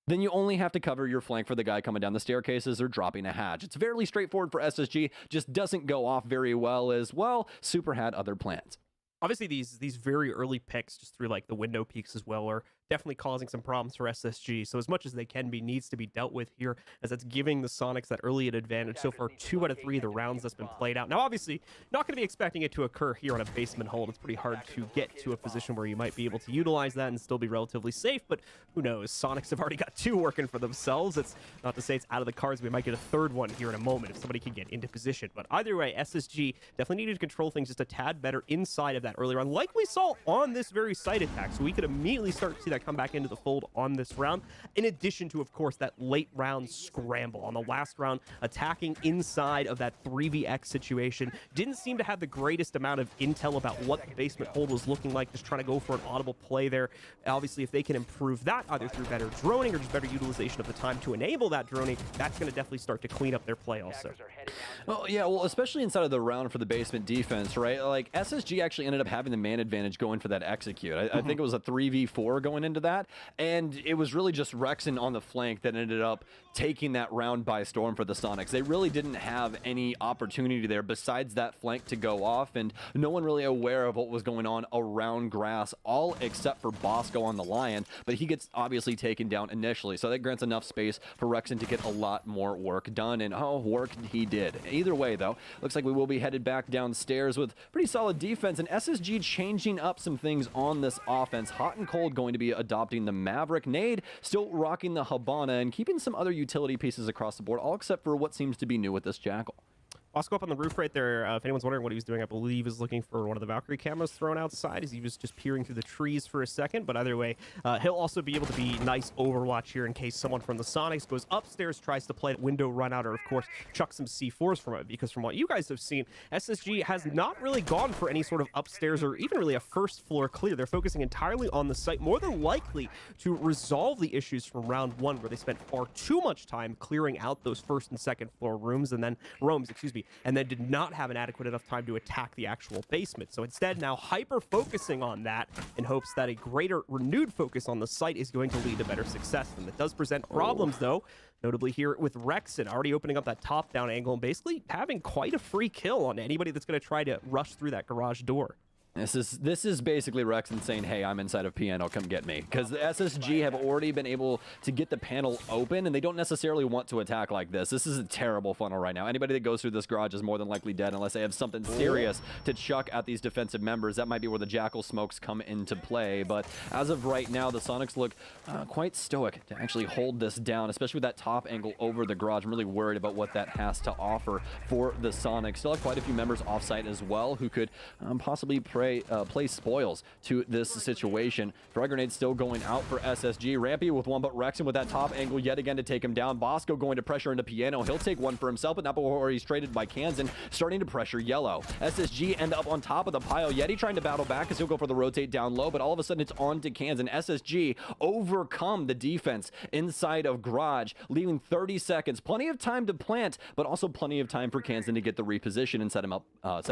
then you only have to cover your flank for the guy coming down the staircases or dropping a hatch. It's fairly straightforward for SSG, just doesn't go off very well as well. Super had other plans. Obviously, these very early picks, just through like the window peaks as well, are definitely causing some problems for SSG. So as much as they can be, needs to be dealt with here, as that's giving the Sonics that early advantage. So far, 2 out of 3 of the rounds that's been played out. Now, obviously, not going to be expecting it to occur here on a basement hold. It's pretty hard to get to a position where you might be able to utilize that and still be relatively safe, but who knows? Sonics have already got 2 working for themselves. It's not to say it's out of the cards. We might get a 3rd one here in a moment if somebody can get into position. But either way, SSG definitely needed to control things just a tad better inside of that early round, like we saw on this very site attack. So we could immediately start to see that come back into the fold on this round, in addition to, of course, that late round scramble on the last round, attacking inside of that 3vx situation. Didn't seem to have the greatest amount of intel about what the basement hold was looking like, just trying to go for an audible play there. Obviously, if they can improve that, either through better droning or just better utilization of the time to enable that droning, that's going to definitely start to clean up their play also. Well, yeah, well, especially inside of the round for the basement defense, right? Like, SSG actually ended up having the man advantage going for that execute. I think it was a 3v4 going into that, and it was really just Rexon on the flank that ended up taking that round by storm for the Sonics. They really didn't have any opportunity there besides that flank to go off, and no one really aware of what was going on around grass, all except for Bosco on the Lion, but he gets obviously taken down initially, so that grants enough space for Rexon to get a lot more work done, and work he did. Either way, though, looks like we will be headed back downstairs with pretty solid defense, and SSG changing up some things on this offense. Hot and Cold going to be adopting the Maverick. Nade still rocking the Habana and keeping some other utility pieces across the board, all except for what seems to be new with this Jackal. Bosco up on the roof right there. If anyone's wondering what he was doing, I believe he was looking for one of the Valkyrie cameras thrown outside as he was just peering through the trees for a second. But either way, he'll also be able to be nice overwatch here in case someone from the Sonics goes upstairs, tries to play window run out, or of course chuck some C4s from it. Because from what you guys have seen, SSG has not really gone for any sort of upstairs or even really a first floor clear. They're focusing entirely on the site, more than likely to resolve the issues from round 1, where they spent far too much time clearing out those first and second floor rooms, and then and then did not have an adequate enough time to attack the actual basement. So instead, now hyper-focusing on that in hopes that a greater renewed focus on the site is going to lead to better success. And it does present problems, though, notably here with Rexon already opening up that top-down angle and basically having quite a free kill on anybody that's going to try to rush through that garage door. This is basically Rexon saying, hey, I'm inside of piano, come get me. Because the SSG have already been able to get the panel open, and they don't necessarily want to attack like this. This is a terrible funnel right now. Anybody that goes through this garage is more than likely dead unless they have something serious to chuck at these defensive members. That might be where the Jackal smokes come into play. But as of right now, the Sonics look quite stoic to actually hold this down, especially with that top angle over the garage. I'm really worried about what that has to offer for the Sonics. Still have quite a few members offsite as well who could possibly play spoils to this situation. Frag grenade still going out for SSG. Rampy with one, but Rexon with that top angle yet again to take him down. Bosco going to pressure into Piano. He'll take one for himself, but not before he's traded by Kansan, starting to pressure Yellow. SSG end up on top of the pile. Yeti trying to battle back as he'll go for the rotate down low, but all of a sudden it's on to Kansan. SSG overcome the defense inside of Garage, leaving 30 seconds. Plenty of time to plant, but also plenty of time for Kansan to get the reposition and set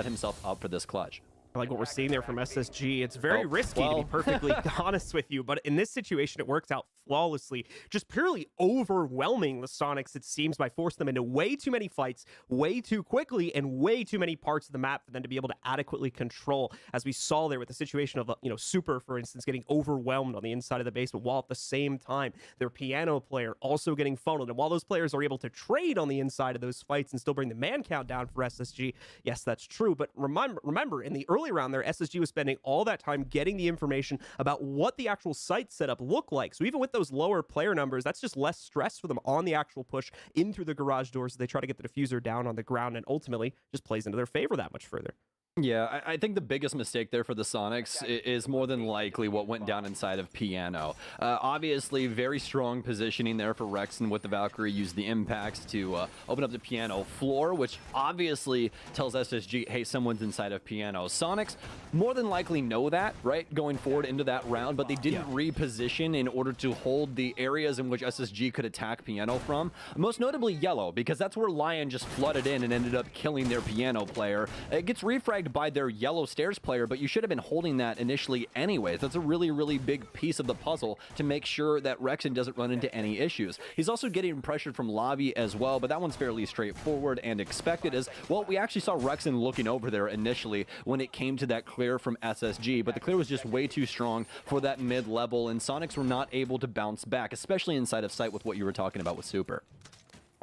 himself up for this clutch. I like what we're seeing there from SSG. It's very risky, to be perfectly honest with you, but in this situation, it works out flawlessly. Just purely overwhelming the Sonics, it seems, by forcing them into way too many fights, way too quickly, and way too many parts of the map for them to be able to adequately control, as we saw there with the situation of, Super, for instance, getting overwhelmed on the inside of the basement, while at the same time, their Piano player also getting funneled. And while those players are able to trade on the inside of those fights and still bring the man count down for SSG, yes, that's true, but remember, in the early round there, SSG was spending all that time getting the information about what the actual site setup looked like. So even with those lower player numbers, that's just less stress for them on the actual push in through the garage doors as they try to get the diffuser down on the ground, and ultimately just plays into their favor that much further. Yeah, I think the biggest mistake there for the Sonics is more than likely what went down inside of Piano. Obviously, very strong positioning there for Rexon with the Valkyrie, used the impacts to open up the Piano floor, which obviously tells SSG, hey, someone's inside of Piano. Sonics more than likely know that, right, going forward into that round, but they didn't reposition in order to hold the areas in which SSG could attack Piano from. Most notably Yellow, because that's where Lion just flooded in and ended up killing their Piano player. It gets refragged fragged by their yellow stairs player, but you should have been holding that initially anyways. That's a really, really big piece of the puzzle to make sure that Rexen doesn't run into any issues. He's also getting pressured from lobby as well, but that one's fairly straightforward and expected as, well, we actually saw Rexen looking over there initially when it came to that clear from SSG, but the clear was just way too strong for that mid-level, and Sonics were not able to bounce back, especially inside of sight with what you were talking about with Super.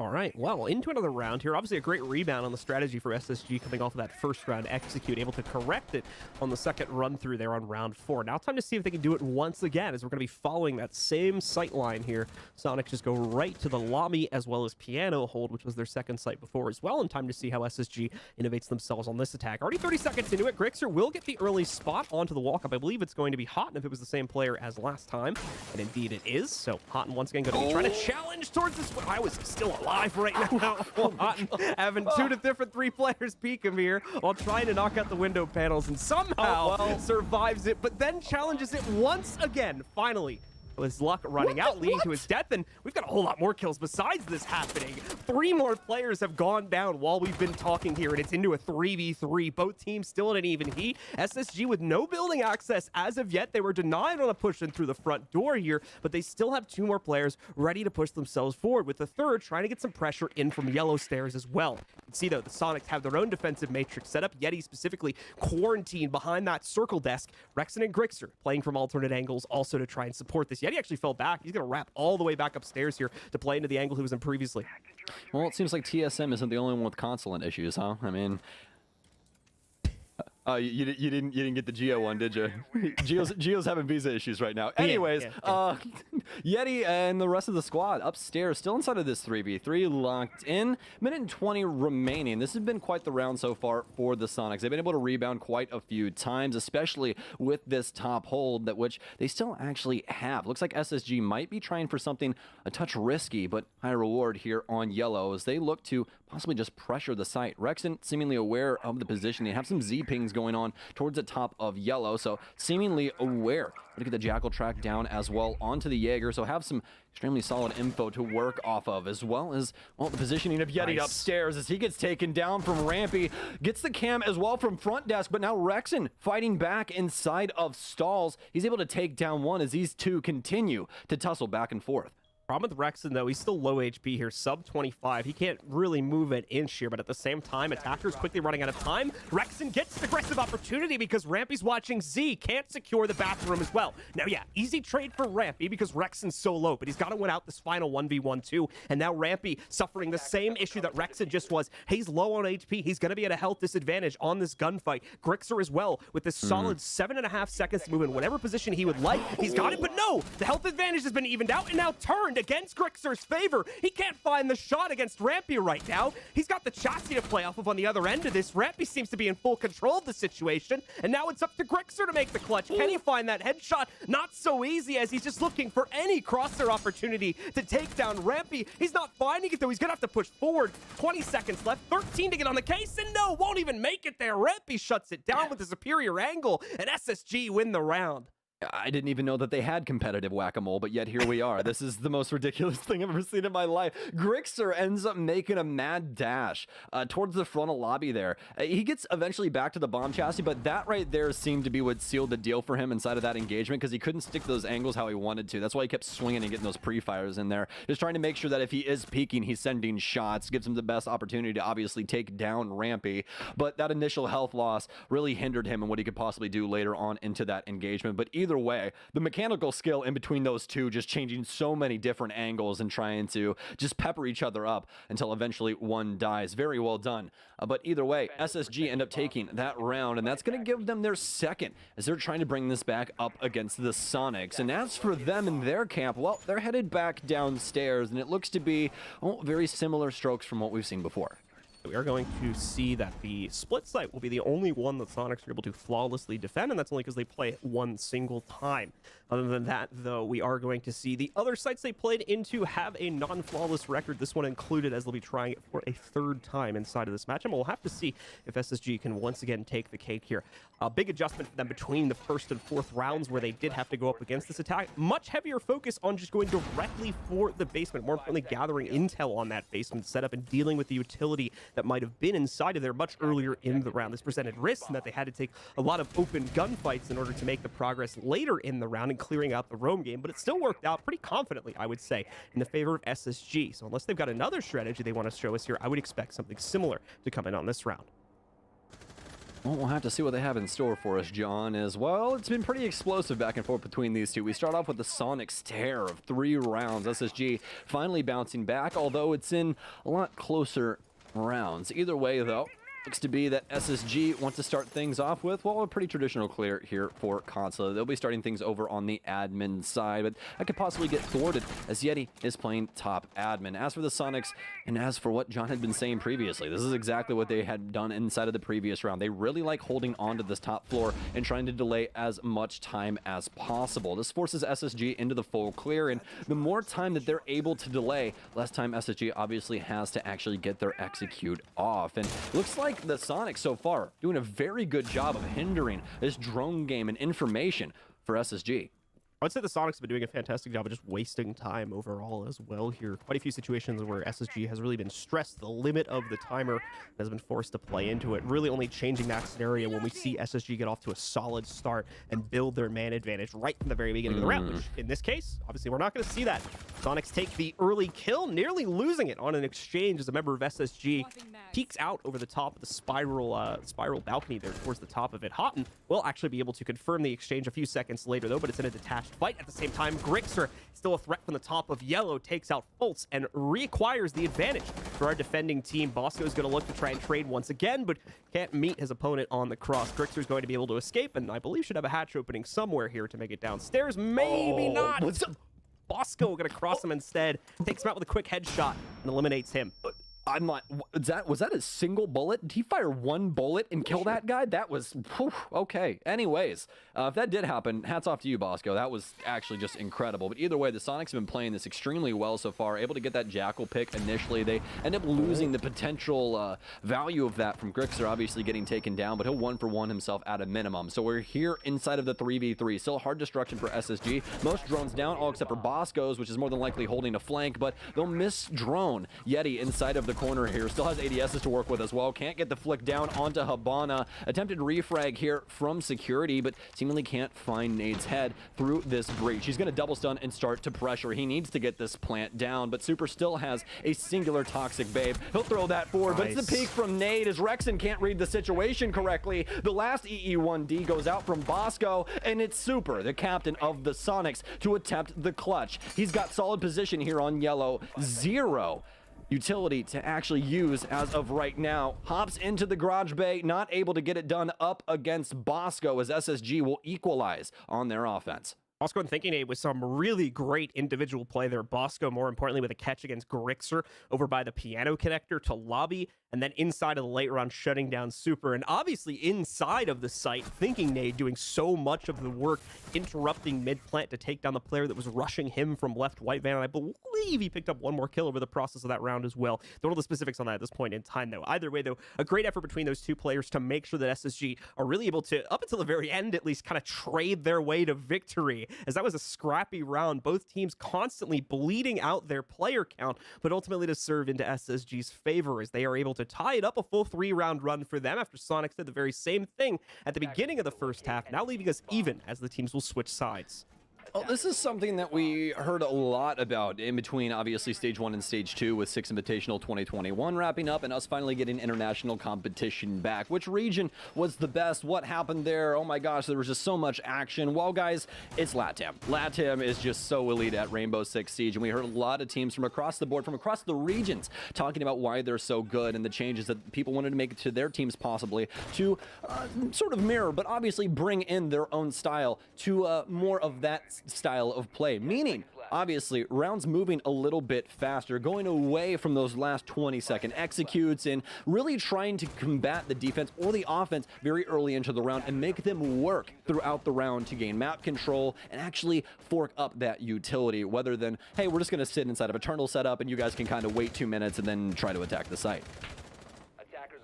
All right, well, into another round here. Obviously a great rebound on the strategy for SSG coming off of that first round execute, able to correct it on the second run through there on round 4. Now time to see if they can do it once again, as we're going to be following that same sight line here. Sonic just go right to the lobby as well as piano hold, which was their second sight before as well, and time to see how SSG innovates themselves on this attack. Already 30 seconds into it, Grixer will get the early spot onto the walk-up. I believe it's going to be Houghton if it was the same player as last time, and indeed it is. So Houghton once again going to be trying to challenge towards this. I was still alive right now. Houghton having two different 3 players peek him here while trying to knock out the window panels, and somehow survives it, but then challenges it once again, finally. His luck running out, leading to his death, and we've got a whole lot more kills besides this happening. 3 more players have gone down while we've been talking here, and it's into a 3v3. Both teams still in an even heat. SSG with no building access as of yet. They were denied on a push in through the front door here, but they still have 2 more players ready to push themselves forward, with the third trying to get some pressure in from yellow stairs as well. You can see, though, the Sonics have their own defensive matrix set up. Yeti specifically quarantined behind that circle desk. Rexen and Grixer playing from alternate angles also to try and support this. Yeti actually fell back. He's going to wrap all the way back upstairs here to play into the angle he was in previously. Well, it seems like TSM isn't the only one with consulate issues, huh? I mean, you didn't get the Geo one, did you? Geo's having visa issues right now. Anyways, Yeti and the rest of the squad upstairs, still inside of this 3v3, locked in. Minute and 20 remaining. This has been quite the round so far for the Sonics. They've been able to rebound quite a few times, especially with this top hold, that which they still actually have. Looks like SSG might be trying for something a touch risky, but high reward here on yellow as they look to possibly just pressure the site. Rexen seemingly aware of the position. They have some Z-pings going on towards the top of yellow, so seemingly aware. Look at the Jackal track down as well onto the Jaeger, so have some extremely solid info to work off of, as well as, well, the positioning of Yeti upstairs as he gets taken down from Rampy, gets the cam as well from front desk, but now Rexen fighting back inside of stalls. He's able to take down one as these two continue to tussle back and forth. Problem with Rexen, though, he's still low HP here, sub 25. He can't really move an inch here, but at the same time, attackers quickly running out of time. Rexen gets an aggressive opportunity because Rampy's watching Z, can't secure the bathroom as well. Now, yeah, easy trade for Rampy because Rexen's so low, but he's got to win out this final 1v1 too. And now Rampy suffering the same issue that Rexen just was. He's low on HP. He's going to be at a health disadvantage on this gunfight. Grixer as well with this solid 7.5 seconds to move in whatever position he would like. He's got it, but no! The health advantage has been evened out and now turned against Grixer's favor. He can't find the shot against Rampy right now. He's got the chassis to play off of on the other end of this. Rampy seems to be in full control of the situation, and now it's up to Grixer to make the clutch. Can he find that headshot? Not so easy, as he's just looking for any crosshair opportunity to take down Rampy. He's not finding it, though. He's gonna have to push forward. 20 seconds left, 13 to get on the case, and no, won't even make it there. Rampy shuts it down with a superior angle, and SSG win the round. I didn't even know that they had competitive whack-a-mole, but yet here we are. This is the most ridiculous thing I've ever seen in my life. Grixer ends up making a mad dash towards the frontal lobby there. He gets eventually back to the bomb chassis, but that right there seemed to be what sealed the deal for him inside of that engagement, because he couldn't stick those angles how he wanted to. That's why he kept swinging and getting those pre-fires in there. Just trying to make sure that if he is peeking, he's sending shots, gives him the best opportunity to obviously take down Rampy. But that initial health loss really hindered him in what he could possibly do later on into that engagement. But either way, the mechanical skill in between those two, just changing so many different angles and trying to just pepper each other up until eventually one dies. Very well done. But either way, SSG end up taking that round, and that's going to give them their second as they're trying to bring this back up against the Sonics. And as for them in their camp, well, they're headed back downstairs, and it looks to be very similar strokes from what we've seen before. We are going to see that the split site will be the only one that Sonics are able to flawlessly defend, and that's only because they play it one single time. Other than that, though, we are going to see the other sites they played into have a non-flawless record, this one included, as they'll be trying it for a third time inside of this match. And we'll have to see if SSG can once again take the cake here. A big adjustment for them between the first and fourth rounds, where they did have to go up against this attack. Much heavier focus on just going directly for the basement, more importantly gathering intel on that basement setup and dealing with the utility that might have been inside of there much earlier in the round. This presented risks and that they had to take a lot of open gunfights in order to make the progress later in the round and clearing out the roam game, but it still worked out pretty confidently, I would say, in the favor of SSG. So unless they've got another strategy they want to show us here, I would expect something similar to come in on this round. Well, we'll have to see what they have in store for us, John, as well. It's been pretty explosive back and forth between these two. We start off with the Sonics tear of 3 rounds. SSG finally bouncing back, although it's in a lot closer rounds. Either way, though, looks to be that SSG wants to start things off with, well, a pretty traditional clear here for Consulate. They'll be starting things over on the admin side, but that could possibly get thwarted as Yeti is playing top admin. As for the Sonics, and as for what John had been saying previously, this is exactly what they had done inside of the previous round. They really like holding on to this top floor and trying to delay as much time as possible. This forces SSG into the full clear, and the more time that they're able to delay, less time SSG obviously has to actually get their execute off. And it looks like the Sonics so far doing a very good job of hindering this drone game and information for SSG. I'd say the Sonics have been doing a fantastic job of just wasting time overall as well here. Quite a few situations where SSG has really been stressed to the limit of the timer, has been forced to play into it, really only changing that scenario when we see SSG get off to a solid start and build their man advantage right from the very beginning of the round, which in this case, obviously we're not going to see that. Sonics take the early kill, nearly losing it on an exchange as a member of SSG peeks out over the top of the spiral balcony there towards the top of it. Houghton will actually be able to confirm the exchange a few seconds later though, but it's in a detached fight. At the same time, Grixer, still a threat from the top of yellow, takes out Fultz and reacquires the advantage for our defending team. Bosco is going to look to try and trade once again, but can't meet his opponent on the cross. Grixer is going to be able to escape, and I believe should have a hatch opening somewhere here to make it downstairs. Maybe not. What's up? Bosco going to cross him instead, takes him out with a quick headshot and eliminates him. I'm like, was that a single bullet? Did he fire 1 bullet and kill that guy? That was, whew, okay. Anyways, if that did happen, hats off to you, Bosco. That was actually just incredible. But either way, the Sonics have been playing this extremely well so far. Able to get that Jackal pick initially. They end up losing the potential value of that from Grixer, obviously getting taken down, but he'll 1-for-1 himself at a minimum. So we're here inside of the 3v3. Still hard destruction for SSG. Most drones down, all except for Bosco's, which is more than likely holding a flank, but they'll miss drone. Yeti inside of the corner here, still has ADSs to work with as well. Can't get the flick down onto Habana. Attempted refrag here from security, but seemingly can't find Nade's head through this breach. He's going to double stun and start to pressure. He needs to get this plant down, but Super still has a singular toxic babe. He'll throw that forward, but it's the peek from Nade as Rexon can't read the situation correctly. The last EE1D goes out from Bosco, and it's Super, the captain of the Sonics, to attempt the clutch. He's got solid position here on yellow. 0 utility to actually use as of right now. Hops into the garage bay, not able to get it done up against Bosco as SSG will equalize on their offense. Bosco and Thinking Aid with some really great individual play there. Bosco, more importantly, with a catch against Grixer over by the piano connector to lobby, and then inside of the late round shutting down Super. And obviously inside of the site, Thinking Nade doing so much of the work, interrupting mid-plant to take down the player that was rushing him from left white van. And I believe he picked up 1 more kill over the process of that round as well. Don't know the specifics on that at this point in time, though. Either way, though, a great effort between those 2 players to make sure that SSG are really able to, up until the very end at least, kind of trade their way to victory, as that was a scrappy round. Both teams constantly bleeding out their player count, but ultimately to serve into SSG's favor as they are able to tie it up, a full 3-round run for them after Sonic did the very same thing at the beginning of the first half, now leaving us even as the teams will switch sides. Well, this is something that we heard a lot about in between, obviously, Stage 1 and Stage 2 with 6 Invitational 2021 wrapping up and us finally getting international competition back. Which region was the best? What happened there? Oh my gosh, there was just so much action. Well, guys, it's LATAM. LATAM is just so elite at Rainbow Six Siege, and we heard a lot of teams from across the board, from across the regions, talking about why they're so good and the changes that people wanted to make to their teams possibly to sort of mirror, but obviously bring in their own style to more of that style of play, meaning obviously rounds moving a little bit faster, going away from those last 20-second executes and really trying to combat the defense or the offense very early into the round and make them work throughout the round to gain map control and actually fork up that utility, rather than, hey, we're just going to sit inside of Eternal setup and you guys can kind of wait 2 minutes and then try to attack the site.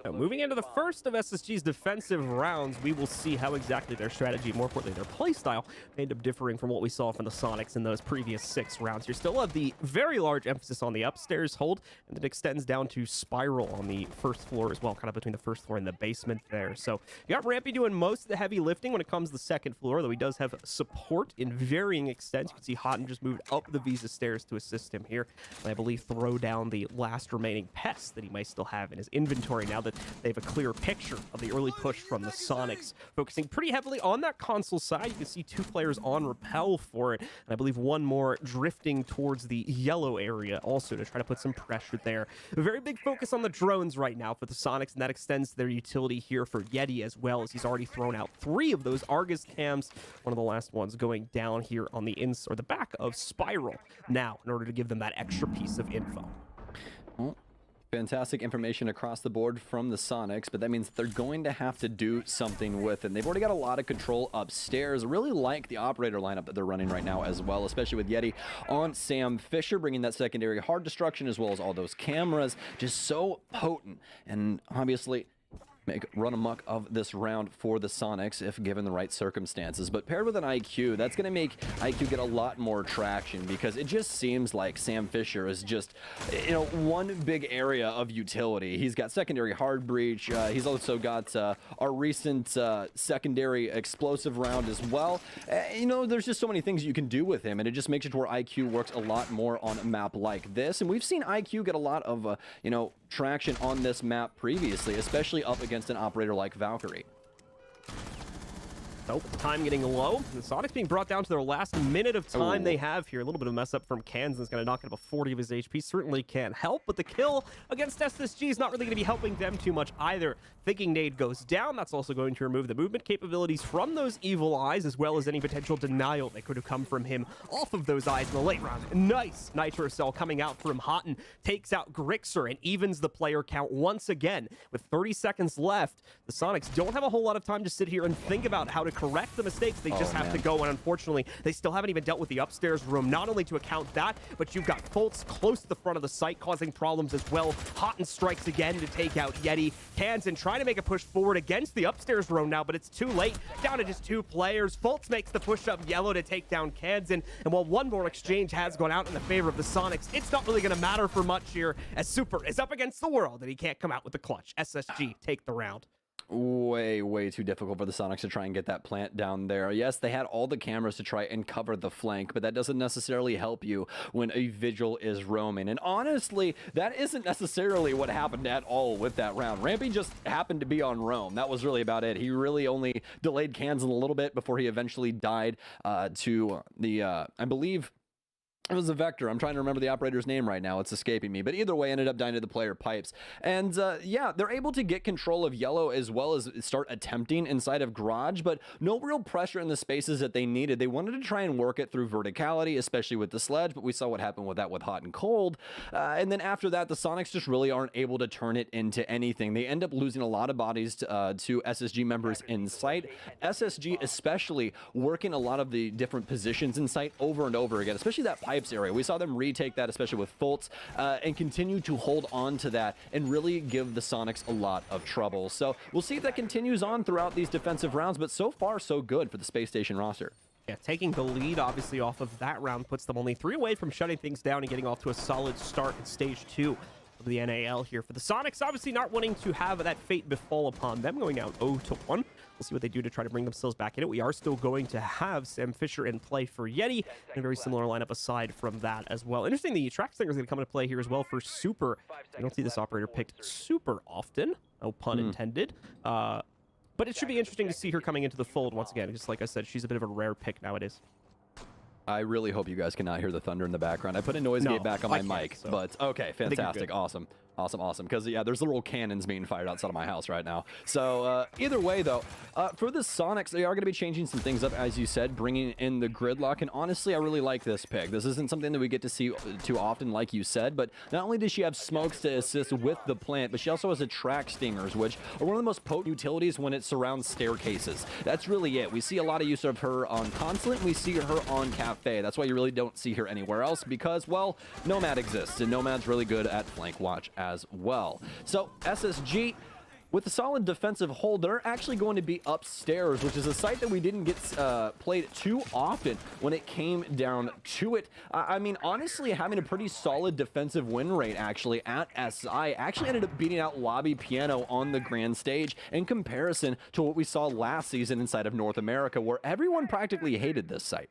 Now, moving into the first of SSG's defensive rounds, we will see how exactly their strategy, more importantly their play style, may end up differing from what we saw from the Sonics in those previous 6 rounds. You still have the very large emphasis on the upstairs hold, and it extends down to Spiral on the first floor as well, kind of between the first floor and the basement there. So you got Rampy doing most of the heavy lifting when it comes to the second floor, though he does have support in varying extents. You can see Houghton just moved up the Visa stairs to assist him here, and I believe throw down the last remaining pests that he might still have in his inventory now that they have a clear picture of the early push from the Sonics, focusing pretty heavily on that console side. You can see 2 players on rappel for it, and I believe 1 more drifting towards the yellow area also to try to put some pressure there. A very big focus on the drones right now for the Sonics, and that extends their utility here for Yeti as well, as he's already thrown out 3 of those Argus cams, one of the last ones going down here on the the back of Spiral now in order to give them that extra piece of info. Well, fantastic information across the board from the Sonics, but that means they're going to have to do something with it. And they've already got a lot of control upstairs. I really like the operator lineup that they're running right now as well, especially with Yeti on Sam Fisher, bringing that secondary hard destruction as well as all those cameras. Just so potent. And obviously run amok of this round for the Sonics if given the right circumstances. But paired with an IQ, that's going to make IQ get a lot more traction, because it just seems like Sam Fisher is just, you know, one big area of utility. He's got secondary hard breach. He's also got our recent secondary explosive round as well. You know, there's just so many things you can do with him, and it just makes it to where IQ works a lot more on a map like this. And we've seen IQ get a lot of, you know, traction on this map previously, especially up against an operator like Valkyrie. Nope, time getting low. The Sonics being brought down to their last minute of time they have here. A little bit of a mess up from Kansas. Going to knock it up a 40 of his HP. Certainly can't help, but the kill against SSG is not really going to be helping them too much either. Thinking Nade goes down. That's also going to remove the movement capabilities from those evil eyes, as well as any potential denial that could have come from him off of those eyes in the late round. Nice Nitro Cell coming out from Houghton. Takes out Grixer and evens the player count once again. With 30 seconds left, the Sonics don't have a whole lot of time to sit here and think about how to correct the mistakes. They just have to go, and unfortunately, they still haven't even dealt with the upstairs room. Not only to account that, but you've got Fultz close to the front of the site, causing problems as well. Houghton strikes again to take out Yeti. Kansan trying to make a push forward against the upstairs room now, but it's too late. Down to just 2 players. Fultz makes the push up yellow to take down Kansan, and while one more exchange has gone out in the favor of the Sonics, it's not really going to matter for much here, as Super is up against the world, and he can't come out with the clutch. SSG take the round. Way too difficult for the Sonics to try and get that plant down there. Yes, they had all the cameras to try and cover the flank, but that doesn't necessarily help you when a Vigil is roaming. And honestly, that isn't necessarily what happened at all with that round. Rampy just happened to be on roam. That was really about it. He really only delayed Kansan a little bit before he eventually died to the, I believe, it was a Vector. I'm trying to remember the operator's name right now. It's escaping me. But either way, ended up dying to the player Pipes. And yeah, they're able to get control of Yellow as well as start attempting inside of Garage, but no real pressure in the spaces that they needed. They wanted to try and work it through verticality, especially with the sledge, but we saw what happened with that with Hot and Cold. And then after that, the Sonics just really aren't able to turn it into anything. They end up losing a lot of bodies to SSG members in sight. SSG especially working a lot of the different positions in sight over and over again, especially that Pipes area. We saw them retake that, especially with Fultz, and continue to hold on to that and really give the Sonics a lot of trouble. So we'll see if that continues on throughout these defensive rounds, but so far so good for the Space Station roster. Yeah, taking the lead, obviously, off of that round puts them only 3 away from shutting things down and getting off to a solid start in Stage 2 of the NAL here. For the Sonics, obviously not wanting to have that fate befall upon them, going out 0-1. We'll see what they do to try to bring themselves back in it. We are still going to have Sam Fisher in play for Yeti, and a very similar lineup aside from that as well. Interesting, the track stinger is going to come into play here as well for Super. I don't see this operator picked super often, no pun intended. But it should be interesting to see her coming into the fold once again. Just like I said, she's a bit of a rare pick nowadays. I really hope you guys cannot hear the thunder in the background. I put a noise gate back on my mic, but okay, fantastic, awesome. Awesome. Because, yeah, there's little cannons being fired outside of my house right now. So, either way, though, for the Sonics, they are going to be changing some things up, as you said, bringing in the gridlock. And honestly, I really like this pick. This isn't something that we get to see too often, like you said. But not only does she have smokes to assist with the plant, but she also has attract stingers, which are one of the most potent utilities when it surrounds staircases. That's really it. We see a lot of use of her on Consulate, and we see her on Cafe. That's why you really don't see her anywhere else, because, well, Nomad exists, and Nomad's really good at flank watch as well. So SSG with a solid defensive hold, they're actually going to be upstairs, which is a site that we didn't get played too often when it came down to it. I mean, honestly, having a pretty solid defensive win rate actually at SI actually ended up beating out Lobby Piano on the grand stage in comparison to what we saw last season inside of North America, where everyone practically hated this site.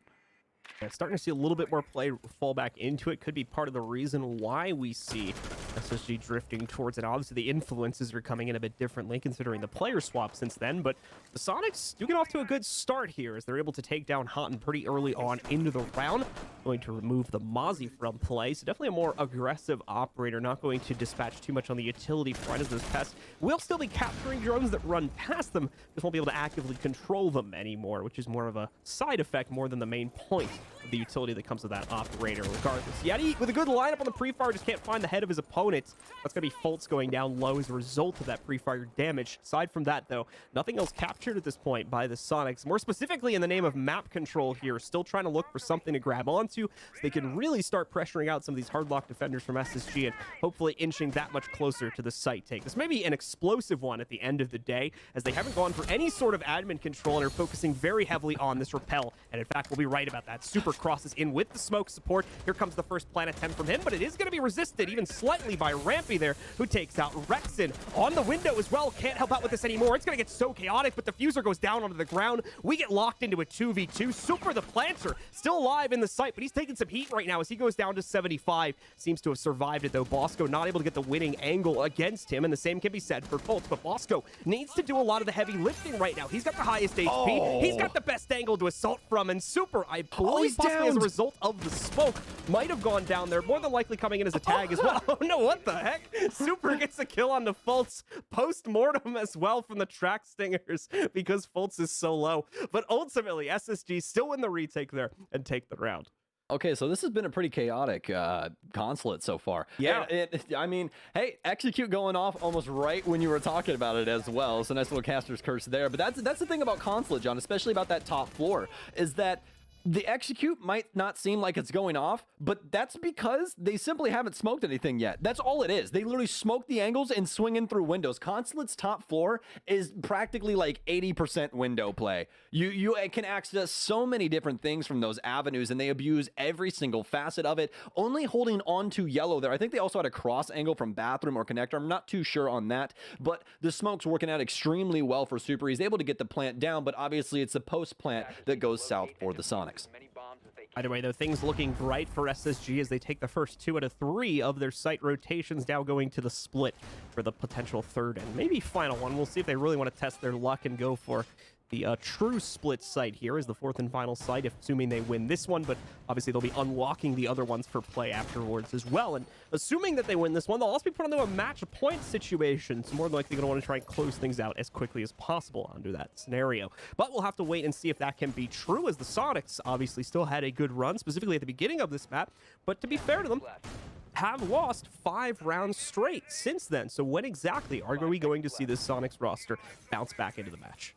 Yeah, starting to see a little bit more play fall back into it. Could be part of the reason why we see SSG drifting towards it. Obviously, the influences are coming in a bit differently considering the player swap since then, but the Sonics do get off to a good start here as they're able to take down Houghton pretty early on into the round. Going to remove the Mozzie from play, so definitely a more aggressive operator, not going to dispatch too much on the utility front as those pests will still be capturing drones that run past them, just won't be able to actively control them anymore, which is more of a side effect more than the main point of the utility that comes with that operator regardless. Yeti with a good lineup on the pre-fire, just can't find the head of his opponent. That's going to be Fultz going down low as a result of that pre-fire damage. Aside from that, though, nothing else captured at this point by the Sonics. More specifically in the name of map control here, still trying to look for something to grab onto so they can really start pressuring out some of these hard lock defenders from SSG and hopefully inching that much closer to the site take. This may be an explosive one at the end of the day as they haven't gone for any sort of admin control and are focusing very heavily on this repel. And in fact, we'll be right about that. Super crosses in with the smoke support. Here comes the first plant attempt from him, but it is going to be resisted even slightly by Rampy there, who takes out Rexon on the window as well. Can't help out with this anymore. It's going to get so chaotic, but the Fuser goes down onto the ground. We get locked into a 2v2. Super the planter still alive in the site, but he's taking some heat right now as he goes down to 75. Seems to have survived it though. Bosco not able to get the winning angle against him, and the same can be said for Fultz, but Bosco needs to do a lot of the heavy lifting right now. He's got the highest HP. He's got the best angle to assault from, and Super, I believe possibly as a result of the smoke, might have gone down there, more than likely coming in as a tag as well. Oh no, what the heck? Super gets a kill on the Fultz post-mortem as well from the track stingers because Fultz is so low. But ultimately, SSG still win the retake there and take the round. Okay, so this has been a pretty chaotic consulate so far. Yeah. I mean, hey, Execute going off almost right when you were talking about it as well. So nice little caster's curse there. But that's the thing about consulate, John, especially about that top floor, is that the Execute might not seem like it's going off, but that's because they simply haven't smoked anything yet. That's all it is. They literally smoke the angles and swing in through windows. Consulate's top floor is practically like 80% window play. You can access so many different things from those avenues, and they abuse every single facet of it, only holding on to yellow there. I think they also had a cross angle from bathroom or connector. I'm not too sure on that, but the smoke's working out extremely well for Super. He's able to get the plant down, but obviously it's the post plant that goes south for the Sonics. Either way, though, things looking bright for SSG as they take the first 2 out of 3 of their site rotations, now going to the split for the potential third and maybe final one. We'll see if they really want to test their luck and go for the true split site here as the 4th and final site, assuming they win this one, but obviously they'll be unlocking the other ones for play afterwards as well. And assuming that they win this one, they'll also be put into a match point situation, so more than likely going to want to try and close things out as quickly as possible under that scenario. But we'll have to wait and see if that can be true, as the Sonics obviously still had a good run, specifically at the beginning of this map, but to be fair to them, have lost 5 rounds straight since then. So when exactly are we going to see this Sonics roster bounce back into the match?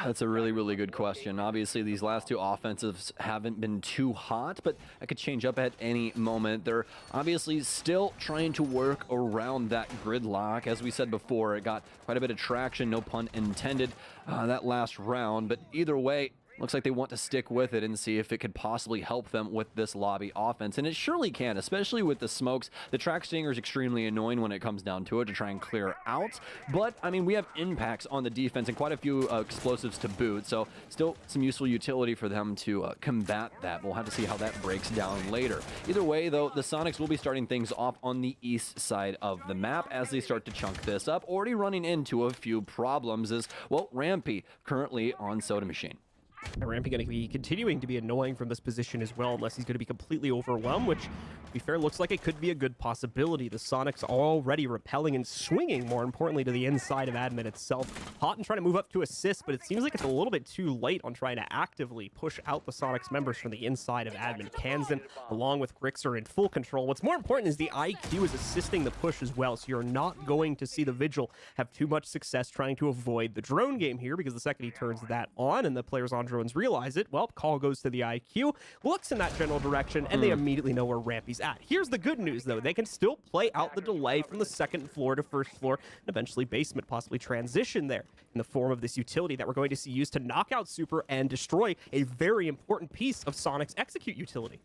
That's a really, really good question. Obviously, these last 2 offensives haven't been too hot, but that could change up at any moment. They're obviously still trying to work around that gridlock. As we said before, it got quite a bit of traction, no pun intended, that last round. But either way, looks like they want to stick with it and see if it could possibly help them with this lobby offense. And it surely can, especially with the smokes. The track stinger is extremely annoying when it comes down to it to try and clear out. But, I mean, we have impacts on the defense and quite a few explosives to boot. So still some useful utility for them to combat that. We'll have to see how that breaks down later. Either way, though, the Sonics will be starting things off on the east side of the map as they start to chunk this up. Already running into a few problems is, well, Rampy currently on Soda Machine. Rampy going to be continuing to be annoying from this position as well, unless he's going to be completely overwhelmed, which, to be fair, looks like it could be a good possibility. The Sonics already repelling and swinging, more importantly, to the inside of admin itself. Houghton trying to move up to assist, but it seems like it's a little bit too late on trying to actively push out the Sonics members from the inside of admin. Kansan, along with Grix, are in full control. What's more important is the IQ is assisting the push as well, so you're not going to see the Vigil have too much success trying to avoid the drone game here, because the second he turns that on and the players on drone drones realize it, well, call goes to the IQ, looks in that general direction, and they immediately know where Rampy's at. Here's the good news, though. They can still play out the delay from the second floor to first floor, and eventually basement possibly transition there in the form of this utility that we're going to see used to knock out Super and destroy a very important piece of Sonic's execute utility.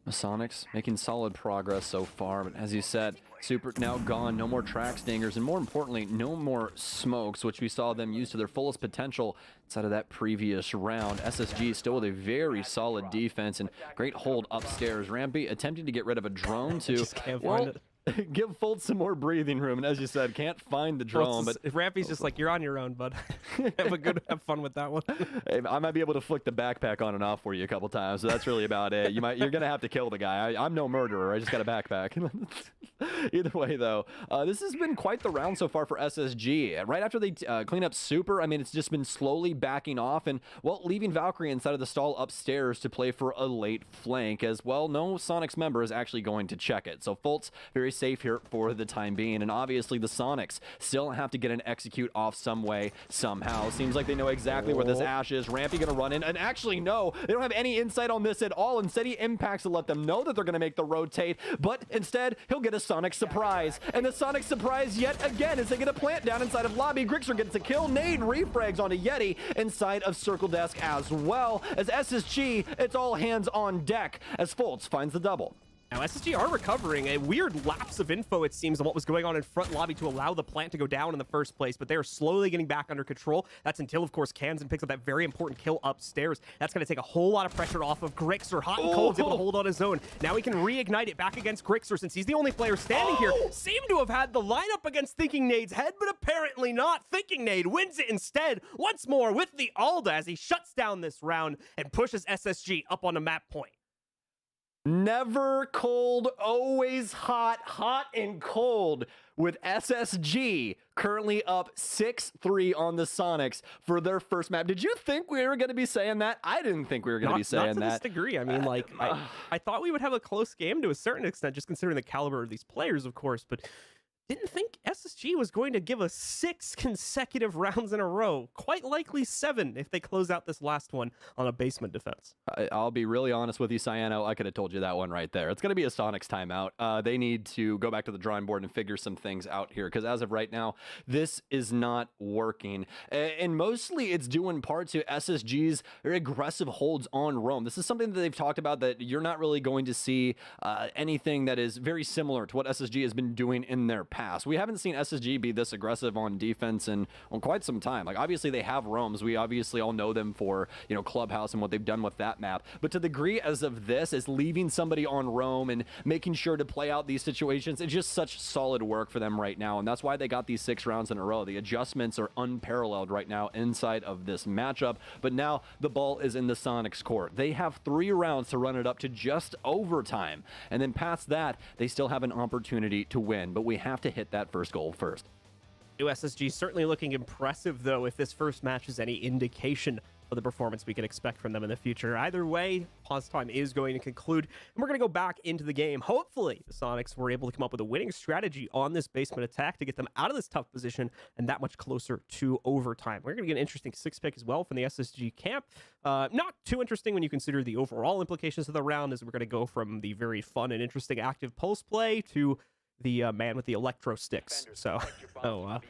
Sonics making solid progress so far, but as you said, Super now gone, no more track stingers, and more importantly, no more smokes, which we saw them use to their fullest potential inside of that previous round. SSG still with a very solid defense and great hold upstairs. Rampy attempting to get rid of a drone to, Just can't find it. Give Fultz some more breathing room, and as you said, can't find the drone. But if Rampy's just like, you're on your own, bud. have fun with that one. Hey, I might be able to flick the backpack on and off for you a couple times, so that's really about it. You're gonna have to kill the guy. I'm no murderer. I just got a backpack. Either way, though, this has been quite the round so far for SSG. Right after they clean up Super, I mean, it's just been slowly backing off and, well, leaving Valkyrie inside of the stall upstairs to play for a late flank, as well. No Sonics member is actually going to check it. So Fultz very safe here for the time being, and obviously the Sonics still have to get an execute off some way, somehow. Seems like they know exactly where this Ash is. Rampy gonna run in, and actually, no, they don't have any insight on this at all. Instead, he impacts to let them know that they're gonna make the rotate, but instead, he'll get a Sonic surprise, and the Sonic surprise yet again as they get a plant down inside of lobby. Grixer gets a kill. Nade refrags onto Yeti inside of Circle Desk as well. As SSG, it's all hands on deck as Fultz finds the double. Now, SSG are recovering. A weird lapse of info, it seems, on what was going on in front lobby to allow the plant to go down in the first place, but they're slowly getting back under control. That's until, of course, Kansan picks up that very important kill upstairs. That's going to take a whole lot of pressure off of Grixer. Hot and Cold's able to hold on his own. Now he can reignite it back against Grixer since he's the only player standing here. Seemed to have had the lineup against Thinking Nade's head, but apparently not. Thinking Nade wins it instead, once more with the Alda as he shuts down this round and pushes SSG up on the map point. Never cold, always hot, hot and cold with SSG currently up 6-3 on the Sonics for their first map. Did you think we were going to be saying that? I didn't think we were going to be saying that. Not to this degree. I mean, like, I thought we would have a close game to a certain extent, just considering the caliber of these players, of course, but didn't think SSG was going to give us 6 consecutive rounds in a row. Quite likely 7 if they close out this last one on a basement defense. I'll be really honest with you, Cyano. I could have told you that one right there. It's going to be a Sonics timeout. They need to go back to the drawing board and figure some things out here, because as of right now, this is not working. And mostly it's due in part to SSG's very aggressive holds on Roam. This is something that they've talked about, that you're not really going to see anything that is very similar to what SSG has been doing in their past. We haven't seen SSG be this aggressive on defense in quite some time. Like, obviously they have roams. We obviously all know them for, you know, Clubhouse and what they've done with that map. But to the degree as of this, is leaving somebody on roam and making sure to play out these situations, it's just such solid work for them right now. And that's why they got these 6 rounds in a row. The adjustments are unparalleled right now inside of this matchup. But now the ball is in the Sonics court. They have 3 rounds to run it up to just overtime. And then past that, they still have an opportunity to win. But we have to hit that first goal first. SSG certainly looking impressive, though, if this first match is any indication of the performance we can expect from them in the future. Either way, pause time is going to conclude, and we're going to go back into the game. Hopefully, the Sonics were able to come up with a winning strategy on this basement attack to get them out of this tough position and that much closer to overtime. We're going to get an interesting 6-pick as well from the SSG camp. Not too interesting when you consider the overall implications of the round, as we're going to go from the very fun and interesting active pulse play to the man with the electro sticks. So, going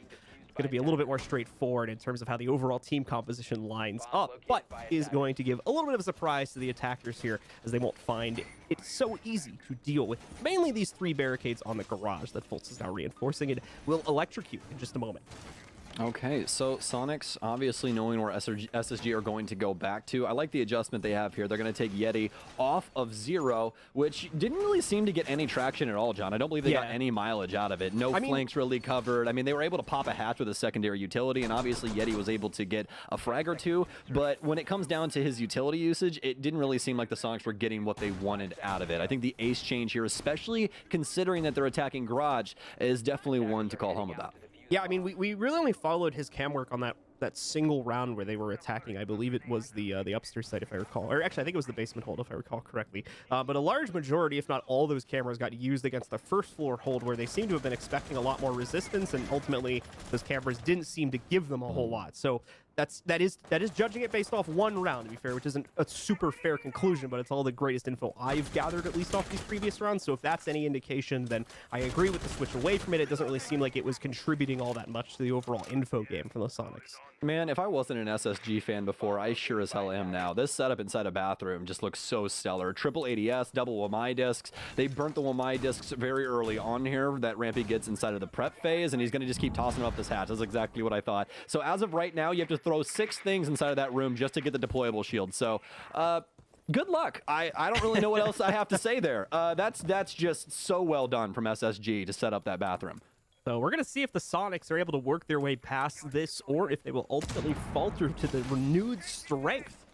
to be a little bit more straightforward in terms of how the overall team composition lines up, but is going to give a little bit of a surprise to the attackers here, as they won't find it so easy to deal with mainly these 3 barricades on the garage that Fultz is now reinforcing and will electrocute in just a moment. Okay, so Sonics obviously knowing where SSG are going to go back to. I like the adjustment they have here. They're going to take Yeti off of 0, which didn't really seem to get any traction at all, John. I don't believe they got any mileage out of it. No flanks really covered. I mean, they were able to pop a hatch with a secondary utility, and obviously Yeti was able to get a frag or 2, but when it comes down to his utility usage, it didn't really seem like the Sonics were getting what they wanted out of it. I think the ace change here, especially considering that they're attacking Garage, is definitely one to call home about. Yeah, I mean, we really only followed his cam work on that single round where they were attacking. I believe it was the upstairs site, if I recall. Or actually, I think it was the basement hold, if I recall correctly. But a large majority, if not all those cameras, got used against the first floor hold, where they seem to have been expecting a lot more resistance, and ultimately, those cameras didn't seem to give them a whole lot. So that is judging it based off one round, to be fair, which isn't a super fair conclusion, but it's all the greatest info I've gathered, at least off these previous rounds. So if that's any indication, then I agree with the switch away from it. It doesn't really seem like it was contributing all that much to the overall info game from the Sonics. Man, if I wasn't an SSG fan before, I sure as hell am now. This setup inside a bathroom just looks so stellar. Triple ADS, double WMI discs. They burnt the WMI discs very early on here that Rampy gets inside of the prep phase, and he's going to just keep tossing up this hatch. That's exactly what I thought. So as of right now, you have to throw 6 things inside of that room just to get the deployable shield. So, good luck. I don't really know what else I have to say there. That's just so well done from SSG to set up that bathroom. So we're going to see if the Sonics are able to work their way past this, or if they will ultimately falter to the renewed strength.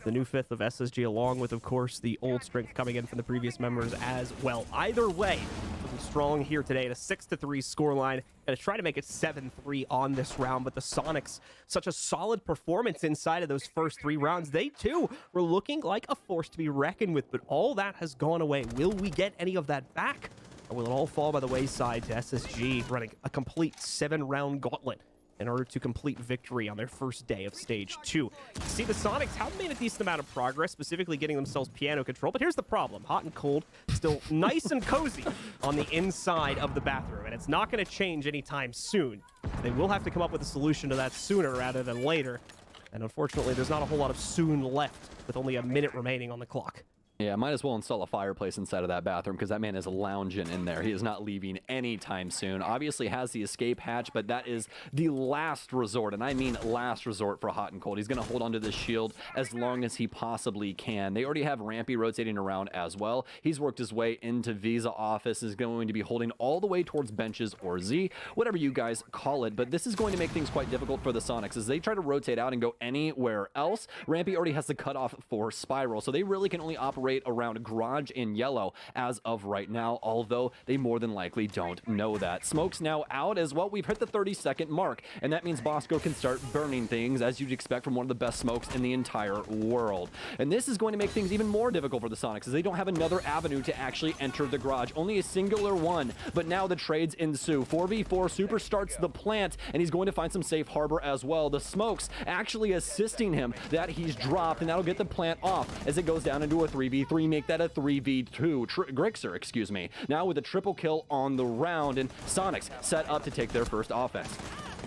The new 5th of SSG, along with, of course, the old strength coming in from the previous members as well. Either way, looking strong here today at a 6-3 scoreline. Going to try to make it 7-3 on this round, but the Sonics, such a solid performance inside of those first 3 rounds. They, too, were looking like a force to be reckoned with, but all that has gone away. Will we get any of that back? Or will it all fall by the wayside to SSG running a complete 7-round gauntlet in order to complete victory on their first day of Stage 2? You see, the Sonics have made a decent amount of progress, specifically getting themselves piano control, but here's the problem. Hot and cold, still nice and cozy on the inside of the bathroom, and it's not going to change anytime soon. They will have to come up with a solution to that sooner rather than later, and unfortunately, there's not a whole lot of soon left with only a minute remaining on the clock. Yeah, might as well install a fireplace inside of that bathroom because that man is lounging in there. He is not leaving anytime soon. Obviously has the escape hatch, but that is the last resort, and I mean last resort for Hot and Cold. He's going to hold onto this shield as long as he possibly can. They already have Rampy rotating around as well. He's worked his way into Visa office, is going to be holding all the way towards benches or Z, whatever you guys call it, but this is going to make things quite difficult for the Sonics as they try to rotate out and go anywhere else. Rampy already has the cutoff for Spiral, so they really can only operate around Garage in yellow as of right now, although they more than likely don't know that. Smoke's now out as well. We've hit the 30-second mark, and that means Bosco can start burning things as you'd expect from one of the best smokes in the entire world. And this is going to make things even more difficult for the Sonics as they don't have another avenue to actually enter the garage. Only a singular one, but now the trades ensue. 4v4, Super starts the plant, and he's going to find some safe harbor as well. The smokes actually assisting him that he's dropped, and that'll get the plant off as it goes down into a 3v3, make that a 3v2. Grixer, excuse me. Now with a triple kill on the round, and Sonics set up to take their first offense.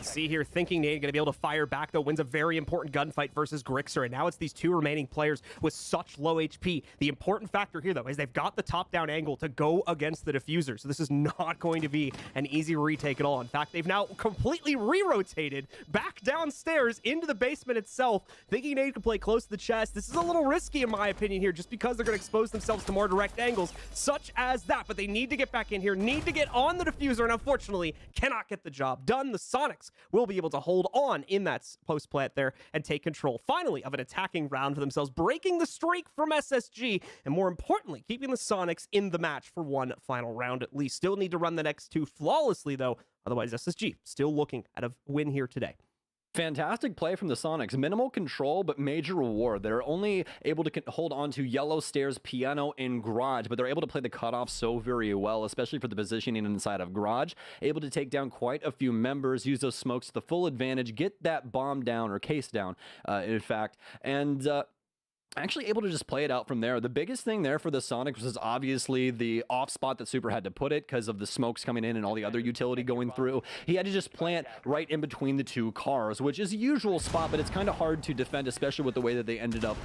See here, thinking Nate going to be able to fire back, though, wins a very important gunfight versus Grixer, and now it's these 2 remaining players with such low HP. The important factor here, though, is they've got the top-down angle to go against the diffuser, so this is not going to be an easy retake at all. In fact, they've now completely re-rotated back downstairs into the basement itself, thinking Nate can play close to the chest. This is a little risky, in my opinion, here, just because they're going to expose themselves to more direct angles, such as that, but they need to get back in here, need to get on the diffuser, and unfortunately, cannot get the job done. The Sonics will be able to hold on in that post plant there and take control finally of an attacking round for themselves, breaking the streak from SSG, and more importantly, keeping the Sonics in the match for one final round at least. Still need to run the next 2 flawlessly, though. Otherwise, SSG still looking at a win here today. Fantastic play from the Sonics. Minimal control, but major reward. They're only able to hold on to Yellow, Stairs, Piano, and Garage, but they're able to play the cutoff so very well, especially for the positioning inside of Garage. Able to take down quite a few members, use those smokes to the full advantage, get that bomb down, or case down, in fact, and actually able to just play it out from there. The biggest thing there for the Sonics was obviously the off spot that Super had to put it because of the smokes coming in and all the other utility going through. He had to just plant right in between the 2 cars, which is a usual spot, but it's kind of hard to defend, especially with the way that they ended up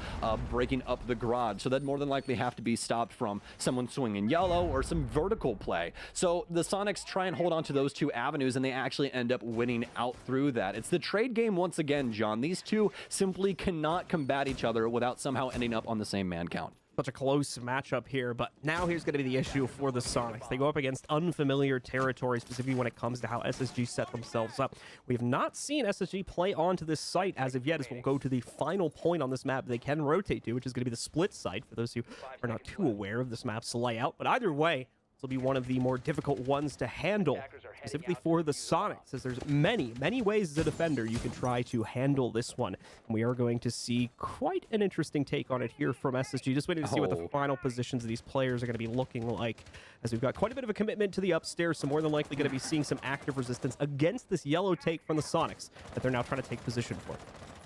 breaking up the garage. So that'd more than likely have to be stopped from someone swinging yellow or some vertical play. So the Sonics try and hold on to those 2 avenues, and they actually end up winning out through that. It's the trade game once again, John. These 2 simply cannot combat each other without somehow ending up on the same man count. Such a close matchup here, but now here's going to be the issue for the Sonics. They go up against unfamiliar territory, specifically when it comes to how SSG set themselves up. We have not seen SSG play onto this site as of yet, as we'll go to the final point on this map they can rotate to, which is going to be the split site, for those who are not too aware of this map's layout. But either way, will be one of the more difficult ones to handle, specifically for the Sonics, as there's many ways as a defender you can try to handle this one. And we are going to see quite an interesting take on it here from SSG. Just waiting to see what the final positions of these players are going to be looking like, as we've got quite a bit of a commitment to the upstairs, so more than likely going to be seeing some active resistance against this yellow take from the Sonics that they're now trying to take position for.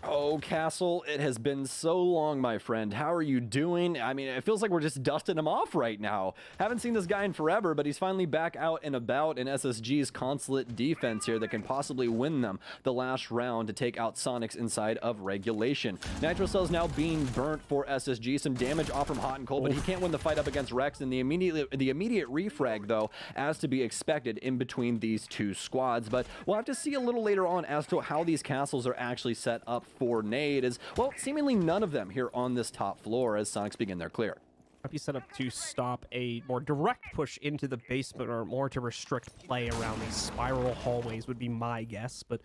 Oh, Castle, it has been so long, my friend. How are you doing? I mean, it feels like we're just dusting him off right now. Haven't seen this guy in forever, but he's finally back out and about in SSG's consulate defense here that can possibly win them the last round to take out Sonics inside of regulation. Nitro Cell's now being burnt for SSG. Some damage off from Hot and Cold, but he can't win the fight up against Rex. And the immediate refrag, though, as to be expected in between these two squads. But we'll have to see a little later on as to how these castles are actually set up for Nade, as well, seemingly none of them here on this top floor as Sonics begin their clear. Might be set up to stop a more direct push into the basement, or more to restrict play around these spiral hallways would be my guess, but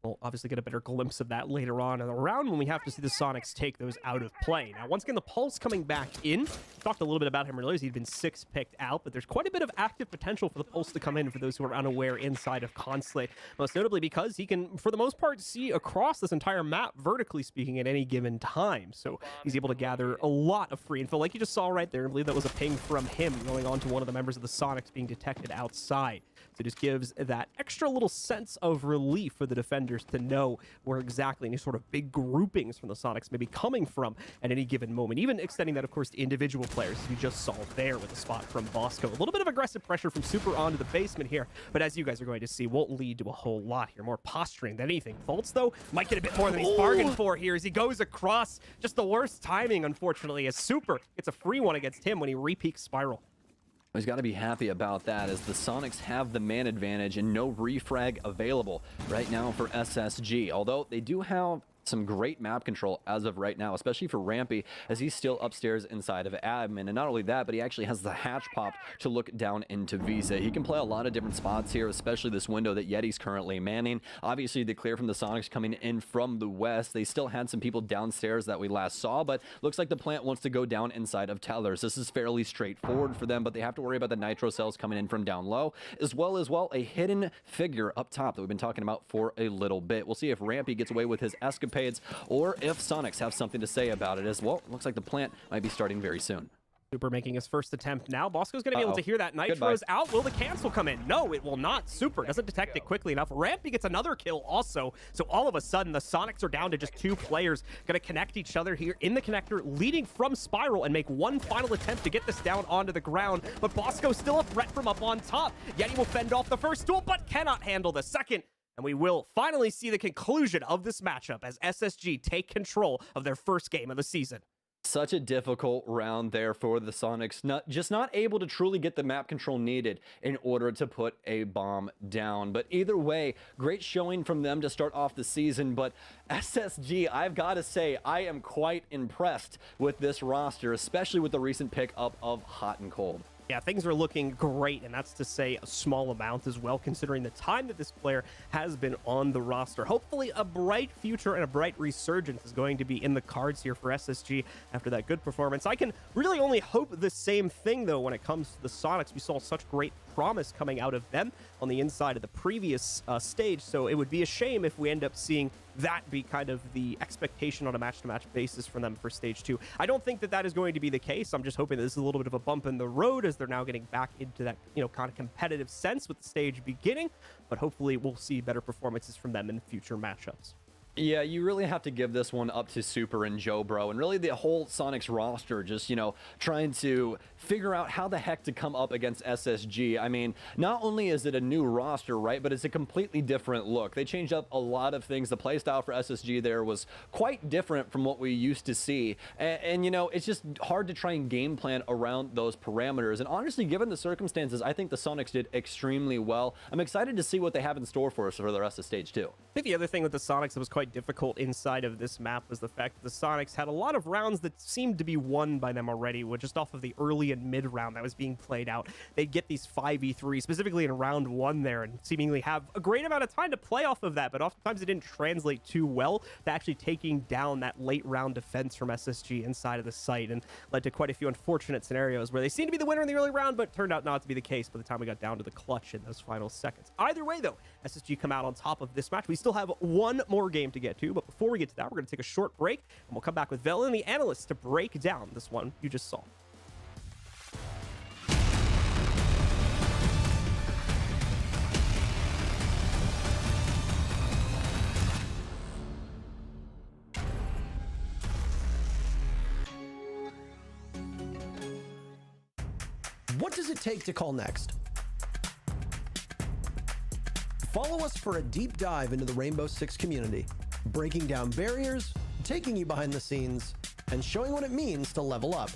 we'll obviously get a better glimpse of that later on in the round when we have to see the Sonics take those out of play. Now, once again, the Pulse coming back in. Talked a little bit about him earlier. He'd been 6 picked out, but there's quite a bit of active potential for the Pulse to come in for those who are unaware inside of Consulate. Most notably because he can, for the most part, see across this entire map, vertically speaking, at any given time. So he's able to gather a lot of free info, like you just saw right there. I believe that was a ping from him going on to one of the members of the Sonics being detected outside. So it just gives that extra little sense of relief for the defenders to know where exactly any sort of big groupings from the Sonics may be coming from at any given moment. Even extending that, of course, to individual players, as we just saw there with a spot from Bosco. A little bit of aggressive pressure from Super onto the basement here, but as you guys are going to see, won't lead to a whole lot here. More posturing than anything. Fultz, though, might get a bit more than he's bargained for here as he goes across. Just the worst timing, unfortunately, as Super gets a free one against him when he re-peaks Spiral. He's got to be happy about that, as the Sonics have the man advantage and no refrag available right now for SSG. Although they do have some great map control as of right now, especially for Rampy, as he's still upstairs inside of admin. And not only that, but he actually has the hatch popped to look down into Visa. He can play a lot of different spots here, especially this window that Yeti's currently manning. Obviously, the clear from the Sonics coming in from the west. They still had some people downstairs that we last saw, but looks like the plant wants to go down inside of Tellers. This is fairly straightforward for them, but they have to worry about the Nitro cells coming in from down low, as well as, well, a hidden figure up top that we've been talking about for a little bit. We'll see if Rampy gets away with his escapades, or if Sonics have something to say about it as well. Looks like the plant might be starting very soon. Super making his first attempt now. Bosco's going to be able to hear that. Nitro's out. Will the cancel come in? No, it will not. Super doesn't detect it quickly enough. Rampy gets another kill also. So all of a sudden, the Sonics are down to just 2 players. Going to connect each other here in the connector, leading from Spiral, and make one final attempt to get this down onto the ground. But Bosco's still a threat from up on top. Yeti will fend off the first duel, but cannot handle the second. And we will finally see the conclusion of this matchup as SSG take control of their first game of the season. Such a difficult round there for the Sonics, not able to truly get the map control needed in order to put a bomb down. But either way, great showing from them to start off the season. But SSG, I've got to say, I am quite impressed with this roster, especially with the recent pickup of Hot and Cold. Yeah, things are looking great, and that's to say a small amount as well, considering the time that this player has been on the roster. Hopefully, a bright future and a bright resurgence is going to be in the cards here for SSG after that good performance. I can really only hope the same thing, though, when it comes to the Sonics. We saw such great promise coming out of them on the inside of the previous stage, so it would be a shame if we end up seeing that be kind of the expectation on a match-to-match basis for them for Stage 2. I don't think that that is going to be the case. I'm just hoping that this is a little bit of a bump in the road as they're now getting back into that, kind of competitive sense with the stage beginning, but hopefully we'll see better performances from them in future matchups. Yeah, you really have to give this one up to Super and Joe Bro, and really the whole Sonics roster just, trying to figure out how the heck to come up against SSG. I mean, not only is it a new roster, right, but it's a completely different look. They changed up a lot of things. The playstyle for SSG there was quite different from what we used to see, and it's just hard to try and game plan around those parameters. And honestly, given the circumstances, I think the Sonics did extremely well. I'm excited to see what they have in store for us for the rest of Stage 2. I think the other thing with the Sonics that was quite difficult inside of this map was the fact that the Sonics had a lot of rounds that seemed to be won by them already, just off of the early and mid round that was being played out. They'd get these 5v3, specifically in round 1 there, and seemingly have a great amount of time to play off of that, but oftentimes it didn't translate too well to actually taking down that late round defense from SSG inside of the site, and led to quite a few unfortunate scenarios where they seemed to be the winner in the early round, but turned out not to be the case by the time we got down to the clutch in those final seconds. Either way, though, SSG come out on top of this match. We still have one more game to get to, but before we get to that, we're going to take a short break, and we'll come back with Velen and the analysts to break down this one you just saw. What does it take to call next? Follow us for a deep dive into the Rainbow Six community, breaking down barriers, taking you behind the scenes, and showing what it means to level up.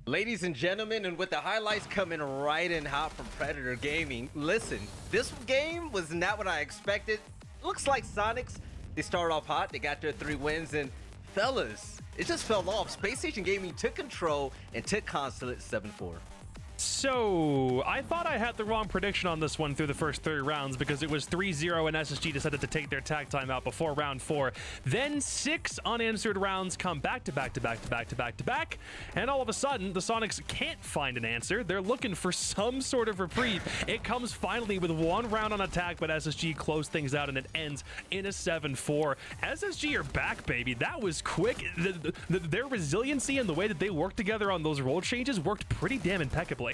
Ladies and gentlemen, and with the highlights coming right in hot from Predator Gaming, listen, this game was not what I expected. Looks like Sonics, they started off hot, they got their 3 wins, and fellas, it just fell off. Space Station Gaming took control and took Consulate 7-4. So, I thought I had the wrong prediction on this one through the first 3 rounds because it was 3-0 and SSG decided to take their tag time out before round 4. Then 6 unanswered rounds come back to back to back to back to back to back, and all of a sudden, the Sonics can't find an answer. They're looking for some sort of reprieve. It comes finally with 1 round on attack, but SSG closed things out and it ends in a 7-4. SSG are back, baby. That was quick. Their resiliency and the way that they worked together on those role changes worked pretty damn impeccably.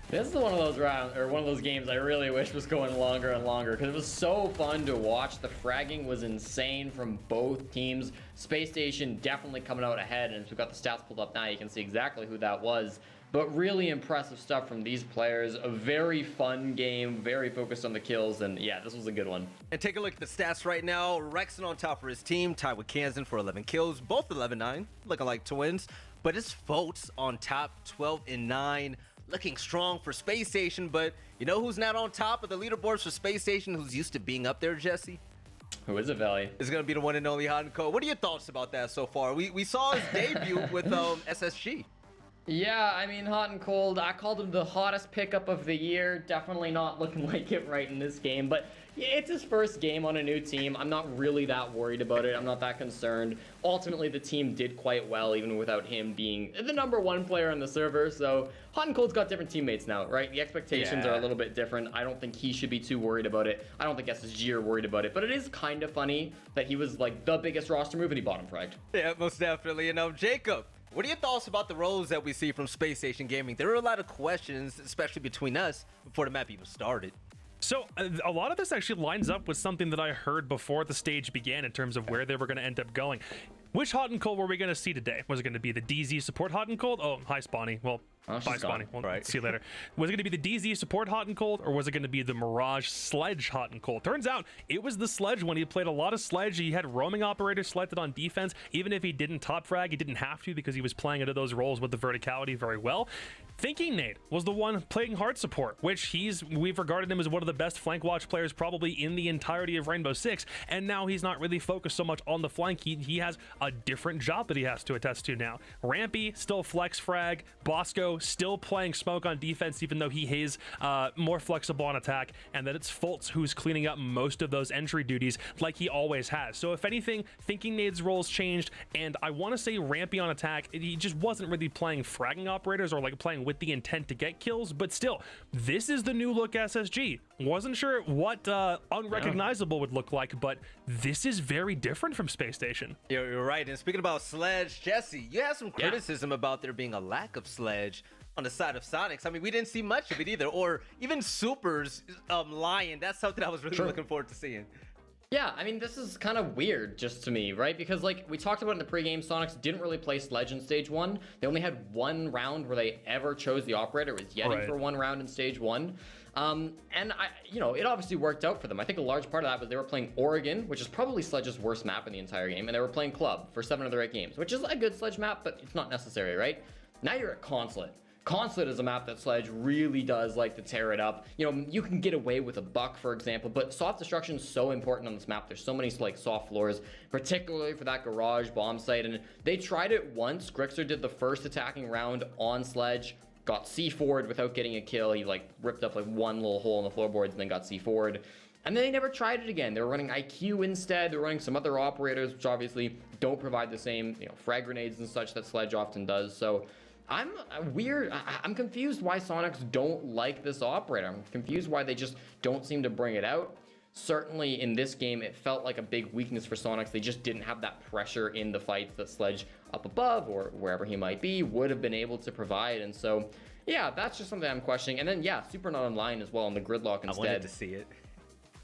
This is one of those rounds, or one of those games I really wish was going longer and longer because it was so fun to watch. The fragging was insane from both teams. Space Station definitely coming out ahead, and as we've got the stats pulled up now, you can see exactly who that was. But really impressive stuff from these players. A very fun game, very focused on the kills, and yeah, this was a good one. And take a look at the stats right now. Rexon on top for his team, tied with Kansan for 11 kills, both 11-9, looking like twins. But it's Votes on top, 12-9. Looking strong for Space Station, but you know who's not on top of the leaderboards for Space Station, who's used to being up there, Jesse? Who is it, Valley? It's going to be the one and only Hot and Cold. What are your thoughts about that so far? We saw his debut with SSG. Yeah, I mean, Hot and Cold, I called him the hottest pickup of the year. Definitely not looking like it right in this game, but yeah, it's his first game on a new team. I'm not really that worried about it. I'm not that concerned. Ultimately, the team did quite well, even without him being the #1 player on the server. So Hot and Cold's got different teammates now, right? The expectations are a little bit different. I don't think he should be too worried about it. I don't think SSG are worried about it, but it is kind of funny that he was like the biggest roster move and he bottom fragged. Yeah, most definitely. And Jacob, what are your thoughts about the roles that we see from Space Station Gaming? There were a lot of questions, especially between us, before the map even started. So a lot of this actually lines up with something that I heard before the stage began in terms of where they were going to end up going. Which Hot and Cold were we going to see today? Was it going to be the DZ support Hot and Cold? Oh, hi, Spawny. Well, Oh, Bye, she's gone. Spawny. Well, see you later. Was it going to be the DZ support hot and cold, or was it going to be the Mirage Sledge hot and cold? Turns out it was the Sledge one. He played a lot of Sledge. He had roaming operators selected on defense. Even if he didn't top frag, he didn't have to because he was playing into those roles with the verticality very well. Thinking Nate was the one playing hard support, which we've regarded him as one of the best flank watch players probably in the entirety of Rainbow Six, and now he's not really focused so much on the flank. He has a different job that he has to attest to now. Rampy still flex frag, Bosco still playing smoke on defense, even though he is more flexible on attack, and that it's Fultz who's cleaning up most of those entry duties like he always has. So if anything, Thinking Nade's roles changed, and I want to say Rampy on attack, he just wasn't really playing fragging operators or like playing with the intent to get kills, but still, this is the new look SSG. Wasn't sure what unrecognizable would look like, but this is very different from Space Station. You're right. And speaking about Sledge, Jesse, you had some criticism about there being a lack of Sledge on the side of Sonics. I mean, we didn't see much of it either, or even Super's Lion. That's something I was really looking forward to seeing. Yeah, I mean, this is kind of weird just to me, right? Because like we talked about in the pregame, Sonics didn't really play Sledge in stage 1. They only had one round where they ever chose the operator. It was Yeti for one round in stage 1. And it obviously worked out for them. I think a large part of that was they were playing Oregon, which is probably Sledge's worst map in the entire game, and they were playing Club for 7 of their 8 games, which is a good Sledge map, but it's not necessary, right? Now you're at Consulate. Consulate is a map that Sledge really does like to tear it up. You know, you can get away with a buck, for example, but soft destruction is so important on this map. There's so many like soft floors, particularly for that garage bomb site. And they tried it once. Grixer did the first attacking round on Sledge, got C4'd without getting a kill. He like ripped up like one little hole in the floorboards and then got C4'd. And then they never tried it again. They were running IQ instead. They're running some other operators, which obviously don't provide the same, frag grenades and such that Sledge often does. So I'm confused why Sonics don't like this operator. I'm confused why they just don't seem to bring it out. Certainly in this game, it felt like a big weakness for Sonics. They just didn't have that pressure in the fights that Sledge up above or wherever he might be would have been able to provide. And so, yeah, that's just something I'm questioning. And then, yeah, Super not online as well on the gridlock instead. I wanted to see it.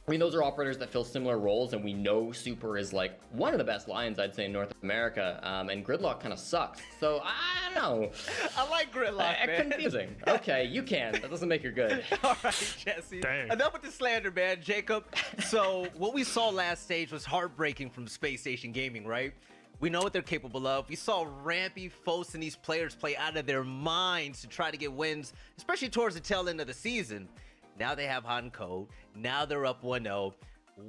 I mean, those are operators that fill similar roles, and we know Super is like one of the best Lions, I'd say, in North America, and Gridlock kind of sucks. So, I don't know. I like Gridlock, man. Confusing. Okay, you can. That doesn't make her good. All right, Jesse. Dang. Enough with the slander, man. Jacob, so what we saw last stage was heartbreaking from Space Station Gaming, right? We know what they're capable of. We saw Rampy, Fos, and these players play out of their minds to try to get wins, especially towards the tail end of the season. Now they have hot and cold. Now they're up 1-0.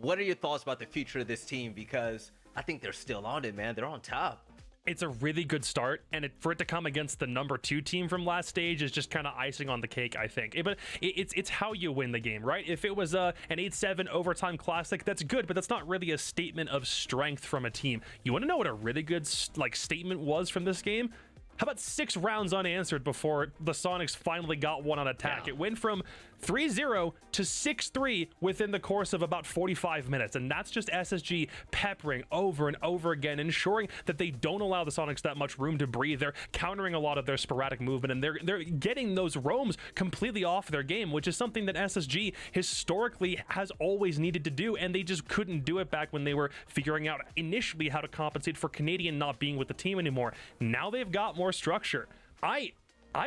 What are your thoughts about the future of this team? Because I think they're still on it, man. They're on top. It's a really good start, and for it to come against the number 2 team from last stage is just kind of icing on the cake, I think. But it's how you win the game, right? If it was an 8-7 overtime classic, that's good, but that's not really a statement of strength from a team. You want to know what a really good statement was from this game? How about 6 rounds unanswered before the Sonics finally got one on attack? It went from 3-0 to 6-3 within the course of about 45 minutes. And that's just SSG peppering over and over again, ensuring that they don't allow the Sonics that much room to breathe. They're countering a lot of their sporadic movement, and they're getting those roams completely off their game, which is something that SSG historically has always needed to do, and they just couldn't do it back when they were figuring out initially how to compensate for Canadian not being with the team anymore. Now they've got more structure. I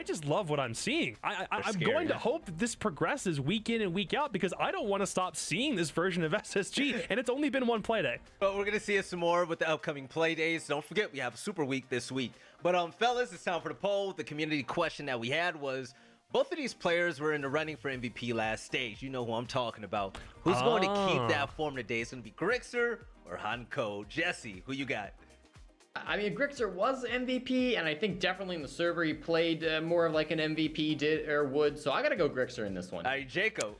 just love what I'm seeing. I'm going to hope that this progresses week in and week out, because I don't want to stop seeing this version of SSG, and it's only been one play day. But we're going to see it some more with the upcoming play days. Don't forget, we have Super Week this week. But fellas, it's time for the poll. The community question that we had was, both of these players were in the running for MVP last stage. You know who I'm talking about. Who's going to keep that form today? It's going to be Grixer or Hanko. Jesse, who you got? I mean, Grixer was MVP, and I think definitely in the server he played more of like an MVP would. So I got to go Grixer in this one. All right, Jacob.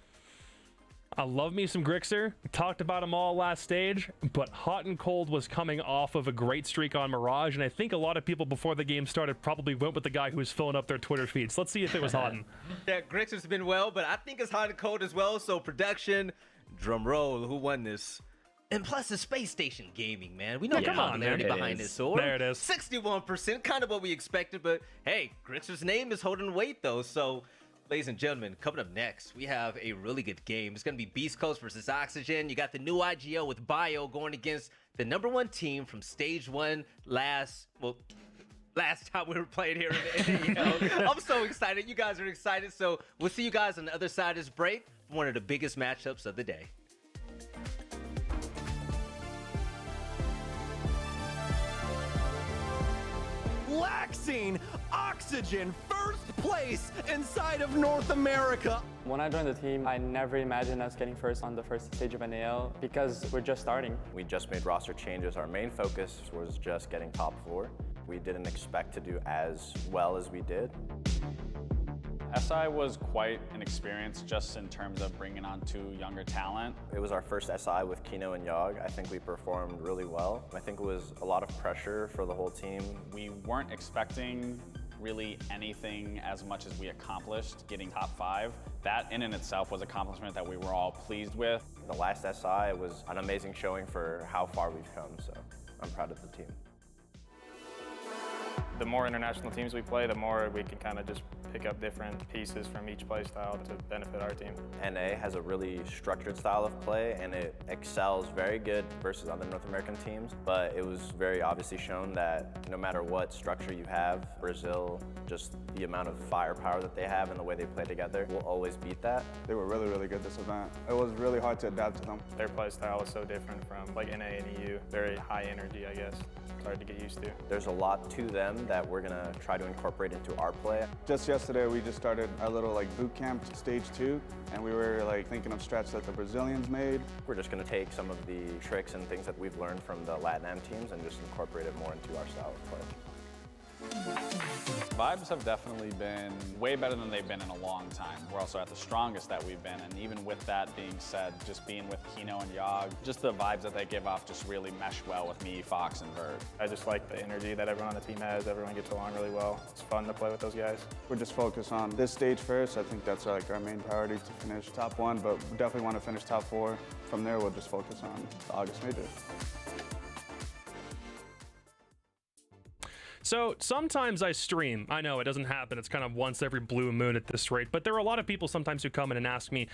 I love me some Grixer. We talked about him all last stage, but Hot and Cold was coming off of a great streak on Mirage, and I think a lot of people before the game started probably went with the guy who was filling up their Twitter feeds. Let's see if it was Hotton. Yeah, Grixer's been well, but I think it's Hot and Cold as well. So production, drum roll, who won this? And plus, the Space Station Gaming, man. We know the popularity behind this sword. There it is. 61%, kind of what we expected, but hey, Grixer's name is holding weight, though. So, ladies and gentlemen, coming up next, we have a really good game. It's going to be Beast Coast versus Oxygen. You got the new IGL with Bio going against the #1 team from Stage 1 last last time we were playing here in the NAL. I'm so excited. You guys are excited. So we'll see you guys on the other side of this break for one of the biggest matchups of the day. Laxing Oxygen, first place inside of North America. When I joined the team, I never imagined us getting first on the first stage of NAL because we're just starting. We just made roster changes. Our main focus was just getting top 4. We didn't expect to do as well as we did. SI was quite an experience just in terms of bringing on 2 younger talent. It was our first SI with Kino and Yog. I think we performed really well. I think it was a lot of pressure for the whole team. We weren't expecting really anything as much as we accomplished getting top 5. That in and itself was an accomplishment that we were all pleased with. The last SI was an amazing showing for how far we've come, so I'm proud of the team. The more international teams we play, the more we can kind of just pick up different pieces from each play style to benefit our team. NA has a really structured style of play, and it excels very good versus other North American teams, but it was very obviously shown that no matter what structure you have, Brazil, just the amount of firepower that they have and the way they play together will always beat that. They were really, really good this event. It was really hard to adapt to them. Their play style is so different from like NA and EU. Very high energy, I guess. It's hard to get used to. There's a lot to them that we're gonna try to incorporate into our play. Just yesterday, we just started our little like boot camp stage 2, and we were like thinking of strats that the Brazilians made. We're just gonna take some of the tricks and things that we've learned from the LatAm teams and just incorporate it more into our style of play. Vibes have definitely been way better than they've been in a long time. We're also at the strongest that we've been, and even with that being said, just being with Kino and Yog, just the vibes that they give off just really mesh well with me, Fox, and Vert. I just like the energy that everyone on the team has. Everyone gets along really well. It's fun to play with those guys. We're just focused on this stage first. I think that's like our main priority to finish top 1, but we definitely want to finish top 4. From there, we'll just focus on the August Major. So sometimes I stream. I know it doesn't happen. It's kind of once every blue moon at this rate. But there are a lot of people sometimes who come in and ask me,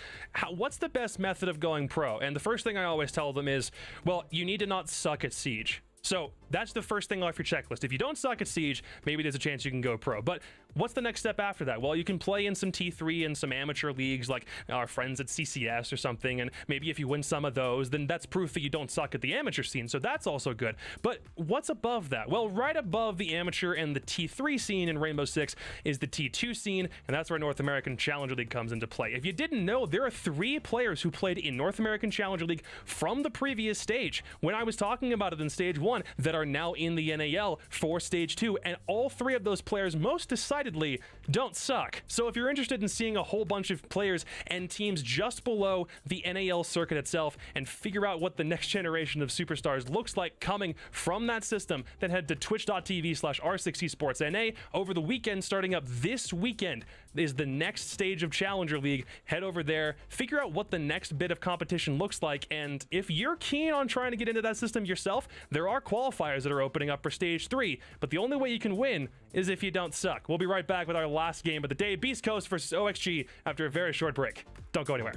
what's the best method of going pro? And the first thing I always tell them is, well, you need to not suck at Siege. So that's the first thing off your checklist. If you don't suck at Siege, maybe there's a chance you can go pro. But what's the next step after that? Well, you can play in some T3 and some amateur leagues like our friends at CCS or something. And maybe if you win some of those, then that's proof that you don't suck at the amateur scene. So that's also good. But what's above that? Well, right above the amateur and the T3 scene in Rainbow Six is the T2 scene. And that's where North American Challenger League comes into play. If you didn't know, there are 3 players who played in North American Challenger League from the previous stage when I was talking about it in stage 1 that are now in the NAL for stage 2, and all 3 of those players most decidedly don't suck. So if you're interested in seeing a whole bunch of players and teams just below the NAL circuit itself and figure out what the next generation of superstars looks like coming from that system, then head to twitch.tv/R6esportsNA. Over the weekend, starting up this weekend, is the next stage of Challenger League. Head over there, figure out what the next bit of competition looks like, and if you're keen on trying to get into that system yourself, there are qualifiers that are opening up for stage 3, but the only way you can win is if you don't suck. We'll be right back with our last game of the day, Beast Coast versus OXG, after a very short break. Don't go anywhere.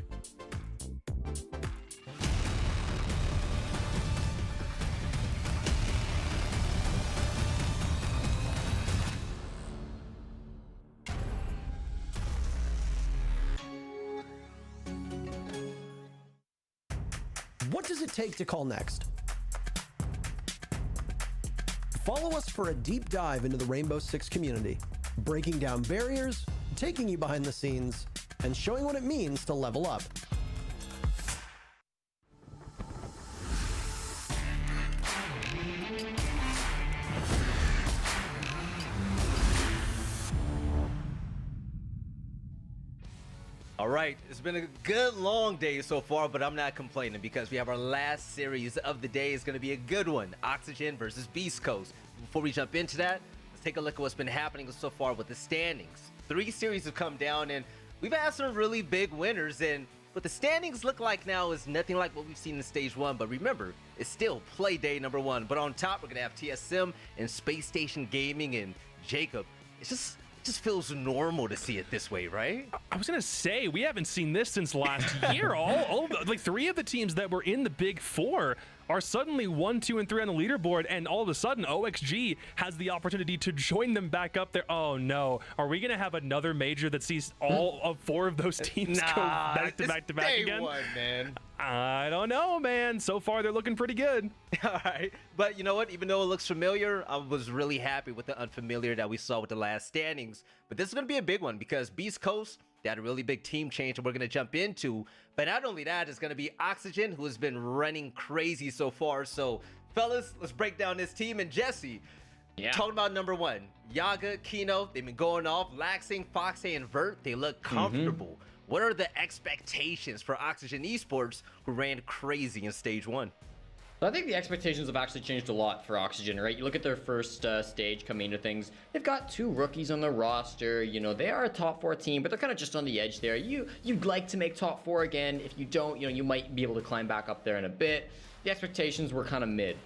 What does it take to call next? Follow us for a deep dive into the Rainbow Six community, breaking down barriers, taking you behind the scenes, and showing what it means to level up. All right, it's been a good long day so far, but I'm not complaining because we have our last series of the day. It's going to be a good one, Oxygen versus Beast Coast. Before we jump into that, let's take a look at what's been happening so far with the standings. 3 series have come down, and we've had some really big winners, and what the standings look like now is nothing like what we've seen in stage 1, but remember, it's still Playday number 1. But on top, we're going to have TSM and Space Station Gaming and Jacob. It just feels normal to see it this way, right? I was gonna say, we haven't seen this since last year. All like 3 of the teams that were in the Big 4 are suddenly 1, 2, and 3 on the leaderboard, and all of a sudden OXG has the opportunity to join them back up there. Oh no, are we gonna have another major that sees all of 4 of those teams go back to back to back again? Day one, man. I don't know, man. So far they're looking pretty good. All right, but you know what? Even though it looks familiar, I was really happy with the unfamiliar that we saw with the last standings. But this is gonna be a big one because Beast Coast, they had a really big team change that we're going to jump into. But not only that, it's going to be Oxygen, who has been running crazy so far. So, fellas, let's break down this team. And Jesse, talking about number 1, Yaga, Kino, they've been going off. Laxing, Foxy, and Vert, they look comfortable. What are the expectations for Oxygen Esports, who ran crazy in Stage 1? So I think the expectations have actually changed a lot for Oxygen, right? You look at their first stage coming into things, they've got 2 rookies on the roster. You know, they are a top 4 team, but they're kind of just on the edge there. You'd like to make top 4 again. If you don't, you know, you might be able to climb back up there in a bit. The expectations were kind of mid.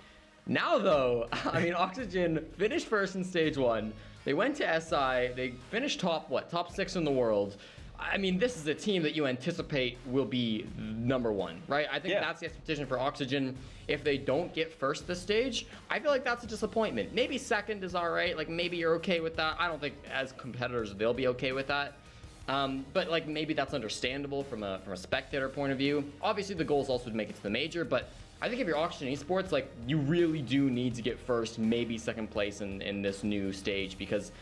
Now though, I mean, Oxygen finished first in Stage 1. They went to SI, they finished top 6 in the world. I mean, this is a team that you anticipate will be number 1, right? I think that's the expectation for Oxygen. If they don't get first this stage, I feel like that's a disappointment. Maybe second is all right. Like, maybe you're okay with that. I don't think as competitors they'll be okay with that. But like, maybe that's understandable from a spectator point of view. Obviously, the goal is also to make it to the major, but I think if you're Oxygen Esports, like, you really do need to get first, maybe second place in this new stage, because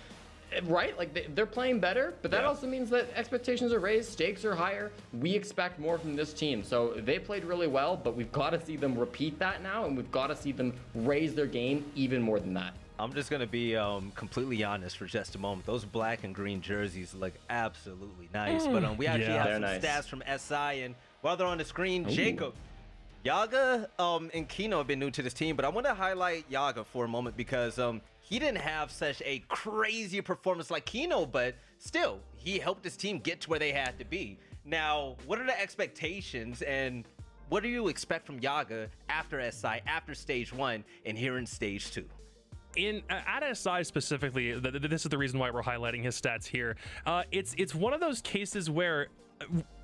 right, like they're playing better, but that also means that expectations are raised, stakes are higher. We expect more from this team. So they played really well, but we've got to see them repeat that now, and we've got to see them raise their game even more than that. I'm just going to be completely honest for just a moment. Those black and green jerseys look absolutely nice, but we actually have some stats from SI, and while they're on the screen, Jacob, Yaga and Kino have been new to this team, but I want to highlight Yaga for a moment because he didn't have such a crazy performance like Kino, but still, he helped his team get to where they had to be. Now, what are the expectations and what do you expect from Yaga after SI, after Stage 1, and here in Stage 2? At SI specifically, this is the reason why we're highlighting his stats here. It's one of those cases where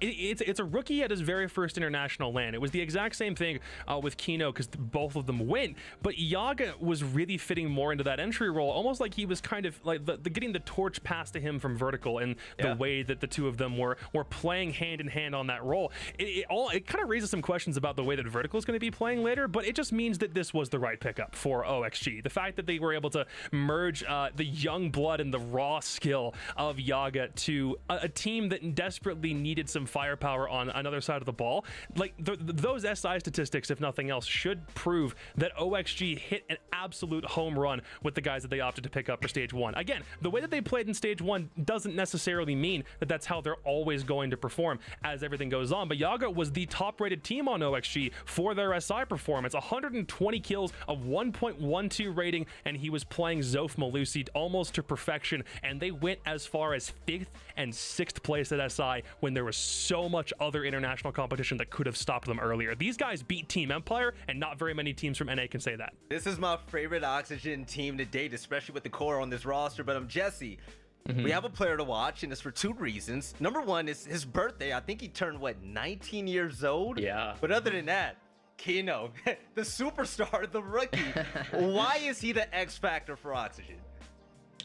it's a rookie at his very first international LAN. It was the exact same thing with Kino because both of them went, but Yaga was really fitting more into that entry role, almost like he was kind of like getting the torch passed to him from Vertical, and the way that the two of them were playing hand in hand on that role. It kind of raises some questions about the way that Vertical is going to be playing later, but it just means that this was the right pickup for OXG. The fact that they were able to merge the young blood and the raw skill of Yaga to a team that desperately needed some firepower on another side of the ball, like those SI statistics, if nothing else, should prove that OXG hit an absolute home run with the guys that they opted to pick up for Stage 1. Again, the way that they played in Stage 1 doesn't necessarily mean that that's how they're always going to perform as everything goes on, but Yaga was the top-rated team on OXG for their SI performance. 120 kills, a 1.12 rating, and he was playing Zof Malusi almost to perfection, and they went as far as 5th and 6th place at SI when there was so much other international competition that could have stopped them earlier. These guys beat Team Empire, and not very many teams from NA can say that. This is my favorite Oxygen team to date, especially with the core on this roster, but I'm Jesse. We have a player to watch, and it's for 2 reasons. Number 1 is his birthday. I think he turned, 19 years old? Yeah. But other than that, Kino, the superstar, the rookie. Why is he the X factor for Oxygen?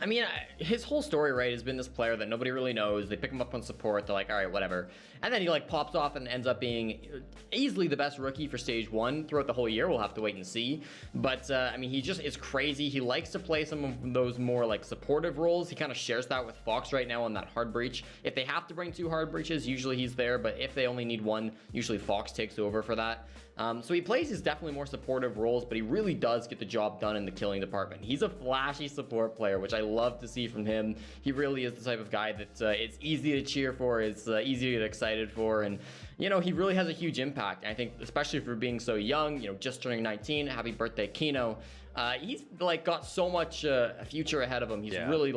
I mean, his whole story, right, has been this player that nobody really knows. They pick him up on support. They're like, all right, whatever. And then he pops off and ends up being easily the best rookie for Stage 1 throughout the whole year. We'll have to wait and see. But, I mean, he just is crazy. He likes to play some of those more, supportive roles. He kind of shares that with Fox right now on that hard breach. If they have to bring 2 hard breaches, usually he's there. But if they only need 1, usually Fox takes over for that. So he plays his definitely more supportive roles, but he really does get the job done in the killing department. He's a flashy support player, which I love to see from him. He really is the type of guy that it's easy to cheer for, it's easy to get excited for, and he really has a huge impact. And I think, especially for being so young, just turning 19, happy birthday, Kino. He's got so much future ahead of him. He's really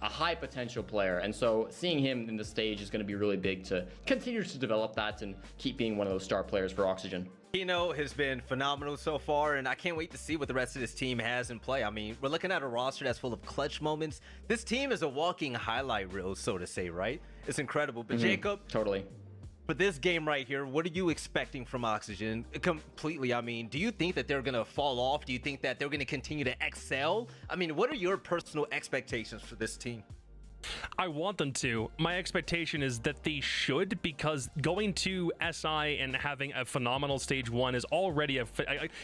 a high potential player, and so seeing him in the stage is going to be really big to continue to develop that and keep being one of those star players for Oxygen. Kino has been phenomenal so far, and I can't wait to see what the rest of this team has in play. I mean, we're looking at a roster that's full of clutch moments. This team is a walking highlight reel, so to say, right? It's incredible. But Jacob, totally. For this game right here, what are you expecting from Oxygen completely? I mean, do you think that they're going to fall off? Do you think that they're going to continue to excel? I mean, what are your personal expectations for this team? I want them to. My expectation is that they should, because going to SI and having a phenomenal stage 1 is already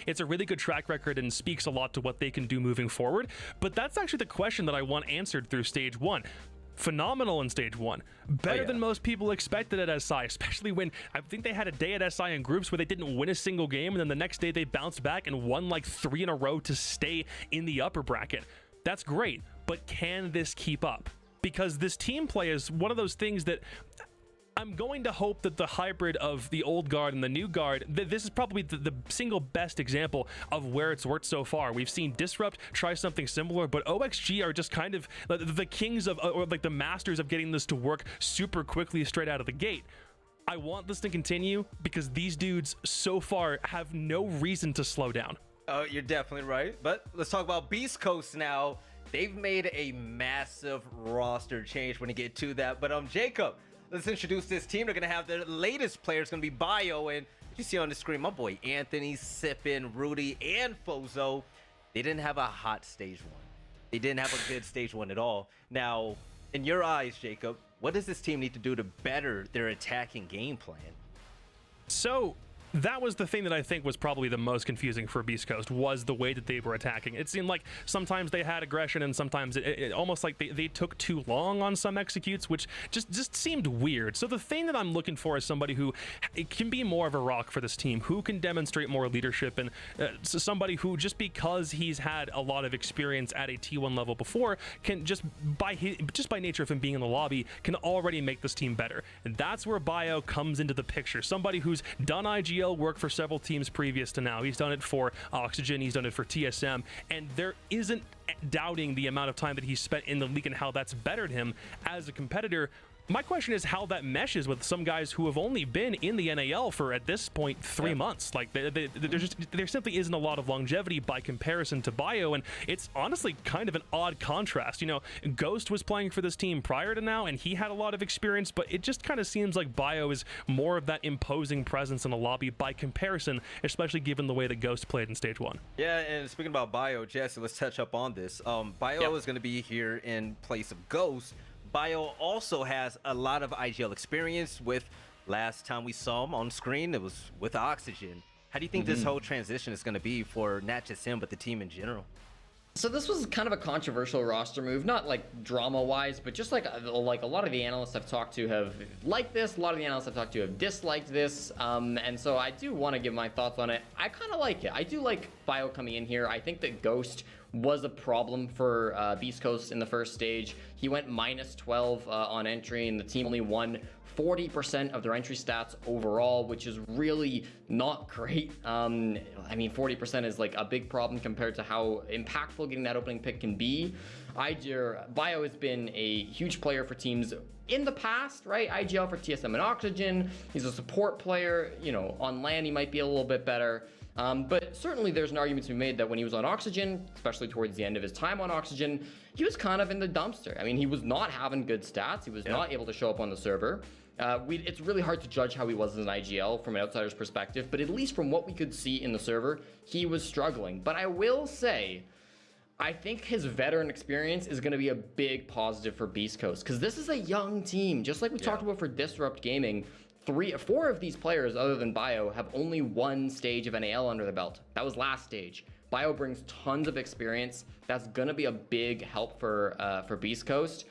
it's a really good track record and speaks a lot to what they can do moving forward. But that's actually the question that I want answered through stage 1. Phenomenal in stage 1, better than most people expected at SI, especially when I think they had a day at SI in groups where they didn't win a single game, and then the next day they bounced back and won like 3 in a row to stay in the upper bracket. That's great, but can this keep up? Because this team play is one of those things that I'm going to hope that the hybrid of the old guard and the new guard, this is probably the single best example of where it's worked so far. We've seen Disrupt try something similar, but OXG are just kind of the kings of, or like the masters of getting this to work super quickly straight out of the gate. I want this to continue because these dudes so far have no reason to slow down. Oh, you're definitely right. But let's talk about Beast Coast now. They've made a massive roster change when you get to that. But Jacob, let's introduce this team. They're going to have their latest players going to be Bio. And you see on the screen, my boy Anthony, Sippin, Rudy, and Fozo. They didn't have a hot stage 1. They didn't have a good stage 1 at all. Now, in your eyes, Jacob, what does this team need to do to better their attacking game plan? So that was the thing that I think was probably the most confusing for Beast Coast, was the way that they were attacking. It seemed like sometimes they had aggression and sometimes it almost like they took too long on some executes, which just seemed weird. So the thing that I'm looking for is somebody who can be more of a rock for this team, who can demonstrate more leadership, and somebody who, just because he's had a lot of experience at a T1 level before, can just by nature of him being in the lobby, can already make this team better. And that's where Bio comes into the picture. Somebody who's done IGL work for several teams previous to now. He's done it for Oxygen, he's done it for TSM, and there isn't doubting the amount of time that he's spent in the league and how that's bettered him as a competitor. My question is how that meshes with some guys who have only been in the NAL for, at this point, 3 months. Like there simply isn't a lot of longevity by comparison to Bio, and it's honestly kind of an odd contrast. You know, Ghost was playing for this team prior to now, and he had a lot of experience, but it just kind of seems like Bio is more of that imposing presence in the lobby by comparison, especially given the way that Ghost played in stage 1. Yeah, and speaking about Bio, Jesse, let's touch up on this. Bio is going to be here in place of Ghost. Bio also has a lot of IGL experience. With last time we saw him on screen, it was with Oxygen. How do you think this whole transition is going to be for not just him, but the team in general? So this was kind of a controversial roster move, not like drama-wise, but just like a lot of the analysts I've talked to have liked this, a lot of the analysts I've talked to have disliked this, and so I do want to give my thoughts on it. I kind of like it. I do like Bio coming in here. I think that Ghost was a problem for Beast Coast in the first stage. He went -12 on entry, and the team only won 40% of their entry stats overall, which is really not great. I mean, 40% is like a big problem compared to how impactful getting that opening pick can be. Bio has been a huge player for teams in the past, right? IGL for TSM and Oxygen. He's a support player. You know, on LAN he might be a little bit better. But certainly there's an argument to be made that when he was on Oxygen, especially towards the end of his time on Oxygen, he was kind of in the dumpster. I mean, he was not having good stats. He was not able to show up on the server. It's really hard to judge how he was as an IGL from an outsider's perspective, but at least from what we could see in the server, he was struggling. But I will say, I think his veteran experience is going to be a big positive for Beast Coast, because this is a young team, just like we talked about for Disrupt Gaming. 3 or 4 of these players, other than Bio, have only one stage of NAL under their belt. That was last stage. Bio brings tons of experience. That's gonna be a big help for Beast Coast.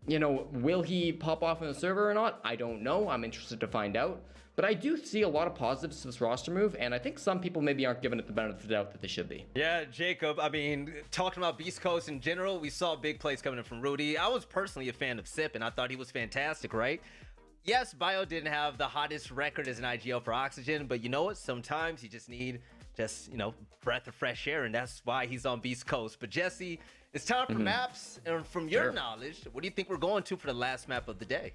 You know, will he pop off on the server or not? I don't know. I'm interested to find out. But I do see a lot of positives to this roster move, and I think some people maybe aren't giving it the benefit of the doubt that they should be. Yeah, Jacob, I mean, talking about Beast Coast in general, we saw big plays coming in from Rudy. I was personally a fan of Sip, and I thought he was fantastic, right? Yes, Bio didn't have the hottest record as an IGL for Oxygen, but you know what? Sometimes you just need breath of fresh air, and that's why he's on Beast Coast. But Jesse, it's time for maps, and from your knowledge, what do you think we're going to for the last map of the day?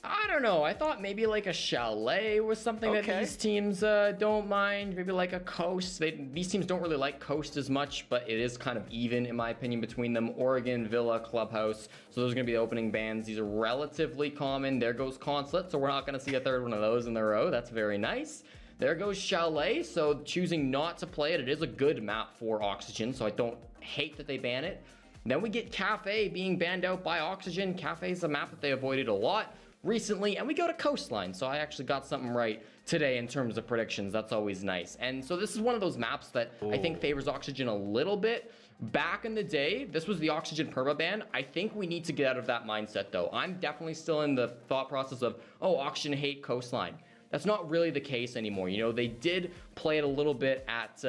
I don't know. I thought maybe like a Chalet was something that these teams don't mind. Maybe like a Coast. These teams don't really like Coast as much, but it is kind of even, in my opinion, between them. Oregon, Villa, Clubhouse. So those are going to be the opening bands. These are relatively common. There goes Consulate, so we're not going to see a third one of those in a row. That's very nice. There goes Chalet, so choosing not to play it. It is a good map for Oxygen, so I don't hate that they ban it. Then we get Cafe being banned out by Oxygen. Cafe is a map that they avoided a lot recently, and we go to Coastline, so I actually got something right today in terms of predictions. That's always nice. And so this is one of those maps that I think favors Oxygen a little bit. Back in the day, this was the Oxygen permaban. I think we need to get out of that mindset, though. I'm definitely still in the thought process of, oh, Oxygen hate Coastline. That's not really the case anymore. You know, they did play it a little bit at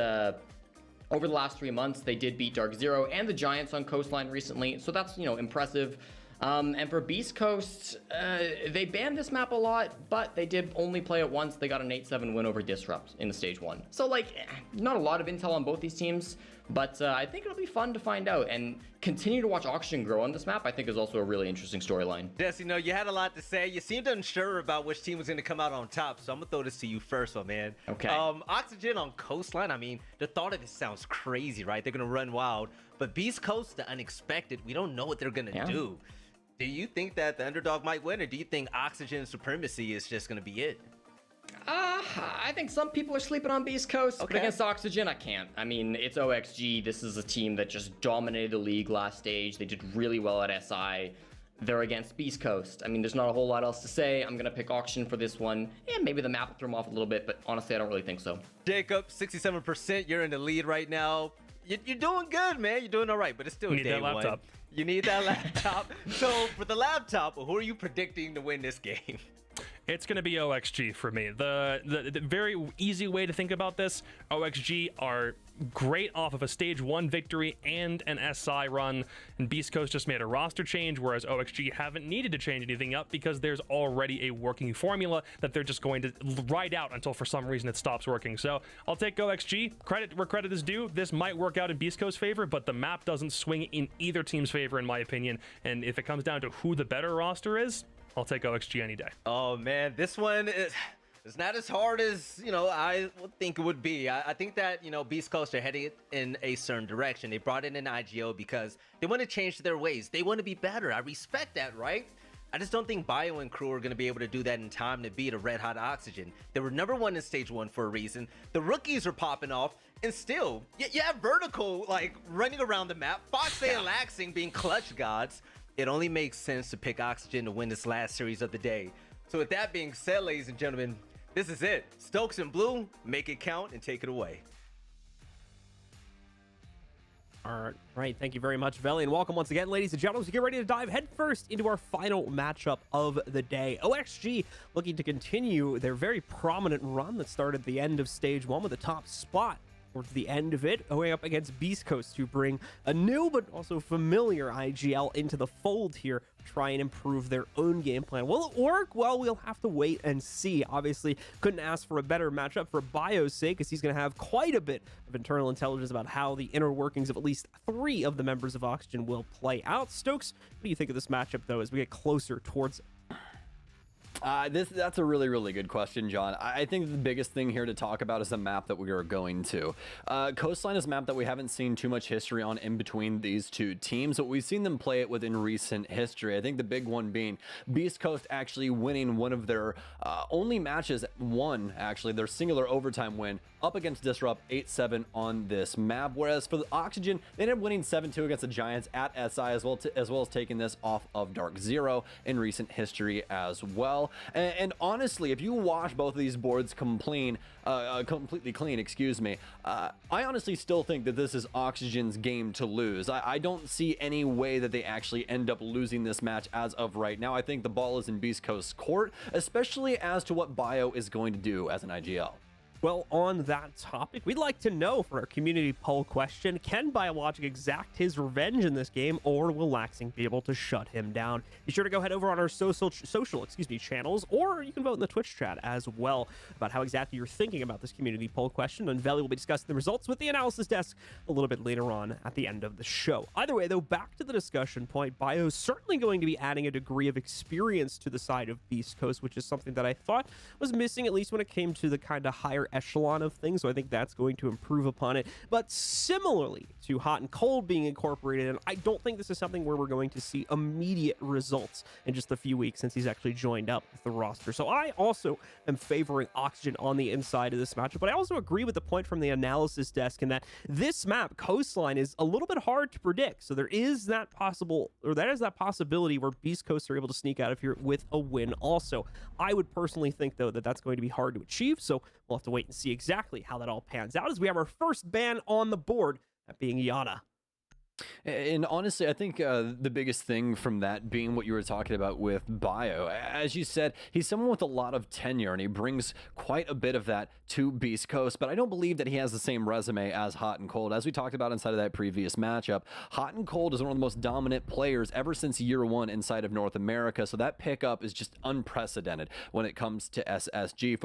over the last 3 months. They did beat Dark Zero and the Giants on Coastline recently, so that's, you know, impressive. And for Beast Coast, they banned this map a lot, but they did only play it once. They got an 8-7 win over Disrupt in the stage 1. So, like, not a lot of intel on both these teams, but I think it'll be fun to find out. And continue to watch Oxygen grow on this map, I think, is also a really interesting storyline. Jess, you know, you had a lot to say. You seemed unsure about which team was going to come out on top, so I'm going to throw this to you first, my man. Okay. Oxygen on Coastline, I mean, the thought of it sounds crazy, right? They're going to run wild. But Beast Coast, the unexpected, we don't know what they're going to do. Do you think that the underdog might win, or do you think Oxygen supremacy is just going to be it? I think some people are sleeping on Beast Coast, but against Oxygen, I can't. I mean, it's OXG. This is a team that just dominated the league last stage. They did really well at SI. They're against Beast Coast. I mean, there's not a whole lot else to say. I'm going to pick Auction for this one. And maybe the map will throw them off a little bit, but honestly, I don't really think so. Jacob, 67%. You're in the lead right now. You're doing good, man. You're doing all right, but it's still day one. You need that laptop. So for the laptop, who are you predicting to win this game? It's going to be OXG for me. The very easy way to think about this, OXG are great off of a stage 1 victory and an SI run, and Beast Coast just made a roster change, whereas OXG haven't needed to change anything up because there's already a working formula that they're just going to ride out until for some reason it stops working. So I'll take OXG. Credit where credit is due. This might work out in Beast Coast's favor, but the map doesn't swing in either team's favor, in my opinion. And if it comes down to who the better roster is, I'll take OXG any day. Oh man, this one is not as hard as, you know, I would think it would be. I think that, you know, Beast Coast are heading in a certain direction. They brought in an IGO because they want to change their ways. They want to be better. I respect that, right? I just don't think Bio and crew are going to be able to do that in time to beat a red hot Oxygen. They were #1 in stage 1 for a reason. The rookies are popping off, and still, you have Vertical like running around the map. Fox and Laxing being clutch gods. It only makes sense to pick Oxygen to win this last series of the day. So with that being said, ladies and gentlemen, this is it. Stokes and Blue, make it count and take it away. All right, thank you very much, Veli, and welcome once again, ladies and gentlemen. As we get ready to dive headfirst into our final matchup of the day. OXG looking to continue their very prominent run that started at the end of stage 1 with a top spot towards the end of it, going up against Beast Coast to bring a new but also familiar IGL into the fold here, try and improve their own game plan. Will it work? Well, we'll have to wait and see. Obviously, couldn't ask for a better matchup for Bio's sake, as he's going to have quite a bit of internal intelligence about how the inner workings of at least 3 of the members of Oxygen will play out. Stokes, what do you think of this matchup, though, as we get closer towards it? That's a really, really good question, John. I think the biggest thing here to talk about is the map that we are going to. Coastline is a map that we haven't seen too much history on in between these two teams, but we've seen them play it within recent history. I think the big one being Beast Coast actually winning one of their only matches, actually, their singular overtime win up against Disrupt 8-7 on this map, whereas for the Oxygen, they ended up winning 7-2 against the Giants at SI, as well as taking this off of Dark Zero in recent history as well. And honestly, if you watch both of these boards completely clean, excuse me, I honestly still think that this is Oxygen's game to lose. I don't see any way that they actually end up losing this match as of right now. I think the ball is in Beast Coast's court, especially as to what Bio is going to do as an IGL. Well, on that topic, we'd like to know for our community poll question, can Biologic exact his revenge in this game, or will Laxing be able to shut him down? Be sure to go head over on our social channels, or you can vote in the Twitch chat as well about how exactly you're thinking about this community poll question, and Veli will be discussing the results with the analysis desk a little bit later on at the end of the show. Either way, though, back to the discussion point, Bio's certainly going to be adding a degree of experience to the side of Beast Coast, which is something that I thought was missing, at least when it came to the kind of higher echelon of things, so I think that's going to improve upon it. But similarly to Hot and Cold being incorporated, and I don't think this is something where we're going to see immediate results in just a few weeks since he's actually joined up with the roster. So I also am favoring Oxygen on the inside of this matchup, but I also agree with the point from the analysis desk in that this map, Coastline, is a little bit hard to predict. So there is that possibility where Beast Coast are able to sneak out of here with a win also. I would personally think, though, that that's going to be hard to achieve, so we'll have to wait and see exactly how that all pans out as we have our first ban on the board, that being Yana. And honestly, I think the biggest thing from that being what you were talking about with Bio. As you said, he's someone with a lot of tenure, and he brings quite a bit of that to Beast Coast, but I don't believe that he has the same resume as Hot and Cold. As we talked about inside of that previous matchup, Hot and Cold is one of the most dominant players ever since year one inside of North America, so that pickup is just unprecedented when it comes to SSG.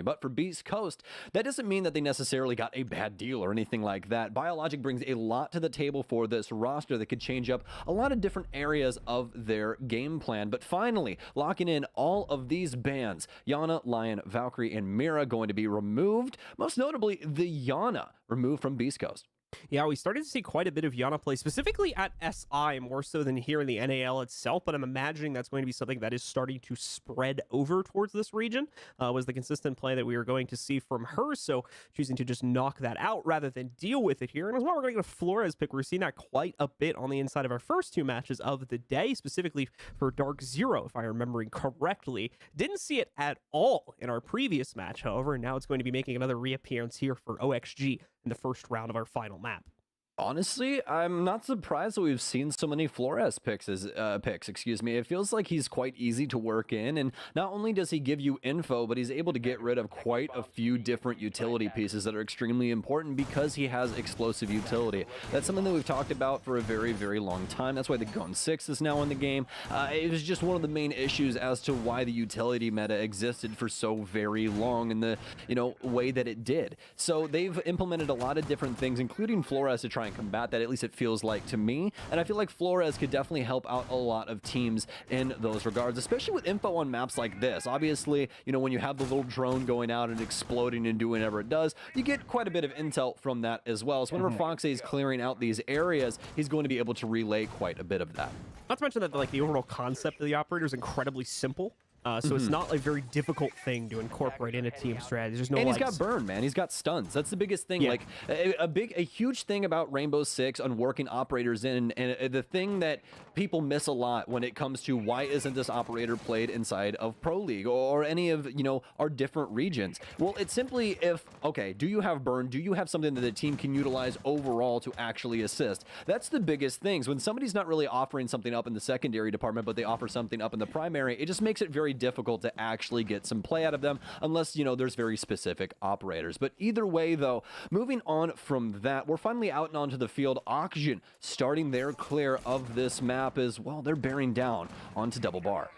But for Beast Coast, that doesn't mean that they necessarily got a bad deal or anything like that. Biologic brings a lot to the table for this roster that could change up a lot of different areas of their game plan. But finally, locking in all of these bans, Yana, Lion, Valkyrie, and Mira going to be removed. Most notably, the Yana removed from Beast Coast. Yeah, we started to see quite a bit of Yana play, specifically at SI, more so than here in the NAL itself, but I'm imagining that's going to be something that is starting to spread over towards this region, was the consistent play that we were going to see from her, so choosing to just knock that out rather than deal with it here. And as well, we're going to get a Flores pick. We're seeing that quite a bit on the inside of our first two matches of the day, specifically for Dark Zero, if I'm remembering correctly. Didn't see it at all in our previous match, however, and now it's going to be making another reappearance here for OXG in the first round of our final map. Honestly, I'm not surprised that we've seen so many Flores picks. It feels like he's quite easy to work in, and not only does he give you info, but he's able to get rid of quite a few different utility pieces that are extremely important because he has explosive utility. That's something that we've talked about for a very, very long time. That's why the Gun 6 is now in the game. It was just one of the main issues as to why the utility meta existed for so very long in the way that it did. So they've implemented a lot of different things, including Flores, to try and combat that, at least it feels like to me. And I feel like Flores could definitely help out a lot of teams in those regards, especially with info on maps like this. Obviously, when you have the little drone going out and exploding and doing whatever it does, you get quite a bit of intel from that as well. So whenever Foxy is clearing out these areas, he's going to be able to relay quite a bit of that. Not to mention that the overall concept of the operator is incredibly simple. So it's not a very difficult thing to incorporate in a team strategy. There's no. And he's got burn, man. He's got stuns. That's the biggest thing. Yeah. Like a huge thing about Rainbow Six on working operators in, and the thing that people miss a lot when it comes to why isn't this operator played inside of Pro League or any of our different regions. Well, it's simply do you have burn? Do you have something that the team can utilize overall to actually assist? That's the biggest things. When somebody's not really offering something up in the secondary department, but they offer something up in the primary, it just makes it very difficult to actually get some play out of them unless there's very specific operators. But either way, though, moving on from that, we're finally out and onto the field. Oxygen starting their clear of this map as well. They're bearing down onto Double Bar.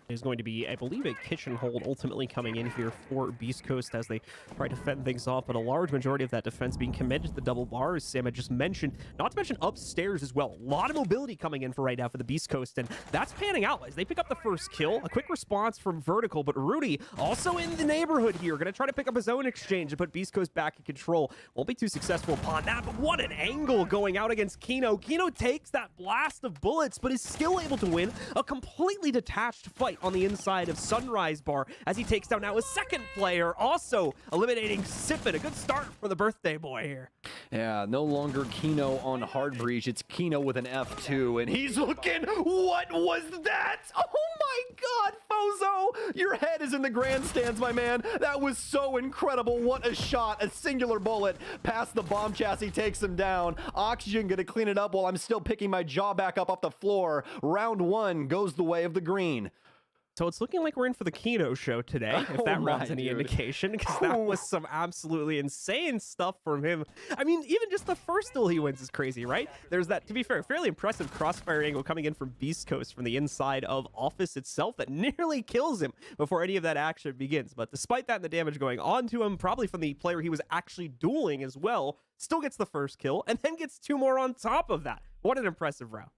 Is going to be, I believe, a kitchen hold ultimately coming in here for Beast Coast as they try to fend things off, but a large majority of that defense being committed to the double bar, as Sam had just mentioned, not to mention upstairs as well. A lot of mobility coming in for right now for the Beast Coast, and that's panning out as they pick up the first kill. A quick response from Vertical, but Rudy also in the neighborhood here, going to try to pick up his own exchange and put Beast Coast back in control. Won't be too successful upon that, but what an angle going out against Kino. Kino takes that blast of bullets, but is still able to win a completely detached fight on the inside of Sunrise Bar as he takes down now a second player, also eliminating Sippin. A good start for the birthday boy here. Yeah, no longer Kino on Hard Breach. It's Kino with an F2, and he's looking. What was that? Oh my God, Fozo! Your head is in the grandstands, my man. That was so incredible. What a shot. A singular bullet past the bomb chassis takes him down. Oxygen gonna clean it up while I'm still picking my jaw back up off the floor. Round one goes the way of the green. So it's looking like we're in for the Kino show today, if that runs any indication, because that was some absolutely insane stuff from him. I mean, even just the first duel he wins is crazy, right? There's that, to be fair, fairly impressive crossfire angle coming in from Beast Coast from the inside of Office itself that nearly kills him before any of that action begins. But despite that and the damage going on to him, probably from the player he was actually dueling as well, still gets the first kill and then gets 2 more on top of that. What an impressive round.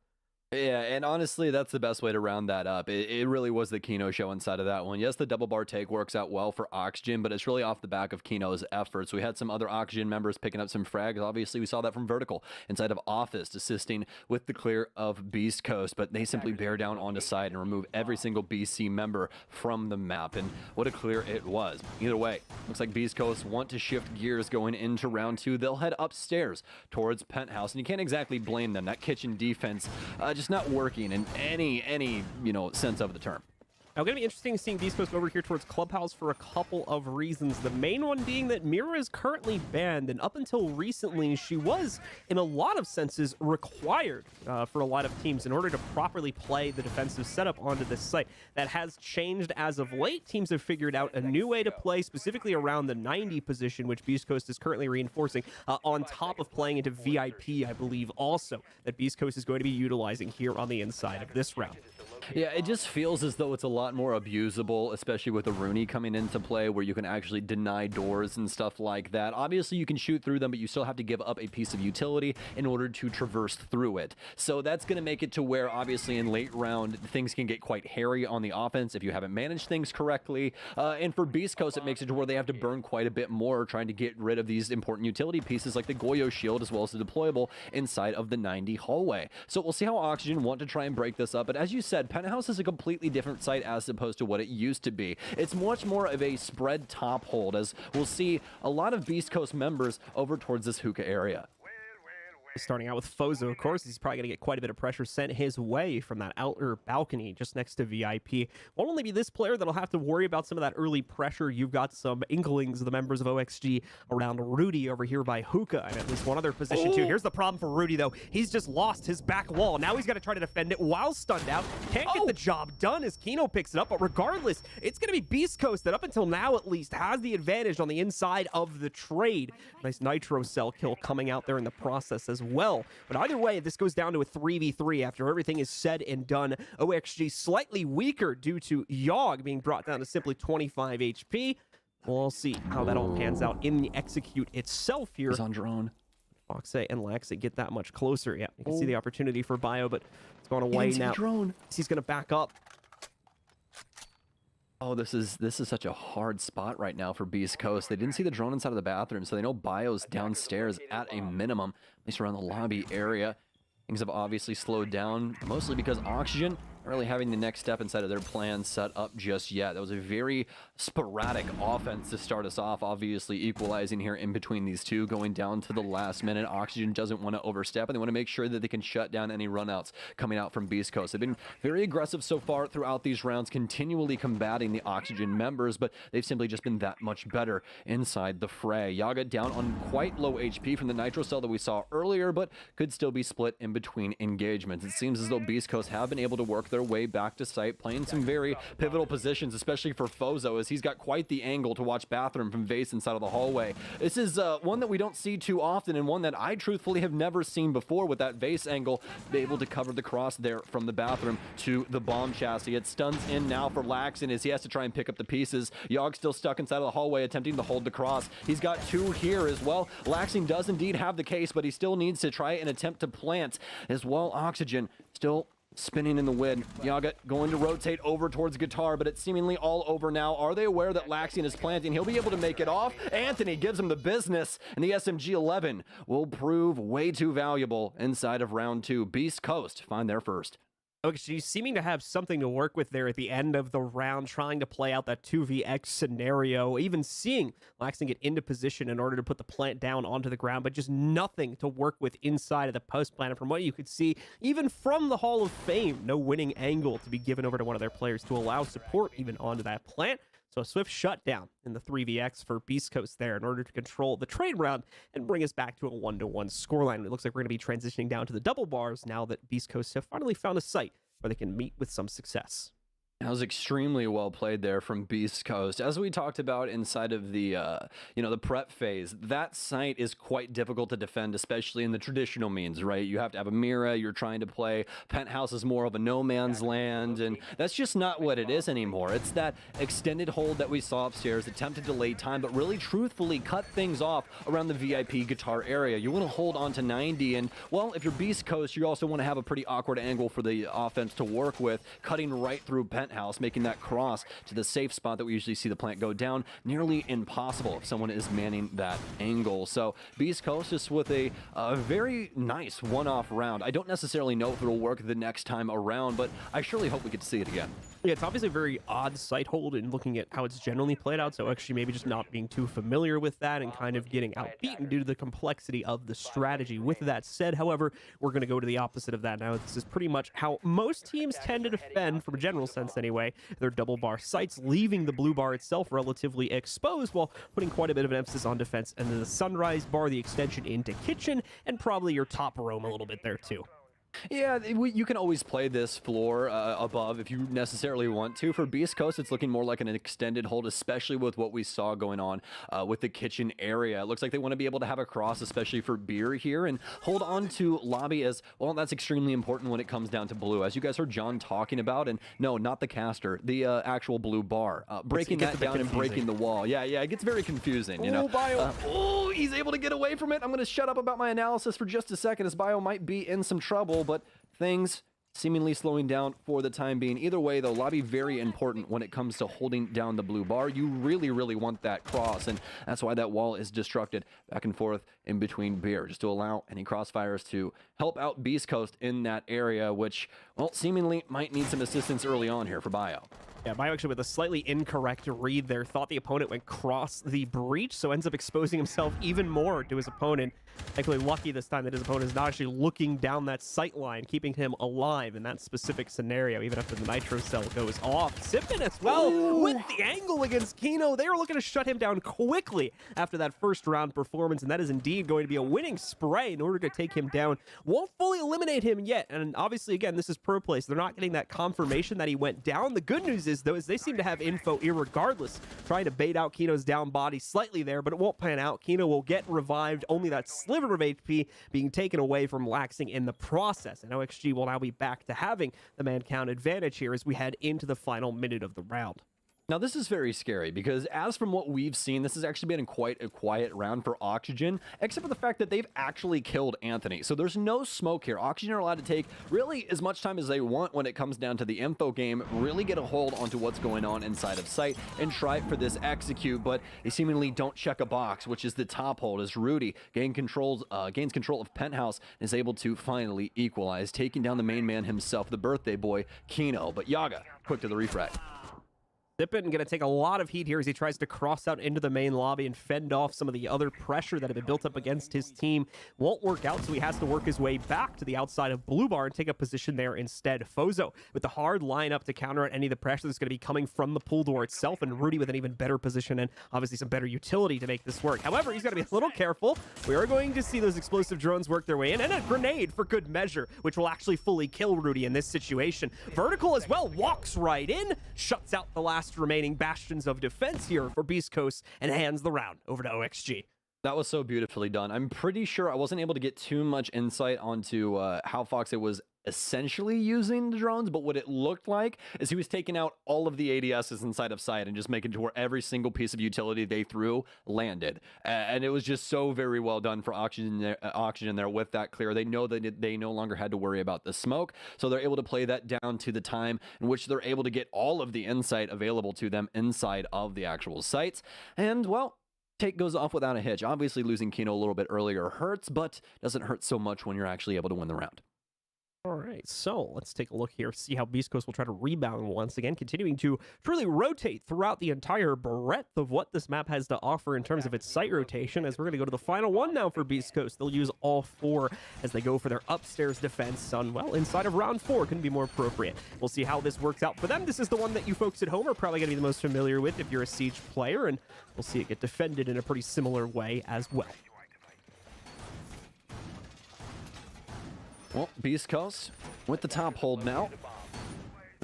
Yeah, and honestly, that's the best way to round that up. It really was the Kino show inside of that one. Yes, the double bar take works out well for Oxygen, but it's really off the back of Kino's efforts. We had some other Oxygen members picking up some frags. Obviously, we saw that from Vertical inside of Office, assisting with the clear of Beast Coast, but they simply bear down onto side and remove every single BC member from the map, and what a clear it was. Either way, looks like Beast Coast want to shift gears going into round 2. They'll head upstairs towards Penthouse, and you can't exactly blame them. That kitchen defense just not working in any sense of the term. Now, going to be interesting seeing Beast Coast over here towards Clubhouse for a couple of reasons. The main one being that Mira is currently banned, and up until recently, she was, in a lot of senses, required for a lot of teams in order to properly play the defensive setup onto this site. That has changed as of late. Teams have figured out a new way to play, specifically around the 90 position, which Beast Coast is currently reinforcing, on top of playing into VIP, I believe, also, that Beast Coast is going to be utilizing here on the inside of this round. Yeah, it just feels as though it's a lot more abusable, especially with the Rooney coming into play where you can actually deny doors and stuff like that. Obviously, you can shoot through them, but you still have to give up a piece of utility in order to traverse through it. So that's going to make it to where, obviously, in late round, things can get quite hairy on the offense if you haven't managed things correctly. And for Beast Coast, it makes it to where they have to burn quite a bit more trying to get rid of these important utility pieces like the Goyo shield as well as the deployable inside of the 90 hallway. So we'll see how Oxygen want to try and break this up. But as you said, Penthouse is a completely different site as opposed to what it used to be. It's much more of a spread top hold, as we'll see a lot of Beast Coast members over towards this hookah area. Starting out with Fozo, of course, he's probably going to get quite a bit of pressure sent his way from that outer balcony just next to VIP. Won't only be this player that'll have to worry about some of that early pressure. You've got some inklings of the members of OXG around Rudy over here by hookah, and at least one other position too. Here's the problem for Rudy, though. He's just lost his back wall. Now he's got to try to defend it while stunned out. Can't get the job done as Kino picks it up, but regardless, it's going to be Beast Coast that up until now at least has the advantage on the inside of the trade. Nice Nitro Cell kill coming out there in the process as well. But either way, this goes down to a 3v3 after everything is said and done. OXG slightly weaker due to Yogg being brought down to simply 25 HP. We'll see how that all pans out in the execute itself here. He's on drone. Foxe and Laxi get that much closer. Yeah, you can see the opportunity for Bio, but it's gone away now. Drone. He's going to back up. Oh, this is such a hard spot right now for Beast Coast. They didn't see the drone inside of the bathroom, so they know Bio's downstairs at a minimum, at least around the lobby area. Things have obviously slowed down, mostly because Oxygen not really having the next step inside of their plan set up just yet. That was a very sporadic offense to start us off, obviously equalizing here in between these two, going down to the last minute. Oxygen doesn't want to overstep, and they want to make sure that they can shut down any runouts coming out from Beast Coast. They've been very aggressive so far throughout these rounds, continually combating the Oxygen members, but they've simply just been that much better inside the fray. Yaga down on quite low HP from the Nitro Cell that we saw earlier, but could still be split in between engagements. It seems as though Beast Coast have been able to work their way back to site, playing some very pivotal positions, especially for Fozo, as he's got quite the angle to watch bathroom from Vase inside of the hallway. This is one that we don't see too often, and one that I truthfully have never seen before, with that Vase angle, be able to cover the cross there from the bathroom to the bomb chassis. It stuns in now for Laxin as he has to try and pick up the pieces. Yogg still stuck inside of the hallway, attempting to hold the cross. He's got two here as well. Laxin does indeed have the case, but he still needs to try and attempt to plant as well. Oxygen still spinning in the wind. Yaga going to rotate over towards Guitar, but it's seemingly all over now. Are they aware that Laxian is planting? He'll be able to make it off. Anthony gives him the business, and the SMG-11 will prove way too valuable inside of round 2. Beast Coast find their first. Okay, she's seeming to have something to work with there at the end of the round, trying to play out that 2vx scenario, even seeing Laxton get into position in order to put the plant down onto the ground, but just nothing to work with inside of the post plant. And from what you could see, even from the Hall of Fame, no winning angle to be given over to one of their players to allow support even onto that plant. So a swift shutdown in the 3vx for Beast Coast there in order to control the trade round and bring us back to a 1-1 scoreline. It looks like we're going to be transitioning down to the double bars now that Beast Coast have finally found a site where they can meet with some success. That was extremely well played there from Beast Coast. As we talked about inside of the, the prep phase, that site is quite difficult to defend, especially in the traditional means, right? You have to have a Mira, you're trying to play. Penthouse is more of a no man's land, and that's just not what it is anymore. It's that extended hold that we saw upstairs, attempted to delay time, but really truthfully cut things off around the VIP guitar area. You want to hold on to 90, and, well, if you're Beast Coast, you also want to have a pretty awkward angle for the offense to work with, cutting right through Penthouse, making that cross to the safe spot that we usually see the plant go down nearly impossible if someone is manning that angle. So Beast Coast just with a very nice one-off round. I don't necessarily know if it'll work the next time around, but I surely hope we get to see it again. Yeah, it's obviously a very odd sight hold in looking at how it's generally played out, so actually maybe just not being too familiar with that and kind of getting outbeaten due to the complexity of the strategy. With that said, however, we're going to go to the opposite of that now. This is pretty much how most teams tend to defend, from a general sense anyway, their double bar sites, leaving the blue bar itself relatively exposed while putting quite a bit of an emphasis on defense, and then the sunrise bar, the extension into kitchen, and probably your top roam a little bit there too. Yeah, you can always play this floor above if you necessarily want to. For Beast Coast, it's looking more like an extended hold, especially with what we saw going on with the kitchen area. It looks like they want to be able to have a cross, especially for beer here, and hold on to lobby as, well, that's extremely important when it comes down to blue. As you guys heard John talking about, and no, not the caster, the actual blue bar. Breaking that down and breaking the wall. Yeah, it gets very confusing, you know. Oh, he's able to get away from it. I'm going to shut up about my analysis for just a second, as Bio might be in some trouble, but things seemingly slowing down for the time being. Either way, though, lobby very important when it comes to holding down the blue bar. You really, really want that cross, and that's why that wall is destructed back and forth in between beer, just to allow any crossfires to help out Beast Coast in that area, which, well, seemingly might need some assistance early on here for Bio. Yeah, Bio actually with a slightly incorrect read there, thought the opponent went cross the breach, so ends up exposing himself even more to his opponent. Thankfully lucky this time that his opponent is not actually looking down that sight line, keeping him alive in that specific scenario, even after the nitro cell goes off. Sippin as well with the angle against Kino. They were looking to shut him down quickly after that first round performance, and that is indeed going to be a winning spray in order to take him down. Won't fully eliminate him yet, and obviously, again, this is pro play, so they're not getting that confirmation that he went down. The good news is, though, is they seem to have info irregardless, trying to bait out Kino's down body slightly there, but it won't pan out. Kino will get revived, only that sliver of HP being taken away from laxing in the process, and OXG will now be back to having the man count advantage here as we head into the final minute of the round. Now, this is very scary because as from what we've seen, this has actually been quite a quiet round for Oxygen, except for the fact that they've actually killed Anthony. So there's no smoke here. Oxygen are allowed to take really as much time as they want when it comes down to the info game, really get a hold onto what's going on inside of sight and try for this execute, but they seemingly don't check a box, which is the top hold as Rudy gains control of Penthouse and is able to finally equalize, taking down the main man himself, the birthday boy, Kino. But Yaga, quick to the refrag. Sippin going to take a lot of heat here as he tries to cross out into the main lobby and fend off some of the other pressure that had been built up against his team. Won't work out, so he has to work his way back to the outside of blue bar and take a position there instead. Fozo with the hard lineup to counter any of the pressure that's going to be coming from the pool door itself, and Rudy with an even better position and obviously some better utility to make this work. However, he's got to be a little careful. We are going to see those explosive drones work their way in, and a grenade for good measure, which will actually fully kill Rudy in this situation. Vertical as well, walks right in, shuts out the last remaining bastions of defense here for Beast Coast, and hands the round over to OXG. That was so beautifully done. I'm pretty sure I wasn't able to get too much insight onto how Foxy was essentially using the drones, but what it looked like is he was taking out all of the ADSs inside of sight and just making to where every single piece of utility they threw landed. And it was just so very well done for Oxygen there with that clear. They know that they no longer had to worry about the smoke, so they're able to play that down to the time in which they're able to get all of the insight available to them inside of the actual sites. And, well, take goes off without a hitch. Obviously, losing Kino a little bit earlier hurts, but doesn't hurt so much when you're actually able to win the round. All right, so let's take a look here, see how Beast Coast will try to rebound once again, continuing to truly rotate throughout the entire breadth of what this map has to offer in terms of its site rotation, as we're going to go to the final one now for Beast Coast. They'll use all four as they go for their upstairs defense on, well, inside of round 4, couldn't be more appropriate. We'll see how this works out for them. This is the one that you folks at home are probably going to be the most familiar with if you're a Siege player, and we'll see it get defended in a pretty similar way as well. Well, Beast Coast with the top hold now.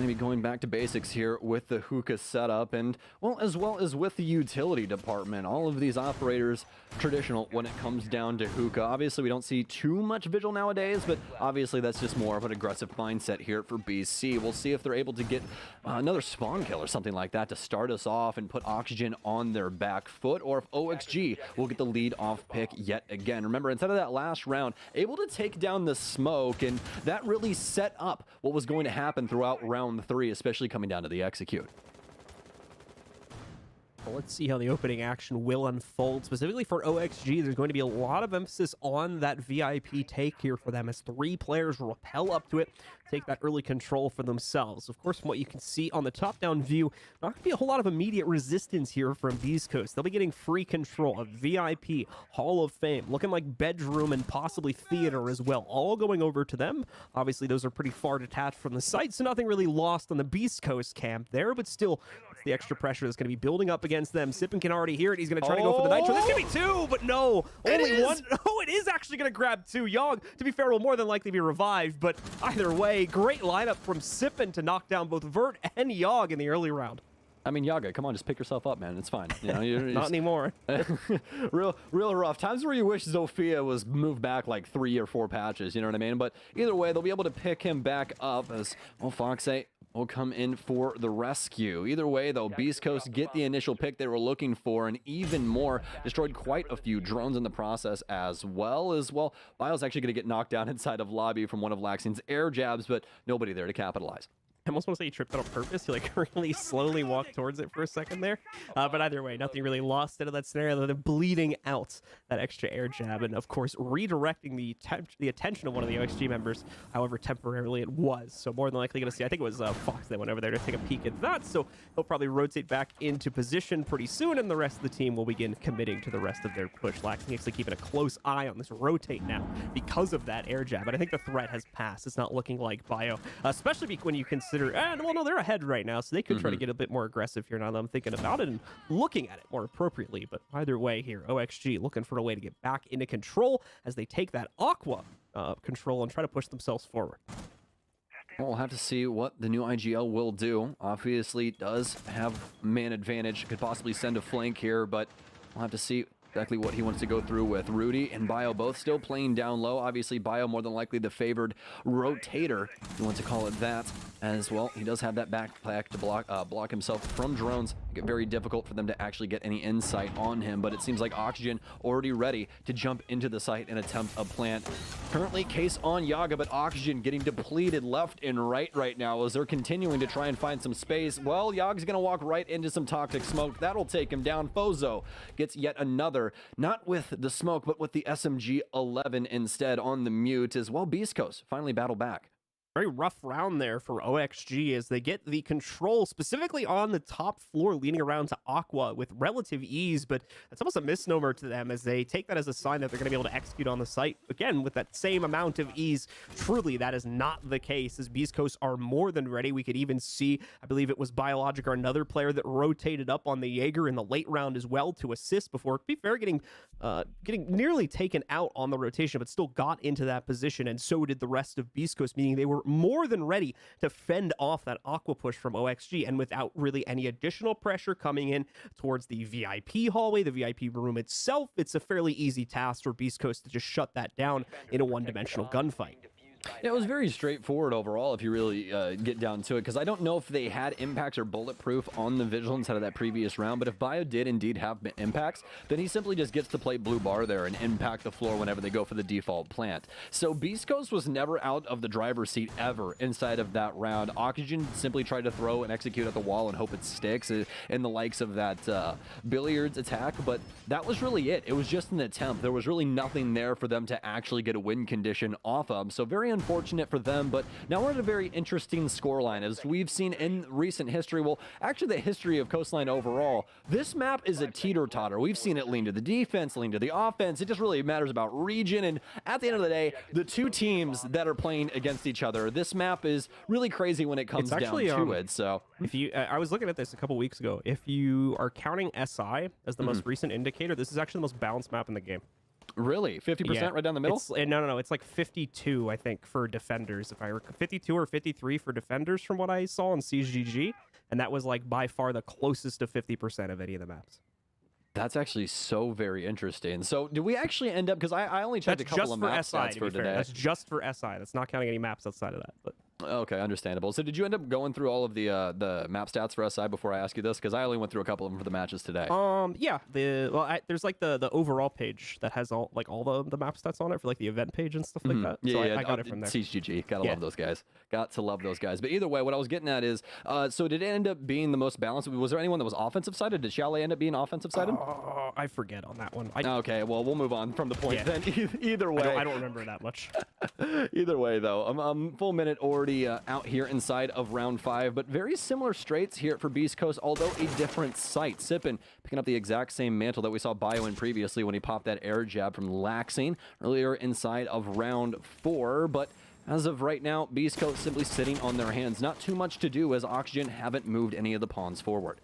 maybe going back to basics here with the hookah setup and, well as with the utility department. All of these operators traditional when it comes down to hookah. Obviously, we don't see too much vigil nowadays, but obviously that's just more of an aggressive mindset here for BC. We'll see if they're able to get another spawn kill or something like that to start us off and put Oxygen on their back foot, or if OXG will get the lead off pick yet again. Remember, instead of that last round, able to take down the smoke, and that really set up what was going to happen throughout round 3, especially coming down to the execute. Well, let's see how the opening action will unfold. Specifically for OXG, there's going to be a lot of emphasis on that VIP take here for them as 3 players rappel up to it, take that early control for themselves. Of course, from what you can see on the top-down view, not going to be a whole lot of immediate resistance here from Beast Coast. They'll be getting free control of VIP, Hall of Fame, looking like bedroom and possibly theater as well, all going over to them. Obviously, those are pretty far detached from the site, so nothing really lost on the Beast Coast camp there, but still, it's the extra pressure that's going to be building up against them. Sippin can already hear it. He's going to try to go for the Nitro. This could be 2, but no. Only 1. Oh, it is actually going to grab 2. Yogg, to be fair, will more than likely be revived, but either way, great lineup from Sippin to knock down both Vert and Yogg in the early round. I mean, Yaga, come on, just pick yourself up, man. It's fine. You know, Not anymore. real rough. Times where you wish Zofia was moved back like 3 or 4 patches, you know what I mean? But either way, they'll be able to pick him back up as, well, Foxay will come in for the rescue. Either way, though, Beast Coast get the initial pick they were looking for, and even more, destroyed quite a few drones in the process as well. Bio's actually going to get knocked down inside of lobby from one of Laxion's air jabs, but nobody there to capitalize. I almost want to say he tripped out on purpose. He like really slowly walked towards it for a second there. But either way, nothing really lost out of that scenario. They're bleeding out that extra air jab, and of course redirecting the attention of one of the OXG members, however temporarily it was. So more than likely going to see, I think it was Fox that went over there to take a peek at that. So he'll probably rotate back into position pretty soon, and the rest of the team will begin committing to the rest of their push. Laxing actually keeping a close eye on this rotate now because of that air jab. But I think the threat has passed. It's not looking like Bio, especially when you consider, well, no, they're ahead right now, so they could try to get a bit more aggressive here now that I'm thinking about it and looking at it more appropriately. But either way here, OXG looking for a way to get back into control as they take that Aqua control and try to push themselves forward. Well, we'll have to see what the new IGL will do. Obviously, does have man advantage, could possibly send a flank here, but we'll have to see exactly what he wants to go through with. Rudy and Bio both still playing down low. Obviously, Bio more than likely the favored rotator, if you want to call it that, as well. He does have that backpack to block himself from drones. Get very difficult for them to actually get any insight on him, but it seems like Oxygen already ready to jump into the site and attempt a plant. Currently, case on Yaga, but Oxygen getting depleted left and right now as they're continuing to try and find some space. Well, Yaga's gonna walk right into some toxic smoke. That'll take him down. Fozo gets yet another, not with the smoke, but with the SMG-11 instead on the mute as well. Beast Coast finally battle back. Very rough round there for OXG as they get the control specifically on the top floor, leading around to Aqua with relative ease, but that's almost a misnomer to them as they take that as a sign that they're going to be able to execute on the site again with that same amount of ease. Truly, that is not the case as Beast Coast are more than ready. We could even see, I believe it was Biologic or another player that rotated up on the Jaeger in the late round as well to assist before, to be fair, getting nearly taken out on the rotation, but still got into that position, and so did the rest of Beast Coast, meaning they were more than ready to fend off that Aqua push from OXG, and without really any additional pressure coming in towards the VIP hallway, the VIP room itself, it's a fairly easy task for Beast Coast to just shut that down in a one-dimensional gunfight. Yeah, it was very straightforward overall if you really get down to it, because I don't know if they had impacts or bulletproof on the Vigilance out of that previous round, but if Bio did indeed have impacts, then he simply just gets to play blue bar there and impact the floor whenever they go for the default plant. So Beast Coast was never out of the driver's seat ever inside of that round. Oxygen simply tried to throw and execute at the wall and hope it sticks in the likes of that billiards attack, but that was really it. It was just an attempt. There was really nothing there for them to actually get a win condition off of, so very unfortunate for them. But now we're at a very interesting scoreline as we've seen in recent history. Well, actually the history of Coastline overall, this map is a teeter-totter. We've seen it lean to the defense, lean to the offense. It just really matters about region, and at the end of the day, the two teams that are playing against each other, this map is really crazy when it comes down to it. So if you I was looking at this a couple weeks ago. If you are counting SI as the most recent indicator, this is actually the most balanced map in the game. Really? 50% right down the middle? No. It's like 52, I think, for defenders. If I 52 or 53 for defenders from what I saw in CGG. And that was like by far the closest to 50% of any of the maps. That's actually so very interesting. So did we actually end up, because I only checked a couple of map stats for today. That's just for SI. That's not counting any maps outside of that. But okay, understandable. So did you end up going through all of the map stats for SI before I ask you this? Because I only went through a couple of them for the matches today. Yeah. There's like the overall page that has all the map stats on it for like the event page and stuff like that. Yeah, so I got it from there. CGG. Gotta love those guys. Got to love those guys. But either way, what I was getting at is, so did it end up being the most balanced? Was there anyone that was offensive sided? Did Chalet end up being offensive sided? I forget on that one. Okay, well, we'll move on from the point then. Either way. I don't remember that much. Either way, though, full minute already out here inside of round 5, but very similar straights here for Beast Coast, although a different site. Sippin picking up the exact same mantle that we saw Bio in previously when he popped that air jab from Laxing earlier inside of round 4, but as of right now, Beast Coast simply sitting on their hands. Not too much to do as Oxygen haven't moved any of the pawns forward.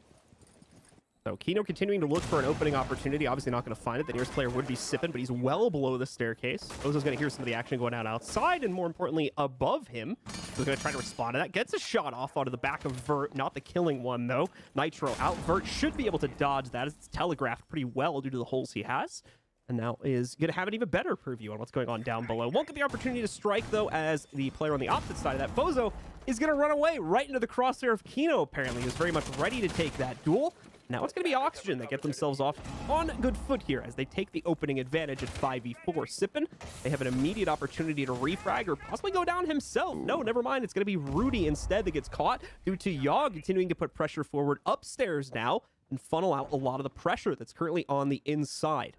So Kino continuing to look for an opening opportunity. Obviously not going to find it. The nearest player would be Sippin, but he's well below the staircase. Ozo's going to hear some of the action going on outside, and more importantly, above him. He's going to try to respond to that. Gets a shot off onto the back of Vert. Not the killing one, though. Nitro out. Vert should be able to dodge that, as it's telegraphed pretty well due to the holes he has. And now is going to have an even better preview on what's going on down below. Won't get the opportunity to strike, though, as the player on the opposite side of that, Bozo, is going to run away right into the crosshair of Kino, apparently. He was very much ready to take that duel. Now it's going to be Oxygen that get themselves off on good foot here as they take the opening advantage at 5v4. Sippin, they have an immediate opportunity to refrag or possibly go down himself. No, never mind. It's going to be Rudy instead that gets caught due to Yogg continuing to put pressure forward upstairs now and funnel out a lot of the pressure that's currently on the inside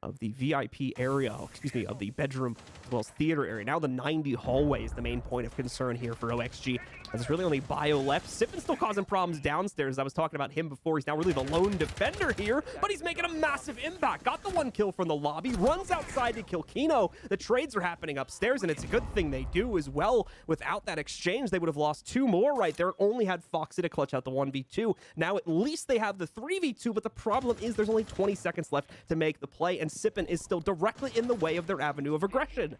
of the VIP area, of the bedroom as well as theater area. Now the 90 hallway is the main point of concern here for OXG. There's really only Bio left. Sippin still causing problems downstairs. I was talking about him before. He's now really the lone defender here, but he's making a massive impact. Got the one kill from the lobby, runs outside to kill Kino. The trades are happening upstairs, and it's a good thing they do as well. Without that exchange, they would have lost 2 more right there. Only had Foxy to clutch out the 1v2. Now at least they have the 3v2, but the problem is there's only 20 seconds left to make the play, and Sippin is still directly in the way of their avenue of aggression.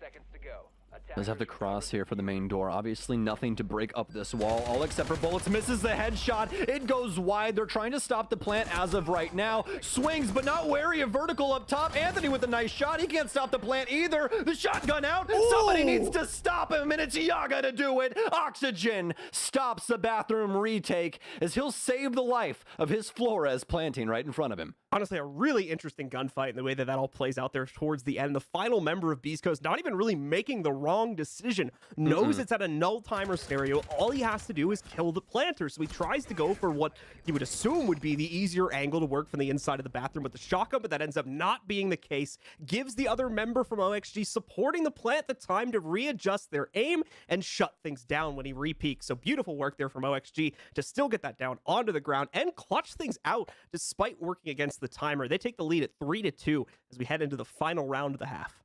Does have to cross here for the main door. Obviously nothing to break up this wall, all except for bullets. Misses the headshot. It goes wide. They're trying to stop the plant as of right now. Swings, but not wary of vertical up top. Anthony with a nice shot. He can't stop the plant either. The shotgun out. Ooh. Somebody needs to stop him, and it's Yaga to do it. Oxygen stops the bathroom retake as he'll save the life of his Flores planting right in front of him. Honestly, a really interesting gunfight in the way that all plays out there towards the end. The final member of Beast Coast not even really making the wrong decision. Knows it's at a null timer scenario. All he has to do is kill the planter. So he tries to go for what he would assume would be the easier angle to work from the inside of the bathroom with the shotgun, but that ends up not being the case. Gives the other member from OXG supporting the plant the time to readjust their aim and shut things down when he repeaks. So beautiful work there from OXG to still get that down onto the ground and clutch things out despite working against the timer. They take the lead at 3-2 as we head into the final round of the half.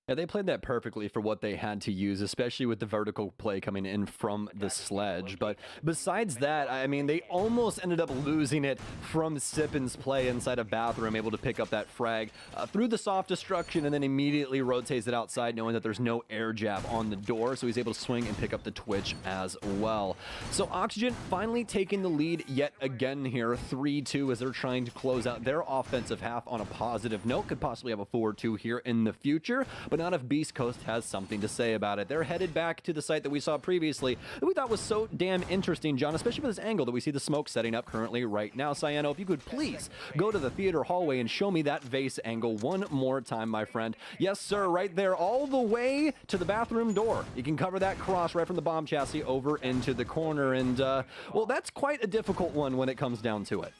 Yeah, they played that perfectly for what they had to use, especially with the vertical play coming in from the sledge. But besides that, I mean, they almost ended up losing it from Sippin's play inside of bathroom, able to pick up that frag through the soft destruction and then immediately rotates it outside, knowing that there's no air jab on the door. So he's able to swing and pick up the twitch as well. So Oxygen finally taking the lead yet again here, 3-2, as they're trying to close out their offensive half on a positive note. Could possibly have a 4-2 here in the future, but not if Beast Coast has something to say about it. They're headed back to the site that we saw previously that we thought was so damn interesting, John, especially with this angle that we see the smoke setting up currently right now. Cyano, if you could please go to the theater hallway and show me that vase angle one more time, my friend. Yes, sir, right there, all the way to the bathroom door. You can cover that cross right from the bomb chassis over into the corner, and, well, that's quite a difficult one when it comes down to it.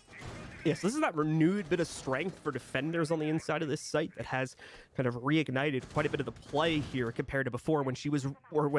Yes, this is that renewed bit of strength for defenders on the inside of this site that has kind of reignited quite a bit of the play here compared to before when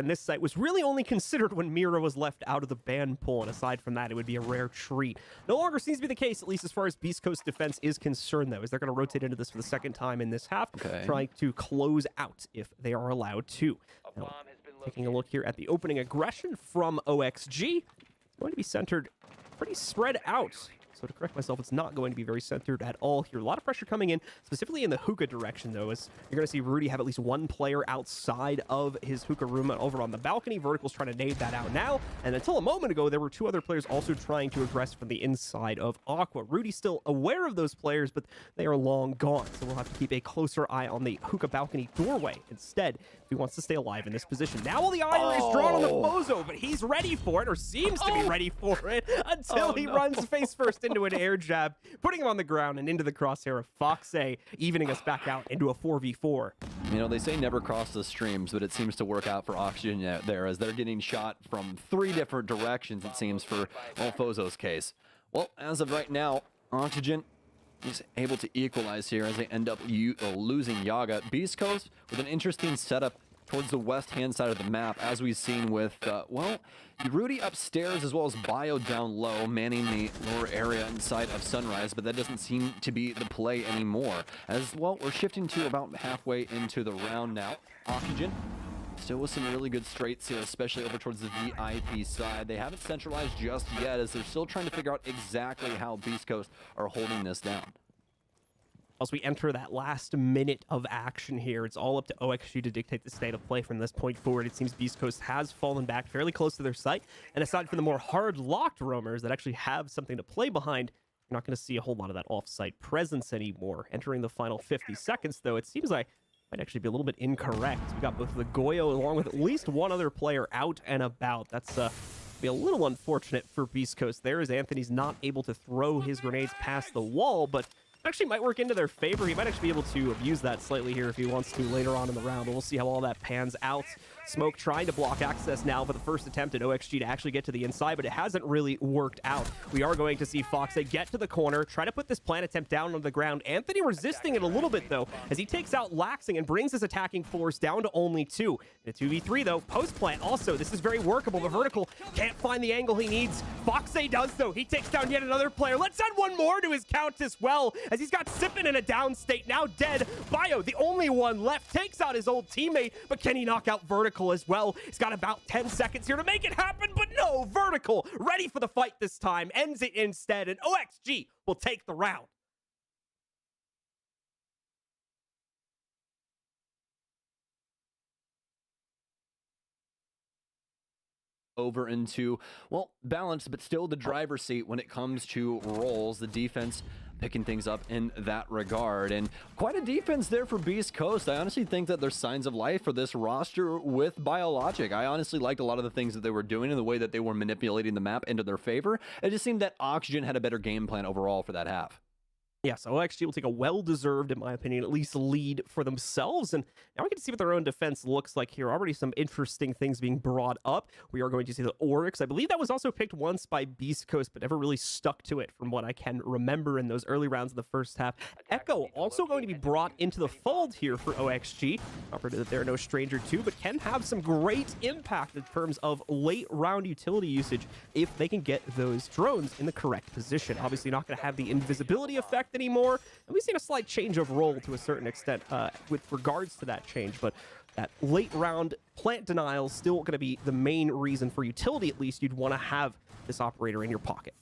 this site was really only considered when Mira was left out of the ban pool, and aside from that, it would be a rare treat. No longer seems to be the case, at least as far as Beast Coast defense is concerned, though, as they're going to rotate into this for the second time in this half, trying to close out if they are allowed to. Now, taking a look here at the opening aggression from OXG, it's going to be centered pretty spread out. So to correct myself, it's not going to be very centered at all here. A lot of pressure coming in, specifically in the hookah direction, though, as you're going to see Rudy have at least one player outside of his hookah room over on the balcony. Vertical's trying to nade that out now, and until a moment ago, there were two other players also trying to aggress from the inside of Aqua. Rudy's still aware of those players, but they are long gone, so we'll have to keep a closer eye on the hookah balcony doorway instead if he wants to stay alive in this position. Now all the iron is drawn on the Bozo, but he's ready for it, or seems to be ready for it, until he runs face first into an air jab, putting him on the ground and into the crosshair of Foxe, evening us back out into a 4v4. You know, they say never cross the streams, but it seems to work out for Oxygen there, as they're getting shot from 3 different directions, it seems, for Fozo's case. Well, as of right now, Oxygen is able to equalize here as they end up losing Yaga. Beast Coast with an interesting setup towards the west-hand side of the map, as we've seen with, well, Rudy upstairs as well as Bio down low, manning the lower area inside of Sunrise, but that doesn't seem to be the play anymore. As well, we're shifting to about halfway into the round now. Oxygen still with some really good straights here, especially over towards the VIP side. They haven't centralized just yet, as they're still trying to figure out exactly how Beast Coast are holding this down. As we enter that last minute of action here, it's all up to OXG to dictate the state of play from this point forward. It seems Beast Coast has fallen back fairly close to their site, and aside from the more hard-locked roamers that actually have something to play behind, you're not going to see a whole lot of that off-site presence anymore. Entering the final 50 seconds, though, it seems like might actually be a little bit incorrect. We got both the Goyo along with at least one other player out and about. That's be a little unfortunate for Beast Coast there, as Anthony's not able to throw his grenades past the wall, but actually might work into their favor. He might actually be able to abuse that slightly here if he wants to later on in the round, but we'll see how all that pans out. Smoke trying to block access now for the first attempt at OXG to actually get to the inside, but it hasn't really worked out. We are going to see Foxe get to the corner, try to put this plant attempt down on the ground. Anthony resisting it a little bit, though, as he takes out Laxing and brings his attacking force down to only 2. In a 2v3, though, post-plant also. This is very workable. The vertical can't find the angle he needs. Foxe does, though. He takes down yet another player. Let's add one more to his count as well, as he's got Sippin in a down state, now dead. Bio, the only one left, takes out his old teammate, but can he knock out Vertical as well? He's got about 10 seconds here to make it happen, but no, Vertical, ready for the fight this time, ends it instead, and OXG will take the round. Over into, well, balanced, but still the driver's seat when it comes to roles. The defense picking things up in that regard, and quite a defense there for Beast Coast. I honestly think that there's signs of life for this roster with Biologic. I honestly liked a lot of the things that they were doing and the way that they were manipulating the map into their favor. It just seemed that Oxygen had a better game plan overall for that half. Yeah, so OXG will take a well-deserved, in my opinion, at least lead for themselves. And now we get to see what their own defense looks like here. Already some interesting things being brought up. We are going to see the Oryx. I believe that was also picked once by Beast Coast, but never really stuck to it from what I can remember in those early rounds of the first half. Echo also going to be brought into the fold here for OXG. Operator that they're no stranger to, but can have some great impact in terms of late-round utility usage if they can get those drones in the correct position. Obviously not going to have the invisibility effect anymore, and we've seen a slight change of role to a certain extent with regards to that change, but that late round plant denial is still going to be the main reason for utility. At least you'd want to have this operator in your pocket.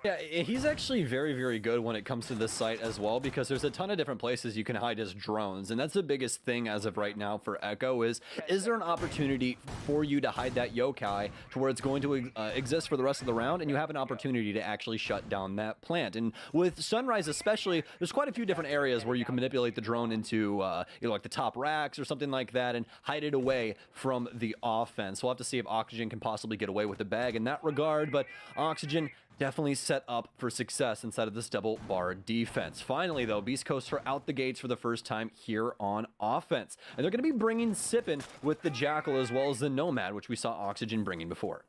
Yeah, he's actually very, very good when it comes to this site as well, because there's a ton of different places you can hide his drones, and that's the biggest thing as of right now for Echo is there an opportunity for you to hide that yokai to where it's going to exist for the rest of the round, and you have an opportunity to actually shut down that plant. And with Sunrise especially, there's quite a few different areas where you can manipulate the drone into like the top racks or something like that and hide it away from the offense. We'll have to see if Oxygen can possibly get away with the bag in that regard, but Oxygen definitely set up for success inside of this double bar defense. Finally, though, Beast Coast are out the gates for the first time here on offense. And they're going to be bringing Sippin with the Jackal as well as the Nomad, which we saw Oxygen bringing before.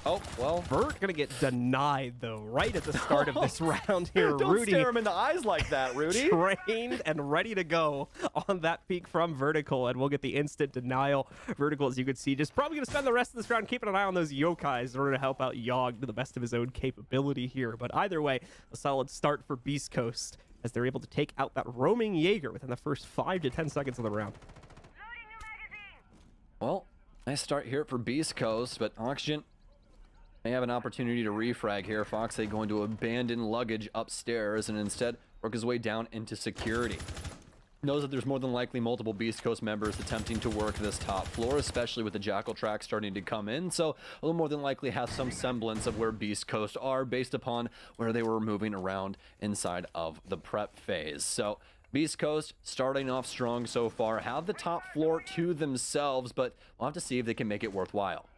Oh, well. Vert going to get denied, though, right at the start of this round here. Don't Rudy stare him in the eyes like that, Rudy. Trained and ready to go on that peak from Vertical, and we'll get the instant denial. Vertical, as you can see, just probably going to spend the rest of this round keeping an eye on those yokais in order to help out Yogg to the best of his own capability here. But either way, a solid start for Beast Coast as they're able to take out that roaming Jaeger within the first 5 to 10 seconds of the round. Well, nice start here for Beast Coast, but Oxygen They have an opportunity to refrag here. Foxay going to abandon luggage upstairs and instead work his way down into security. Knows that there's more than likely multiple Beast Coast members attempting to work this top floor, especially with the Jackal track starting to come in, so a little more than likely has some semblance of where Beast Coast are based upon where they were moving around inside of the prep phase. So Beast Coast starting off strong so far, have the top floor to themselves, but we'll have to see if they can make it worthwhile.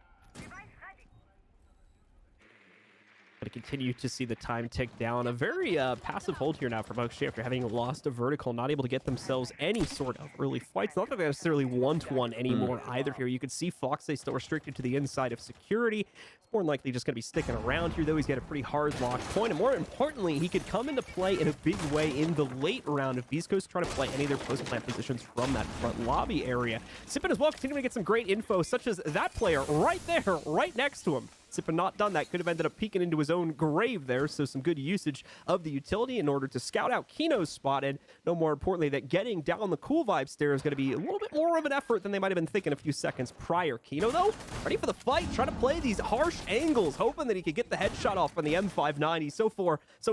Going to continue to see the time tick down. A very passive hold here now for OXG after having lost a vertical, not able to get themselves any sort of early fights. Not that they necessarily want one anymore either here. You can see Foxay still restricted to the inside of security. It's more than likely just going to be sticking around here, though. He's got a pretty hard lock point, and more importantly, he could come into play in a big way in the late round if Beast Coast try to play any of their post-plant positions from that front lobby area. Sippin as well continuing to get some great info, such as that player right there, right next to him. Sippin not done that, could have ended up peeking into his own grave there, so some good usage of the utility in order to scout out Kino's spot, and no more importantly that getting down the cool vibe stair is going to be a little bit more of an effort than they might have been thinking a few seconds prior. Kino though, ready for the fight, trying to play these harsh angles, hoping that he could get the headshot off on the M590. So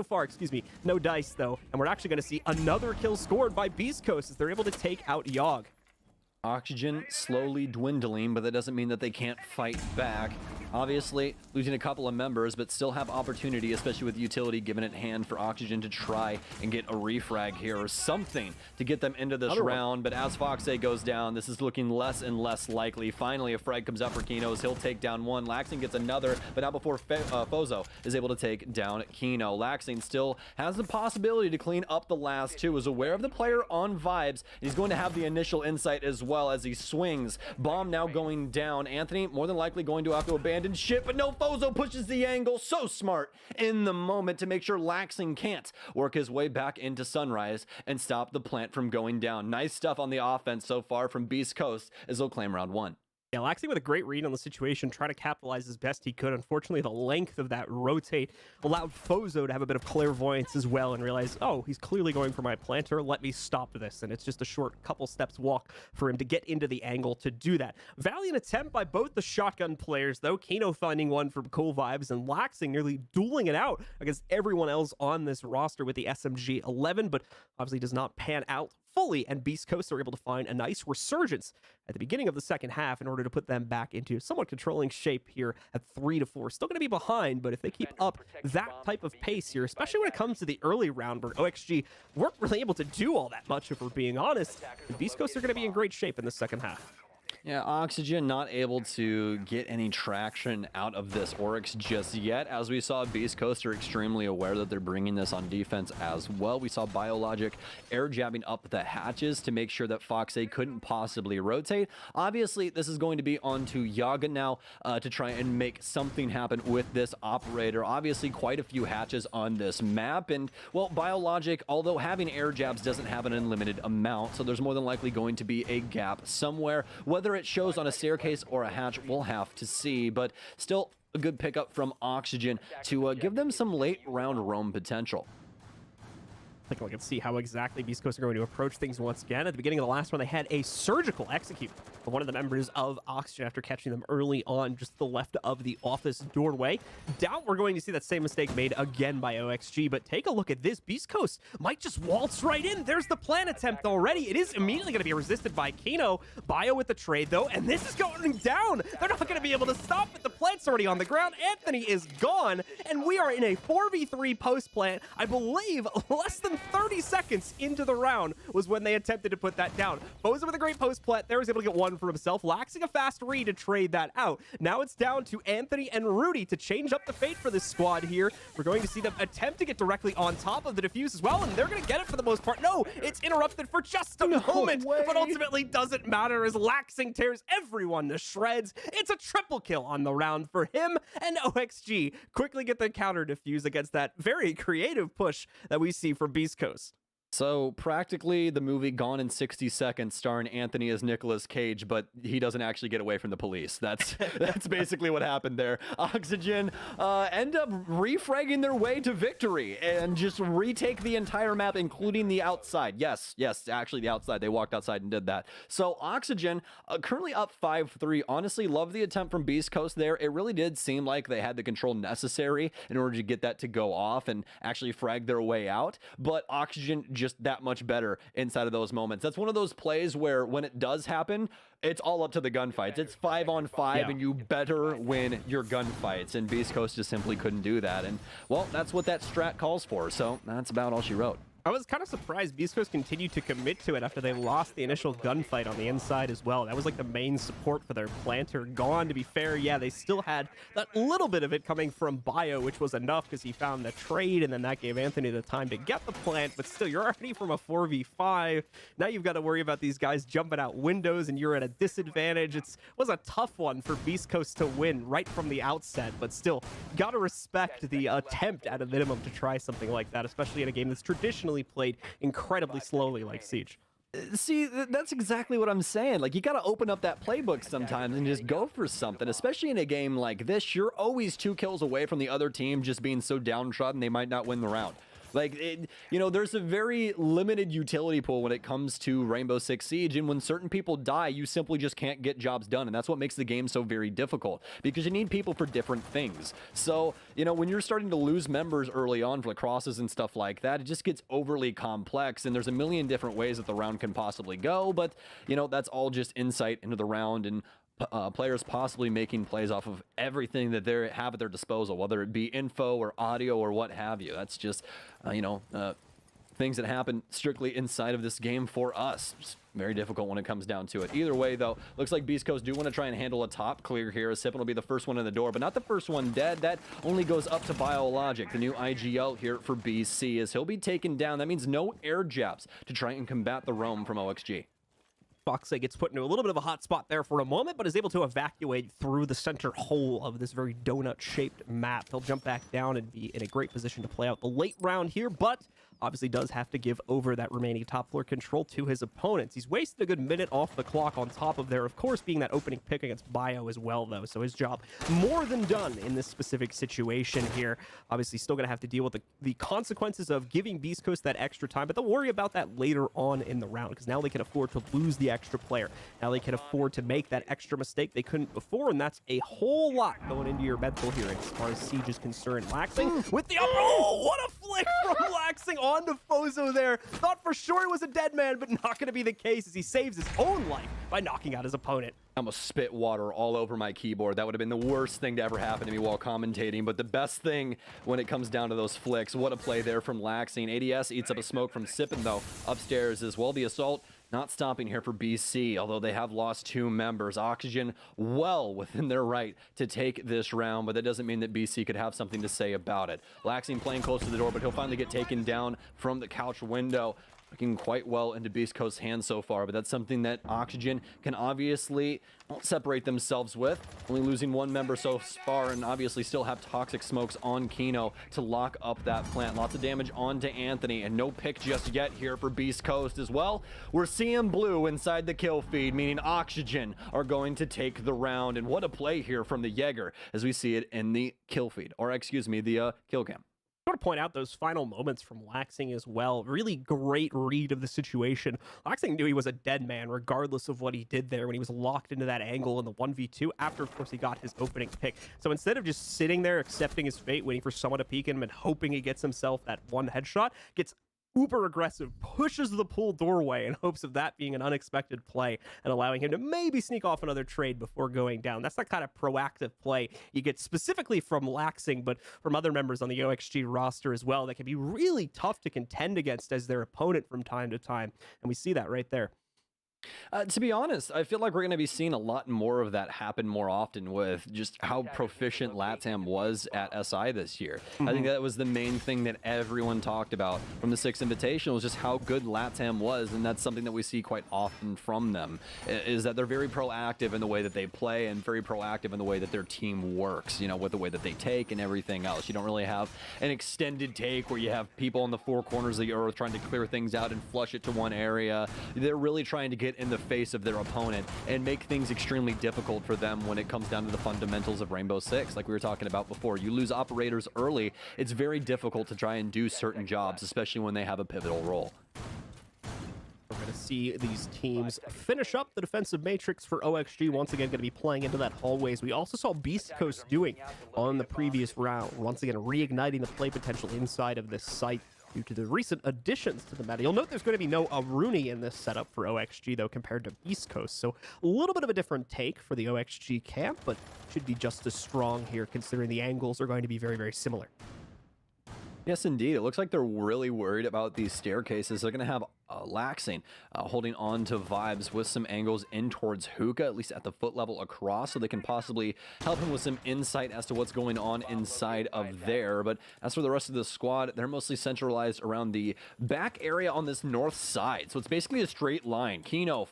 far, excuse me, no dice though, and we're actually going to see another kill scored by Beast Coast as they're able to take out Yogg. Oxygen slowly dwindling, but that doesn't mean that they can't fight back. Obviously, losing a couple of members, but still have opportunity, especially with utility given at hand for Oxygen to try and get a refrag here or something to get them into this round. But as Foxay goes down, this is looking less and less likely. Finally, a frag comes up for Kinos. He'll take down one. Laxing gets another, but not before Fozo is able to take down Kino. Laxing still has the possibility to clean up the last two, is aware of the player on vibes. He's going to have the initial insight as well as he swings. Bomb now going down. Anthony more than likely going to have to abandon ship, but no, Fozo pushes the angle. So smart in the moment to make sure Laxing can't work his way back into Sunrise and stop the plant from going down. Nice stuff on the offense so far from Beast Coast as they'll claim round one. Yeah, Laxing with a great read on the situation, trying to capitalize as best he could. Unfortunately, the length of that rotate allowed Fozo to have a bit of clairvoyance as well and realize, oh, he's clearly going for my planter. Let me stop this. And it's just a short couple steps walk for him to get into the angle to do that. Valiant attempt by both the shotgun players, though. Kino finding one from Cool Vibes and Laxing nearly dueling it out against everyone else on this roster with the SMG-11, but obviously does not pan out fully, and Beast Coast are able to find a nice resurgence at the beginning of the second half in order to put them back into somewhat controlling shape here at 3-4. Still going to be behind, but if they keep up that type of pace here, especially when it comes to the early round where OXG weren't really able to do all that much, if we're being honest, the Beast Coast are going to be in great shape in the second half. Yeah, Oxygen not able to get any traction out of this Oryx just yet. As we saw, Beast Coast are extremely aware that they're bringing this on defense as well. We saw Biologic air jabbing up the hatches to make sure that Foxay couldn't possibly rotate. Obviously, this is going to be onto Yaga now to try and make something happen with this operator. Obviously, quite a few hatches on this map. And, well, Biologic, although having air jabs, doesn't have an unlimited amount, so there's more than likely going to be a gap somewhere. Whether it shows on a staircase or a hatch, we'll have to see, but still a good pickup from Oxygen to give them some late round roam potential. I think we can see how exactly Beast Coast are going to approach things once again. At the beginning of the last one, they had a surgical execute of one of the members of Oxygen after catching them early on, just to the left of the office doorway. Doubt we're going to see that same mistake made again by OXG, but take a look at this. Beast Coast might just waltz right in. There's the plant attempt already. It is immediately going to be resisted by Kino. Bio with the trade, though, and this is going down. They're not going to be able to stop it. The plant's already on the ground. Anthony is gone, and we are in a 4v3 post-plant. I believe less than 30 seconds into the round was when they attempted to put that down. Fozo with a great post-plant. There was able to get one for himself. Laxing a fast read to trade that out. Now it's down to Anthony and Rudy to change up the fate for this squad here. We're going to see them attempt to get directly on top of the defuse as well, and they're going to get it for the most part. No, it's interrupted for just a moment, but ultimately doesn't matter as Laxing tears everyone to shreds. It's a triple kill on the round for him, and OXG quickly get the counter defuse against that very creative push that we see from Beast Coast. So practically the movie Gone in 60 Seconds starring Anthony as Nicolas Cage, but he doesn't actually get away from the police. That's basically what happened there. Oxygen end up refragging their way to victory and just retake the entire map, including the outside. Yes, actually the outside. They walked outside and did that. So Oxygen currently up 5-3. Honestly, love the attempt from Beast Coast there. It really did seem like they had the control necessary in order to get that to go off and actually frag their way out. But Oxygen just that much better inside of those moments. That's one of those plays where when it does happen, it's all up to the gunfights. It's 5-on-5 and you better win your gunfights. And Beast Coast just simply couldn't do that. And well, that's what that strat calls for. So that's about all she wrote. I was kind of surprised Beast Coast continued to commit to it after they lost the initial gunfight on the inside as well. That was like the main support for their planter gone. To be fair, yeah, they still had that little bit of it coming from Bio, which was enough because he found the trade, and then that gave Anthony the time to get the plant. But still, you're already from a 4v5. Now you've got to worry about these guys jumping out windows, and you're at a disadvantage. It was a tough one for Beast Coast to win right from the outset, but still, got to respect the attempt at a minimum to try something like that, especially in a game that's traditionally played incredibly slowly like Siege. See, that's exactly what I'm saying. Like, you got to open up that playbook sometimes and just go for something, especially in a game like this. You're always 2 kills away from the other team just being so downtrodden they might not win the round. Like, there's a very limited utility pool when it comes to Rainbow Six Siege, and when certain people die, you simply just can't get jobs done, and that's what makes the game so very difficult, because you need people for different things. So, when you're starting to lose members early on for the crosses and stuff like that, it just gets overly complex, and there's a million different ways that the round can possibly go, but, that's all just insight into the round and players possibly making plays off of everything that they have at their disposal, whether it be info or audio or what have you. That's just, things that happen strictly inside of this game for us. It's very difficult when it comes down to it. Either way, though, looks like Beast Coast do want to try and handle a top clear here, as Sippin will be the first one in the door, but not the first one dead. That only goes up to Biologic, the new IGL here for BC, as he'll be taken down. That means no air jabs to try and combat the roam from OXG. Foxay gets put into a little bit of a hot spot there for a moment, but is able to evacuate through the center hole of this very donut-shaped map. He'll jump back down and be in a great position to play out the late round here, but obviously does have to give over that remaining top floor control to his opponents. He's wasted a good minute off the clock on top of there, of course, being that opening pick against Bio as well, though. So his job more than done in this specific situation here. Obviously still going to have to deal with the consequences of giving Beast Coast that extra time, but they'll worry about that later on in the round, because now they can afford to lose the extra player. Now they can afford to make that extra mistake they couldn't before, and that's a whole lot going into your mental here as far as Siege is concerned. Laxing with the oh, what a flick from Laxing onto Fozo there. Thought for sure it was a dead man, but not going to be the case as he saves his own life by knocking out his opponent. I almost spit water all over my keyboard. That would have been the worst thing to ever happen to me while commentating, but the best thing when it comes down to those flicks. What a play there from Laxing. ADS eats up a smoke from Sippin, though, upstairs as well. The assault not stopping here for BC, although they have lost 2 members. Oxygen well within their right to take this round, but that doesn't mean that BC could have something to say about it. Laxing playing close to the door, but he'll finally get taken down from the couch window. Looking quite well into Beast Coast's hands so far, but that's something that Oxygen can obviously separate themselves with. Only losing 1 member so far, and obviously still have toxic smokes on Kino to lock up that plant. Lots of damage onto Anthony, and no pick just yet here for Beast Coast as well. We're seeing blue inside the kill feed, meaning Oxygen are going to take the round, and what a play here from the Jaeger as we see it in the kill feed, or excuse me, the kill cam. I want to point out those final moments from Laxing as well. Really great read of the situation. Laxing knew he was a dead man regardless of what he did there when he was locked into that angle in the 1v2 after, of course, he got his opening pick. So instead of just sitting there accepting his fate, waiting for someone to peek him and hoping he gets himself that one headshot, gets uber aggressive, pushes the pool doorway in hopes of that being an unexpected play and allowing him to maybe sneak off another trade before going down. That's the kind of proactive play you get specifically from Laxing, but from other members on the OXG roster as well that can be really tough to contend against as their opponent from time to time. And we see that right there. To be honest, I feel like we're going to be seeing a lot more of that happen more often with just how proficient LATAM was at SI this year. I think that was the main thing that everyone talked about from the 6th Invitational, was just how good LATAM was, and that's something that we see quite often from them, is that they're very proactive in the way that they play and very proactive in the way that their team works, you know, with the way that they take and everything else. You don't really have an extended take where you have people in the four corners of the earth trying to clear things out and flush it to one area. They're really trying to get in the face of their opponent and make things extremely difficult for them when it comes down to the fundamentals of Rainbow Six. Like we were talking about before, you lose operators early, it's very difficult to try and do certain jobs, especially when they have a pivotal role. We're going to see these teams finish up the defensive matrix for OXG. Once again, going to be playing into that hallways. We also saw Beast Coast doing on the previous round. Once again, reigniting the play potential inside of this site due to the recent additions to the meta. You'll note there's going to be no Aruni in this setup for OXG, though, compared to Beast Coast. So a little bit of a different take for the OXG camp, but should be just as strong here, considering the angles are going to be very, very similar. Yes, indeed. It looks like they're really worried about these staircases. They're going to have Laxing holding on to Vibes with some angles in towards Hookah, at least at the foot level across, so they can possibly help him with some insight as to what's going on inside of there. But as for the rest of the squad, they're mostly centralized around the back area on this north side. So it's basically a straight line. Kino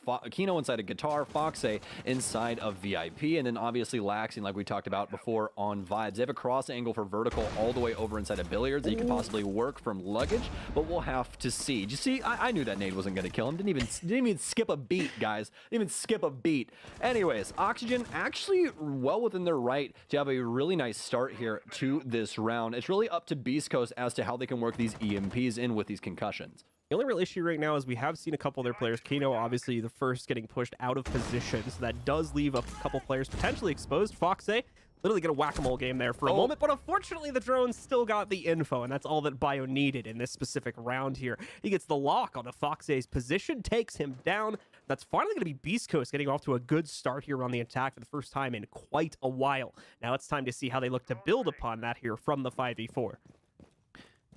inside of Guitar, Foxe inside of VIP, and then obviously Laxing, like we talked about before, on Vibes. They have a cross angle for Vertical all the way over inside of Billiards that you can possibly work from luggage, but we'll have to see. Did you see? I knew that nade wasn't going to kill him. Didn't even skip a beat, guys. Didn't even skip a beat. Anyways, Oxygen actually well within their right to have a really nice start here to this round. It's really up to Beast Coast as to how they can work these EMPs in with these concussions. The only real issue right now is we have seen a couple of their players, Kino obviously the first getting pushed out of position, so that does leave a couple players potentially exposed. Foxe literally get a whack-a-mole game there for a moment, but unfortunately the drone still got the info, and that's all that Bio needed in this specific round here. He gets the lock onto Foxe's position, takes him down. That's finally going to be Beast Coast getting off to a good start here on the attack for the first time in quite a while. Now it's time to see how they look to build upon that here from the 5v4.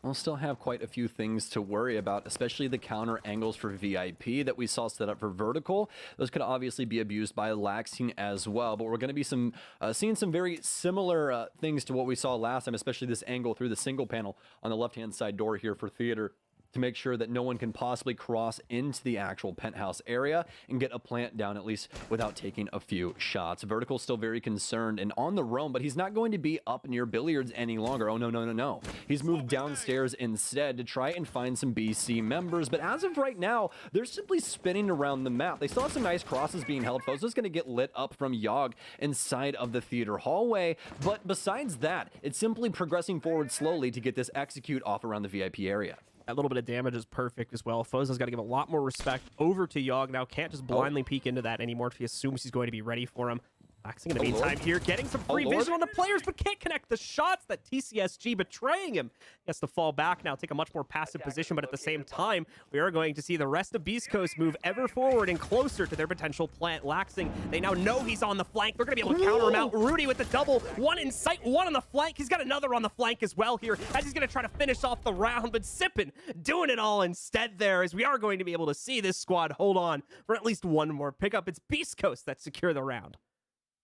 We'll still have quite a few things to worry about, especially the counter angles for VIP that we saw set up for Vertical. Those could obviously be abused by Laxing as well, but we're going to be seeing some very similar things to what we saw last time, especially this angle through the single panel on the left-hand side door here for Theater, to make sure that no one can possibly cross into the actual penthouse area and get a plant down, at least without taking a few shots. Vertical's still very concerned and on the roam, but he's not going to be up near Billiards any longer. Oh, no. He's moved downstairs instead to try and find some BC members, but as of right now, they're simply spinning around the map. They still have some nice crosses being held. Foes is going to get lit up from Yogg inside of the theater hallway, but besides that, it's simply progressing forward slowly to get this execute off around the VIP area. That little bit of damage is perfect as well. Foza's got to give a lot more respect over to Yogg now. Can't just blindly peek into that anymore if he assumes he's going to be ready for him. Laxing in the meantime here, getting some free vision on the players, but can't connect the shots. That TCSG betraying him. He has to fall back now, take a much more passive position, but at the same time, we are going to see the rest of Beast Coast move ever forward and closer to their potential plant. Laxing, they now know he's on the flank. They're going to be able to counter him out. Rudy with the double. One in sight, one on the flank. He's got another on the flank as well here, as he's going to try to finish off the round, but Sippin doing it all instead there, as we are going to be able to see this squad hold on for at least one more pickup. It's Beast Coast that secure the round.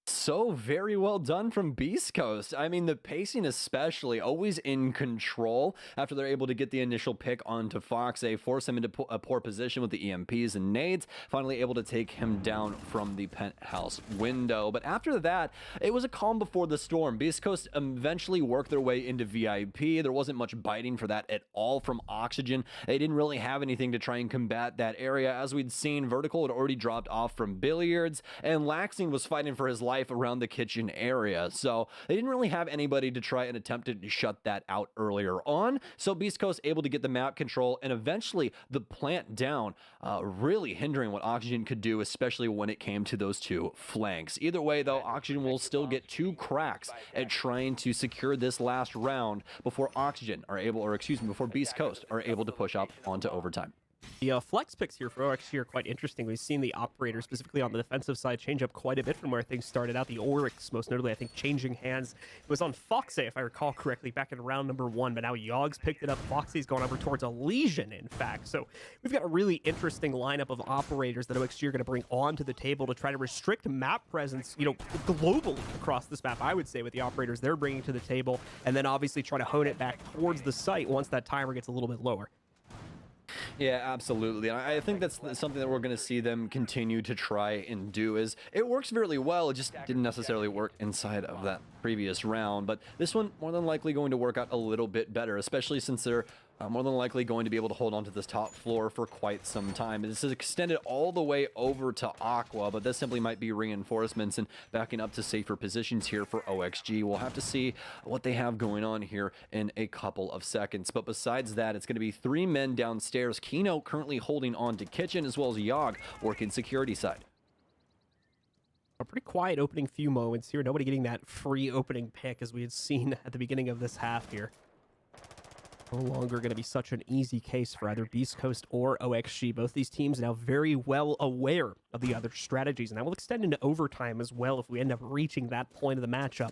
So very well done from Beast Coast. I mean, the pacing especially, always in control after they're able to get the initial pick onto Foxe, force him into a poor position with the EMPs and nades, finally able to take him down from the penthouse window. But after that, it was a calm before the storm. Beast Coast eventually worked their way into VIP. There wasn't much biting for that at all from Oxygen. They didn't really have anything to try and combat that area. As we'd seen, Vertical had already dropped off from Billiards, and Laxing was fighting for his life around the kitchen area, so they didn't really have anybody to try and attempt to shut that out earlier on. So Beast Coast able to get the map control and eventually the plant down, really hindering what Oxygen could do, especially when it came to those two flanks. Either way though, Oxygen will still get 2 cracks at trying to secure this last round before before Beast Coast are able to push up onto overtime. The flex picks here for OXG are quite interesting. We've seen the operator, specifically on the defensive side, change up quite a bit from where things started out. The Oryx, most notably, I think, changing hands. It was on Foxe, if I recall correctly, back in round number 1, but now Yogg's picked it up. Foxy's gone over towards a Legion, in fact. So we've got a really interesting lineup of operators that OXG are going to bring onto the table to try to restrict map presence, globally across this map, I would say, with the operators they're bringing to the table, and then obviously try to hone it back towards the site once that timer gets a little bit lower. Yeah, absolutely. And I think that's something that we're going to see them continue to try and do. Is it works really well, it just didn't necessarily work inside of that previous round, but this one more than likely going to work out a little bit better, especially since they're more than likely going to be able to hold on to this top floor for quite some time. This is extended all the way over to Aqua, but this simply might be reinforcements and backing up to safer positions here for OXG. We'll have to see what they have going on here in a couple of seconds. But besides that, it's going to be 3 men downstairs. Kino currently holding on to Kitchen, as well as Yogg working security side. A pretty quiet opening few moments here. Nobody getting that free opening pick as we had seen at the beginning of this half here. No longer going to be such an easy case for either Beast Coast or OXG. Both these teams now very well aware of the other strategies, and that will extend into overtime as well if we end up reaching that point of the matchup.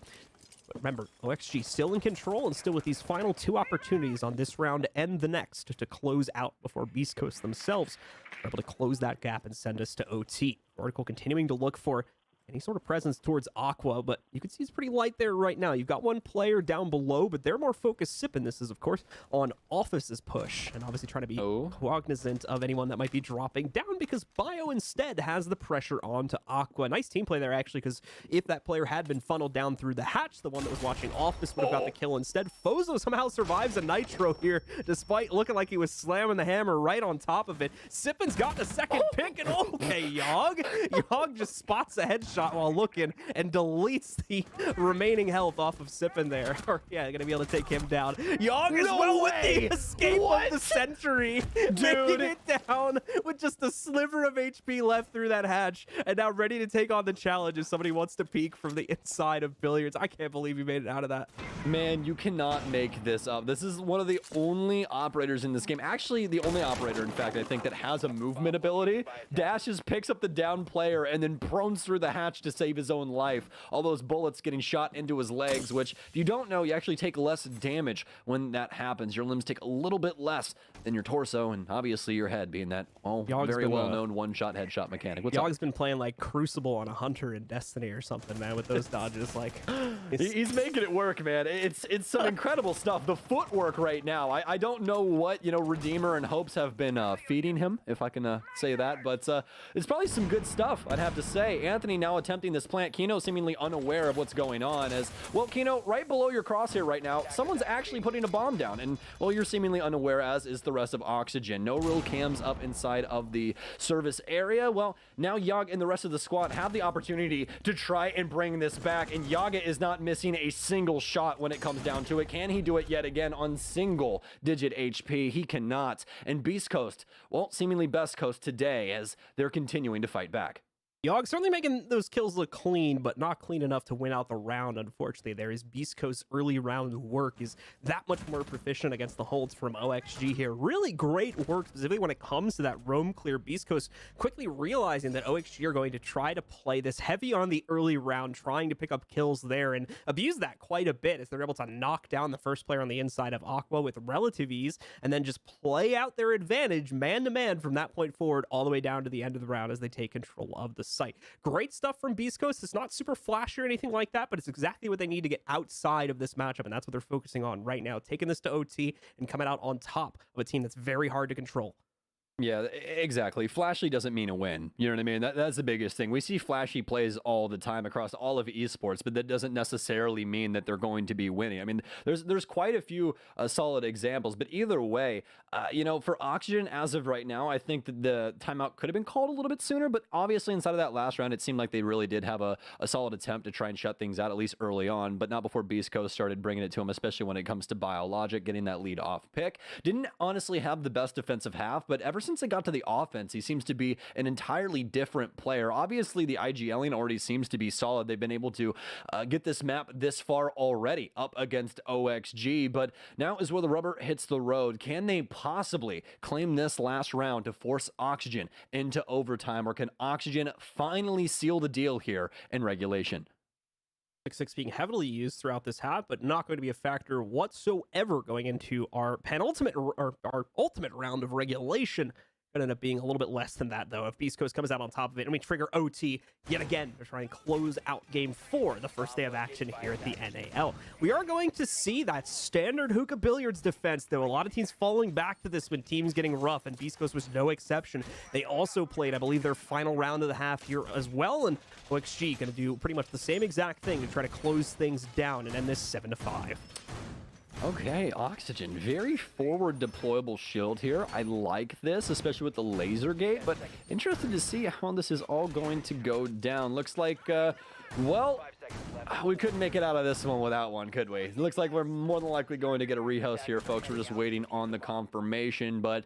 But remember, OXG still in control and still with these final 2 opportunities on this round and the next to close out before Beast Coast themselves are able to close that gap and send us to OT. Oracle continuing to look for any sort of presence towards Aqua, but you can see it's pretty light there right now. You've got one player down below, but they're more focused, Sippin. This is, of course, on Office's push, and obviously trying to be cognizant of anyone that might be dropping down, because Bio instead has the pressure onto Aqua. Nice team play there, actually, because if that player had been funneled down through the hatch, the one that was watching Office would have got the kill instead. Fozo somehow survives a Nitro here, despite looking like he was slamming the hammer right on top of it. Sippin's got the second pick, and okay, Yogg just spots a headshot while looking and deletes the remaining health off of Sippin there. Or, yeah, gonna be able to take him down. Yogg as well with the escape of the century, making it down with just a sliver of HP left through that hatch, and now ready to take on the challenge if somebody wants to peek from the inside of Billiards. I can't believe he made it out of that. Man, you cannot make this up. This is one of the only operators in this game, actually the only operator, in fact, I think, that has a movement ability. Dashes, picks up the down player, and then prones through the hatch to save his own life. All those bullets getting shot into his legs, which, if you don't know, you actually take less damage when that happens. Your limbs take a little bit less than your torso, and obviously your head, being that very well-known one-shot headshot mechanic. Yogg's been playing like Crucible on a Hunter in Destiny or something, man, with those dodges. Like, he's making it work, man. It's some incredible stuff. The footwork right now, I don't know what Redeemer and Hopes have been feeding him, if I can say that, but it's probably some good stuff, I'd have to say. Anthony now attempting this plant. Kino seemingly unaware of what's going on, as well. Kino, right below your crosshair right now, someone's actually putting a bomb down, and well, you're seemingly unaware, as is the rest of Oxygen. No real cams up inside of the service area. Well, now Yogg and the rest of the squad have the opportunity to try and bring this back, and Yaga is not missing a single shot when it comes down to it. Can he do it yet again on single digit HP? He cannot. And Beast Coast, well, seemingly Best Coast today, as they're continuing to fight back. Yogg certainly making those kills look clean, but not clean enough to win out the round, unfortunately. There is Beast Coast's early round work is that much more proficient against the holds from OXG here. Really great work, specifically when it comes to that roam clear. Beast Coast quickly realizing that OXG are going to try to play this heavy on the early round, trying to pick up kills there, and abuse that quite a bit as they're able to knock down the first player on the inside of Aqua with relative ease, and then just play out their advantage man-to-man from that point forward all the way down to the end of the round as they take control of the site. Great stuff from Beast Coast. It's not super flashy or anything like that, but it's exactly what they need to get outside of this matchup, and that's what they're focusing on right now, taking this to OT and coming out on top of a team that's very hard to control. Yeah, exactly. Flashy doesn't mean a win. You know what I mean? That's the biggest thing. We see flashy plays all the time across all of esports, but that doesn't necessarily mean that they're going to be winning. I mean, there's quite a few solid examples, but either way, for Oxygen as of right now, I think that the timeout could have been called a little bit sooner, but obviously inside of that last round, it seemed like they really did have a solid attempt to try and shut things out, at least early on, but not before Beast Coast started bringing it to them, especially when it comes to Biologic, getting that lead off pick. Didn't honestly have the best defensive half, but ever since it got to the offense, he seems to be an entirely different player. Obviously, the IGLing already seems to be solid. They've been able to get this map this far already up against OXG, but now is where the rubber hits the road. Can they possibly claim this last round to force Oxygen into overtime, or can Oxygen finally seal the deal here in regulation? 6 being heavily used throughout this half, but not going to be a factor whatsoever going into our penultimate or our ultimate round of regulation. Going to end up being a little bit less than that, though, if Beast Coast comes out on top of it. And we trigger OT yet again to try and close out Game 4, the first day of action here at the NAL. We are going to see that standard hookah billiards defense, though. A lot of teams falling back to this when teams getting rough, and Beast Coast was no exception. They also played, I believe, their final round of the half here as well, and OXG going to do pretty much the same exact thing to try to close things down and end this 7-5. Okay, Oxygen, very forward deployable shield here. I like this, especially with the laser gate, but interested to see how this is all going to go down. Looks like, well, we couldn't make it out of this one without one, could we? It looks like we're more than likely going to get a rehost here, folks. We're just waiting on the confirmation, but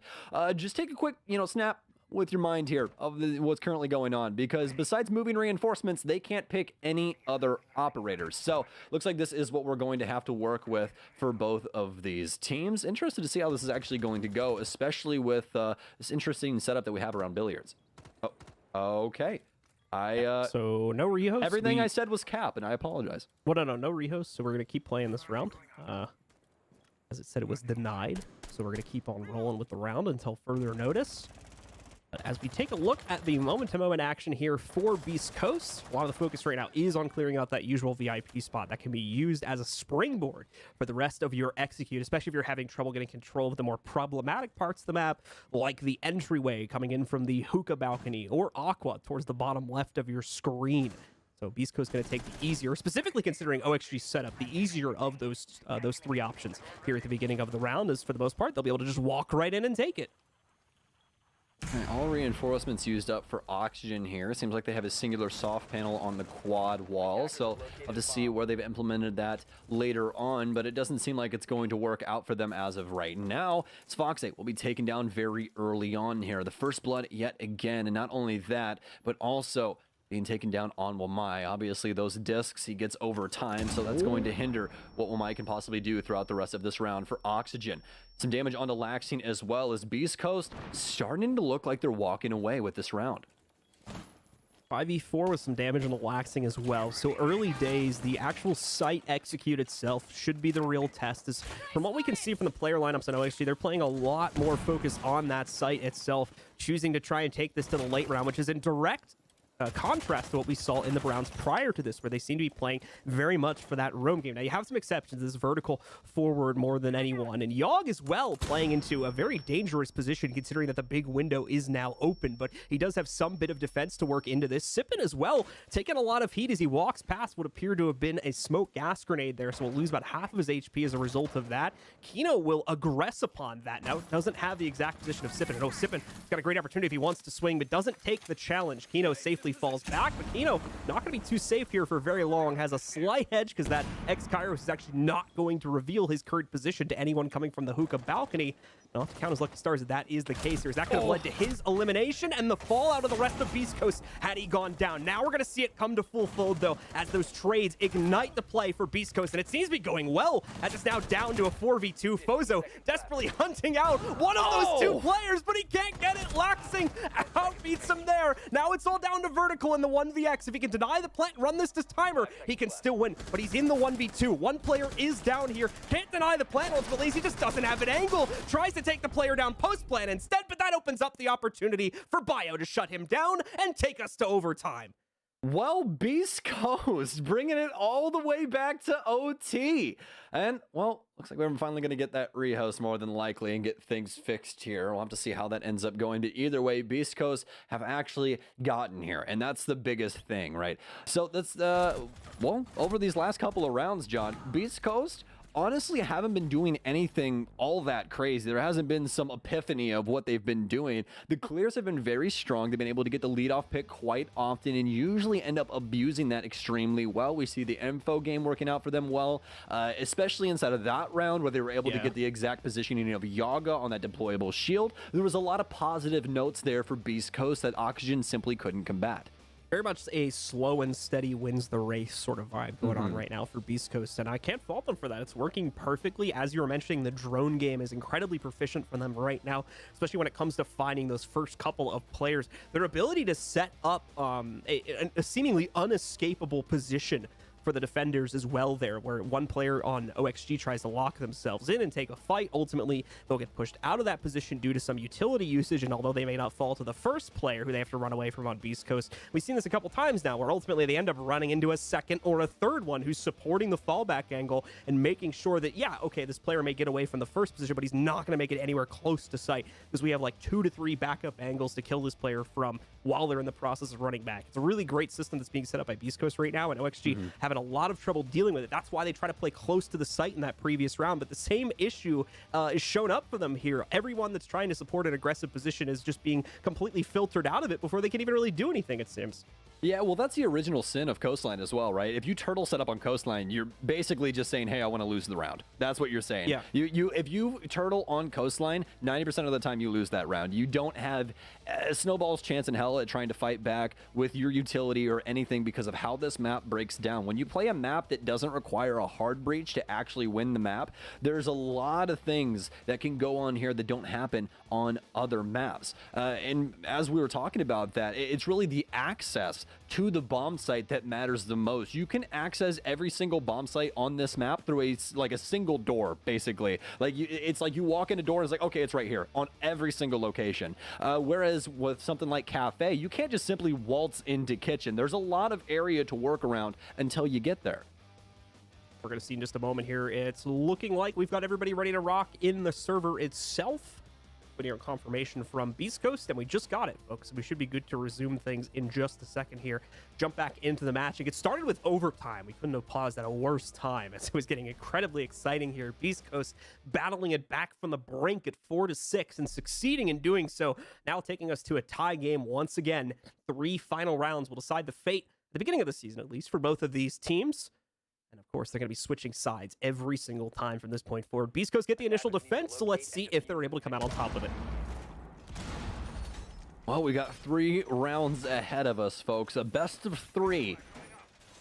just take a quick, snap with your mind here of what's currently going on, because besides moving reinforcements, they can't pick any other operators. So looks like this is what we're going to have to work with for both of these teams. Interested to see how this is actually going to go, especially with this interesting setup that we have around billiards. Oh, okay. So no rehost. Everything I said was cap, and I apologize. Well, no rehost. So we're going to keep playing this round. As it said, it was denied. So we're going to keep on rolling with the round until further notice. But as we take a look at the moment-to-moment action here for Beast Coast, a lot of the focus right now is on clearing out that usual VIP spot that can be used as a springboard for the rest of your execute, especially if you're having trouble getting control of the more problematic parts of the map, like the entryway coming in from the hookah balcony or Aqua towards the bottom left of your screen. So Beast Coast is going to take the easier, specifically considering OXG's setup, the easier of those three options here at the beginning of the round is, for the most part, they'll be able to just walk right in and take it. All reinforcements used up for Oxygen here. Seems like they have a singular soft panel on the quad wall, so I'll have to see where they've implemented that later on, but it doesn't seem like it's going to work out for them as of right now. Fox8 will be taken down very early on here. The first blood yet again, and not only that, but also being taken down on Wamai. Obviously, those discs he gets over time, so that's going to hinder what Wamai can possibly do throughout the rest of this round for Oxygen. Some damage onto Laxine as well, as Beast Coast starting to look like they're walking away with this round. 5v4 with some damage on the Laxing as well. So early days, the actual site execute itself should be the real test. As from what we can see from the player lineups on OXG, they're playing a lot more focus on that site itself, choosing to try and take this to the late round, which is in direct contrast to what we saw in the Browns prior to this, where they seem to be playing very much for that roam game. Now, you have some exceptions. This vertical forward more than anyone. And Yogg as well playing into a very dangerous position, considering that the big window is now open. But he does have some bit of defense to work into this. Sippin as well, taking a lot of heat as he walks past what appeared to have been a smoke gas grenade there. So we'll lose about half of his HP as a result of that. Kino will aggress upon that. Now, doesn't have the exact position of Sippin. Oh, Sippin got a great opportunity if he wants to swing, but doesn't take the challenge. Kino safely falls back, but Kino not going to be too safe here for very long. Has a slight edge because that X-Kairos is actually not going to reveal his current position to anyone coming from the hookah balcony. I'll have to count his lucky stars if that is the case here. That could have led to his elimination and the fallout of the rest of Beast Coast had he gone down. Now we're going to see it come to full fold, though, as those trades ignite the play for Beast Coast, and it seems to be going well, as it's now down to a 4v2. Fozo desperately hunting out one of those two players, but he can't get it. Laxing outbeats him there. Now it's all down to Vertical in the 1vx. If he can deny the plant, run this to timer, he can still win, but he's in the 1v2. One player is down here. Can't deny the plant ultimately. He just doesn't have an angle. Tries to take the player down post-plan instead, but that opens up the opportunity for Bio to shut him down and take us to overtime. Well, Beast Coast bringing it all the way back to OT. And, well, looks like we're finally going to get that rehost more than likely and get things fixed here. We'll have to see how that ends up going. But either way, Beast Coast have actually gotten here. And that's the biggest thing, right? So that's, well, over these last couple of rounds, John, Beast Coast honestly haven't been doing anything all that crazy. There hasn't been some epiphany of what they've been doing. The Clears have been very strong. They've been able to get the leadoff pick quite often and usually end up abusing that extremely well. We see the info game working out for them well, especially inside of that round where they were able to get the exact positioning of Yaga on that deployable shield. There was a lot of positive notes there for Beast Coast that Oxygen simply couldn't combat. Very much a slow and steady wins the race sort of vibe going on right now for Beast Coast, and I can't fault them for that. It's working perfectly. As you were mentioning, the drone game is incredibly proficient for them right now, especially when it comes to finding those first couple of players. Their ability to set up a seemingly unescapable position for the defenders as well there, where one player on OXG tries to lock themselves in and take a fight. Ultimately, they'll get pushed out of that position due to some utility usage, and although they may not fall to the first player who they have to run away from on Beast Coast, we've seen this a couple times now, where ultimately they end up running into a second or a third one who's supporting the fallback angle and making sure that, yeah, okay, this player may get away from the first position, but he's not going to make it anywhere close to sight, because we have like 2 to 3 backup angles to kill this player from while they're in the process of running back. It's a really great system that's being set up by Beast Coast right now, and OXG having a lot of trouble dealing with it. That's why they try to play close to the site in that previous round, but the same issue is shown up for them here. Everyone that's trying to support an aggressive position is just being completely filtered out of it before they can even really do anything, it seems. Yeah, well, that's the original sin of Coastline as well, right? If you turtle set up on Coastline, you're basically just saying, hey, I want to lose the round. That's what you're saying. Yeah. If you turtle on Coastline, 90% of the time you lose that round. You don't have a snowball's chance in hell at trying to fight back with your utility or anything because of how this map breaks down. When you play a map that doesn't require a hard breach to actually win the map, there's a lot of things that can go on here that don't happen on other maps. And as we were talking about that, it's really the access to the bomb site that matters the most. You can access every single bomb site on this map through a single door, basically. It's like you walk in a door and it's like, okay, it's right here on every single location. Whereas with something like Cafe, you can't just simply waltz into kitchen. There's a lot of area to work around until you get there. We're going to see in just a moment here. It's looking like we've got everybody ready to rock in the server itself. Putting our confirmation from Beast Coast, and we just got it, folks. We should be good to resume things in just a second here. Jump back into the match and get started with overtime. We couldn't have paused at a worse time as it was getting incredibly exciting here. Beast Coast battling it back from the brink at 4-6 and succeeding in doing so. Now taking us to a tie game once again. 3 final rounds will decide the fate at the beginning of the season, at least for both of these teams. And of course, they're going to be switching sides every single time from this point forward. Beast Coast get the initial defense, so let's see if they're able to come out on top of it. Well, we got 3 rounds ahead of us, folks. A best of 3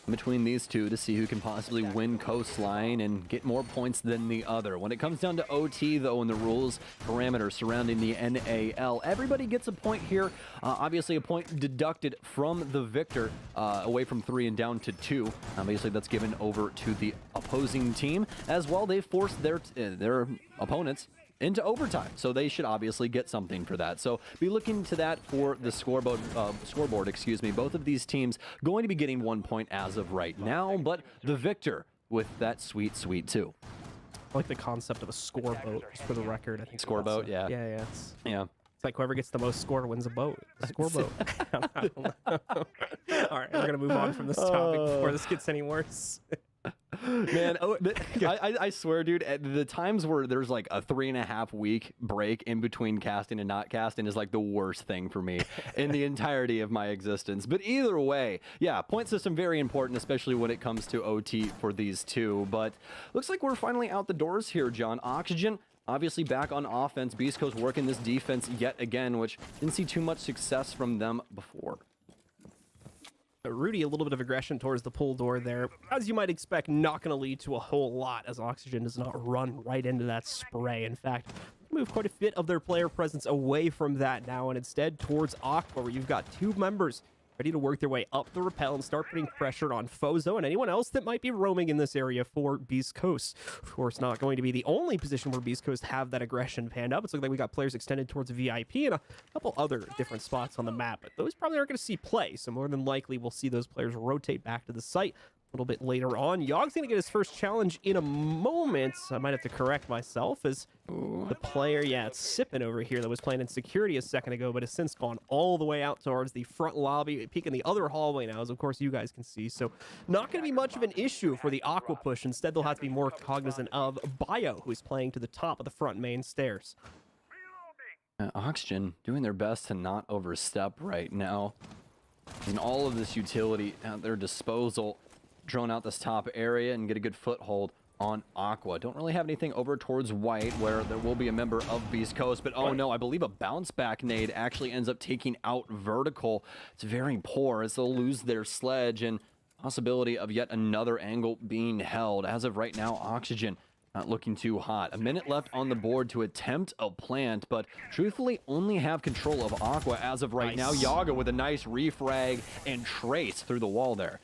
between these two to see who can possibly win Coastline and get more points than the other. When it comes down to OT, though, and the rules parameters surrounding the NAL, everybody gets a point here. Obviously, a point deducted from the victor, away from 3 and down to 2. Obviously, that's given over to the opposing team. As well, they forced their opponents into overtime, so they should obviously get something for that. So be looking to that for the scoreboard. Both of these teams going to be getting 1 point as of right now, but the victor with that sweet 2. I like the concept of a score boat, just for the record. I think score boat, yeah. Yeah. It's like whoever gets the most score wins a boat. A score boat. All right, we're gonna move on from this topic before this gets any worse. Man, I swear, dude, at the times where there's like a 3.5 week break in between casting and not casting is like the worst thing for me in the entirety of my existence. But either way, yeah, point system very important, especially when it comes to OT for these two. But looks like we're finally out the doors here, John. Oxygen obviously back on offense. Beast Coast working this defense yet again, which didn't see too much success from them before. Rudy, a little bit of aggression towards the pull door there. As you might expect, not going to lead to a whole lot, as Oxygen does not run right into that spray. In fact, move quite a bit of their player presence away from that now, and instead towards Aqua, where you've got 2 members ready to work their way up the rappel and start putting pressure on Fozo and anyone else that might be roaming in this area for Beast Coast. Of course, not going to be the only position where Beast Coast have that aggression panned up. It's looking like we got players extended towards VIP and a couple other different spots on the map, but those probably aren't going to see play, so more than likely we'll see those players rotate back to the site little bit later on. Yogg's going to get his first challenge in a moment. I might have to correct myself as the player, it's Sippin over here that was playing in security a second ago, but has since gone all the way out towards the front lobby, peeking the other hallway now, as of course you guys can see. So not going to be much of an issue for the Aqua push. Instead, they'll have to be more cognizant of Bio, who is playing to the top of the front main stairs. Oxygen doing their best to not overstep right now. And all of this utility at their disposal, drone out this top area and get a good foothold on Aqua. Don't really have anything over towards White, where there will be a member of Beast Coast, but oh no, I believe a bounce back nade actually ends up taking out Vertical. It's very poor as they'll lose their sledge, and possibility of yet another angle being held. As of right now, Oxygen not looking too hot. A minute left on the board to attempt a plant, but truthfully only have control of Aqua as of right now. Yaga with a nice refrag and trace through the wall there.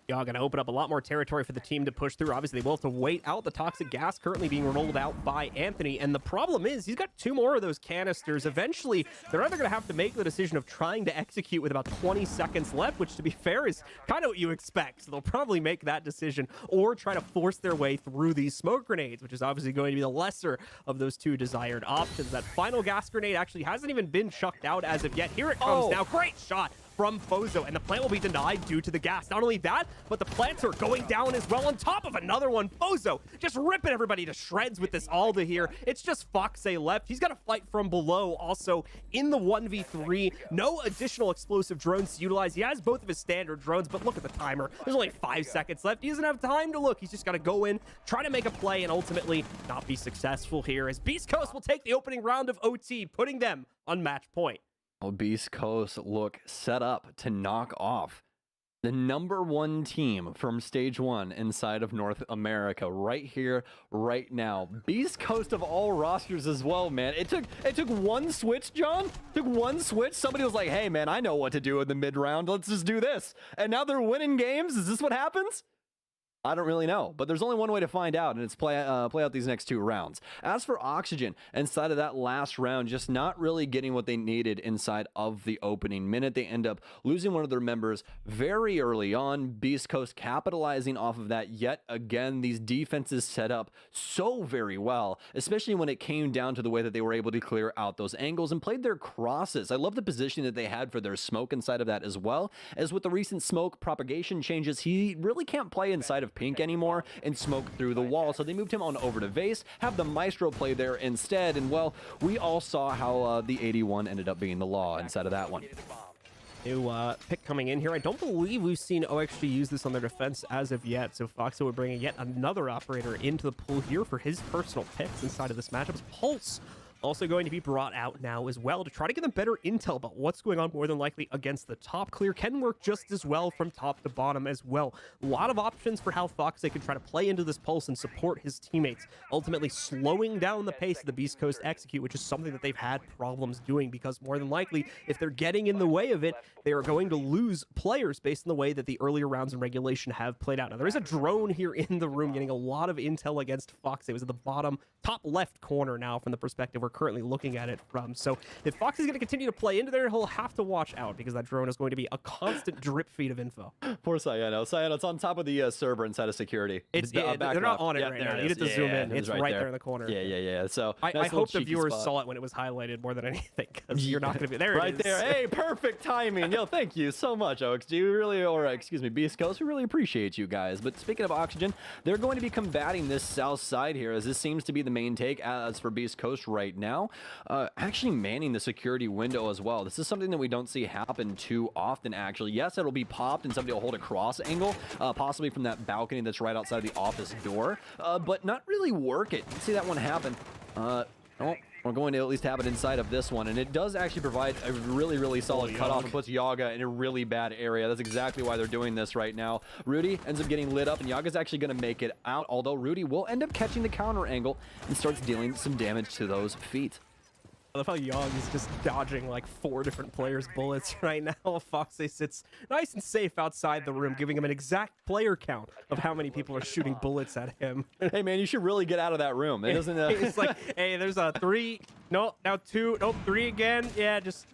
Y'all gonna open up a lot more territory for the team to push through. Obviously, they will have to wait out the toxic gas currently being rolled out by Anthony. And the problem is he's got 2 more of those canisters. Eventually, they're either gonna have to make the decision of trying to execute with about 20 seconds left, which to be fair is kind of what you expect. So they'll probably make that decision or try to force their way through these smoke grenades, which is obviously going to be the lesser of those 2 desired options. That final gas grenade actually hasn't even been chucked out as of yet. Here it comes now. Great shot from Fozo, and the plant will be denied due to the gas. Not only that, but the plants are going down as well on top of another one. Fozo just ripping everybody to shreds with this Alda here. It's just Foxe left. He's got to fight from below. Also, in the 1v3, no additional explosive drones to utilize. He has both of his standard drones, but look at the timer. There's only 5 seconds left. He doesn't have time to look. He's just got to go in, try to make a play, and ultimately not be successful here, as Beast Coast will take the opening round of OT, putting them on match point. Oh, Beast Coast look set up to knock off the #1 team from stage 1 inside of North America right here, right now. Beast Coast of all rosters as well, man. It took one switch, John. It took one switch. Somebody was like, hey, man, I know what to do in the mid round. Let's just do this. And now they're winning games. Is this what happens? I don't really know, but there's only one way to find out, and it's play out these next 2 rounds. As for Oxygen, inside of that last round, just not really getting what they needed inside of the opening minute. They end up losing one of their members very early on. Beast Coast capitalizing off of that yet again. These defenses set up so very well, especially when it came down to the way that they were able to clear out those angles and played their crosses. I love the position that they had for their smoke inside of that, as well as with the recent smoke propagation changes. He really can't play inside of Pink anymore and smoke through the wall, so they moved him on over to Vase, have the Maestro play there instead, and well, we all saw how the 81 ended up being the law inside of that one. New pick coming in here. I don't believe we've seen OXG use this on their defense as of yet, so Foxo would bring yet another operator into the pool here for his personal picks inside of this matchup. Pulse also going to be brought out now as well to try to get them better intel about what's going on, more than likely against the top. Clear can work just as well from top to bottom as well. A lot of options for how Fox can try to play into this Pulse and support his teammates, ultimately slowing down the pace of the Beast Coast execute, which is something that they've had problems doing, because more than likely, if they're getting in the way of it, they are going to lose players based on the way that the earlier rounds in regulation have played out. Now, there is a drone here in the room getting a lot of intel against Fox. It was at the bottom, top left corner now from the perspective we're currently looking at it from. So if Fox is going to continue to play into there, he'll have to watch out, because that drone is going to be a constant drip feed of info. Poor Sayano. Sayano's on top of the server inside of security. They're not on it right now. You need to zoom in. It's right there in the corner. Yeah. So I hope the viewers saw it when it was highlighted more than anything, because you're not going to be there. Right there. Hey, perfect timing. Yo, thank you so much, OXG. We really, excuse me, Beast Coast. We really appreciate you guys. But speaking of Oxygen, they're going to be combating this south side here, as this seems to be the main take as for Beast Coast right now. Actually manning the security window as well. This is something that we don't see happen too often, actually. Yes, it'll be popped and somebody will hold a cross angle, possibly from that balcony that's right outside the office door, but not really work it. See that one happen. We're going to at least have it inside of this one, and it does actually provide a really, really solid cutoff and puts Yaga in a really bad area. That's exactly why they're doing this right now. Rudy ends up getting lit up, and Yaga's actually going to make it out, although Rudy will end up catching the counter angle and starts dealing some damage to those feet. I love how Young is just dodging like 4 different players' bullets right now. Foxe sits nice and safe outside the room, giving him an exact player count of how many people are shooting bullets at him. Hey man, you should really get out of that room. It doesn't. It's like, hey, there's a 3. No, now 2. Nope, 3 again. Yeah, just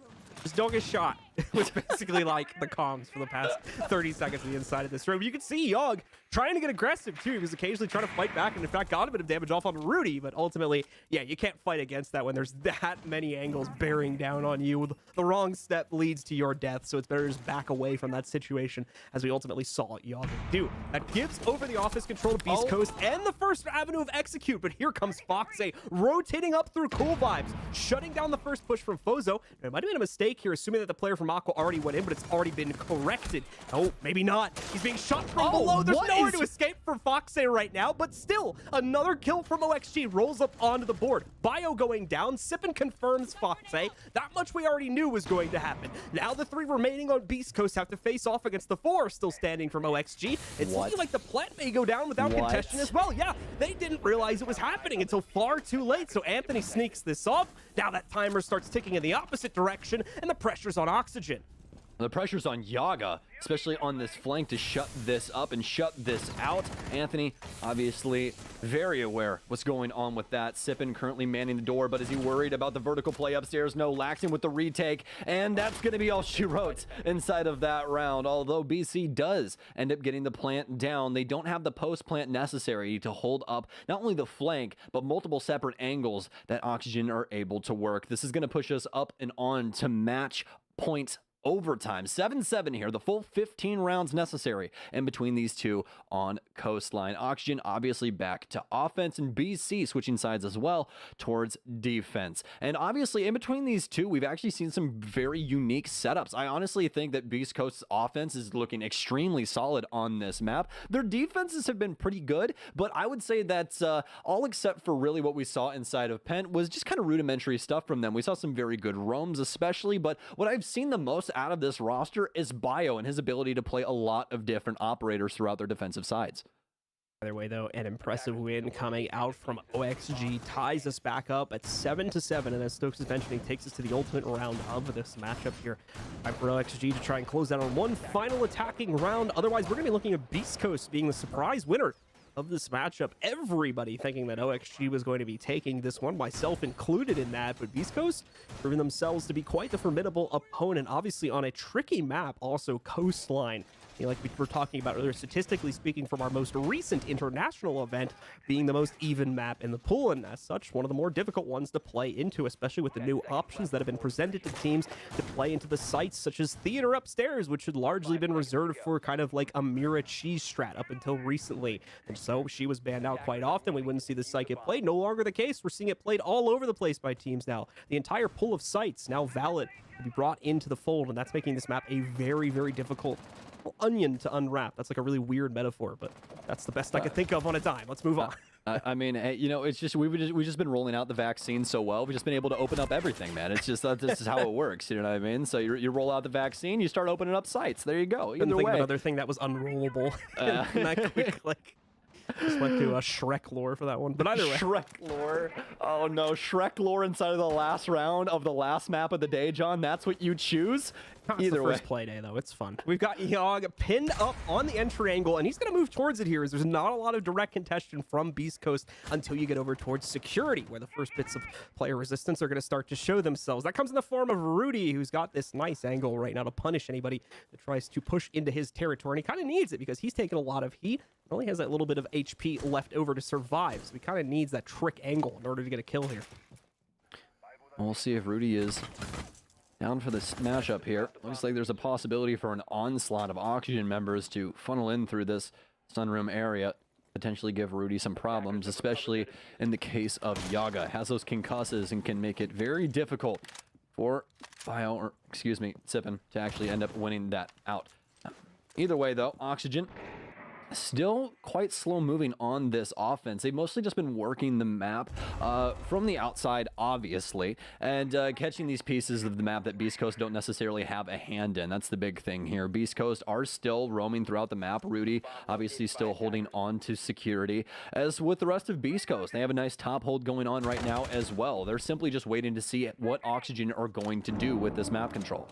don't get shot. It was basically like the comms for the past 30 seconds on the inside of this room. You can see Yogg trying to get aggressive too. He was occasionally trying to fight back and in fact got a bit of damage off on Rudy, but ultimately, yeah, you can't fight against that when there's that many angles bearing down on you. The wrong step leads to your death, so it's better to just back away from that situation, as we ultimately saw Yogg do. That gives over the offense control to Beast Coast and the first avenue of execute, but here comes Foxy rotating up through Cool Vibes, shutting down the first push from Fozo. It might have been a mistake here, assuming that the player from Aqua already went in, but it's already been corrected. Oh, maybe not. He's being shot from below. There's nowhere to escape for Foxy right now, but still, another kill from OXG rolls up onto the board. Bio going down. Sippin confirms Foxy. That much we already knew was going to happen. Now the 3 remaining on Beast Coast have to face off against the 4 still standing from OXG. It's looking like the plant may go down without contention as well. Yeah, they didn't realize it was happening until far too late, so Anthony sneaks this off. Now that timer starts ticking in the opposite direction, and the pressure's on Oxygen. The pressure's on Yaga, especially on this flank, to shut this up and shut this out. Anthony, obviously very aware what's going on with that. Sippin currently manning the door, but is he worried about the vertical play upstairs? No, Laxing with the retake, and that's going to be all she wrote inside of that round. Although BC does end up getting the plant down, they don't have the post plant necessary to hold up not only the flank, but multiple separate angles that Oxygen are able to work. This is going to push us up and on to match point overtime. 7-7 here, the full 15 rounds necessary in between these two on Coastline. Oxygen obviously back to offense, and BC switching sides as well towards defense. And obviously in between these two, we've actually seen some very unique setups. I honestly think that Beast Coast's offense is looking extremely solid on this map. Their defenses have been pretty good, but I would say that all except for really what we saw inside of Pent was just kind of rudimentary stuff from them. We saw some very good roams especially, but what I've seen the most out of this roster is Bio and his ability to play a lot of different operators throughout their defensive sides. Either way, though, an impressive win coming out from OXG ties us back up at 7-7, and as Stokes is mentioning, takes us to the ultimate round of this matchup here. Time for OXG to try and close out on one final attacking round. Otherwise, we're going to be looking at Beast Coast being the surprise winner of this matchup. Everybody thinking that OXG was going to be taking this one, myself included in that, but Beast Coast proving themselves to be quite the formidable opponent, obviously on a tricky map, also Coastline. You know, like we were talking about earlier, statistically speaking, from our most recent international event being the most even map in the pool, and as such, one of the more difficult ones to play into, especially with the new options that have been presented to teams to play into the sites such as Theater Upstairs, which had largely been reserved for kind of like a Mira cheese strat up until recently. And so she was banned out quite often. We wouldn't see the site get played. No longer the case. We're seeing it played all over the place by teams now. The entire pool of sites now valid to be brought into the fold, and that's making this map a very, very difficult onion to unwrap. That's like a really weird metaphor, but that's the best I could think of on a dime. Let's move on. I mean, you know, it's just we've just been rolling out the vaccine so well. We've just been able to open up everything, man. It's just this is how it works. You know what I mean? So you roll out the vaccine, you start opening up sites. There you go. Either way, another thing that was unrollable. Just went to Shrek lore for that one. But either way. Shrek lore. Oh no, Shrek lore inside of the last round of the last map of the day, John. That's what you choose? Either way. First play day, though. It's fun. We've got Yogg pinned up on the entry angle, and he's going to move towards it here as there's not a lot of direct contention from Beast Coast until you get over towards security, where the first bits of player resistance are going to start to show themselves. That comes in the form of Rudy, who's got this nice angle right now to punish anybody that tries to push into his territory, and he kind of needs it because he's taking a lot of heat. Only has that little bit of HP left over to survive, so he kind of needs that trick angle in order to get a kill here. We'll see if Rudy is down for this mashup here. Looks like there's a possibility for an onslaught of Oxygen members to funnel in through this sunroom area, potentially give Rudy some problems, especially in the case of Yaga. Has those concusses and can make it very difficult for Sippin to actually end up winning that out. Either way, though, Oxygen still quite slow moving on this offense. They've mostly just been working the map from the outside, obviously, and catching these pieces of the map that Beast Coast don't necessarily have a hand in. That's the big thing here. Beast Coast are still roaming throughout the map. Rudy obviously still holding on to security. As with the rest of Beast Coast, they have a nice top hold going on right now as well. They're simply just waiting to see what Oxygen are going to do with this map control.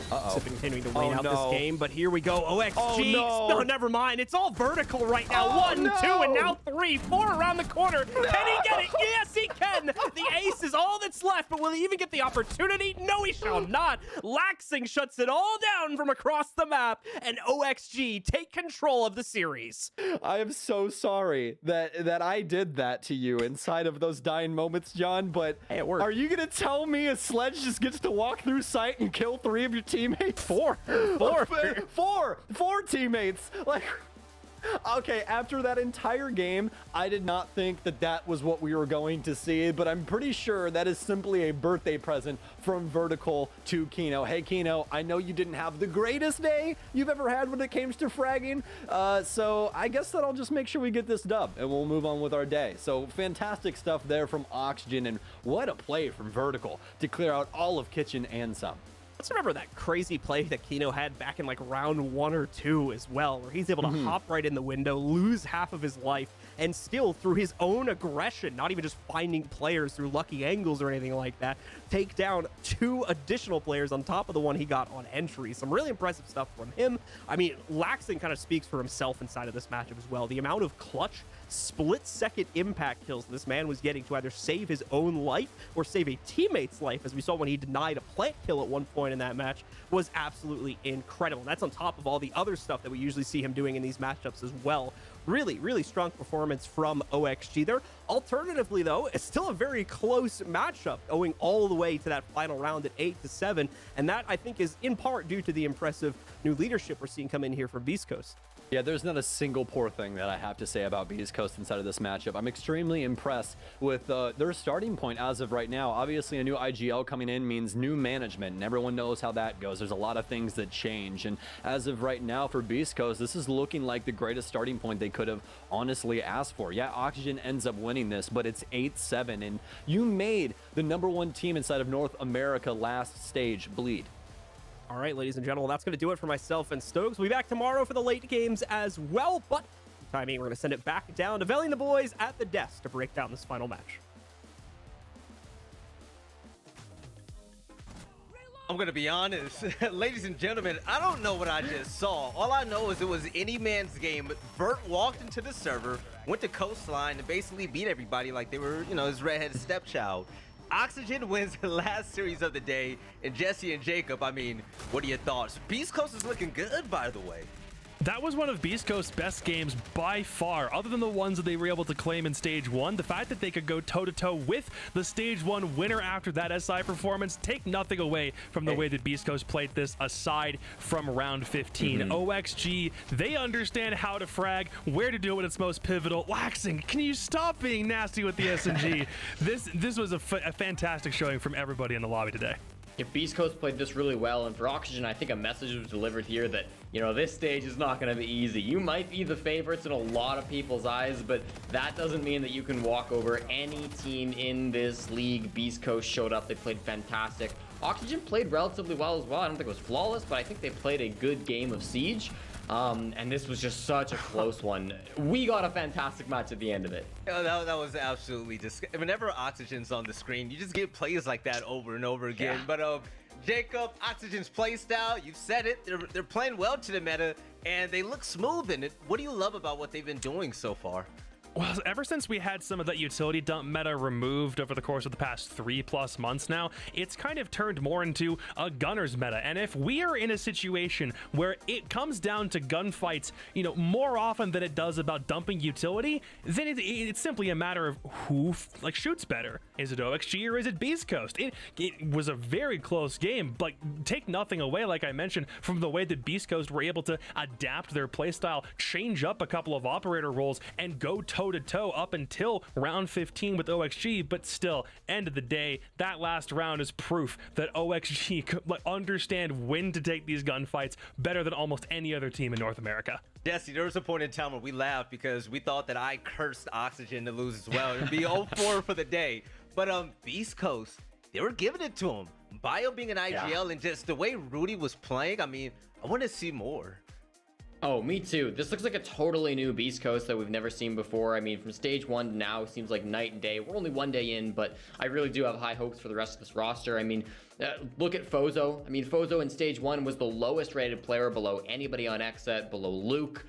continuing to wait out this game, but here we go. OXG. Oh, no. Never mind. It's all vertical right now. 1, 2, and now 3, 4 around the corner. Can he get it? Yes, he can. The ace is all that's left, but will he even get the opportunity? No, he shall not. Laxing shuts it all down from across the map, and OXG take control of the series. I am so sorry that I did that to you inside of those dying moments, John, but hey, it worked. Are you going to tell me a sledge just gets to walk through sight and kill 3 of your teammates? 4 teammates. Like, okay, after that entire game, I did not think that was what we were going to see, but I'm pretty sure that is simply a birthday present from Vertical to Kino. Hey, Kino, I know you didn't have the greatest day you've ever had when it came to fragging, so I guess that I'll just make sure we get this dub, and we'll move on with our day. So fantastic stuff there from Oxygen, and what a play from Vertical to clear out all of Kitchen and some. Let's remember that crazy play that Kino had back in like round 1 or 2 as well, where he's able to hop right in the window, lose half of his life, and still through his own aggression, not even just finding players through lucky angles or anything like that, take down 2 additional players on top of the one he got on entry. Some really impressive stuff from him. I mean, Laxing kind of speaks for himself inside of this matchup as well. The amount of clutch split-second impact kills this man was getting to either save his own life or save a teammate's life, as we saw when he denied a plant kill at one point in that match, was absolutely incredible. And that's on top of all the other stuff that we usually see him doing in these matchups as well. Really, really strong performance from OXG there. Alternatively, though, it's still a very close matchup going all the way to that final round at 8-7, and that, I think, is in part due to the impressive new leadership we're seeing come in here from Beast Coast. Yeah, there's not a single poor thing that I have to say about Beast Coast inside of this matchup. I'm extremely impressed with their starting point as of right now. Obviously, a new IGL coming in means new management, and everyone knows how that goes. There's a lot of things that change, and as of right now for Beast Coast, this is looking like the greatest starting point they could have honestly asked for. Yeah, Oxygen ends up winning this, but it's 8-7, and you made the #1 team inside of North America last stage bleed. All right, ladies and gentlemen, that's going to do it for myself and Stokes. We'll be back tomorrow for the late games as well, but for the time being, we're going to send it back down to Veli and the boys at the desk to break down this final match. I'm going to be honest. Ladies and gentlemen, I don't know what I just saw. All I know is it was any man's game. Vert walked into the server, went to Coastline, and basically beat everybody like they were, you know, his redheaded stepchild. Oxygen wins the last series of the day, and Jesse and Jacob, I mean, what are your thoughts? Beast Coast is looking good, by the way. That was one of Beast Coast's best games by far, other than the ones that they were able to claim in Stage 1. The fact that they could go toe-to-toe with the Stage 1 winner after that SI performance, take nothing away from the way that Beast Coast played this aside from round 15. OXG, they understand how to frag, where to do it when it's most pivotal. Laxing, can you stop being nasty with the SMG? This was a fantastic showing from everybody in the lobby today. If Beast Coast played this really well, and for Oxygen, I think a message was delivered here that, you know, this stage is not going to be easy. You might be the favorites in a lot of people's eyes, but that doesn't mean that you can walk over any team in this league. Beast Coast showed up. They played fantastic. Oxygen played relatively well as well. I don't think it was flawless, but I think they played a good game of Siege. And this was just such a close one. We got a fantastic match at the end of it. Oh, that was absolutely disgusting. Whenever Oxygen's on the screen, you just get plays like that over and over again. Yeah. But Jacob, Oxygen's play style, you've said it. They're playing well to the meta, and they look smooth in it. What do you love about what they've been doing so far? Well, ever since we had some of that utility dump meta removed over the course of the past 3+ months now, it's kind of turned more into a gunner's meta. And if we are in a situation where it comes down to gunfights, you know, more often than it does about dumping utility, then it's simply a matter of who shoots better. Is it OXG or is it Beast Coast? It was a very close game, but take nothing away, like I mentioned, from the way that Beast Coast were able to adapt their playstyle, change up a couple of operator roles, and go toe-to-toe up until round 15 with OXG. But still, end of the day, that last round is proof that OXG could understand when to take these gunfights better than almost any other team in North America. Jesse, there was a point in time where we laughed because we thought that I cursed Oxygen to lose as well. It'd be 0-4 for the day. But Beast Coast, they were giving it to him. Bio being an IGL and just the way Rudy was playing, I mean, I want to see more. Oh, me too. This looks like a totally new Beast Coast that we've never seen before. I mean, from stage 1 to now, it seems like night and day. We're only 1 day in, but I really do have high hopes for the rest of this roster. I mean, look at Fozo. I mean, Fozo in stage 1 was the lowest rated player below anybody on Xset, below Luke.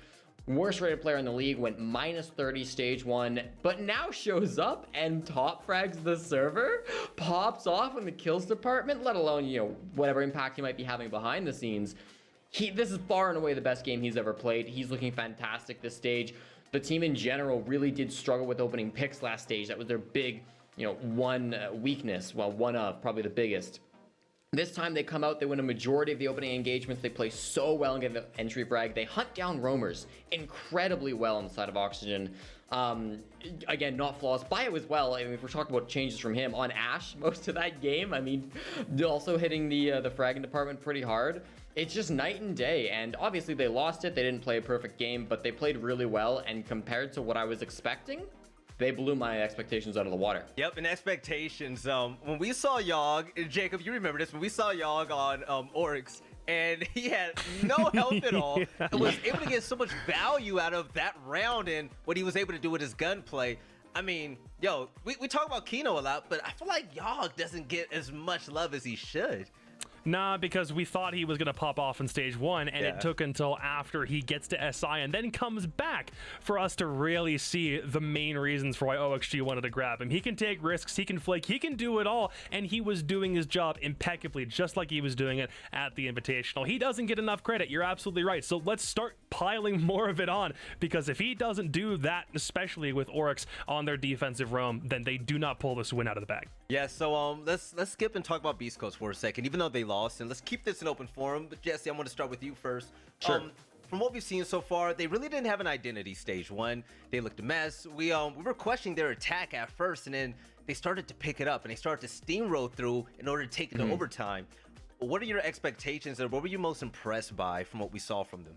Worst rated player in the league, went -30 stage 1, but now shows up and top frags the server, pops off in the kills department, let alone, you know, whatever impact he might be having behind the scenes. This is far and away the best game he's ever played. He's looking fantastic this stage. The team in general really did struggle with opening picks last stage. That was their big, you know, one weakness. Well, one of probably the biggest. This time they come out, they win a majority of the opening engagements. They play so well and get the entry frag. They hunt down roamers incredibly well on the side of Oxygen. Again, not flawless. Bio as well. I mean, if we're talking about changes from him on Ash most of that game, I mean, also hitting the fragging department pretty hard. It's just night and day, and obviously they lost it. They didn't play a perfect game, but they played really well, and compared to what I was expecting, they blew my expectations out of the water. Yep, and expectations. When we saw Yogg, Jacob, you remember this, when we saw Yogg on Oryx, and he had no health at all, and was able to get so much value out of that round and what he was able to do with his gunplay. I mean, yo, we talk about Kino a lot, but I feel like Yogg doesn't get as much love as he should. Nah, because we thought he was going to pop off in stage 1, and it took until after he gets to SI and then comes back for us to really see the main reasons for why OXG wanted to grab him. He can take risks, he can flake, he can do it all, and he was doing his job impeccably, just like he was doing it at the Invitational. He doesn't get enough credit, you're absolutely right, so let's start piling more of it on, because if he doesn't do that, especially with Oryx on their defensive roam, then they do not pull this win out of the bag. Yeah, so let's skip and talk about Beast Coast for a second, even though they lost, and let's keep this an open forum. But Jesse, I'm going to start with you first. Sure. From what we've seen so far, they really didn't have an identity stage 1. They looked a mess. We were questioning their attack at first, and then they started to pick it up, and they started to steamroll through in order to take it to overtime. What are your expectations, or what were you most impressed by from what we saw from them?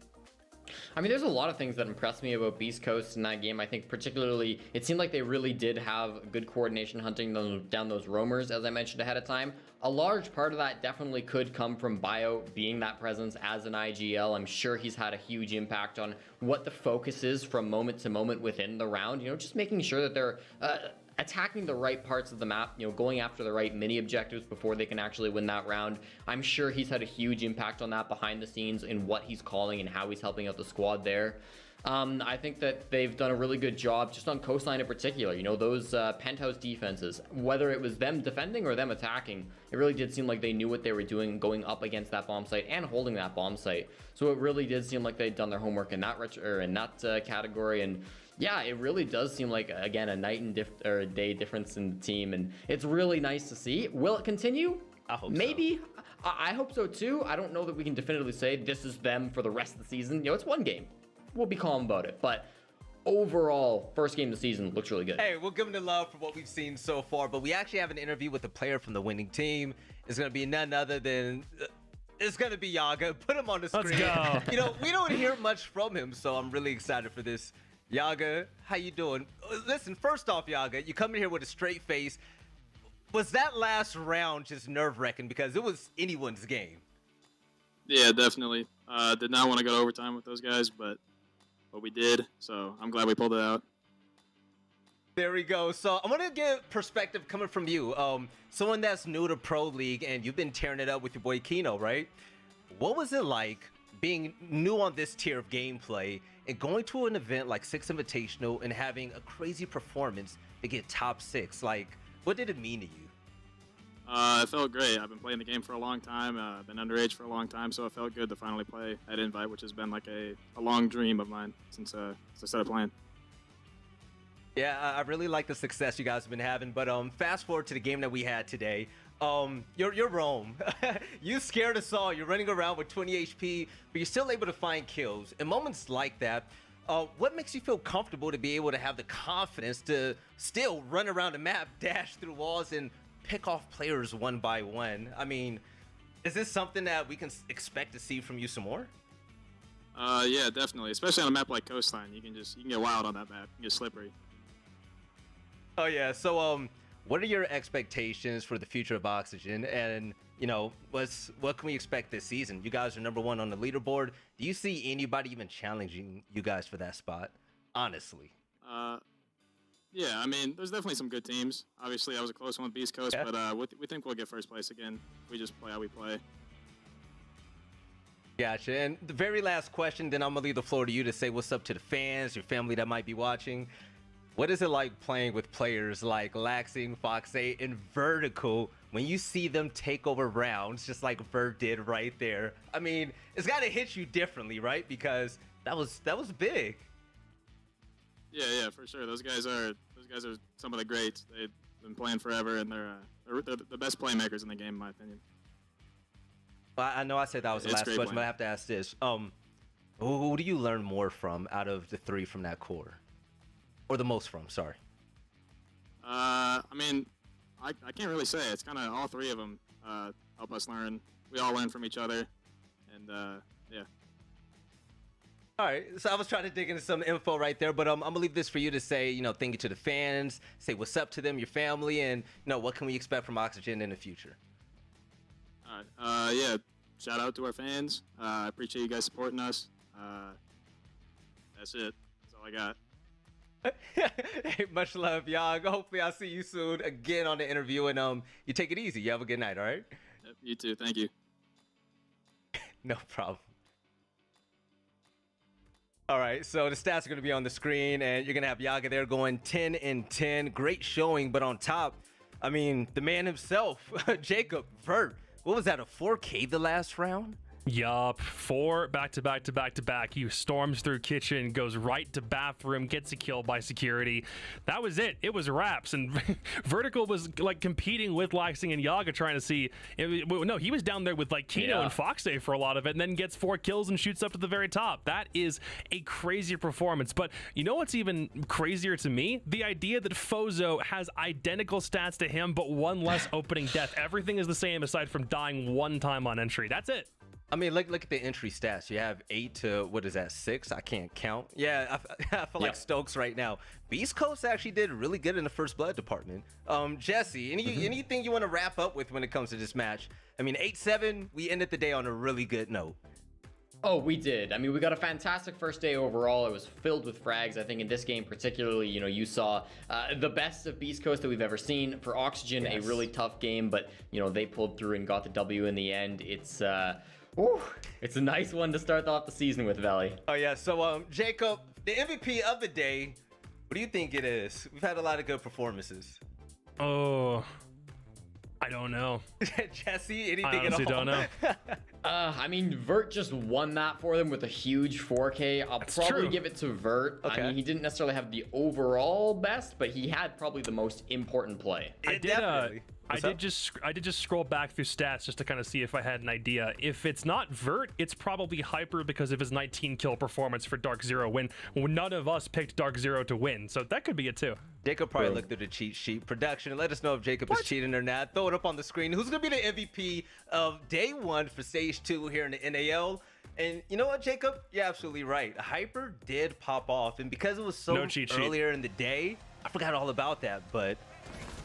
I mean, there's a lot of things that impressed me about Beast Coast in that game. I think particularly, it seemed like they really did have good coordination hunting down those roamers, as I mentioned ahead of time. A large part of that definitely could come from Bio being that presence as an IGL. I'm sure he's had a huge impact on what the focus is from moment to moment within the round. You know, just making sure that they're attacking the right parts of the map, you know, going after the right mini objectives before they can actually win that round. I'm sure he's had a huge impact on that behind the scenes in what he's calling and how he's helping out the squad there. I think that they've done a really good job just on coastline in particular. You know, those penthouse defenses, whether it was them defending or them attacking, it really did seem like they knew what they were doing going up against that bomb site and holding that bomb site. So it really did seem like they'd done their homework in that category. And yeah, it really does seem like, again, a night and day difference in the team, and it's really nice to see. Will it continue? I hope maybe. So. I hope so too. I don't know that we can definitively say this is them for the rest of the season. You know, it's one game. We'll be calm about it, but overall, first game of the season looks really good. Hey, we'll give them the love for what we've seen so far, but we actually have an interview with a player from the winning team. It's going to be none other than... it's going to be Yaga. Put him on the screen. Let's go. You know, we don't hear much from him, so I'm really excited for this. Yaga, how you doing? Listen, first off, Yaga, you come in here with a straight face. Was that last round just nerve-wracking because it was anyone's game? Yeah, definitely. Did not want to go to overtime with those guys, but we did, so I'm glad we pulled it out. There we go. So I want to get perspective coming from you, someone that's new to Pro League, and you've been tearing it up with your boy Kino, right? What was it like being new on this tier of gameplay and going to an event like Six Invitational and having a crazy performance to get top 6? Like, what did it mean to you? It felt great. I've been playing the game for a long time. I've been underage for a long time, so it felt good to finally play at Invite, which has been like a long dream of mine since I started playing. Yeah, I really like the success you guys have been having, but fast forward to the game that we had today. You're Rome. You scared us all. You're running around with 20 HP, but you're still able to find kills. In moments like that, what makes you feel comfortable to be able to have the confidence to still run around the map, dash through walls, and pick off players one by one? I mean, is this something that we can expect to see from you some more? Yeah, definitely. Especially on a map like Coastline, you can get wild on that map. You can get slippery. Oh yeah. So what are your expectations for the future of Oxygen? And, you know, what can we expect this season? You guys are #1 on the leaderboard. Do you see anybody even challenging you guys for that spot? Honestly. Yeah, I mean, there's definitely some good teams. Obviously, I was a close one with Beast Coast, but we think we'll get first place again. We just play how we play. Gotcha. And the very last question, then I'm going to leave the floor to you to say what's up to the fans, your family that might be watching. What is it like playing with players like Laxing, Fox8, and Vertical when you see them take over rounds just like Vert did right there? I mean, it's got to hit you differently, right? Because that was big. Yeah, for sure. Those guys are some of the greats. They've been playing forever, and they're the best playmakers in the game, in my opinion. Well, I know I said that was the last question, but I have to ask this. Who do you learn more from out of the 3 from that core? Or the most from, sorry. I mean, I can't really say. It's kind of all 3 of them help us learn. We all learn from each other, and yeah. All right, so I was trying to dig into some info right there, but I'm gonna leave this for you to say, you know, thank you to the fans, say what's up to them, your family, and you know, what can we expect from Oxygen in the future? All right, yeah, shout out to our fans. I appreciate you guys supporting us. That's it. That's all I got. Hey, much love, y'all. Hopefully I'll see you soon again on the interview, and you take it easy. You have a good night, all right? Yep, you too. Thank you. No problem. All right, so the stats are going to be on the screen, and you're going to have Yaga there going 10-10. Great showing, but on top, I mean, the man himself, Jacob Vert. What was that, a 4K the last round? Yup, 4 back-to-back. He storms through kitchen, goes right to bathroom, gets a kill by security. That was it. It was wraps. And Vertical was like competing with Laxing and Yaga, trying to see. No, he was down there with like Kino and Fox8 for a lot of it, and then gets 4 kills and shoots up to the very top. That is a crazy performance. But you know what's even crazier to me? The idea that Fozo has identical stats to him, but 1 less opening death. Everything is the same aside from dying 1 time on entry. That's it. I mean, look at the entry stats. You have 8 to, what is that, 6? I can't count. Yeah, I feel like Stokes right now. Beast Coast actually did really good in the first blood department. Jesse, anything you want to wrap up with when it comes to this match? I mean, 8-7, we ended the day on a really good note. Oh, we did. I mean, we got a fantastic first day overall. It was filled with frags. I think in this game particularly, you know, you saw the best of Beast Coast that we've ever seen. For Oxygen, a really tough game, but, you know, they pulled through and got the W in the end. It's a nice one to start off the season with, Valley. Oh, yeah. So, Jacob, the MVP of the day, what do you think it is? We've had a lot of good performances. Oh, I don't know. Jesse, anything I honestly at all? don't know. I mean, Vert just won that for them with a huge 4K. I'll probably give it to Vert. Okay. I mean, he didn't necessarily have the overall best, but he had probably the most important play. I did just scroll back through stats just to kind of see if I had an idea. If it's not Vert, it's probably Hyper because of his 19 kill performance for Dark Zero when none of us picked Dark Zero to win. So that could be it too. Jacob probably looked through the cheat sheet. Production, let us know if Jacob is cheating or not. Throw it up on the screen. Who's going to be the MVP of day 1 for stage 2 here in the NAL? And you know what, Jacob? You're absolutely right. Hyper did pop off. And because it was so earlier in the day, I forgot all about that. But,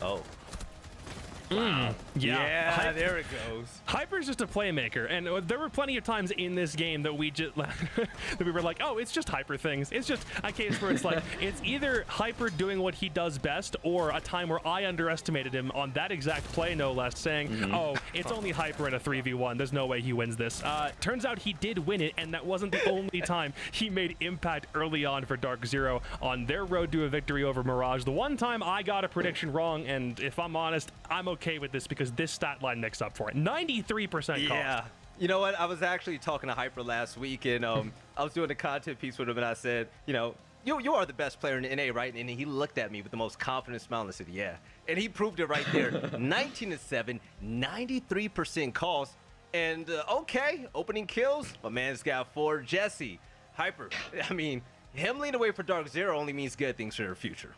wow. Yeah, there it goes. Hyper's just a playmaker, and there were plenty of times in this game that we just that we were like, oh, it's just Hyper things. It's just a case where it's like it's either Hyper doing what he does best, or a time where I underestimated him on that exact play, no less, saying, oh, it's only Hyper in a 3v1. There's no way he wins this. Turns out he did win it, and that wasn't the only time he made impact early on for Dark Zero on their road to a victory over Mirage. The one time I got a prediction wrong, and if I'm honest, I'm okay with this because this stat line makes up for it. 93% cost. Yeah. You know what? I was actually talking to Hyper last week, and I was doing a content piece with him, and I said, you know, you are the best player in the NA, right? And he looked at me with the most confident smile and said, yeah. And he proved it right there. 19-7, 93% cost. And okay, opening kills. My man's got 4. Jesse, Hyper. I mean, him leading away for Dark Zero only means good things for their future.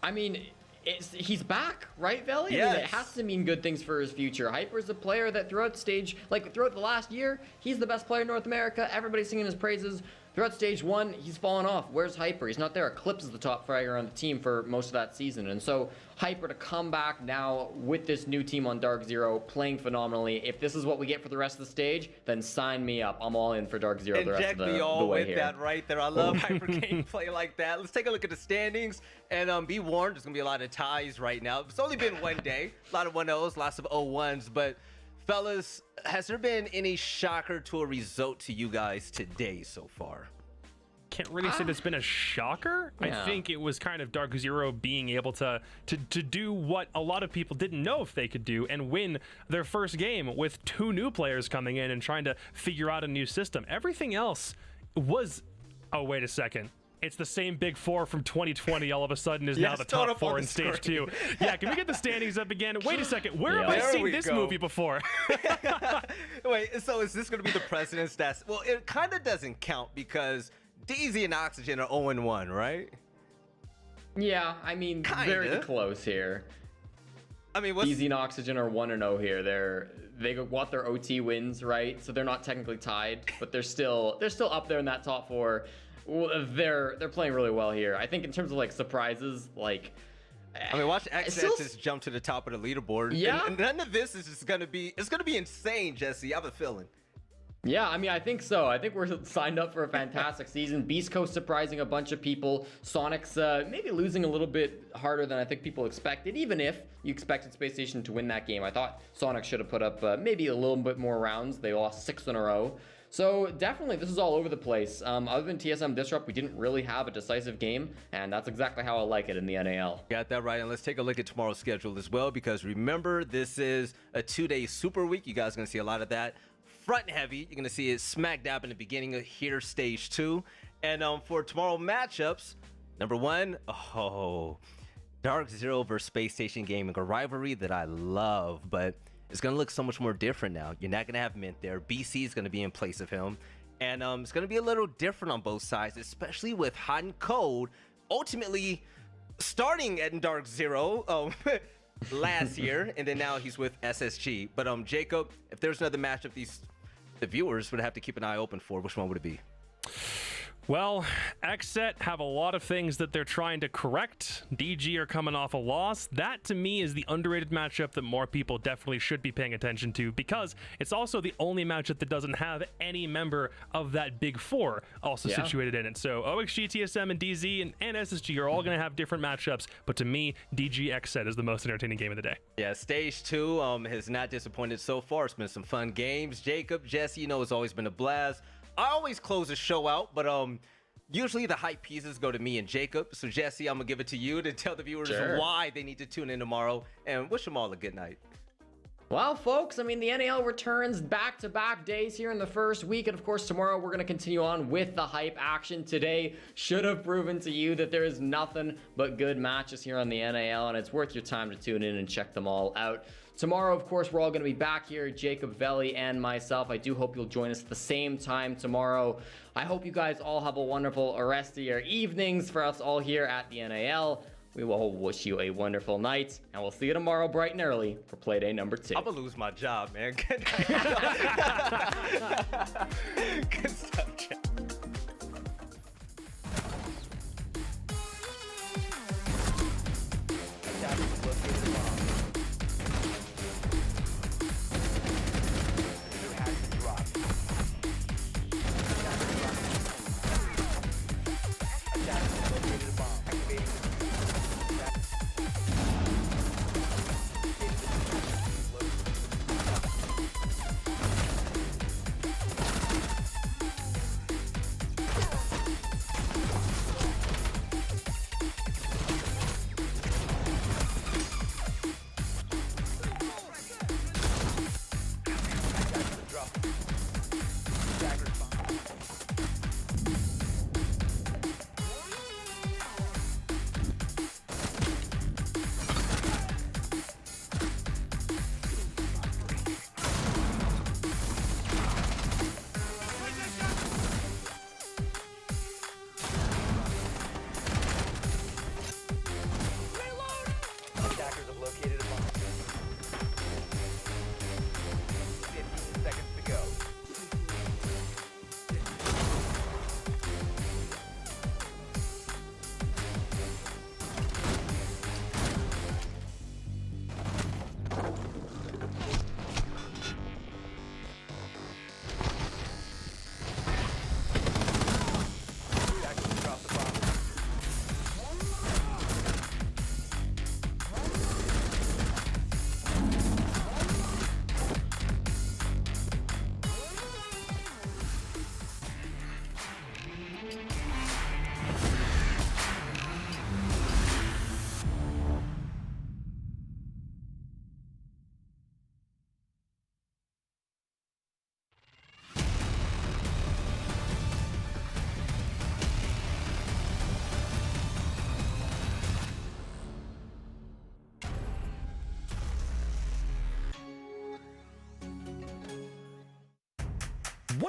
I mean, he's back, right, Valley? Yes. I mean, it has to mean good things for his future. Hyper's a player that throughout the last year, he's the best player in North America. Everybody's singing his praises. throughout stage 1, he's fallen off. Where's Hyper? He's not there. Eclipse is the top fragger on the team for most of that season. And so Hyper to come back now with this new team on Dark Zero, playing phenomenally. If this is what we get for the rest of the stage, then sign me up. I'm all in for Dark Zero the rest of the way here. Inject me all with that right there. I love Hyper gameplay like that. Let's take a look at the standings. And be warned, there's going to be a lot of ties right now. It's only been one day. A lot of 1-0s, lots of 0-1s. But, fellas, has there been any shocker to a result to you guys today so far? Can't really say there's been a shocker. Yeah. I think it was kind of Dark Zero being able to do what a lot of people didn't know if they could do and win their first game with 2 new players coming in and trying to figure out a new system. Everything else was, oh, wait a second. It's the same Big Four from 2020 all of a sudden is now the top 4 in stage 2. Yeah, can we get the standings up again? Wait a second. Where have I seen this movie before? Wait, so is this going to be the President's stats? Well, it kind of doesn't count because DZ and Oxygen are 0-1, right? Yeah, I mean, very close here. I mean, DZ and Oxygen are 1-0 here. They got their OT wins, right? So they're not technically tied, but they're still up there in that top 4. They're playing really well here. I think in terms of like surprises, like I mean, watch XS just jump to the top of the leaderboard. Yeah, and none of this is just gonna be. It's gonna be insane, Jesse. I have a feeling. Yeah, I mean, I think so. I think we're signed up for a fantastic season. Beast Coast surprising a bunch of people. Sonic's maybe losing a little bit harder than I think people expected, even if you expected Space Station to win that game. I thought Sonic should have put up maybe a little bit more rounds. They lost 6 in a row. So definitely, this is all over the place. Other than TSM Disrupt, we didn't really have a decisive game, and that's exactly how I like it in the NAL. Got that right, and let's take a look at tomorrow's schedule as well, because remember, this is a 2-day super week. You guys are going to see a lot of that. Front heavy, you're going to see it smack dab in the beginning of here, stage 2. And for tomorrow matchups, number 1, Dark Zero versus Space Station Gaming, a rivalry that I love, but it's going to look so much more different now. You're not going to have Mint there. BC is going to be in place of him. And it's going to be a little different on both sides, especially with Hot and Cold ultimately starting at Dark Zero last year. And then now he's with SSG. But Jacob, if there's another matchup the viewers would have to keep an eye open for, which one would it be? Well, XSET have a lot of things that they're trying to correct. DG are coming off a loss. That, to me, is the underrated matchup that more people definitely should be paying attention to, because it's also the only matchup that doesn't have any member of that Big Four also situated in it. So OXG, TSM, and DZ and SSG are all going to have different matchups, but to me, DG XSET is the most entertaining game of the day. Yeah, stage 2 has not disappointed so far. It's been some fun games. Jacob, Jesse, you know, it's always been a blast. I always close the show out, but usually the hype pieces go to me and Jacob. So Jesse, I'm gonna give it to you to tell the viewers why they need to tune in tomorrow, and wish them all a good night. Well, folks, I mean, the NAL returns back-to-back days here in the first week, and of course, tomorrow we're going to continue on with the hype action. Today should have proven to you that there is nothing but good matches here on the NAL, and it's worth your time to tune in and check them all out. Tomorrow, of course, we're all going to be back here, Jacob, Veli, and myself. I do hope you'll join us at the same time tomorrow. I hope you guys all have a wonderful rest of your evenings. For us all here at the NAL, we will wish you a wonderful night, and we'll see you tomorrow bright and early for Playday number 2. I'm going to lose my job, man. Good night. Good stuff, Jack.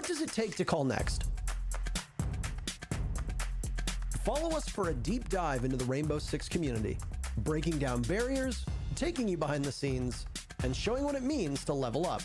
what does it take to call next? Follow us for a deep dive into the Rainbow Six community, breaking down barriers, taking you behind the scenes, and showing what it means to level up.